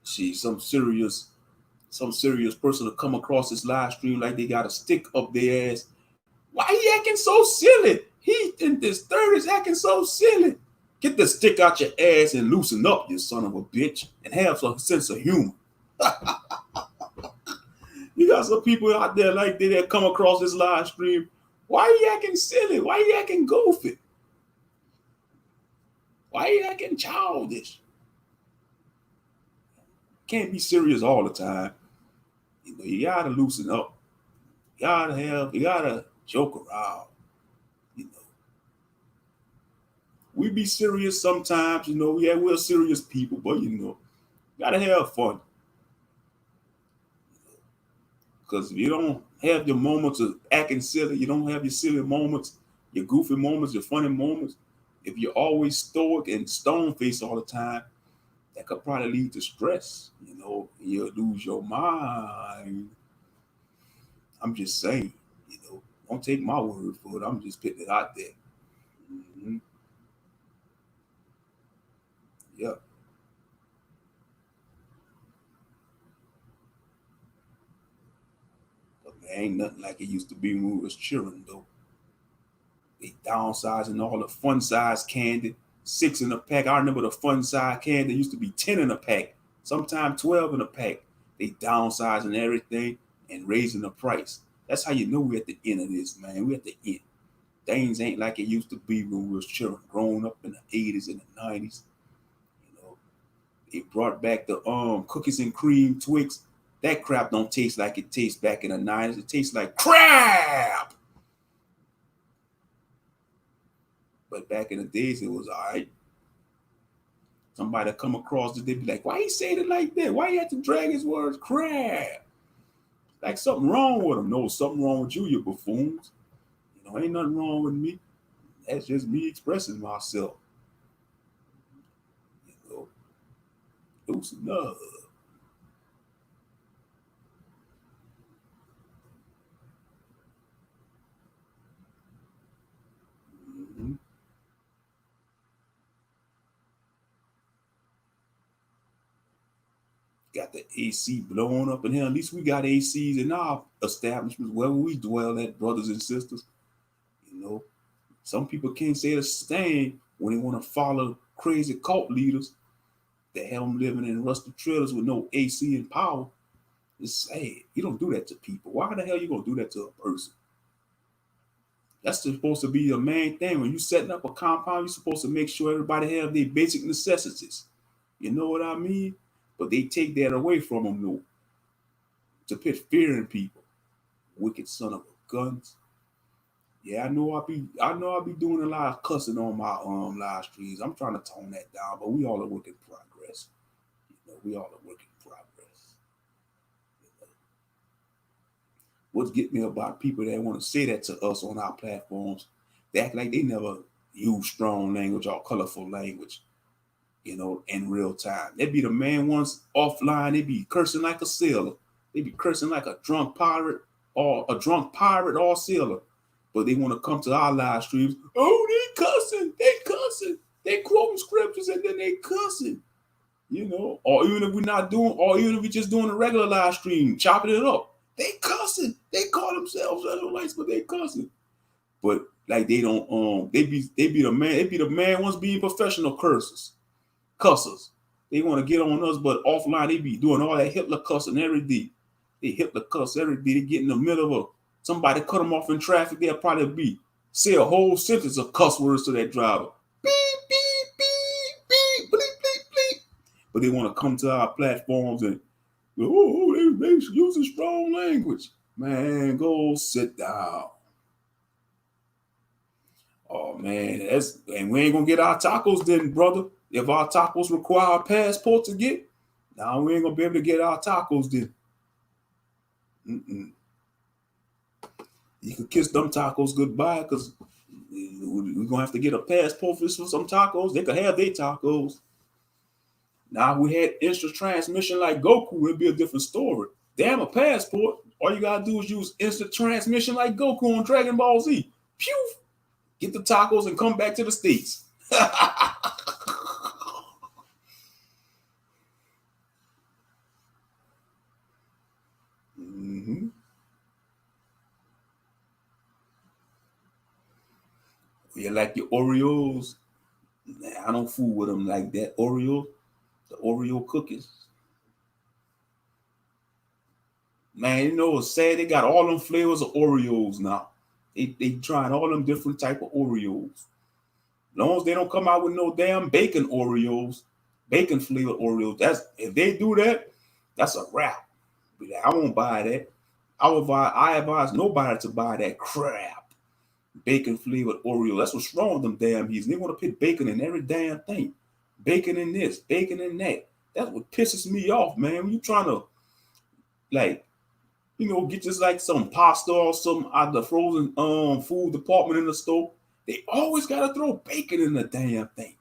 See, some serious person to come across this live stream like they got a stick up their ass. Why he acting so silly? He in his 30s acting so silly. Get the stick out your ass and loosen up, you son of a bitch, and have some sense of humor. You got some people out there like that come across this live stream. Why you acting silly? Why you acting goofy? Why you acting childish? Can't be serious all the time. You know, you gotta loosen up. You gotta joke around. You know, we be serious sometimes. You know, yeah, we're serious people, but you know, you gotta have fun. Because if you don't have your moments of acting silly, you don't have your silly moments, your goofy moments, your funny moments. If you're always stoic and stone faced all the time, that could probably lead to stress. You know, you'll lose your mind. I'm just saying, you know, don't take my word for it. I'm just putting it out there. Mm-hmm. Yep. But man, ain't nothing like it used to be when we was children, though. They downsizing all the fun size candy, 6 in a pack. I remember the fun size candy used to be 10 in a pack, sometimes 12 in a pack. They downsizing everything and raising the price. That's how you know we're at the end of this, man. We're at the end. Things ain't like it used to be when we was children, growing up in the 80s and the 90s. You know, they brought back the cookies and cream Twix. That crap don't taste like it tastes back in the 90s. It tastes like crap. But back in the days, it was all right. Somebody come across it, they'd be like, why he saying it like that? Why you have to drag his words crap? Like something wrong with him. No, something wrong with you buffoons. You know, ain't nothing wrong with me. That's just me expressing myself. You know, Loosen up. Mhm. Got the AC blowing up in here. At least we got ACs in our establishments wherever we dwell at, brothers and sisters. You know, some people can't say the same when they want to follow crazy cult leaders that have them living in rusted trailers with no AC and power. It's sad. You don't do that to people. Why the hell you gonna do that to a person? That's supposed to be your main thing. When you setting up a compound, you're supposed to make sure everybody have their basic necessities. You know what I mean? But they take that away from them, though, to put fear in people. Wicked son of a guns. Yeah, I know I be doing a lot of cussing on my live streams. I'm trying to tone that down, but we all are work in progress. You know, we all are work in progress. What's get me about people that want to say that to us on our platforms? They act like they never use strong language or colorful language, you know, in real time. They be the man once offline, they be cursing like a sailor. They be cursing like a drunk pirate or sailor. But they want to come to our live streams. Oh, they cussing. They quoting scriptures and then they cussing. You know, or even if we're not doing, or even if we're just doing a regular live stream, chopping it up, they cussing. They call themselves Israelites, but they cussing. But like they don't, they be the man once being professional cussers. They want to get on us, but offline they be doing all that Hitler cussing every day. They Hitler cuss every day. They get in the middle of somebody cut them off in traffic. They'll probably say a whole sentence of cuss words to that driver. Beep beep beep beep bleep bleep bleep. But they want to come to our platforms and they using strong language. Man, go sit down. Oh man, and we ain't gonna get our tacos then, brother. If our tacos require a passport to get, now we ain't gonna be able to get our tacos then. Mm-mm. You can kiss them tacos goodbye because we're gonna have to get a passport for some tacos. They could have their tacos. Now, if we had instant transmission like Goku, it'd be a different story. Damn a passport. All you gotta do is use instant transmission like Goku on Dragon Ball Z. Pew! Get the tacos and come back to the States. Mm-hmm. You like your Oreos? Nah, I don't fool with them like that. The Oreo cookies. Man, you know it's sad. They got all them flavors of Oreos now. They trying all them different type of Oreos. As long as they don't come out with no damn bacon Oreos, bacon flavored Oreos. If they do that, that's a wrap. I won't buy that. I advise nobody to buy that crap. Bacon flavored Oreo. That's what's wrong with them damn bees. They want to put bacon in every damn thing. Bacon in this, bacon in that. That's what pisses me off, man. When you trying to like, get just like some pasta or some out of the frozen food department in the store. They always gotta throw bacon in the damn thing.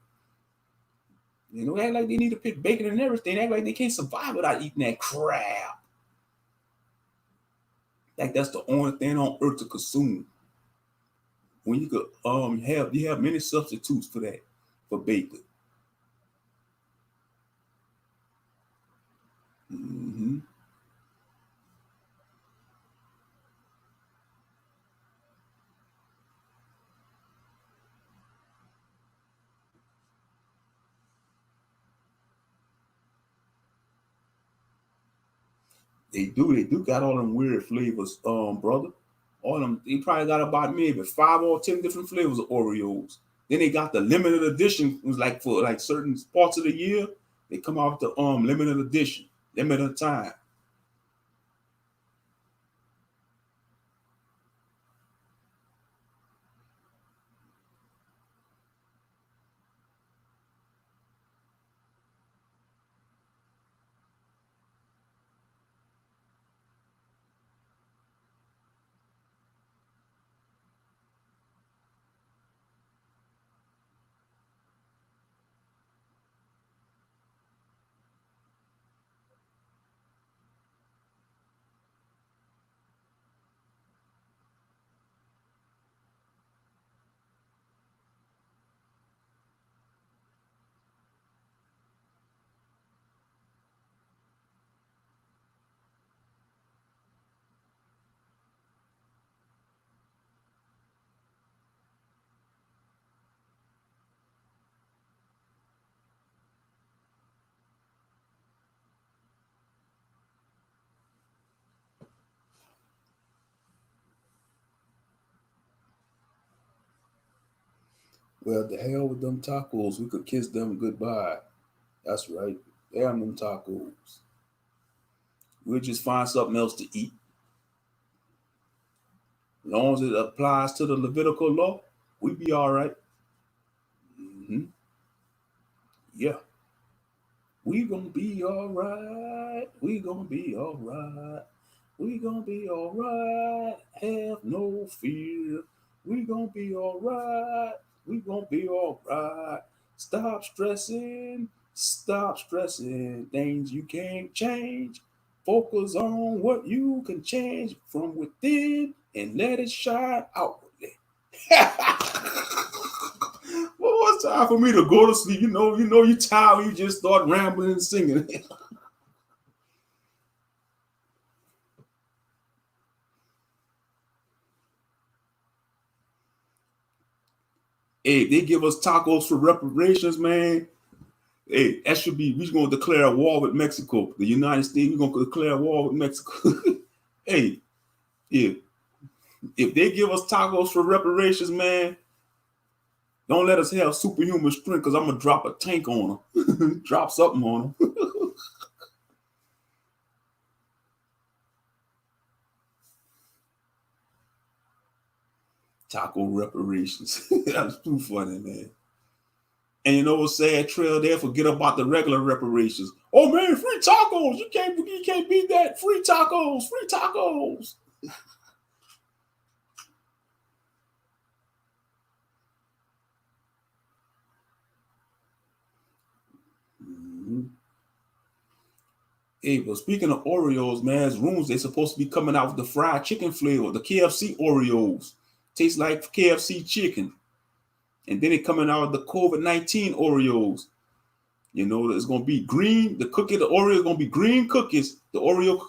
Act like they need to put bacon in everything. Act like they can't survive without eating that crap. Like that's the only thing on earth to consume. When you could have many substitutes for that, for bacon. Mm-hmm. They do got all them weird flavors, brother. All them, they probably got about maybe 5 or 10 different flavors of Oreos. Then they got the limited edition, it was like for like certain parts of the year, they come out with the limited edition, limited time. Well, the hell with them tacos. We could kiss them goodbye. That's right. Damn them tacos. We'll just find something else to eat. As long as it applies to the Levitical law, we be all right. Mm-hmm. Yeah. We gonna be all right. We gonna be all right. We gonna be all right. Have no fear. We gonna be all right. We gonna be all right. Stop stressing. Stop stressing things you can't change. Focus on what you can change from within and let it shine outwardly. Well, it's time for me to go to sleep. You know you tired. You just start rambling and singing. Hey, they give us tacos for reparations, man. Hey, that should be, we're going to declare a war with Mexico. The United States, we're going to declare a war with Mexico. Hey, if they give us tacos for reparations, man, don't let us have superhuman strength because I'm going to drop a tank on them. Drop something on them. Taco reparations. That's too funny, man. And you know what's sad, Trail? They'll forget about the regular reparations. Oh man, free tacos! You can't beat that. Free tacos, free tacos. Mm-hmm. Hey, but speaking of Oreos, man, rooms they supposed to be coming out with the fried chicken flavor, the KFC Oreos. Tastes like KFC chicken. And then it coming out with the COVID-19 Oreos. You know, it's gonna be green. The Oreo is gonna be green cookies. The Oreo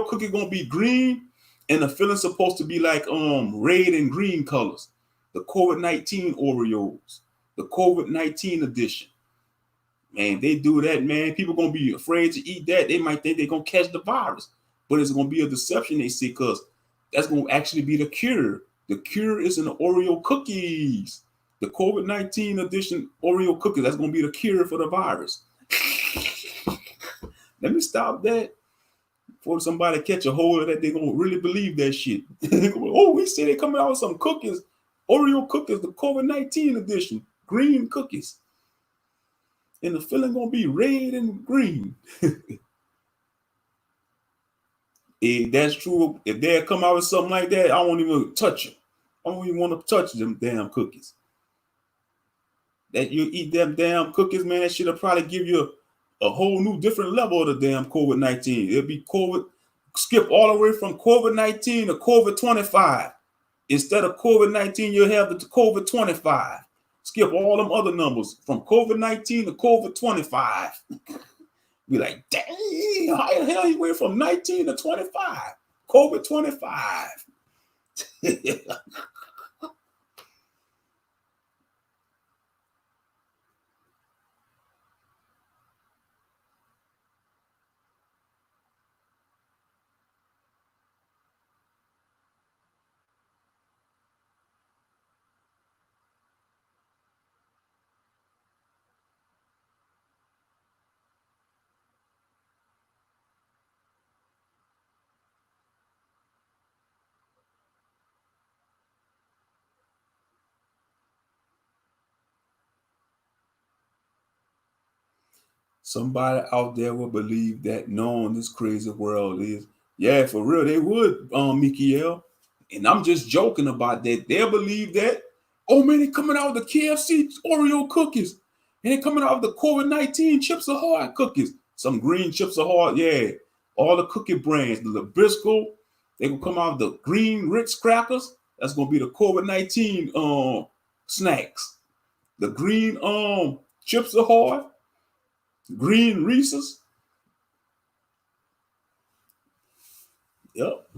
cookie gonna be green, and the filling's supposed to be like red and green colors. The COVID-19 Oreos, the COVID-19 edition. Man, they do that, man. People gonna be afraid to eat that. They might think they're gonna catch the virus, but it's gonna be a deception, they say, because that's gonna actually be the cure. The cure is in the Oreo cookies. The COVID-19 edition Oreo cookies, that's gonna be the cure for the virus. Let me stop that before somebody catch a hold of that. They're gonna really believe that shit. Oh, we say they coming out with some cookies, Oreo cookies, the COVID-19 edition, green cookies. And the filling gonna be red and green. If that's true, if they come out with something like that, I won't even touch it. I don't even want to touch them damn cookies. That you eat them damn cookies, man, that shit'll probably give you a whole new different level of the damn COVID-19. It'll be skip all the way from COVID-19 to COVID-25. Instead of COVID-19, you'll have the COVID-25. Skip all them other numbers from COVID-19 to COVID-25. Be like, dang, how the hell you went from 19 to 25? COVID-25. Somebody out there will believe that knowing this crazy world is, yeah, for real, they would, Mikiel. And I'm just joking about that. They'll believe that. Oh man, they coming out with the KFC Oreo cookies. And they coming out with the COVID-19 Chips Ahoy cookies. Some green Chips Ahoy, yeah. All the cookie brands, the Labrisco, they will come out with the green Ritz crackers. That's gonna be the COVID-19 snacks. The green Chips Ahoy. Green Reese's. Yep.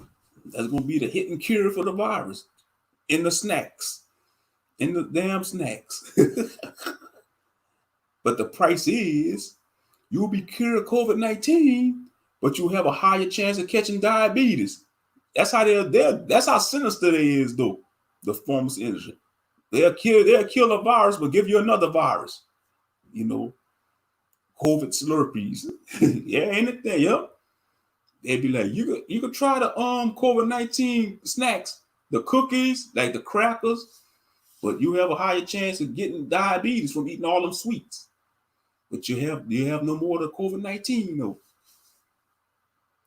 That's going to be the hit and cure for the virus. In the snacks. In the damn snacks. But the price is, you'll be cured of COVID-19, but you'll have a higher chance of catching diabetes. That's how that's how sinister they is, though. The pharmacy industry. They'll kill a virus, but give you another virus. You know, COVID Slurpees. Yeah, anything, yeah. They'd be like, you could try the COVID-19 snacks, the cookies, like the crackers, but you have a higher chance of getting diabetes from eating all them sweets. But you have no more of the COVID-19, though.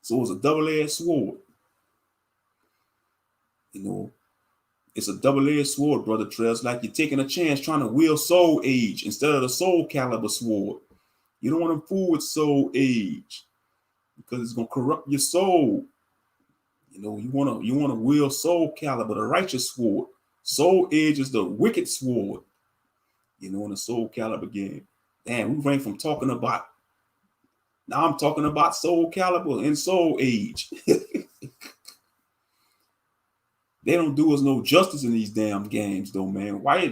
So it's a double-edged sword. You know, it's a double-edged sword, Brother Trez. Like you're taking a chance trying to wield soul age instead of the soul caliber sword. You don't want to fool with soul age because it's gonna corrupt your soul. You know, you wanna wield soul caliber, the righteous sword. Soul edge is the wicked sword. You know, in the soul caliber game. Damn, we rank from talking about. Now I'm talking about soul caliber and soul age. They don't do us no justice in these damn games, though, man. Why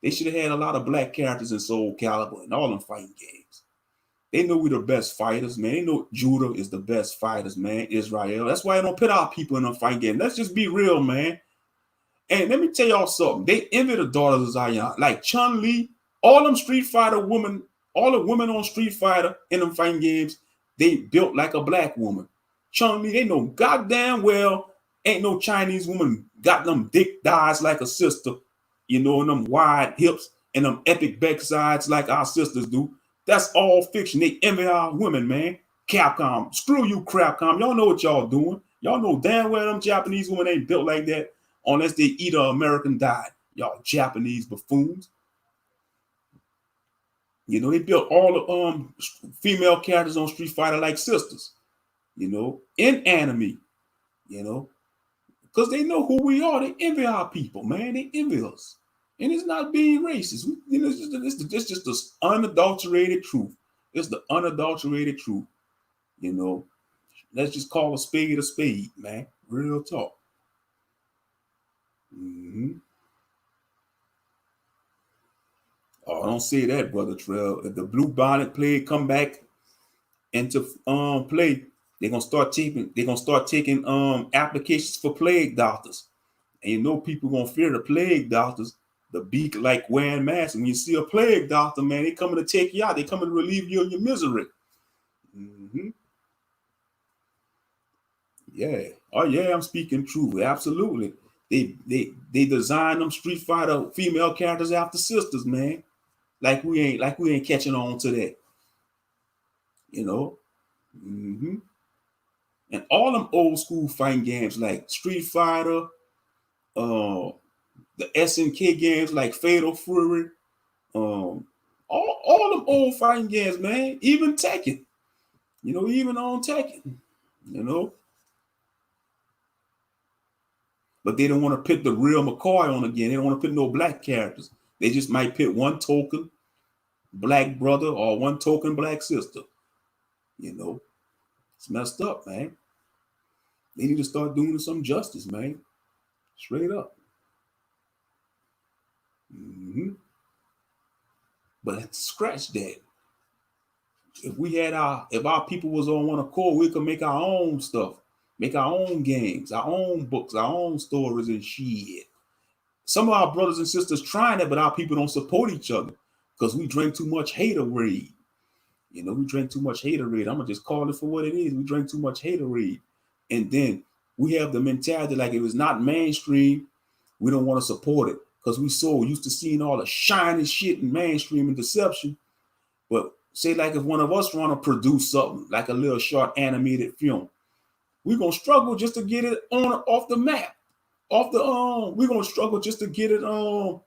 they should have had a lot of black characters in Soul Calibur and all them fighting games. They know we're the best fighters, man. They know Judah is the best fighters, man. Israel. That's why they don't put our people in them fighting games. Let's just be real, man. And let me tell y'all something. They envy the daughters of Zion. Like Chun-Li, all them Street Fighter women, all the women on Street Fighter in them fighting games, they built like a black woman. Chun-Li, they know goddamn well ain't no Chinese woman got them thick thighs like a sister, you know, and them wide hips and them epic backsides like our sisters do. That's all fiction. They envy our women, man. Capcom, screw you, Capcom. Y'all know what y'all doing. Y'all know damn well them Japanese women ain't built like that unless they eat an American diet. Y'all Japanese buffoons. You know, they built all the female characters on Street Fighter like sisters, you know, in anime, you know. Because they know who we are. They envy our people, man. They envy us. And it's not being racist. You know, it's just the unadulterated truth. It's the unadulterated truth. You know, let's just call a spade, man. Real talk. Mm-hmm. Oh, don't say that, Brother Trell. If the blue bonnet play come back into play, they're gonna start taking applications for plague doctors. And you know people gonna fear the plague doctors, the beak like wearing masks. And when you see a plague doctor, man, they coming to take you out. They coming to relieve you of your misery. Mm-hmm. Yeah. Oh yeah, I'm speaking true. Absolutely. They design them Street Fighter female characters after sisters, man. Like we ain't catching on to that. You know. Mm-hmm. And all them old school fighting games like Street Fighter, the SNK games like Fatal Fury, all them old fighting games, man. Even Tekken, you know, even on Tekken, you know. But they don't want to put the real McCoy on again. They don't want to put no black characters. They just might put one token black brother or one token black sister. You know, it's messed up, man. They need to start doing some justice, man. Straight up. Mm-hmm. But scratch that. If our people was on one accord, we could make our own stuff, make our own games, our own books, our own stories and shit. Some of our brothers and sisters trying it, but our people don't support each other because we drink too much haterade. You know, we drink too much haterade. I'm gonna just call it for what it is. We drink too much haterade, and then we have the mentality like if it's not mainstream, we don't want to support it because we so used to seeing all the shiny shit in mainstream and deception. But say like if one of us want to produce something like a little short animated film, we're gonna struggle just to get it off the map, we're gonna struggle just to get it off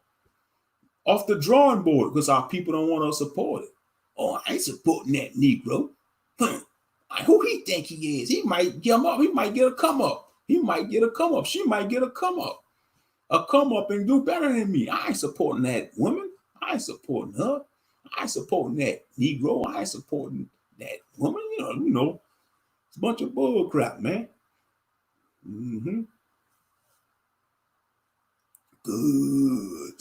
the drawing board because our people don't want to support it. Oh, I ain't supporting that Negro. Who he think he is? He might get him up. He might get a come up. He might get a come up. She might get a come up. A come up and do better than me. I ain't supporting that woman. I ain't supporting her. I ain't supporting that Negro. I ain't supporting that woman. You know, it's a bunch of bull crap, man. Mm-hmm. Good.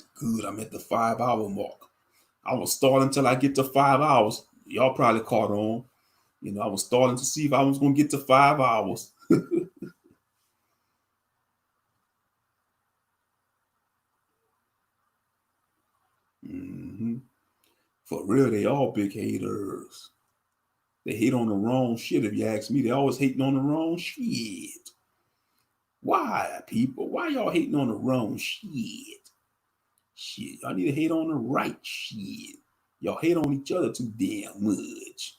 I'm at the 5 hour mark. I was stalling until I get to 5 hours. Y'all probably caught on. You know, I was stalling to see if I was going to get to 5 hours. For real, they all big haters. They hate on the wrong shit. If you ask me, they always hating on the wrong shit. Why, people? Why y'all hating on the wrong shit? Shit, y'all need to hate on the right shit. Y'all hate on each other too damn much.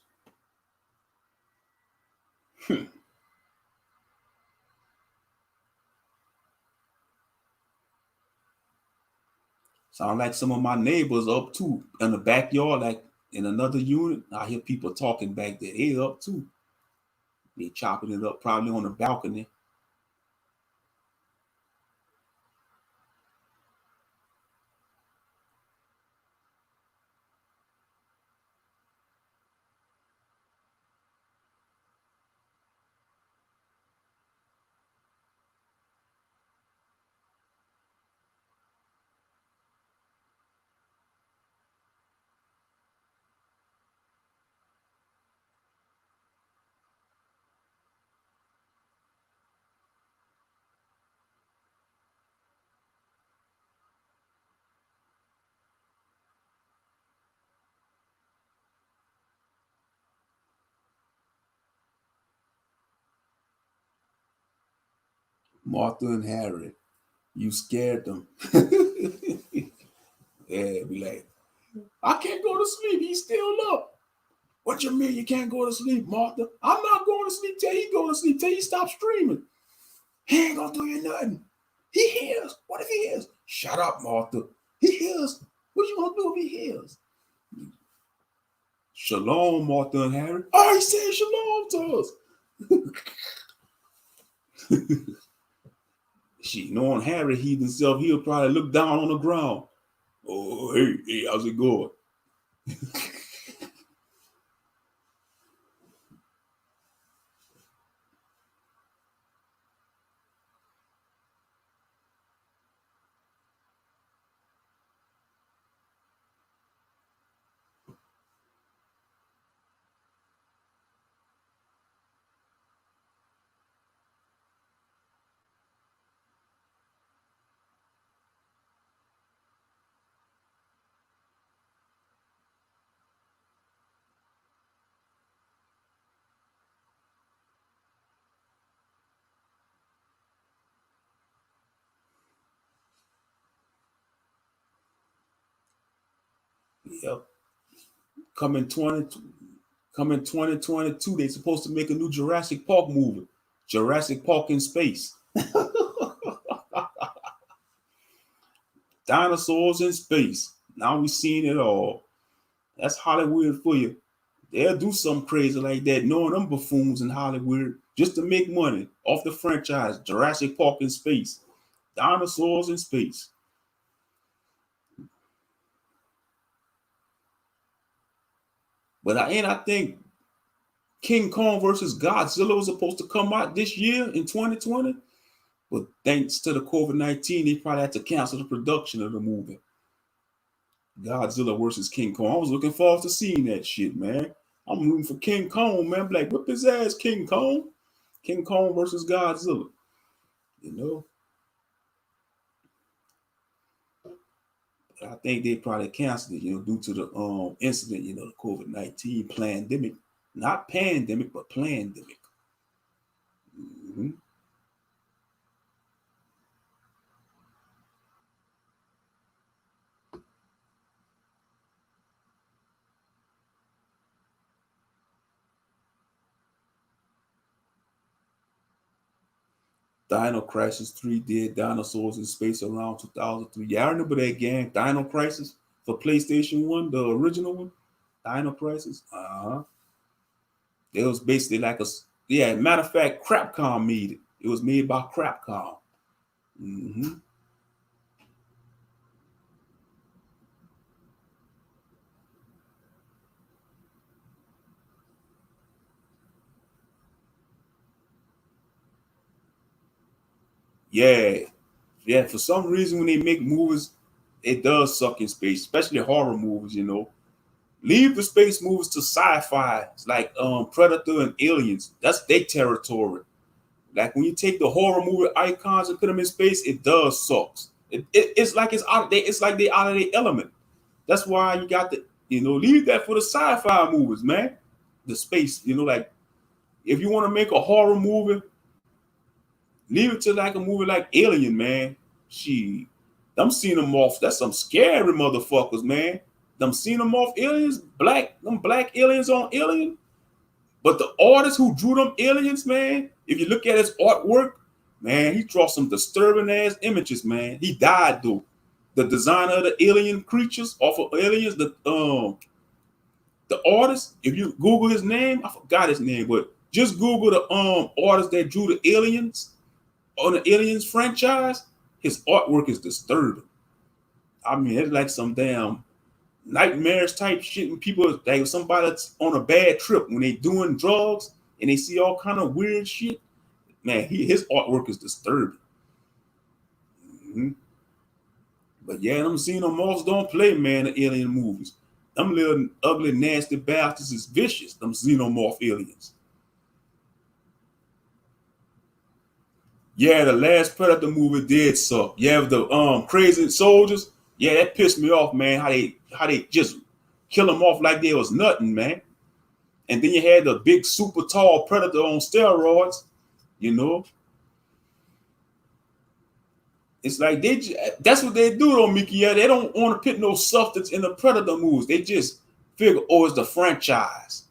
Sound like some of my neighbors up too in the backyard, like in another unit. I hear people talking back there. They up too. They chopping it up probably on the balcony. Martha and Harry, you scared them. Yeah, be like, I can't go to sleep. He's still up. What you mean you can't go to sleep, Martha? I'm not going to sleep till he go to sleep, till he stops screaming. He ain't gonna do you nothing. He hears. What if he hears? Shut up, Martha. He hears. What you gonna do if he hears? Shalom, Martha and Harry. Oh, he said shalom to us. She knowing Harry, he himself, he'll probably look down on the ground. Oh, hey, how's it going? Yep. Coming 2022, they supposed to make a new Jurassic Park movie. Jurassic Park in space. Dinosaurs in space. Now we seen it all. That's Hollywood for you. They'll do something crazy like that, knowing them buffoons in Hollywood just to make money off the franchise. Jurassic Park in space. Dinosaurs in space. But I think King Kong versus Godzilla was supposed to come out this year in 2020. But thanks to the COVID-19, they probably had to cancel the production of the movie. Godzilla versus King Kong. I was looking forward to seeing that shit, man. I'm rooting for King Kong, man. I'm like, whip his ass, King Kong. King Kong versus Godzilla. You know? I think they probably canceled it, due to the incident, the COVID-19 pandemic. Not pandemic, but plandemic. Mm-hmm. Dino Crisis 3 did Dinosaurs in Space around 2003. Yeah, I remember that game, Dino Crisis, for PlayStation 1, the original one. Dino Crisis. It was basically like matter of fact, Capcom made it. It was made by Capcom. Mm-hmm. Yeah. For some reason, when they make movies, it does suck in space, especially horror movies. Leave the space movies to sci-fi, like Predator and Aliens. That's their territory. Like when you take the horror movie icons and put them in space, it does sucks. It's like it's out. It's like they out of their element. That's why you got to, leave that for the sci-fi movies, man. The space, like if you want to make a horror movie, leave it to like a movie like Alien, man. Them xenomorphs, that's some scary motherfuckers, man. Them xenomorph aliens, them black aliens on Alien. But the artist who drew them aliens, man, if you look at his artwork, man, he draws some disturbing ass images, man. He died though. The designer of the alien creatures off of Aliens, the artist, if you Google his name, I forgot his name, but just Google the artist that drew the aliens on the Aliens franchise. His artwork is disturbing. I mean, it's like some damn nightmares type shit. When people, like somebody that's on a bad trip, when they doing drugs and they see all kind of weird shit, man, his artwork is disturbing. Mm-hmm. But yeah, them xenomorphs don't play, man, the alien movies. Them little ugly, nasty bastards is vicious, them xenomorph aliens. Yeah, the last Predator movie did suck. Yeah, the crazy soldiers. Yeah, that pissed me off, man. How they just kill them off like they was nothing, man. And then you had the big, super tall Predator on steroids. It's like that's what they do though, Mickey. Yeah, they don't want to put no substance in the Predator movies. They just figure, oh, it's the franchise.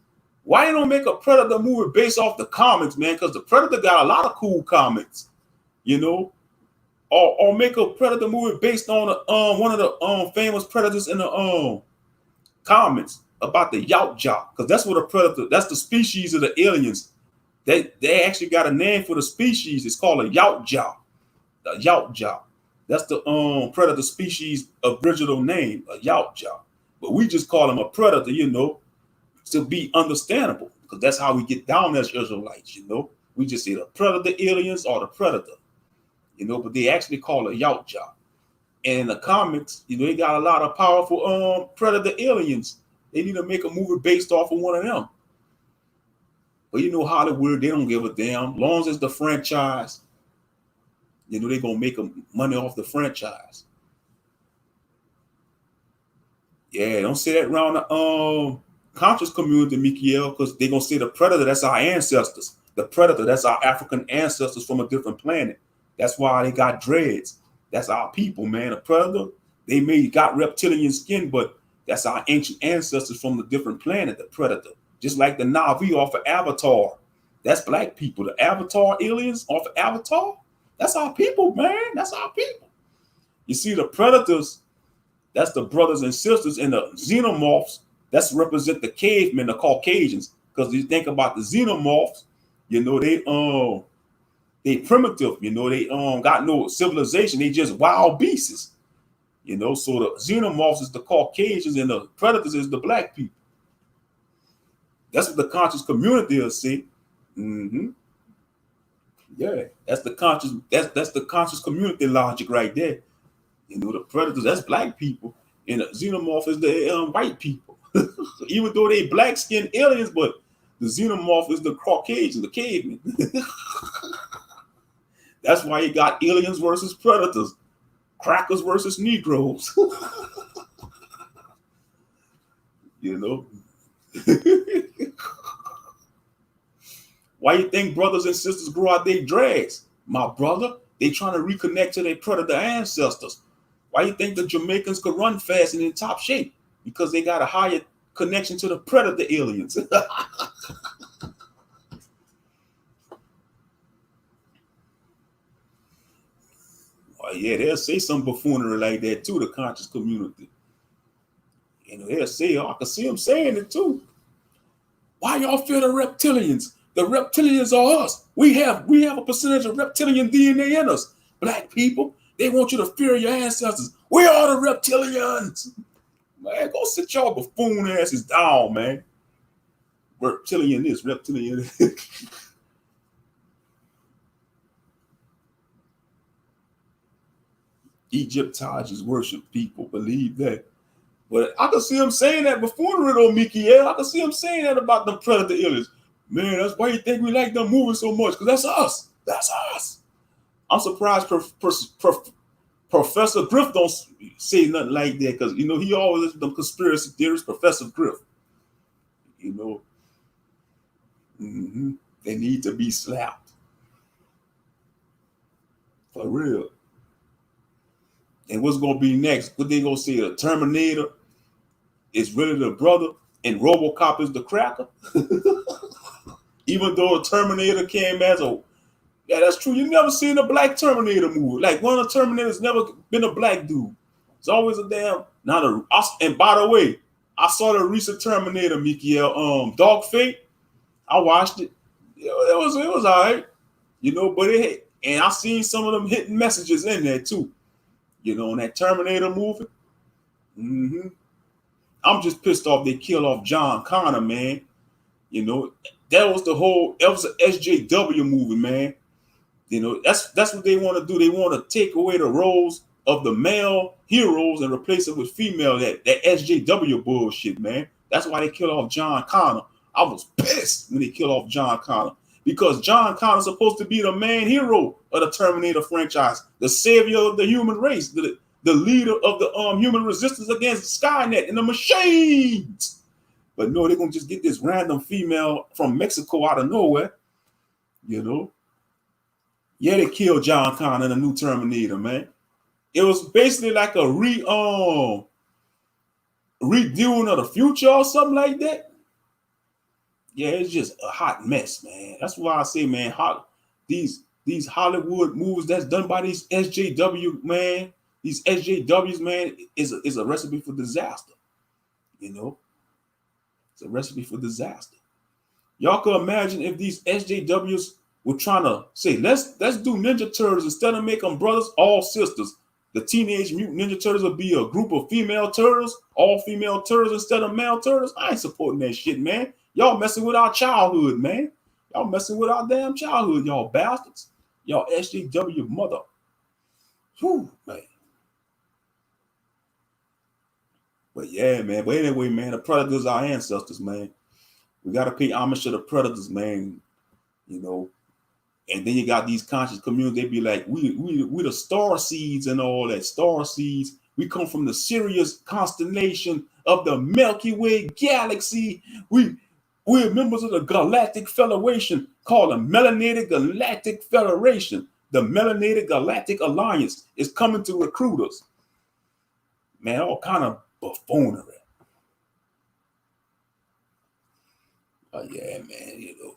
Why they don't make a Predator movie based off the comics, man? Because the Predator got a lot of cool comics, or make a Predator movie based on one of the famous Predators in the comics about the Yautja, because that's what a Predator. That's the species of the aliens. They actually got a name for the species. It's called a Yautja. The Yautja. That's the Predator species original name, a Yautja. But we just call him a Predator, to be understandable, because that's how we get down as Israelites, We just say the Predator aliens or the Predator, but they actually call it Yautja. And in the comics, they got a lot of powerful Predator aliens. They need to make a movie based off of one of them. But Hollywood, they don't give a damn. Long as it's the franchise, they're gonna make money off the franchise. Yeah, don't say that around the conscious community, Mikiel, because they're gonna say the Predator, that's our ancestors. The Predator, that's our African ancestors from a different planet. That's why they got dreads. That's our people, man. The Predator, they may got reptilian skin, but that's our ancient ancestors from a different planet, the Predator. Just like the Na'vi off of Avatar. That's black people. The Avatar aliens off of Avatar, that's our people, man. That's our people. You see, the Predators, that's the brothers and sisters, and the xenomorphs, that's represent the cavemen, the Caucasians. Because you think about the xenomorphs, they primitive, they got no civilization, they just wild beasts. So the xenomorphs is the Caucasians and the Predators is the black people. That's what the conscious community will see. Mm-hmm. Yeah, that's the conscious community logic right there. The Predators, that's black people, and the xenomorph is the white people. Even though they black skinned aliens, but the xenomorph is the Caucasian, the caveman. That's why you got aliens versus predators, crackers versus Negroes. Why you think brothers and sisters grow out their dreads? My brother, they trying to reconnect to their predator ancestors. Why you think the Jamaicans could run fast and in top shape? Because they got a higher connection to the predator aliens. Oh, yeah, they'll say some buffoonery like that too, the conscious community. They'll say, I can see them saying it too. Why y'all fear the reptilians? The reptilians are us. We have a percentage of reptilian DNA in us. Black people, they want you to fear your ancestors. We are the reptilians. Man, go sit y'all buffoon asses down, man. Reptilian this, reptilian. Egyptologists worship people, believe that. But I can see him saying that buffoonery though, Mikiel. I can see him saying that about the predator aliens. Man, that's why you think we like them moving so much, because that's us. That's us. I'm surprised Professor Griff don't say nothing like that because you know he always is the conspiracy theorist, Professor Griff. You know, they need to be slapped for real. And what's gonna be next? What they gonna say? The Terminator is really the brother, and RoboCop is the cracker. Even though the Terminator came as a yeah, that's true. You never seen a black Terminator movie. Like one of the Terminators never been a black dude. It's always a damn not a. And by the way, I saw the recent Terminator, Mikael, Dog Fate. I watched it. It was all right, you know. But it and I seen some of them hidden messages in there too, you know, in that Terminator movie. I'm just pissed off they killed off John Connor, man. You know, that was an SJW movie, man. You know, that's what they want to do. They want to take away the roles of the male heroes and replace it with female. That SJW bullshit, man. That's why they killed off John Connor. I was pissed when they killed off John Connor because John Connor's supposed to be the main hero of the Terminator franchise, the savior of the human race, the leader of the human resistance against Skynet and the machines. But no, they're gonna just get this random female from Mexico out of nowhere, you know. Yeah, they killed John Connor in the new Terminator, man. It was basically like a redoing of the future or something like that. Yeah, it's just a hot mess, man. That's why I say, man, these Hollywood movies that's done by these SJW, man, these SJWs, man, is a recipe for disaster. You know, it's a recipe for disaster. Y'all can imagine if these SJWs were trying to say, let's do Ninja Turtles instead of making brothers, all sisters. The Teenage Mutant Ninja Turtles will be a group of female turtles, all female turtles instead of male turtles. I ain't supporting that shit, man. Y'all messing with our childhood, man. Y'all messing with our damn childhood, y'all bastards. Y'all SJW mother. Whew, man. But yeah, man. But anyway, man, the predators are our ancestors, man. We got to pay homage to the predators, man. You know. And then you got these conscious communities, they be like, we the star seeds and all that. Star seeds. We come from the Sirius constellation of the Milky Way galaxy. We're members of the Galactic Federation called the Melanated Galactic Federation. The Melanated Galactic Alliance is coming to recruit us. Man, all kind of buffoonery. Oh yeah, man, you know.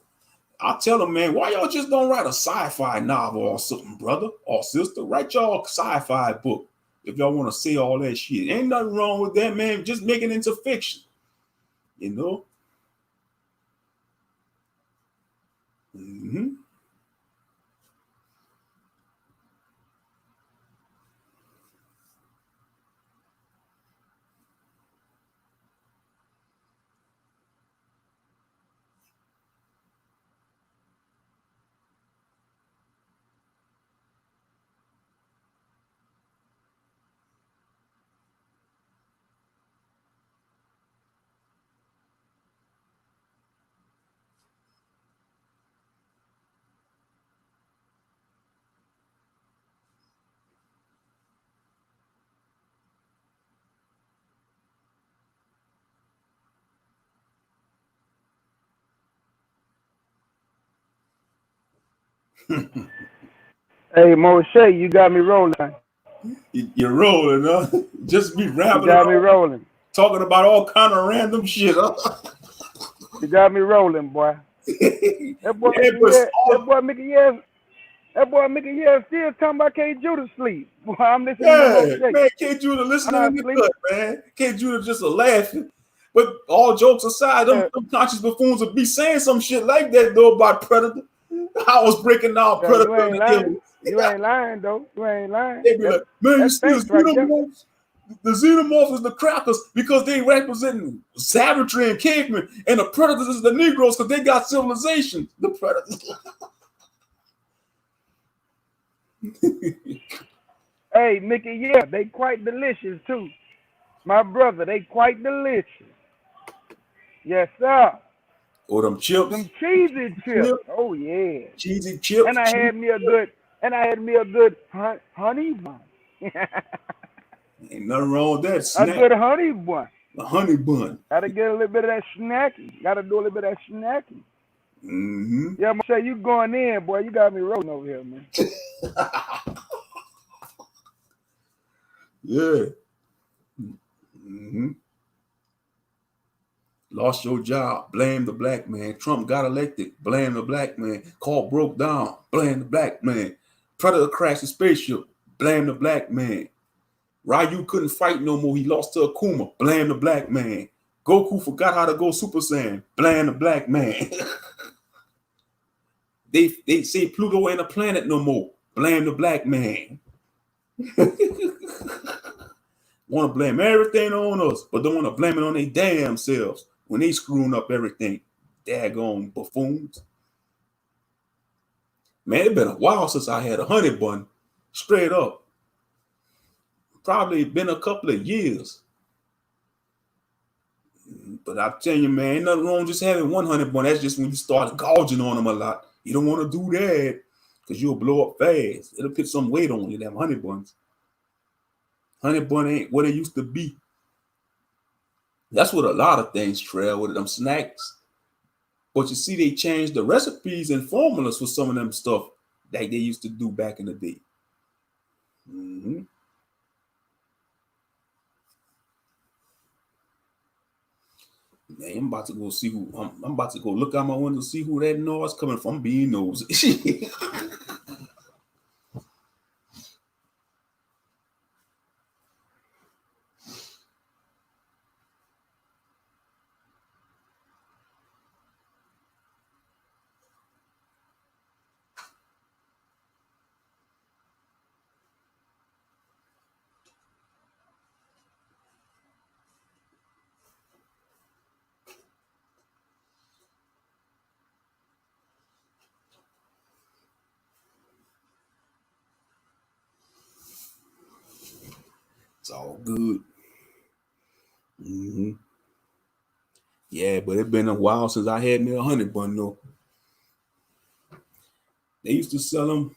I tell them, man, why y'all just don't write a sci-fi novel or something, brother or sister? Write y'all a sci-fi book if y'all want to say all that shit. Ain't nothing wrong with that, man. Just make it into fiction, you know? Hey, Moshe, you got me rolling. You're rolling, huh? Just be rambling. You got me rolling. Talking about all kind of random shit, huh? You got me rolling, boy. That boy, Mickey, still talking about K. Judah sleep. Boy, I'm listening to Moshe. Man, K. Judah listening in the cut, man. K. Judah just a laughing. But all jokes aside, them conscious buffoons would be saying some shit like that, though, about Predator. I was breaking down Predator. You ain't lying, though. You ain't lying. They be like, man, you see xenomorphs? The xenomorphs is the crackers because they represent savagery and cavemen, and the predators is the Negroes because they got civilization. The predators. Hey, Mickey, they quite delicious, too. My brother, they quite delicious. Yes, sir. Or them chips. Some cheesy chips. Oh, yeah. Cheesy chips. And I had me a good honey bun. Ain't nothing wrong with that. A Snack. good honey bun. A honey bun. Gotta get a little bit of that snacky. Gotta do a little bit of that snacky. Mm-hmm. Yeah, I'm gonna say you going in, boy. You got me rolling over here, man. Yeah. Mm-hmm. Lost your job, blame the black man. Trump got elected, blame the black man. Car broke down, blame the black man. Predator crashed the spaceship, blame the black man. Ryu couldn't fight no more, he lost to Akuma, blame the black man. Goku forgot how to go Super Saiyan, blame the black man. They say Pluto ain't a planet no more, blame the black man. Want to blame everything on us, but don't want to blame it on their damn selves when they screwing up everything. Daggone buffoons. Man, it's been a while since I had a honey bun. Straight up. Probably been a couple of years. But I tell you, man, ain't nothing wrong just having one honey bun. That's just when you start gouging on them a lot. You don't want to do that because you'll blow up fast. It'll put some weight on you, them honey buns. Honey bun ain't what it used to be. That's what a lot of things trail with them snacks. But you see, they changed the recipes and formulas for some of them stuff that they used to do back in the day. Mm-hmm. Man, I'm about to go see who. I'm about to go look out my window to see who that noise coming from. Being nosy. It's all good. Mm-hmm. Yeah, but it's been a while since I had me a honey bun though. They used to sell them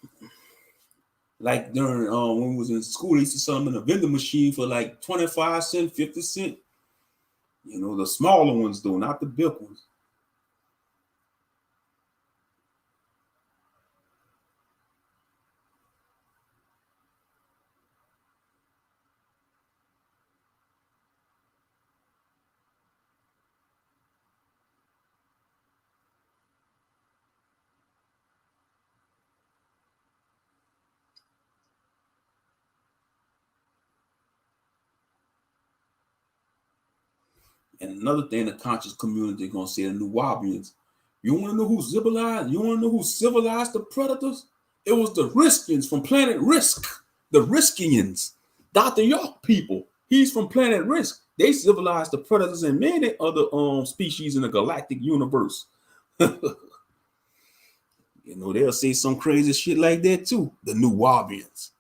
like during when we was in school. They used to sell them in a vending machine for like 25 cents, 50 cents. You know, the smaller ones though, not the big ones. And another thing the conscious community gonna say, the New Wabians, you wanna know who civilized? You wanna know who civilized the predators? It was the Riskians from Planet Risk. The Riskians. Dr. York people. He's from Planet Risk. They civilized the predators and many other species in the galactic universe. You know, they'll say some crazy shit like that too. The New Wabians.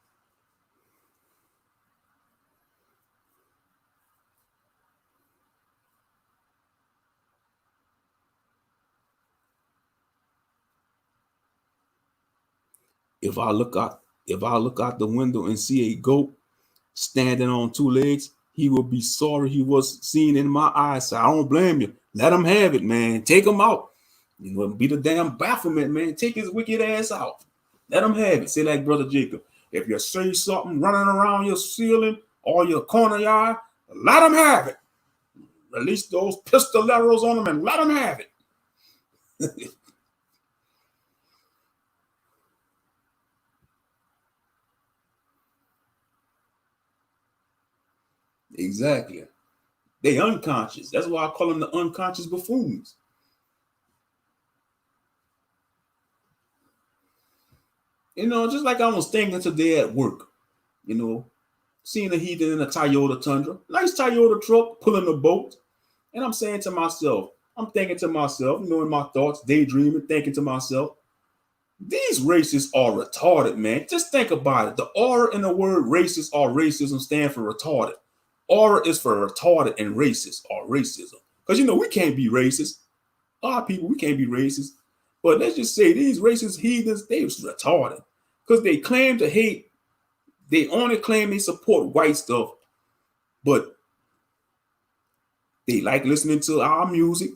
If I look out the window and see a goat standing on two legs, he will be sorry he was seen in my eyes. So I don't blame you. Let him have it, man. Take him out. You know, be the damn Baphomet, man. Take his wicked ass out. Let him have it. Say like Brother Jacob. If you see something running around your ceiling or your corner yard, let him have it. Release those pistoleros on him and let him have it. Exactly. They unconscious. That's why I call them the unconscious buffoons. You know, just like I was thinking today at work, you know, seeing a heathen in a Toyota Tundra, nice Toyota truck pulling a boat. And I'm saying to myself, I'm thinking to myself, you know, in my thoughts, daydreaming, thinking to myself, these racists are retarded, man. Just think about it. The R in the word racist or racism stand for retarded. R is for retarded and racist or racism. Because, you know, we can't be racist. Our people, we can't be racist. But let's just say these racist heathens, they're retarded. Because they claim to hate They only claim they support white stuff, but they like listening to our music.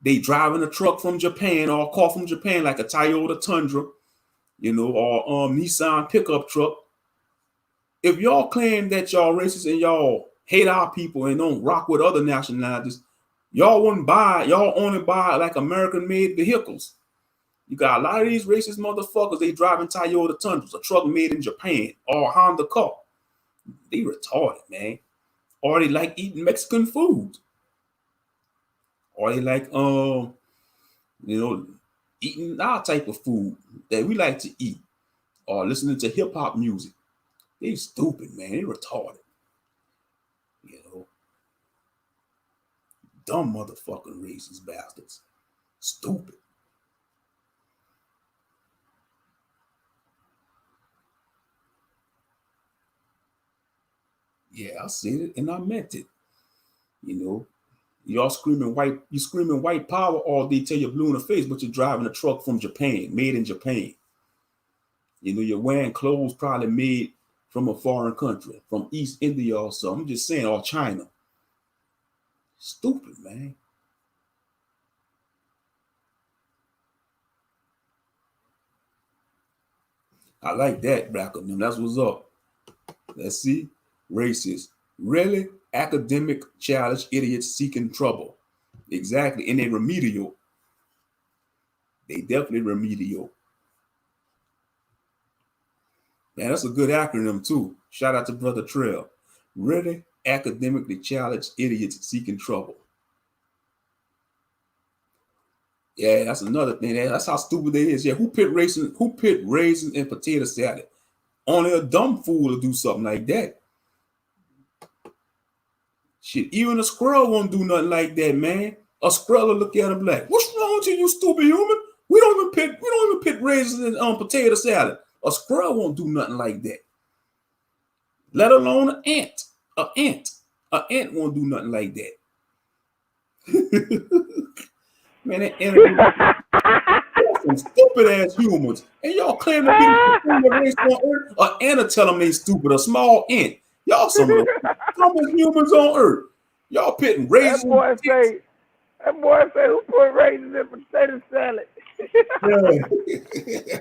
They driving a truck from Japan or a car from Japan, like a Toyota Tundra, or Nissan pickup truck. If y'all claim that y'all racist and y'all hate our people and don't rock with other nationalities, y'all only buy like American-made vehicles. You got a lot of these racist motherfuckers, they driving Toyota Tundras, a truck made in Japan, or a Honda car. They retarded, man. Or they like eating Mexican food. Or they like, eating our type of food that we like to eat. Or listening to hip-hop music. They stupid, man. They retarded. Dumb motherfucking racist bastards. Stupid. Yeah, I said it and I meant it. Y'all screaming white power all day till you're blue in the face, but you're driving a truck from Japan, made in Japan. You're wearing clothes probably made from a foreign country, from East India or something. I'm just saying, or China. Stupid, man. I like that, Black of them. That's what's up. Let's see. Racist. Really? Academic, childish idiots seeking trouble. Exactly. And they remedial. They definitely remedial. Man, that's a good acronym too. Shout out to Brother Trail. Really? Academically challenged idiots seeking trouble. Yeah, that's another thing. That's how stupid they is. Yeah, who pit raisins and potato salad? Only a dumb fool will do something like that. Shit, even a squirrel won't do nothing like that, man. A squirrel will look at him like, "What's wrong with you, you stupid human? We don't even pit raisins and potato salad." A squirrel won't do nothing like that. Let alone an ant. An ant won't do nothing like that. Man, that ant some stupid ass humans. And y'all claim to be the race on earth. An ant will tell them they stupid. A small ant. Y'all some of the dumbest humans on earth. Y'all pitting raisins. That boy say, who put raisins in potato salad? Yeah.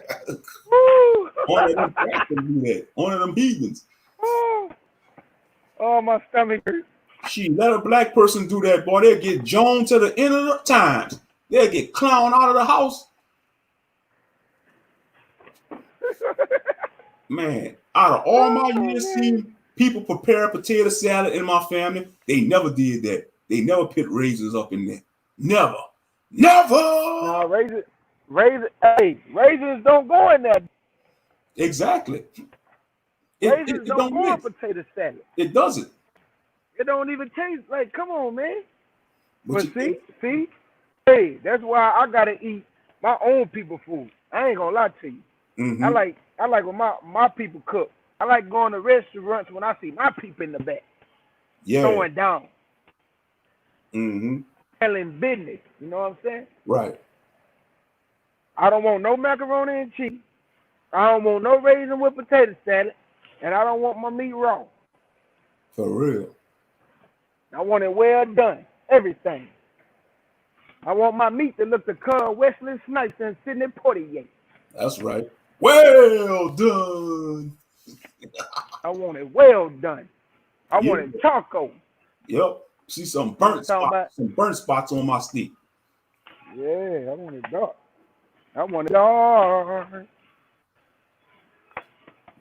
Only them cats can do that. Only them heathens. Oh, my stomach hurts. Let a black person do that, boy. They'll get Joan to the end of the times. They'll get clown out of the house. Man, out of all my years seeing people prepare potato salad in my family, they never did that. They never put raisins up in there. Never. No, raisins don't go in there. Exactly. Raisins don't go in potato salad. It doesn't. It don't even taste like, come on, man. But see, hey, that's why I gotta eat my own people food. I ain't gonna lie to you. Mm-hmm. I like when my people cook. I like going to restaurants when I see my people in the back. Yeah. Throwing down. Mm-hmm. Selling business. You know what I'm saying? Right. I don't want no macaroni and cheese. I don't want no raisin with potato salad. And I don't want my meat raw. For real. I want it well done. Everything. I want my meat to look the color of Wesley Snipes and Sidney Poitier. That's right. Well done. I want it well done. I want it charcoal. Yep. See some burnt spots on my steak. Yeah, I want it dark. I want it dark.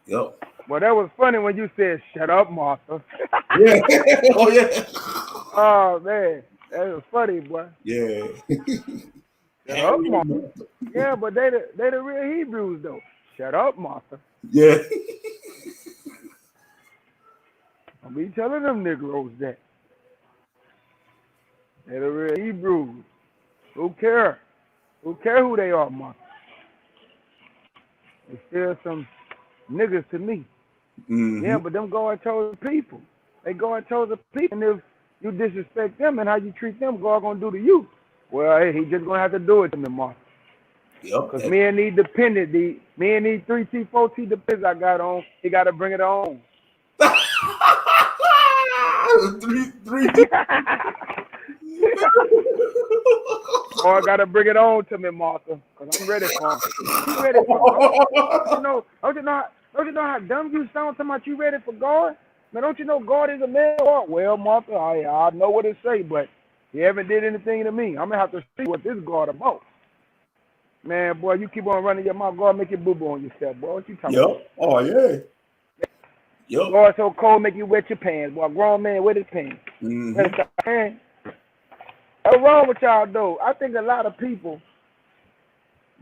Yep. Well, that was funny when you said, "Shut up, Martha." Yeah. Oh, yeah. Oh, man. That was funny, boy. Yeah. Shut up, Martha. Yeah, but they the real Hebrews, though. Shut up, Martha. Yeah. I'll be telling them Negroes that. They're the real Hebrews. Who care? Who care who they are, Martha? They still some niggas to me. Mm-hmm. Yeah, but them God chose people. They God chose the people. And if you disrespect them and how you treat them, God gonna do to you. Well, hey, he just gonna have to do it to me, Martha. Yep. Because men need dependent. Men need 3T, 4T dependents I got on. He got to bring it on. three. Boy, I got to bring it on to me, Martha, because I'm ready for him. You ready for God? Don't you know how dumb you sound talking about you ready for God? Man, don't you know God is a man? Well, Martha, I know what it say, but he haven't did anything to me. I'm going to have to see what this God about. Man, boy, you keep on running your mouth. God make you boo-boo on yourself, boy. What you talking about? Yep. Oh, yeah. Yep. God so cold make you wet your pants. Boy, a grown man wet his pants. Mm-hmm. What's wrong with y'all, though? I think a lot of people,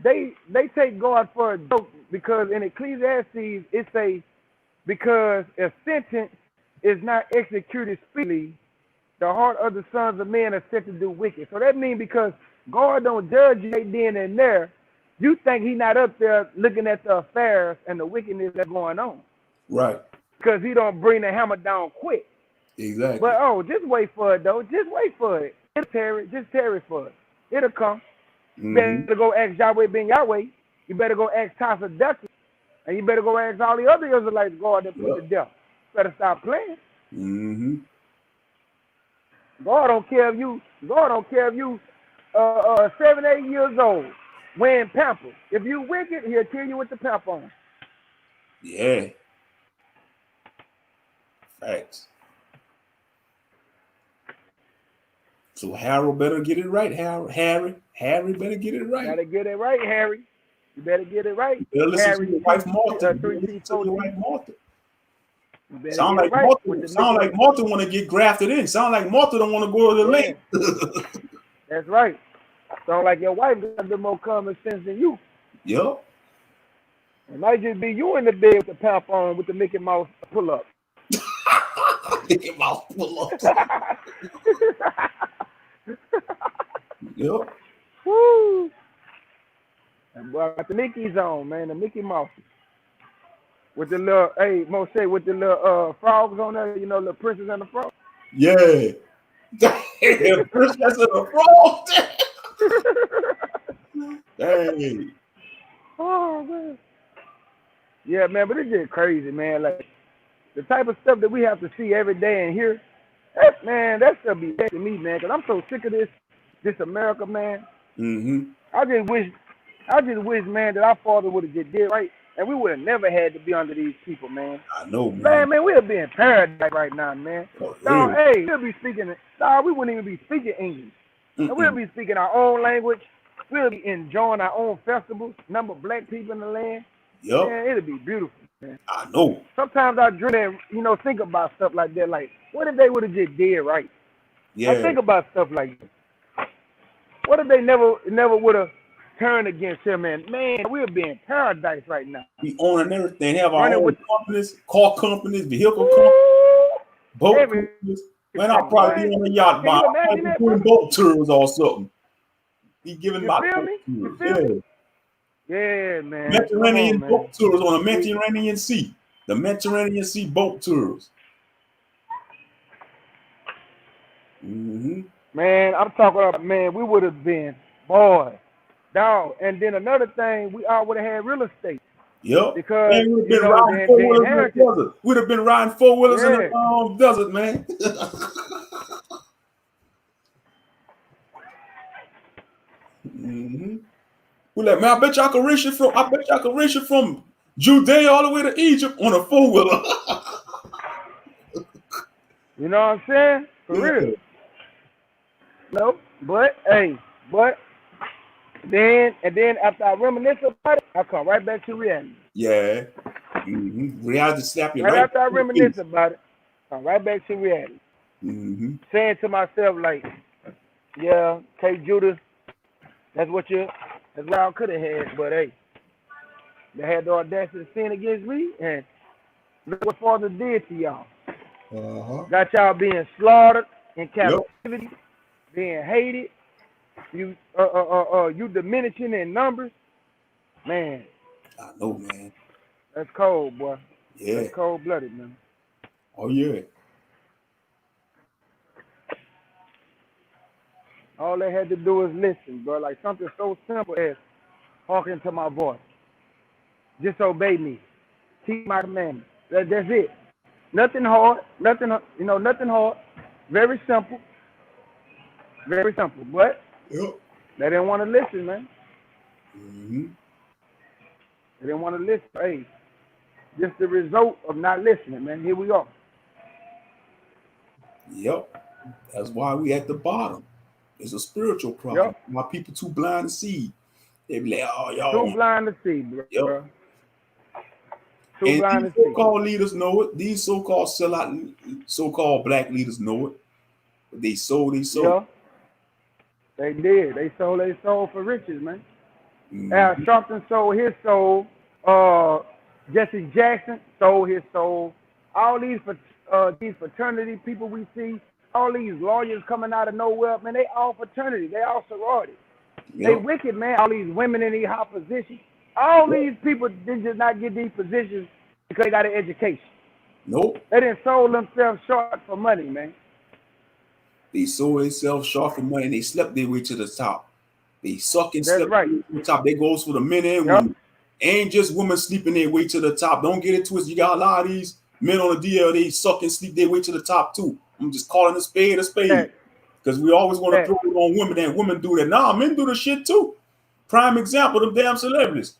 they take God for a joke because in Ecclesiastes, it say, because a sentence is not executed speedily, the heart of the sons of men are set to do wicked. So that means because God don't judge you right then and there, you think he not up there looking at the affairs and the wickedness that's going on. Right. Because he don't bring the hammer down quick. Exactly. But just wait for it though. Just wait for it. Just tarry for it. It'll come. You better go ask Yahweh Ben Yahweh. You better go ask Tasa Ducky. And you better go ask all the other Israelites God that put to death. Better stop playing. Mm-hmm. God don't care if you 7, 8 years old wearing pampers. If you wicked, he'll kill you with the pamper on. Yeah. Facts. So Harold better get it right. Harry better get it right. Gotta get it right, Harry. You better get it right. You better listen Harry, to your wife Martha. Sound like Martha want to get grafted in. Sound like Martha don't want to go to the lake. That's right. Sound like your wife got the more common sense than you. Yep. It might just be you in the bed with the pamper on with the Mickey Mouse pull up. Mickey Mouse pull up. Yep. Woo. And boy, got the Mickey's on, man, the Mickey Mouse. With the little, Moshe, with the little frogs on there, you know, the princess and the frog. Yeah. The princess and the frog. Dang. Oh, man. Yeah, man, but it's just crazy, man. Like, the type of stuff that we have to see every day and hear, that stuff be to me, man, because I'm so sick of this America, man. Mm-hmm. I just wish, man, that our father would have just did right, and we would have never had to be under these people, man. I know, man. Man, we'll be in paradise right now, man. Oh, Dog, we'll be speaking, we wouldn't even be speaking English. And we'll be speaking our own language. We'll be enjoying our own festivals, number of black people in the land. Yep. Man, it'll be beautiful, man. I know. Sometimes I dream and, think about stuff like that. Like, what if they would have just did right? Yeah. I think about stuff like that. What if they never would have turned against him? Man, we'll be in paradise right now. We own everything. Have our own companies, car companies, vehicle companies, boat companies. Man, I'll probably be on a yacht doing boat tours or something. Be giving my boat tours. Yeah, man. Mediterranean boat tours on the Mediterranean Sea. The Mediterranean Sea boat tours. Mm-hmm. Man, I'm talking about, man, we would have been, boy, dog. And then another thing, we all would have had real estate. Yep. Because, man, we'd have been riding four-wheelers in the desert. We'd have been riding four-wheelers in the desert, man. Mm-hmm. We're like, man, I bet y'all can race it from Judea all the way to Egypt on a four-wheeler. You know what I'm saying? For real. No, but then after I reminisce about it, I come right back to reality. Yeah. Mm-hmm. Reality slap you right after I reminisce about it, come right back to reality. Mm-hmm. Saying to myself, like, yeah, K. Judah, that's what I could have had, but hey, they had the audacity to sin against me, and look what Father did to y'all. Got y'all being slaughtered in captivity, being hated. You diminishing in numbers, man. I know, man. That's cold, boy. Yeah. That's cold-blooded, man. Oh yeah. All they had to do is listen, bro. Like something so simple as Hearken to my voice. Disobey me. Keep my commandments. That's it. Nothing hard. Nothing hard. Very simple. Very simple. But Yep. they didn't want to listen, man. Mm-hmm. They didn't want to listen. Hey, just the result of not listening, man. Here we are. Yep. That's why we at the bottom. It's a spiritual problem. Yep. My people too blind to see. They be like, oh, y'all. Too blind to see, bro. Yep. Too And blind these to see. so-called leaders know it. These so-called sellout, so-called black leaders know it. But they sold. Yeah. They did. They sold their soul for riches, man. Mm-hmm. Al Sharpton sold his soul. Jesse Jackson sold his soul. All these fraternity people we see, all these lawyers coming out of nowhere, man, they all fraternity. They all sorority. Yep. They wicked, man. All these women in these hot positions. All these people did just not get these positions because they got an education. Nope. They didn't sold themselves short for money, man. They sold themselves short for money and they slept their way to the top. They suck and That's slept right. their way to the top. They goes for the men and women. Ain't just women sleeping their way to the top. Don't get it twisted. You got a lot of these men on the DL, they suck and sleep their way to the top too. I'm just calling a spade a spade. Because we always want to throw it on women and women do that. Nah, men do the shit too. Prime example, them damn celebrities.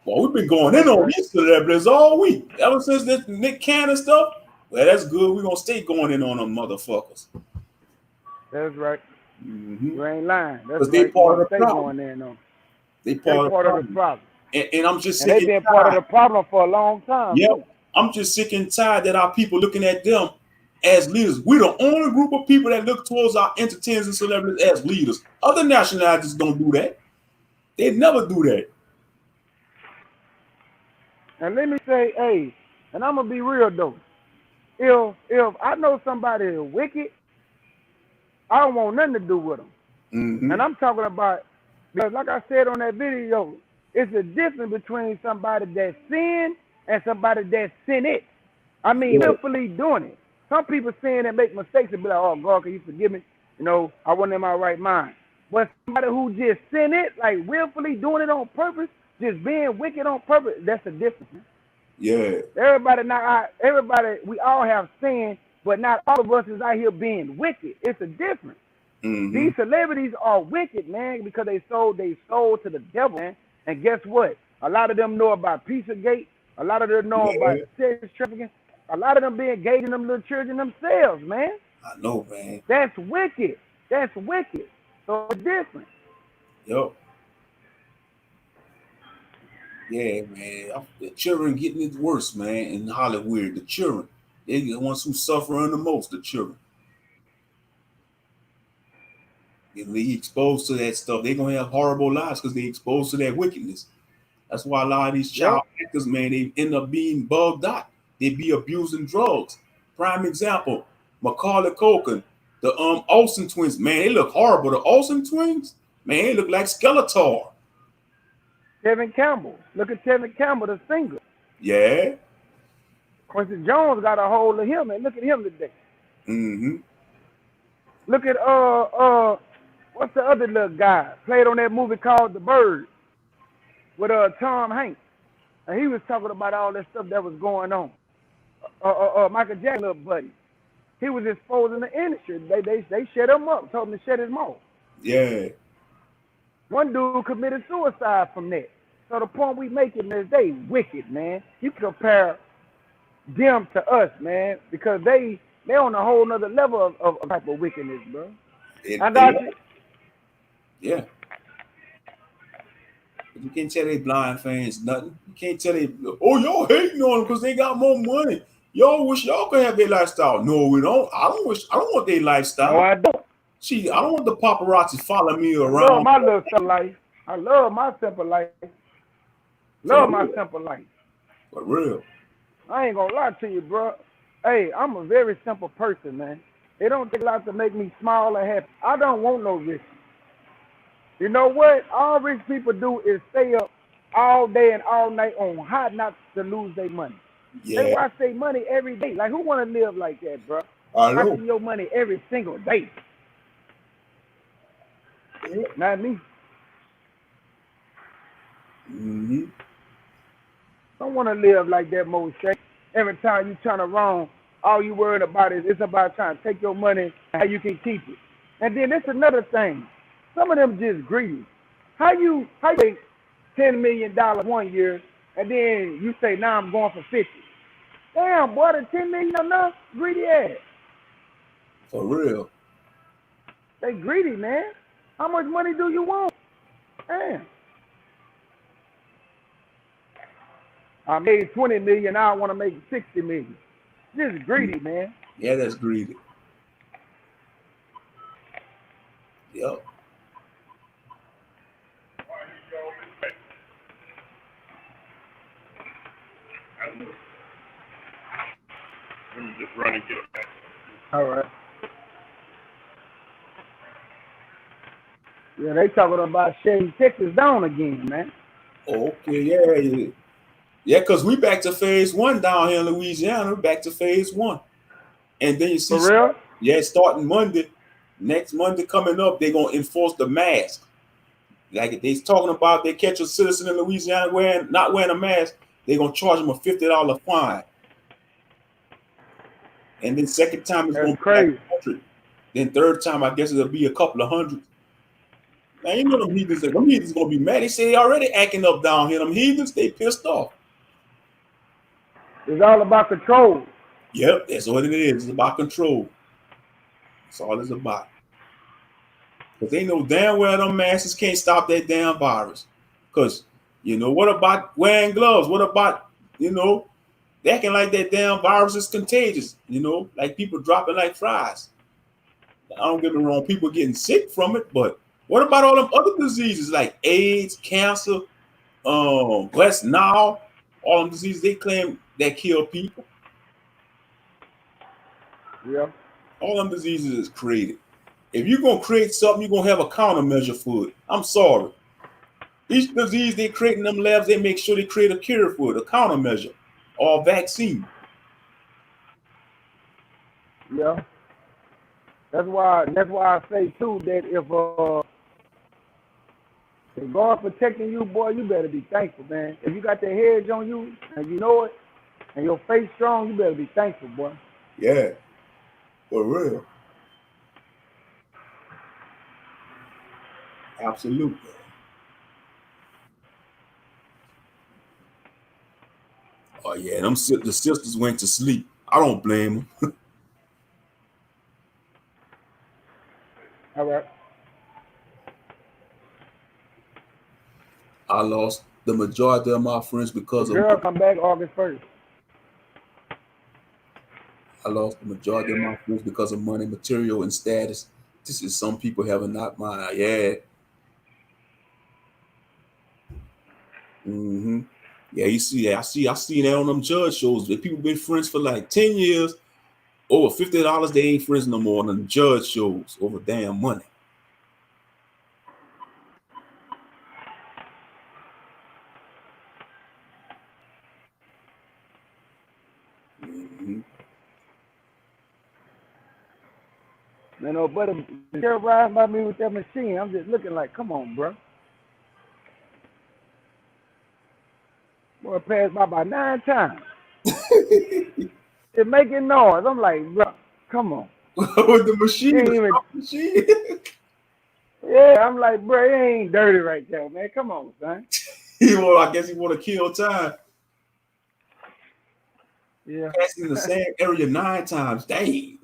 Well, we've been going in on these celebrities all week. Ever since this Nick Cannon stuff. Well, that's good. We're going to stay going in on them motherfuckers. That's right. Mm-hmm. You ain't lying. That's right. They part of the problem. Going in on. They part of the problem. And I'm just sick and they've been part of the problem for a long time. Yep. I'm just sick and tired that our people looking at them as leaders. We're the only group of people that look towards our entertainers and celebrities as leaders. Other nationalities don't do that. They never do that. And let me say, hey, and I'm gonna be real though. If I know somebody is wicked, I don't want nothing to do with them. Mm-hmm. And I'm talking about, because like I said on that video, it's a difference between somebody that sin and somebody that sin it. I mean, willfully doing it. Some people sin and make mistakes and be like, oh, God, can you forgive me? You know, I wasn't in my right mind. But somebody who just sin it, like willfully doing it on purpose, just being wicked on purpose, that's a difference. Yeah. Everybody, we all have sin, but not all of us is out here being wicked. It's a difference. Mm-hmm. These celebrities are wicked, man, because they sold their soul to the devil, man. And guess what? A lot of them know about Pizzagate. A lot of them know about sex trafficking. A lot of them be engaging them little children themselves, man. I know, man. That's wicked. That's wicked. So it's different. Yep. Yeah, man. The children getting it worse, man, in Hollywood. The children. They're the ones who suffering the most, the children. If they exposed to that stuff, they're going to have horrible lives because they're exposed to that wickedness. That's why a lot of these child actors, man, they end up being bugged out. They be abusing drugs. Prime example, Macaulay Culkin, the Olsen twins, man, they look horrible. The Olsen twins, man, they look like Skeletor. Tevin Campbell. Look at Tevin Campbell, the singer. Yeah. Quincy Jones got a hold of him, and look at him today. Mm-hmm. Look at what's the other little guy played on that movie called The Bird with Tom Hanks, and he was talking about all that stuff that was going on. Michael Jackson, little buddy, he was exposing the industry. They shut him up, told him to shut his mouth. Yeah. One dude committed suicide from that. So the point we making is they wicked, man. You compare them to us, man, because they on a whole nother level of type of wickedness, bro. I got you. Yeah. But you can't tell they blind fans nothing. You can't tell they, oh, y'all hating on them because they got more money. Y'all wish y'all could have their lifestyle. No, we don't. I don't want their lifestyle. No, I don't. See, I don't want the paparazzi following me around. I love my little simple life. I love my simple life. Love my simple life. For real. I ain't gonna lie to you, bro. Hey, I'm a very simple person, man. It don't take a lot to make me smile or happy. I don't want no riches. You know what? All rich people do is stay up all day and all night on how not to lose their money. Yeah. They watch their money every day. Like, who want to live like that, bro? I know. Watching your money every single day. Not me. Mm-hmm. Don't want to live like that, Moshe. Every time you turn around, all you worried about is it's about trying to take your money and how you can keep it. And then it's another thing. Some of them just greedy. How you make $10 million 1 year and then you say now I'm going for 50? Damn, boy, the 10 million enough? Greedy ass. For real. They greedy, man. How much money do you want? Damn. I made 20 million, now I want to make 60 million. Just greedy, man. Yeah, that's greedy. Yep. Let me just run and get it back. All right. Yeah, they talking about shutting Texas down again, man. Okay, yeah. Yeah, because we back to phase 1 down here in Louisiana. We're back to phase 1. And then you see, For real? yeah, starting Monday, next Monday coming up, they're going to enforce the mask. Like they're talking about, they catch a citizen in Louisiana not wearing a mask, they're going to charge them a $50 fine. And then second time it's going to be like 100. Then third time, I guess it'll be a couple of hundred. Man, you know them heathens going to be mad. They say they already acting up down here. Them heathens, they pissed off. It's all about control. Yep, that's what it is. It's about control. That's all it's about. Because they know damn well them masks can't stop that damn virus. Because, what about wearing gloves? What about, acting like that damn virus is contagious? Like people dropping like flies. I don't get me wrong, people getting sick from it, but what about all them other diseases like AIDS, cancer, West Nile, all them diseases they claim that kill people? Yeah. All them diseases is created. If you're going to create something, you're going to have a countermeasure for it. I'm sorry. Each disease they create in them labs, they make sure they create a cure for it, a countermeasure, or a vaccine. Yeah. That's why I say too that if God's protecting you, boy, you better be thankful, man. If you got the hedge on you and you know it, and your faith strong, you better be thankful, boy. Yeah, for real. Absolutely. Oh yeah, the sisters went to sleep. I don't blame them. All right. I lost the majority of my friends because the girl come back August 1st. I lost the majority of my friends because of money, material, and status. This is some people having not mine. Yeah. Mm-hmm. Yeah, you see, I see that on them judge shows. That people been friends for like 10 years, over $50, they ain't friends no more on them judge shows over damn money. Mm-hmm. Man, no, but the girl riding by me with that machine, I'm just looking like, come on, bro. Boy, passed by about 9 times. It's making noise. I'm like, bro, come on. With the machine. Yeah, I'm like, bro, it ain't dirty right there, man. Come on, son. I guess he want to kill time. Yeah. Passing in the same area 9 times. Dang.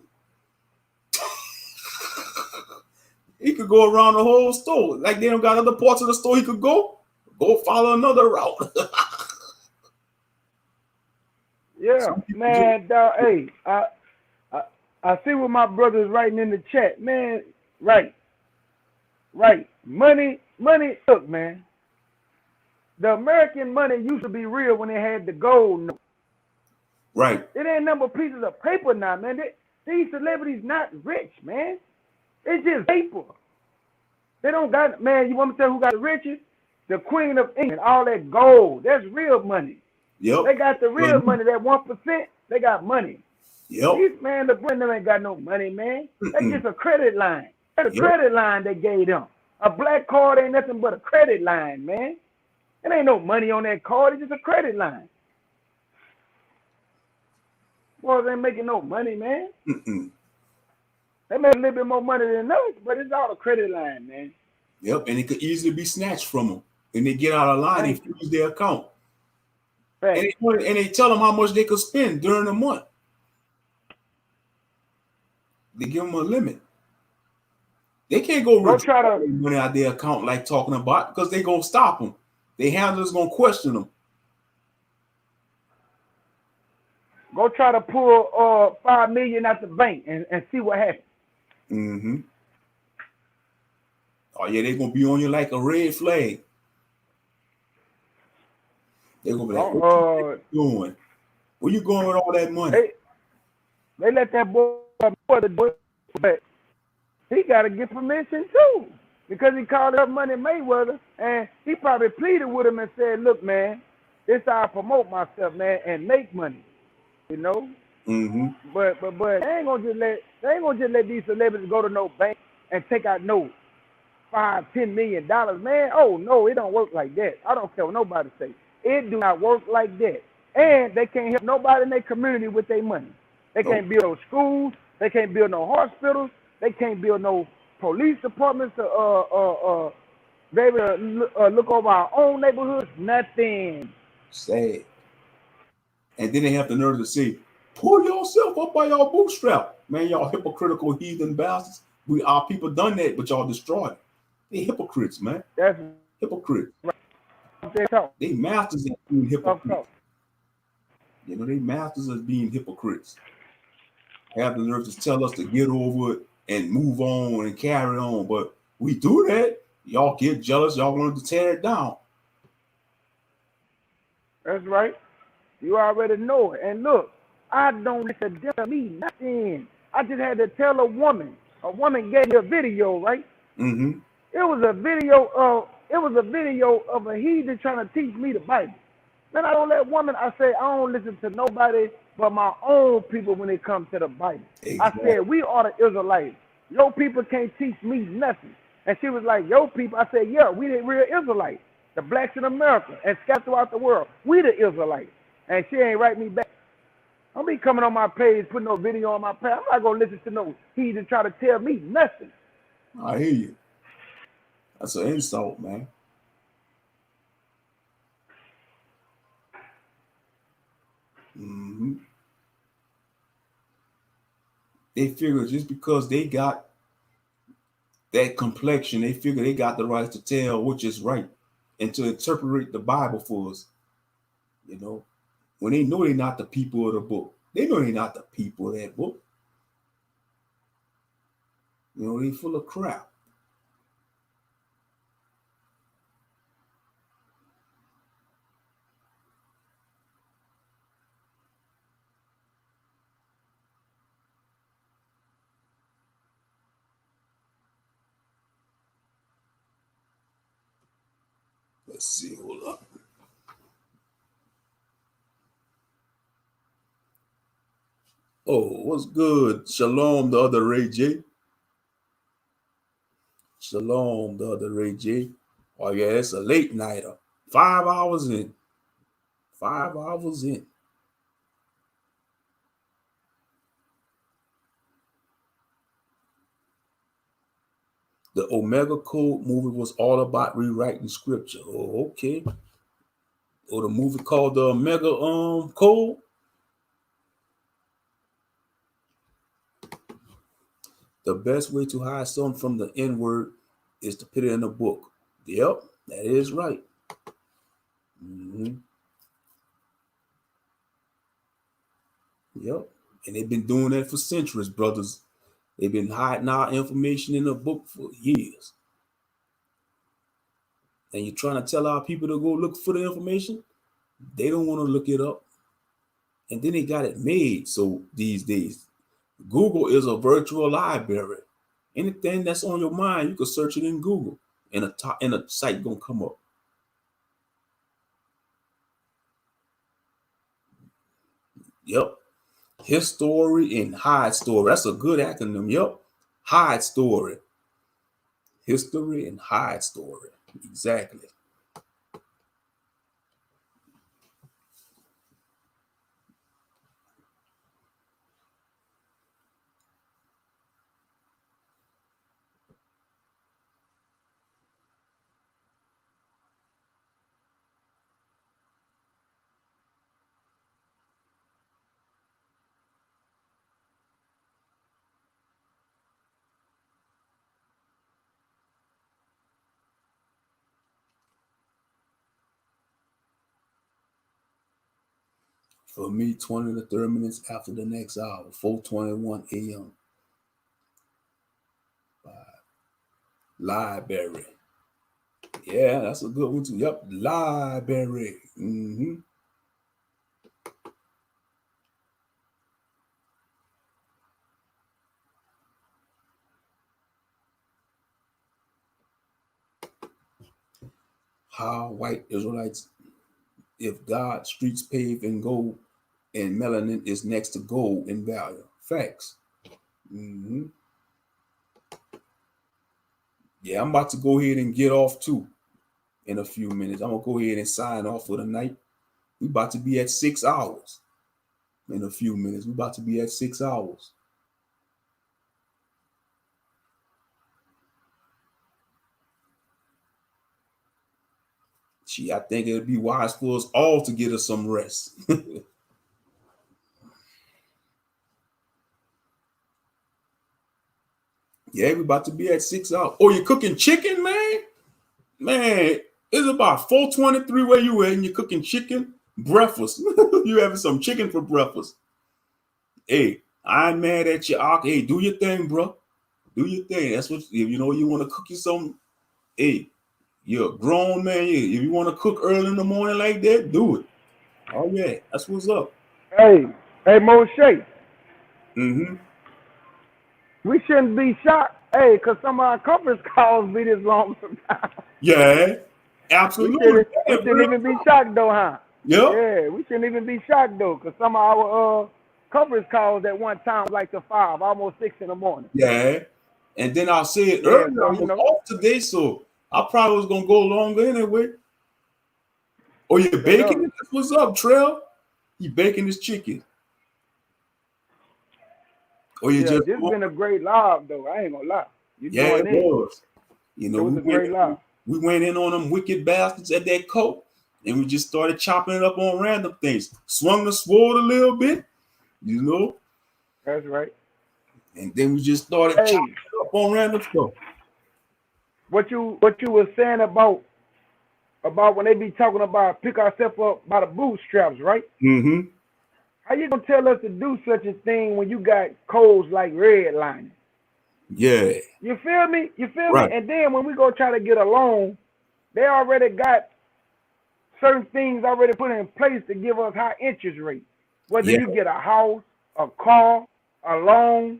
He could go around the whole store. Like they don't got other parts of the store he could go follow another route. Yeah, man, dog, hey, I see what my brother's writing in the chat, man. Right. Money. Look, man. The American money used to be real when they had the gold note. Right. It ain't number of pieces of paper now, man. These celebrities not rich, man. It's just paper. They don't got, man, you want me to tell you who got the richest? The Queen of England, all that gold. That's real money. Yep. They got the real money, that 1%, they got money. Yep. These, man, the Brandon ain't got no money, man. That's just a credit line. That's a credit line they gave them. A black card ain't nothing but a credit line, man. It ain't no money on that card. It's just a credit line. Boys ain't making no money, man. They make a little bit more money than us, but it's all a credit line, man. Yep, and it could easily be snatched from them. And they get out of line and freeze their account. And they tell them how much they could spend during the month. They give them a limit. They can't go withdraw money out of their account like talking about because they gonna stop them. They handlers gonna question them. Go try to pull $5 million out the bank and see what happens. Mm-hmm. Oh yeah, they gonna be on you like a red flag. They gonna be like, "What you doing? Where you going with all that money?" They let that boy, but he got to get permission too because he called up Money Mayweather and he probably pleaded with him and said, "Look, man, this how I promote myself, man, and make money." You know. Mm-hmm. But they ain't gonna just let these celebrities go to no bank and take out no $5-10 million, man. Oh no, it don't work like that. I don't care what nobody say. It do not work like that. And they can't help nobody in their community with their money. They can't build no schools. They can't build no hospitals. They can't build no police departments to be able to look over our own neighborhoods. Nothing. Sad. And then they have the nerve to say, "Pull yourself up by your bootstrap." Man, y'all hypocritical heathen bastards. Our people done that, but y'all destroyed it. They hypocrites, man. That's hypocrites. Right. They masters at being hypocrites. You know, they masters at being hypocrites. Have the nerve to tell us to get over it and move on and carry on. But we do that. Y'all get jealous. Y'all want to tear it down. That's right. You already know it. And look, I don't let the devil me nothing. I just had to tell a woman. A woman gave me a video, right? Mm-hmm. It was a video of a heathen trying to teach me the Bible. Man, I don't let women. I say I don't listen to nobody but my own people when it comes to the Bible. Exactly. I said we are the Israelites. Your people can't teach me nothing. And she was like, "Your people." I said, "Yeah, we the real Israelites, the blacks in America and scattered throughout the world. We the Israelites." And she ain't write me back. Don't be coming on my page, putting no video on my page. I'm not gonna listen to no heathen try to tell me nothing. I hear you. That's an insult, man. Mm-hmm. They figure just because they got that complexion, they figure they got the right to tell which is right and to interpret the Bible for us. You know, when they know they're not the people of the book, they know they're not the people of that book. You know, they full of crap. Let's see, hold up. Oh, what's good? Shalom, the other Ray J. Shalom, the other Ray J. Oh, yeah, it's a late nighter. 5 hours in. 5 hours in. The Omega Code movie was all about rewriting scripture. Oh, okay. Or the movie called the Omega Code. The best way to hide something from the N-word is to put it in a book. Yep, that is right. Mm-hmm. Yep. And they've been doing that for centuries, brothers. They've been hiding our information in a book for years. And you're trying to tell our people to go look for the information? They don't want to look it up. And then they got it made. So these days, Google is a virtual library. Anything that's on your mind, you can search it in Google, and a site gonna come up. Yep. His story and hide story. That's a good acronym. Yep. Hide story. History and hide story. Exactly. For me, 20 to 30 minutes after the next hour, 4:21 a.m. Library. Yeah, that's a good one too. Yep, library. How white Israelites, if God, streets paved in gold, and melanin is next to gold in value. Facts. Yeah, I'm about to go ahead and get off too in a few minutes. I'm gonna go ahead and sign off for the night. We about to be at 6 hours in a few minutes. We about to be at 6 hours. I think it'd be wise for us all to get us some rest. Yeah, we about to be at 6 hours. Oh, you cooking chicken, man? Man, it's about 4:23 where you at and you're cooking chicken breakfast. You having some chicken for breakfast. Hey, I'm mad at you, Ahk. Hey, do your thing, bro. Do your thing. That's what, if you know you want to cook you something. Hey, you're a grown man. If you want to cook early in the morning like that, do it. Oh yeah, that's what's up. Hey, Moshe, Mm-hmm. we shouldn't be shocked. Hey, because some of our conference calls be this long sometimes. Yeah, absolutely. We shouldn't even be shocked though, huh? Yep. Yeah, we shouldn't even be shocked though, because some of our conference calls at one time like to 5, almost 6 in the morning. Yeah. And then I'll say it Yeah, earlier. so I was off today, so I probably was gonna go longer anyway. Oh, you're straight up. baking it? What's up, Trell? He baking his chicken. Or you Yeah, just this been a great live though. I ain't gonna lie. You yeah, joined it in. was. You It know, was a great live. we went in on them wicked bastards at that coat, and we just started chopping it up on random things. Swung the sword a little bit, you know, That's right. and then we just started Hey, chopping it up on random stuff. what you was saying about when they be talking about pick ourselves up by the bootstraps, right? Mm-hmm. How you gonna tell us to do such a thing when you got codes like redlining? Yeah. You feel me? You feel me? Right. And then when we go try to get a loan, they already got certain things already put in place to give us high interest rates. Whether Yeah. you get a house, a car, a loan.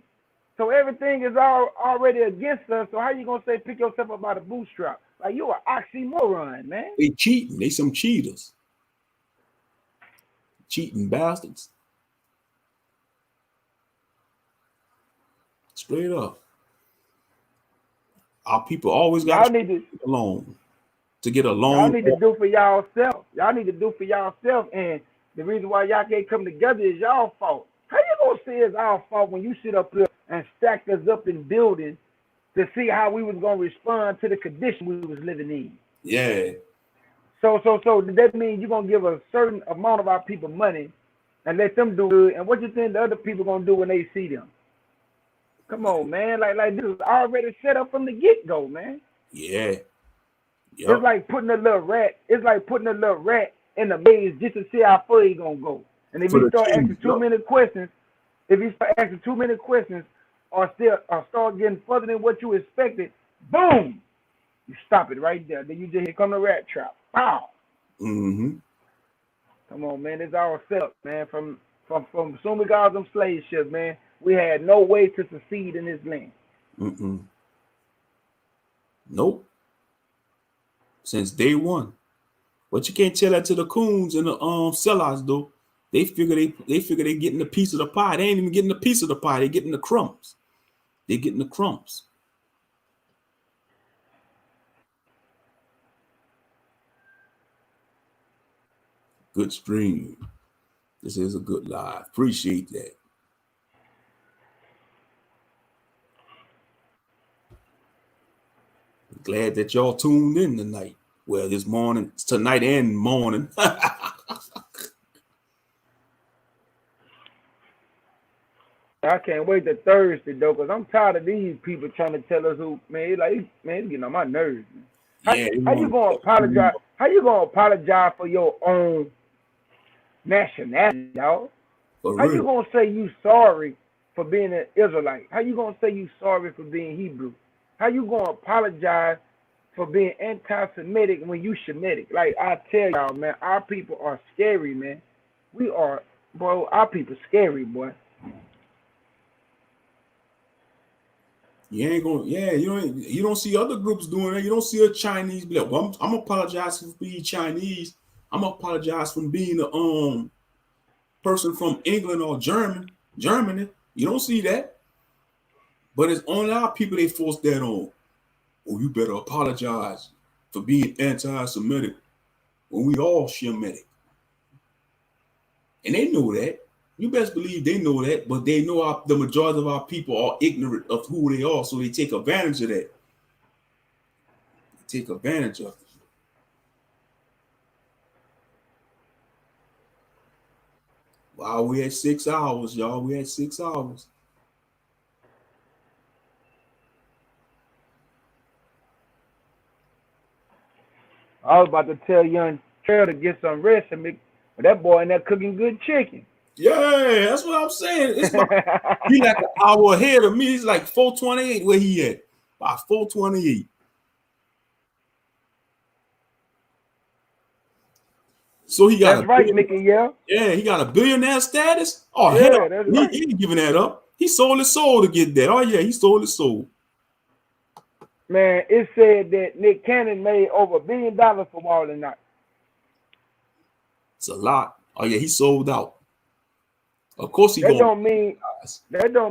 So everything is already against us. So how you gonna say pick yourself up by the bootstrap? Like you an oxymoron, man. They cheating. They some cheaters. Cheating bastards. Straight up. Our people always got Y'all need to a loan to get a y'all loan. need to do for y'allself. Y'all need to do for y'allself. And the reason why y'all can't come together is y'all fault. How you gonna say it's our fault when you sit up here and stacked us up in buildings to see how we was gonna respond to the condition we was living in? Yeah. So that means you're gonna give a certain amount of our people money and let them do good. And what you think the other people gonna do when they see them? Come on, man. Like this is already set up from the get go, man. Yeah. It's Yep. like putting a little rat. It's like putting a little rat in the maze just to see how far he gonna go. And if For he the start cheese. asking too many questions, or start getting further than what you expected, boom, you stop it right there. Then you just here come the rat trap. Wow. Mm-hmm. Come on, man. It's all set up, man. From soon we got them slave ships, man. We had no way to succeed in this land. Mm-mm. Nope. Since day one. But you can't tell that to the coons and the sellouts though. They figure they getting a piece of the pie. They ain't even getting a piece of the pie. They getting the crumbs. They getting the crumbs. Good stream. This is a good live. Appreciate that. Glad that y'all tuned in tonight. Well, this morning, tonight and morning. I can't wait to Thursday though, cause I'm tired of these people trying to tell us who, man. Man, it's getting on my nerves. Man. Yeah, How you gonna apologize? How you gonna apologize for your own nationality, y'all? For How you real. gonna say you sorry for being an Israelite? How you gonna say you sorry for being Hebrew? How you gonna apologize for being anti-Semitic when you Shemitic? Like I tell y'all, man, our people are scary, man. We are, bro. Our people scary, boy. You ain't gonna, yeah, you don't see other groups doing that. You don't see a Chinese be like, well, I'm apologize for being Chinese. I'm apologize for being a person from England or Germany. You don't see that. But it's only our people they force that on. Oh, you better apologize for being anti-Semitic when we all Shemitic. And they know that. You best believe they know that, but they know the majority of our people are ignorant of who they are, so they take advantage of that. They take advantage of it. Wow, we had 6 hours, y'all. We had 6 hours. I was about to tell young Trail to get some rest and make, but that boy in there cooking good chicken. Yeah, that's what I'm saying. It's about, he like an hour ahead of me. He's like 4:28 where he at. By 4:28. So he got That's right, Mickey. Yeah. Yeah, he got a billionaire status. Oh Yeah, hell, that's he right. ain't giving that up. He sold his soul to get that. Oh yeah, he sold his soul. Man, it said that Nick Cannon made over $1 billion for Wall and Night. It's a lot. Oh yeah, he sold out. Of course he That going. don't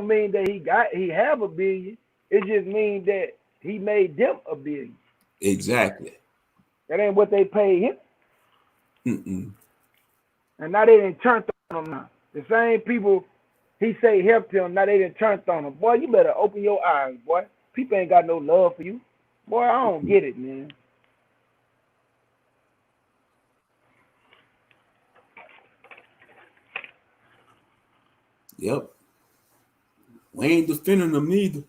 mean that he have $1 billion. It just means that he made them $1 billion. Exactly. That ain't what they paid him. Mm-mm. And now they done turned on him now. The same people he say helped him, now they done turned on him. Boy, you better open your eyes, boy. People ain't got no love for you. Boy, I don't get it, man. Yep. We ain't defending them neither.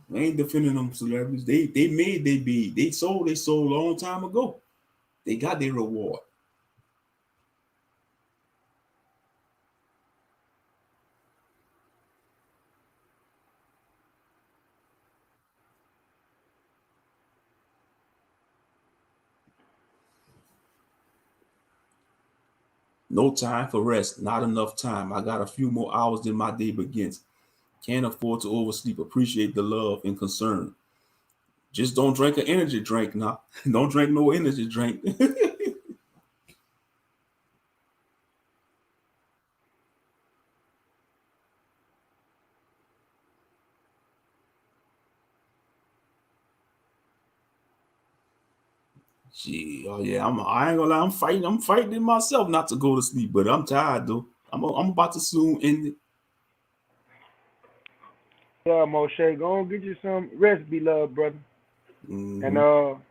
We ain't defending them celebrities. They made they be. They sold a long time ago. They got their reward. No time for rest. Not enough time. I got a few more hours till my day begins. Can't afford to oversleep. Appreciate the love and concern. Just don't drink an energy drink now. Don't drink no energy drink. Gee, oh yeah, I ain't gonna lie, I'm fighting myself not to go to sleep, but I'm tired though. I'm about to soon end it. Yeah, Moshe, go on get you some rest, beloved brother. And Mm-hmm.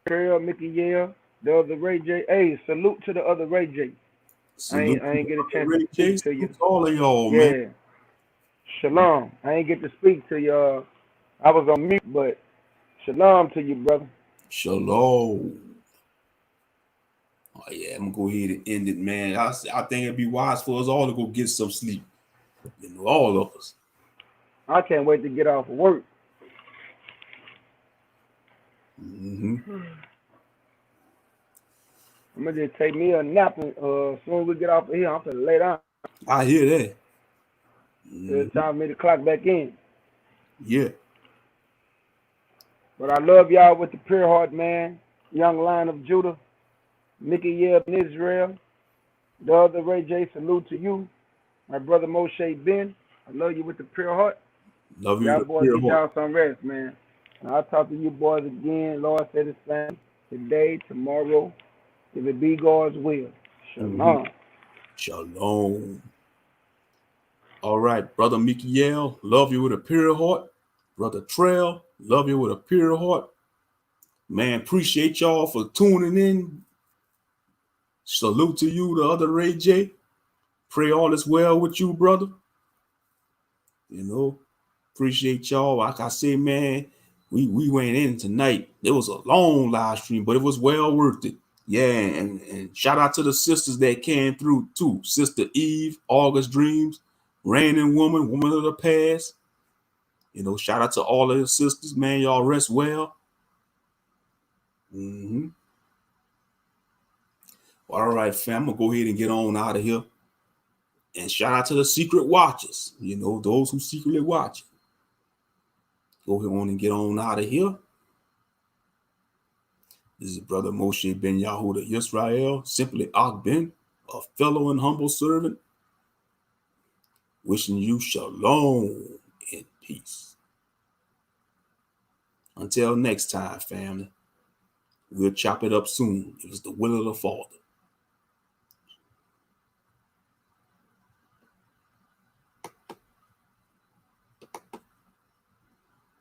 Trail, Mickey, yeah, the other Ray J. Hey, salute to the other Ray J. Salute I to ain't get a chance to Ray J. speak to you. Salute to all of y'all, man. Yeah, shalom. I ain't get to speak to you. I was on mute, but shalom to you, brother. Shalom. Oh yeah, I'm gonna go ahead and end it, man. I think it'd be wise for us all to go get some sleep. You know, all of us. I can't wait to get off of work. Mm-hmm. I'm gonna just take me a nap and as soon as we get off of here, I'm gonna lay down. I hear that. It's Mm-hmm. time for me to clock back in. Yeah. But I love y'all with the pure heart, man. Young Lion of Judah, Mickey Yeb in Israel, the other Ray J. Salute to you, my brother Moshe Ben. I love you with the pure heart. Love you Y'all with a boys pure get heart. y'all some rest, man. And I'll talk to you boys again. Lord said the same today, tomorrow, if it be God's will. Shalom. Shalom. All right, Brother Mikiel, love you with a pure heart. Brother Trail, love you with a pure heart. Man, appreciate y'all for tuning in. Salute to you, the other Ray J. Pray all is well with you, brother. You know, appreciate y'all. Like I say, man, we went in tonight. It was a long live stream, but it was well worth it. Yeah, and shout out to the sisters that came through too. Sister Eve, August Dreams, Reigning Woman, Woman of the Past. You know, shout out to all of the sisters, man. Y'all rest well. All right, fam. I'm gonna go ahead and get on out of here. And shout out to the secret watchers. You know, those who secretly watch. Go ahead on and get on out of here. This is Brother Moshe Ben Yahuda Yisrael, simply Ahk Ben, a fellow and humble servant, wishing you shalom and peace. Until next time, family, we'll chop it up soon. It was the will of the Father.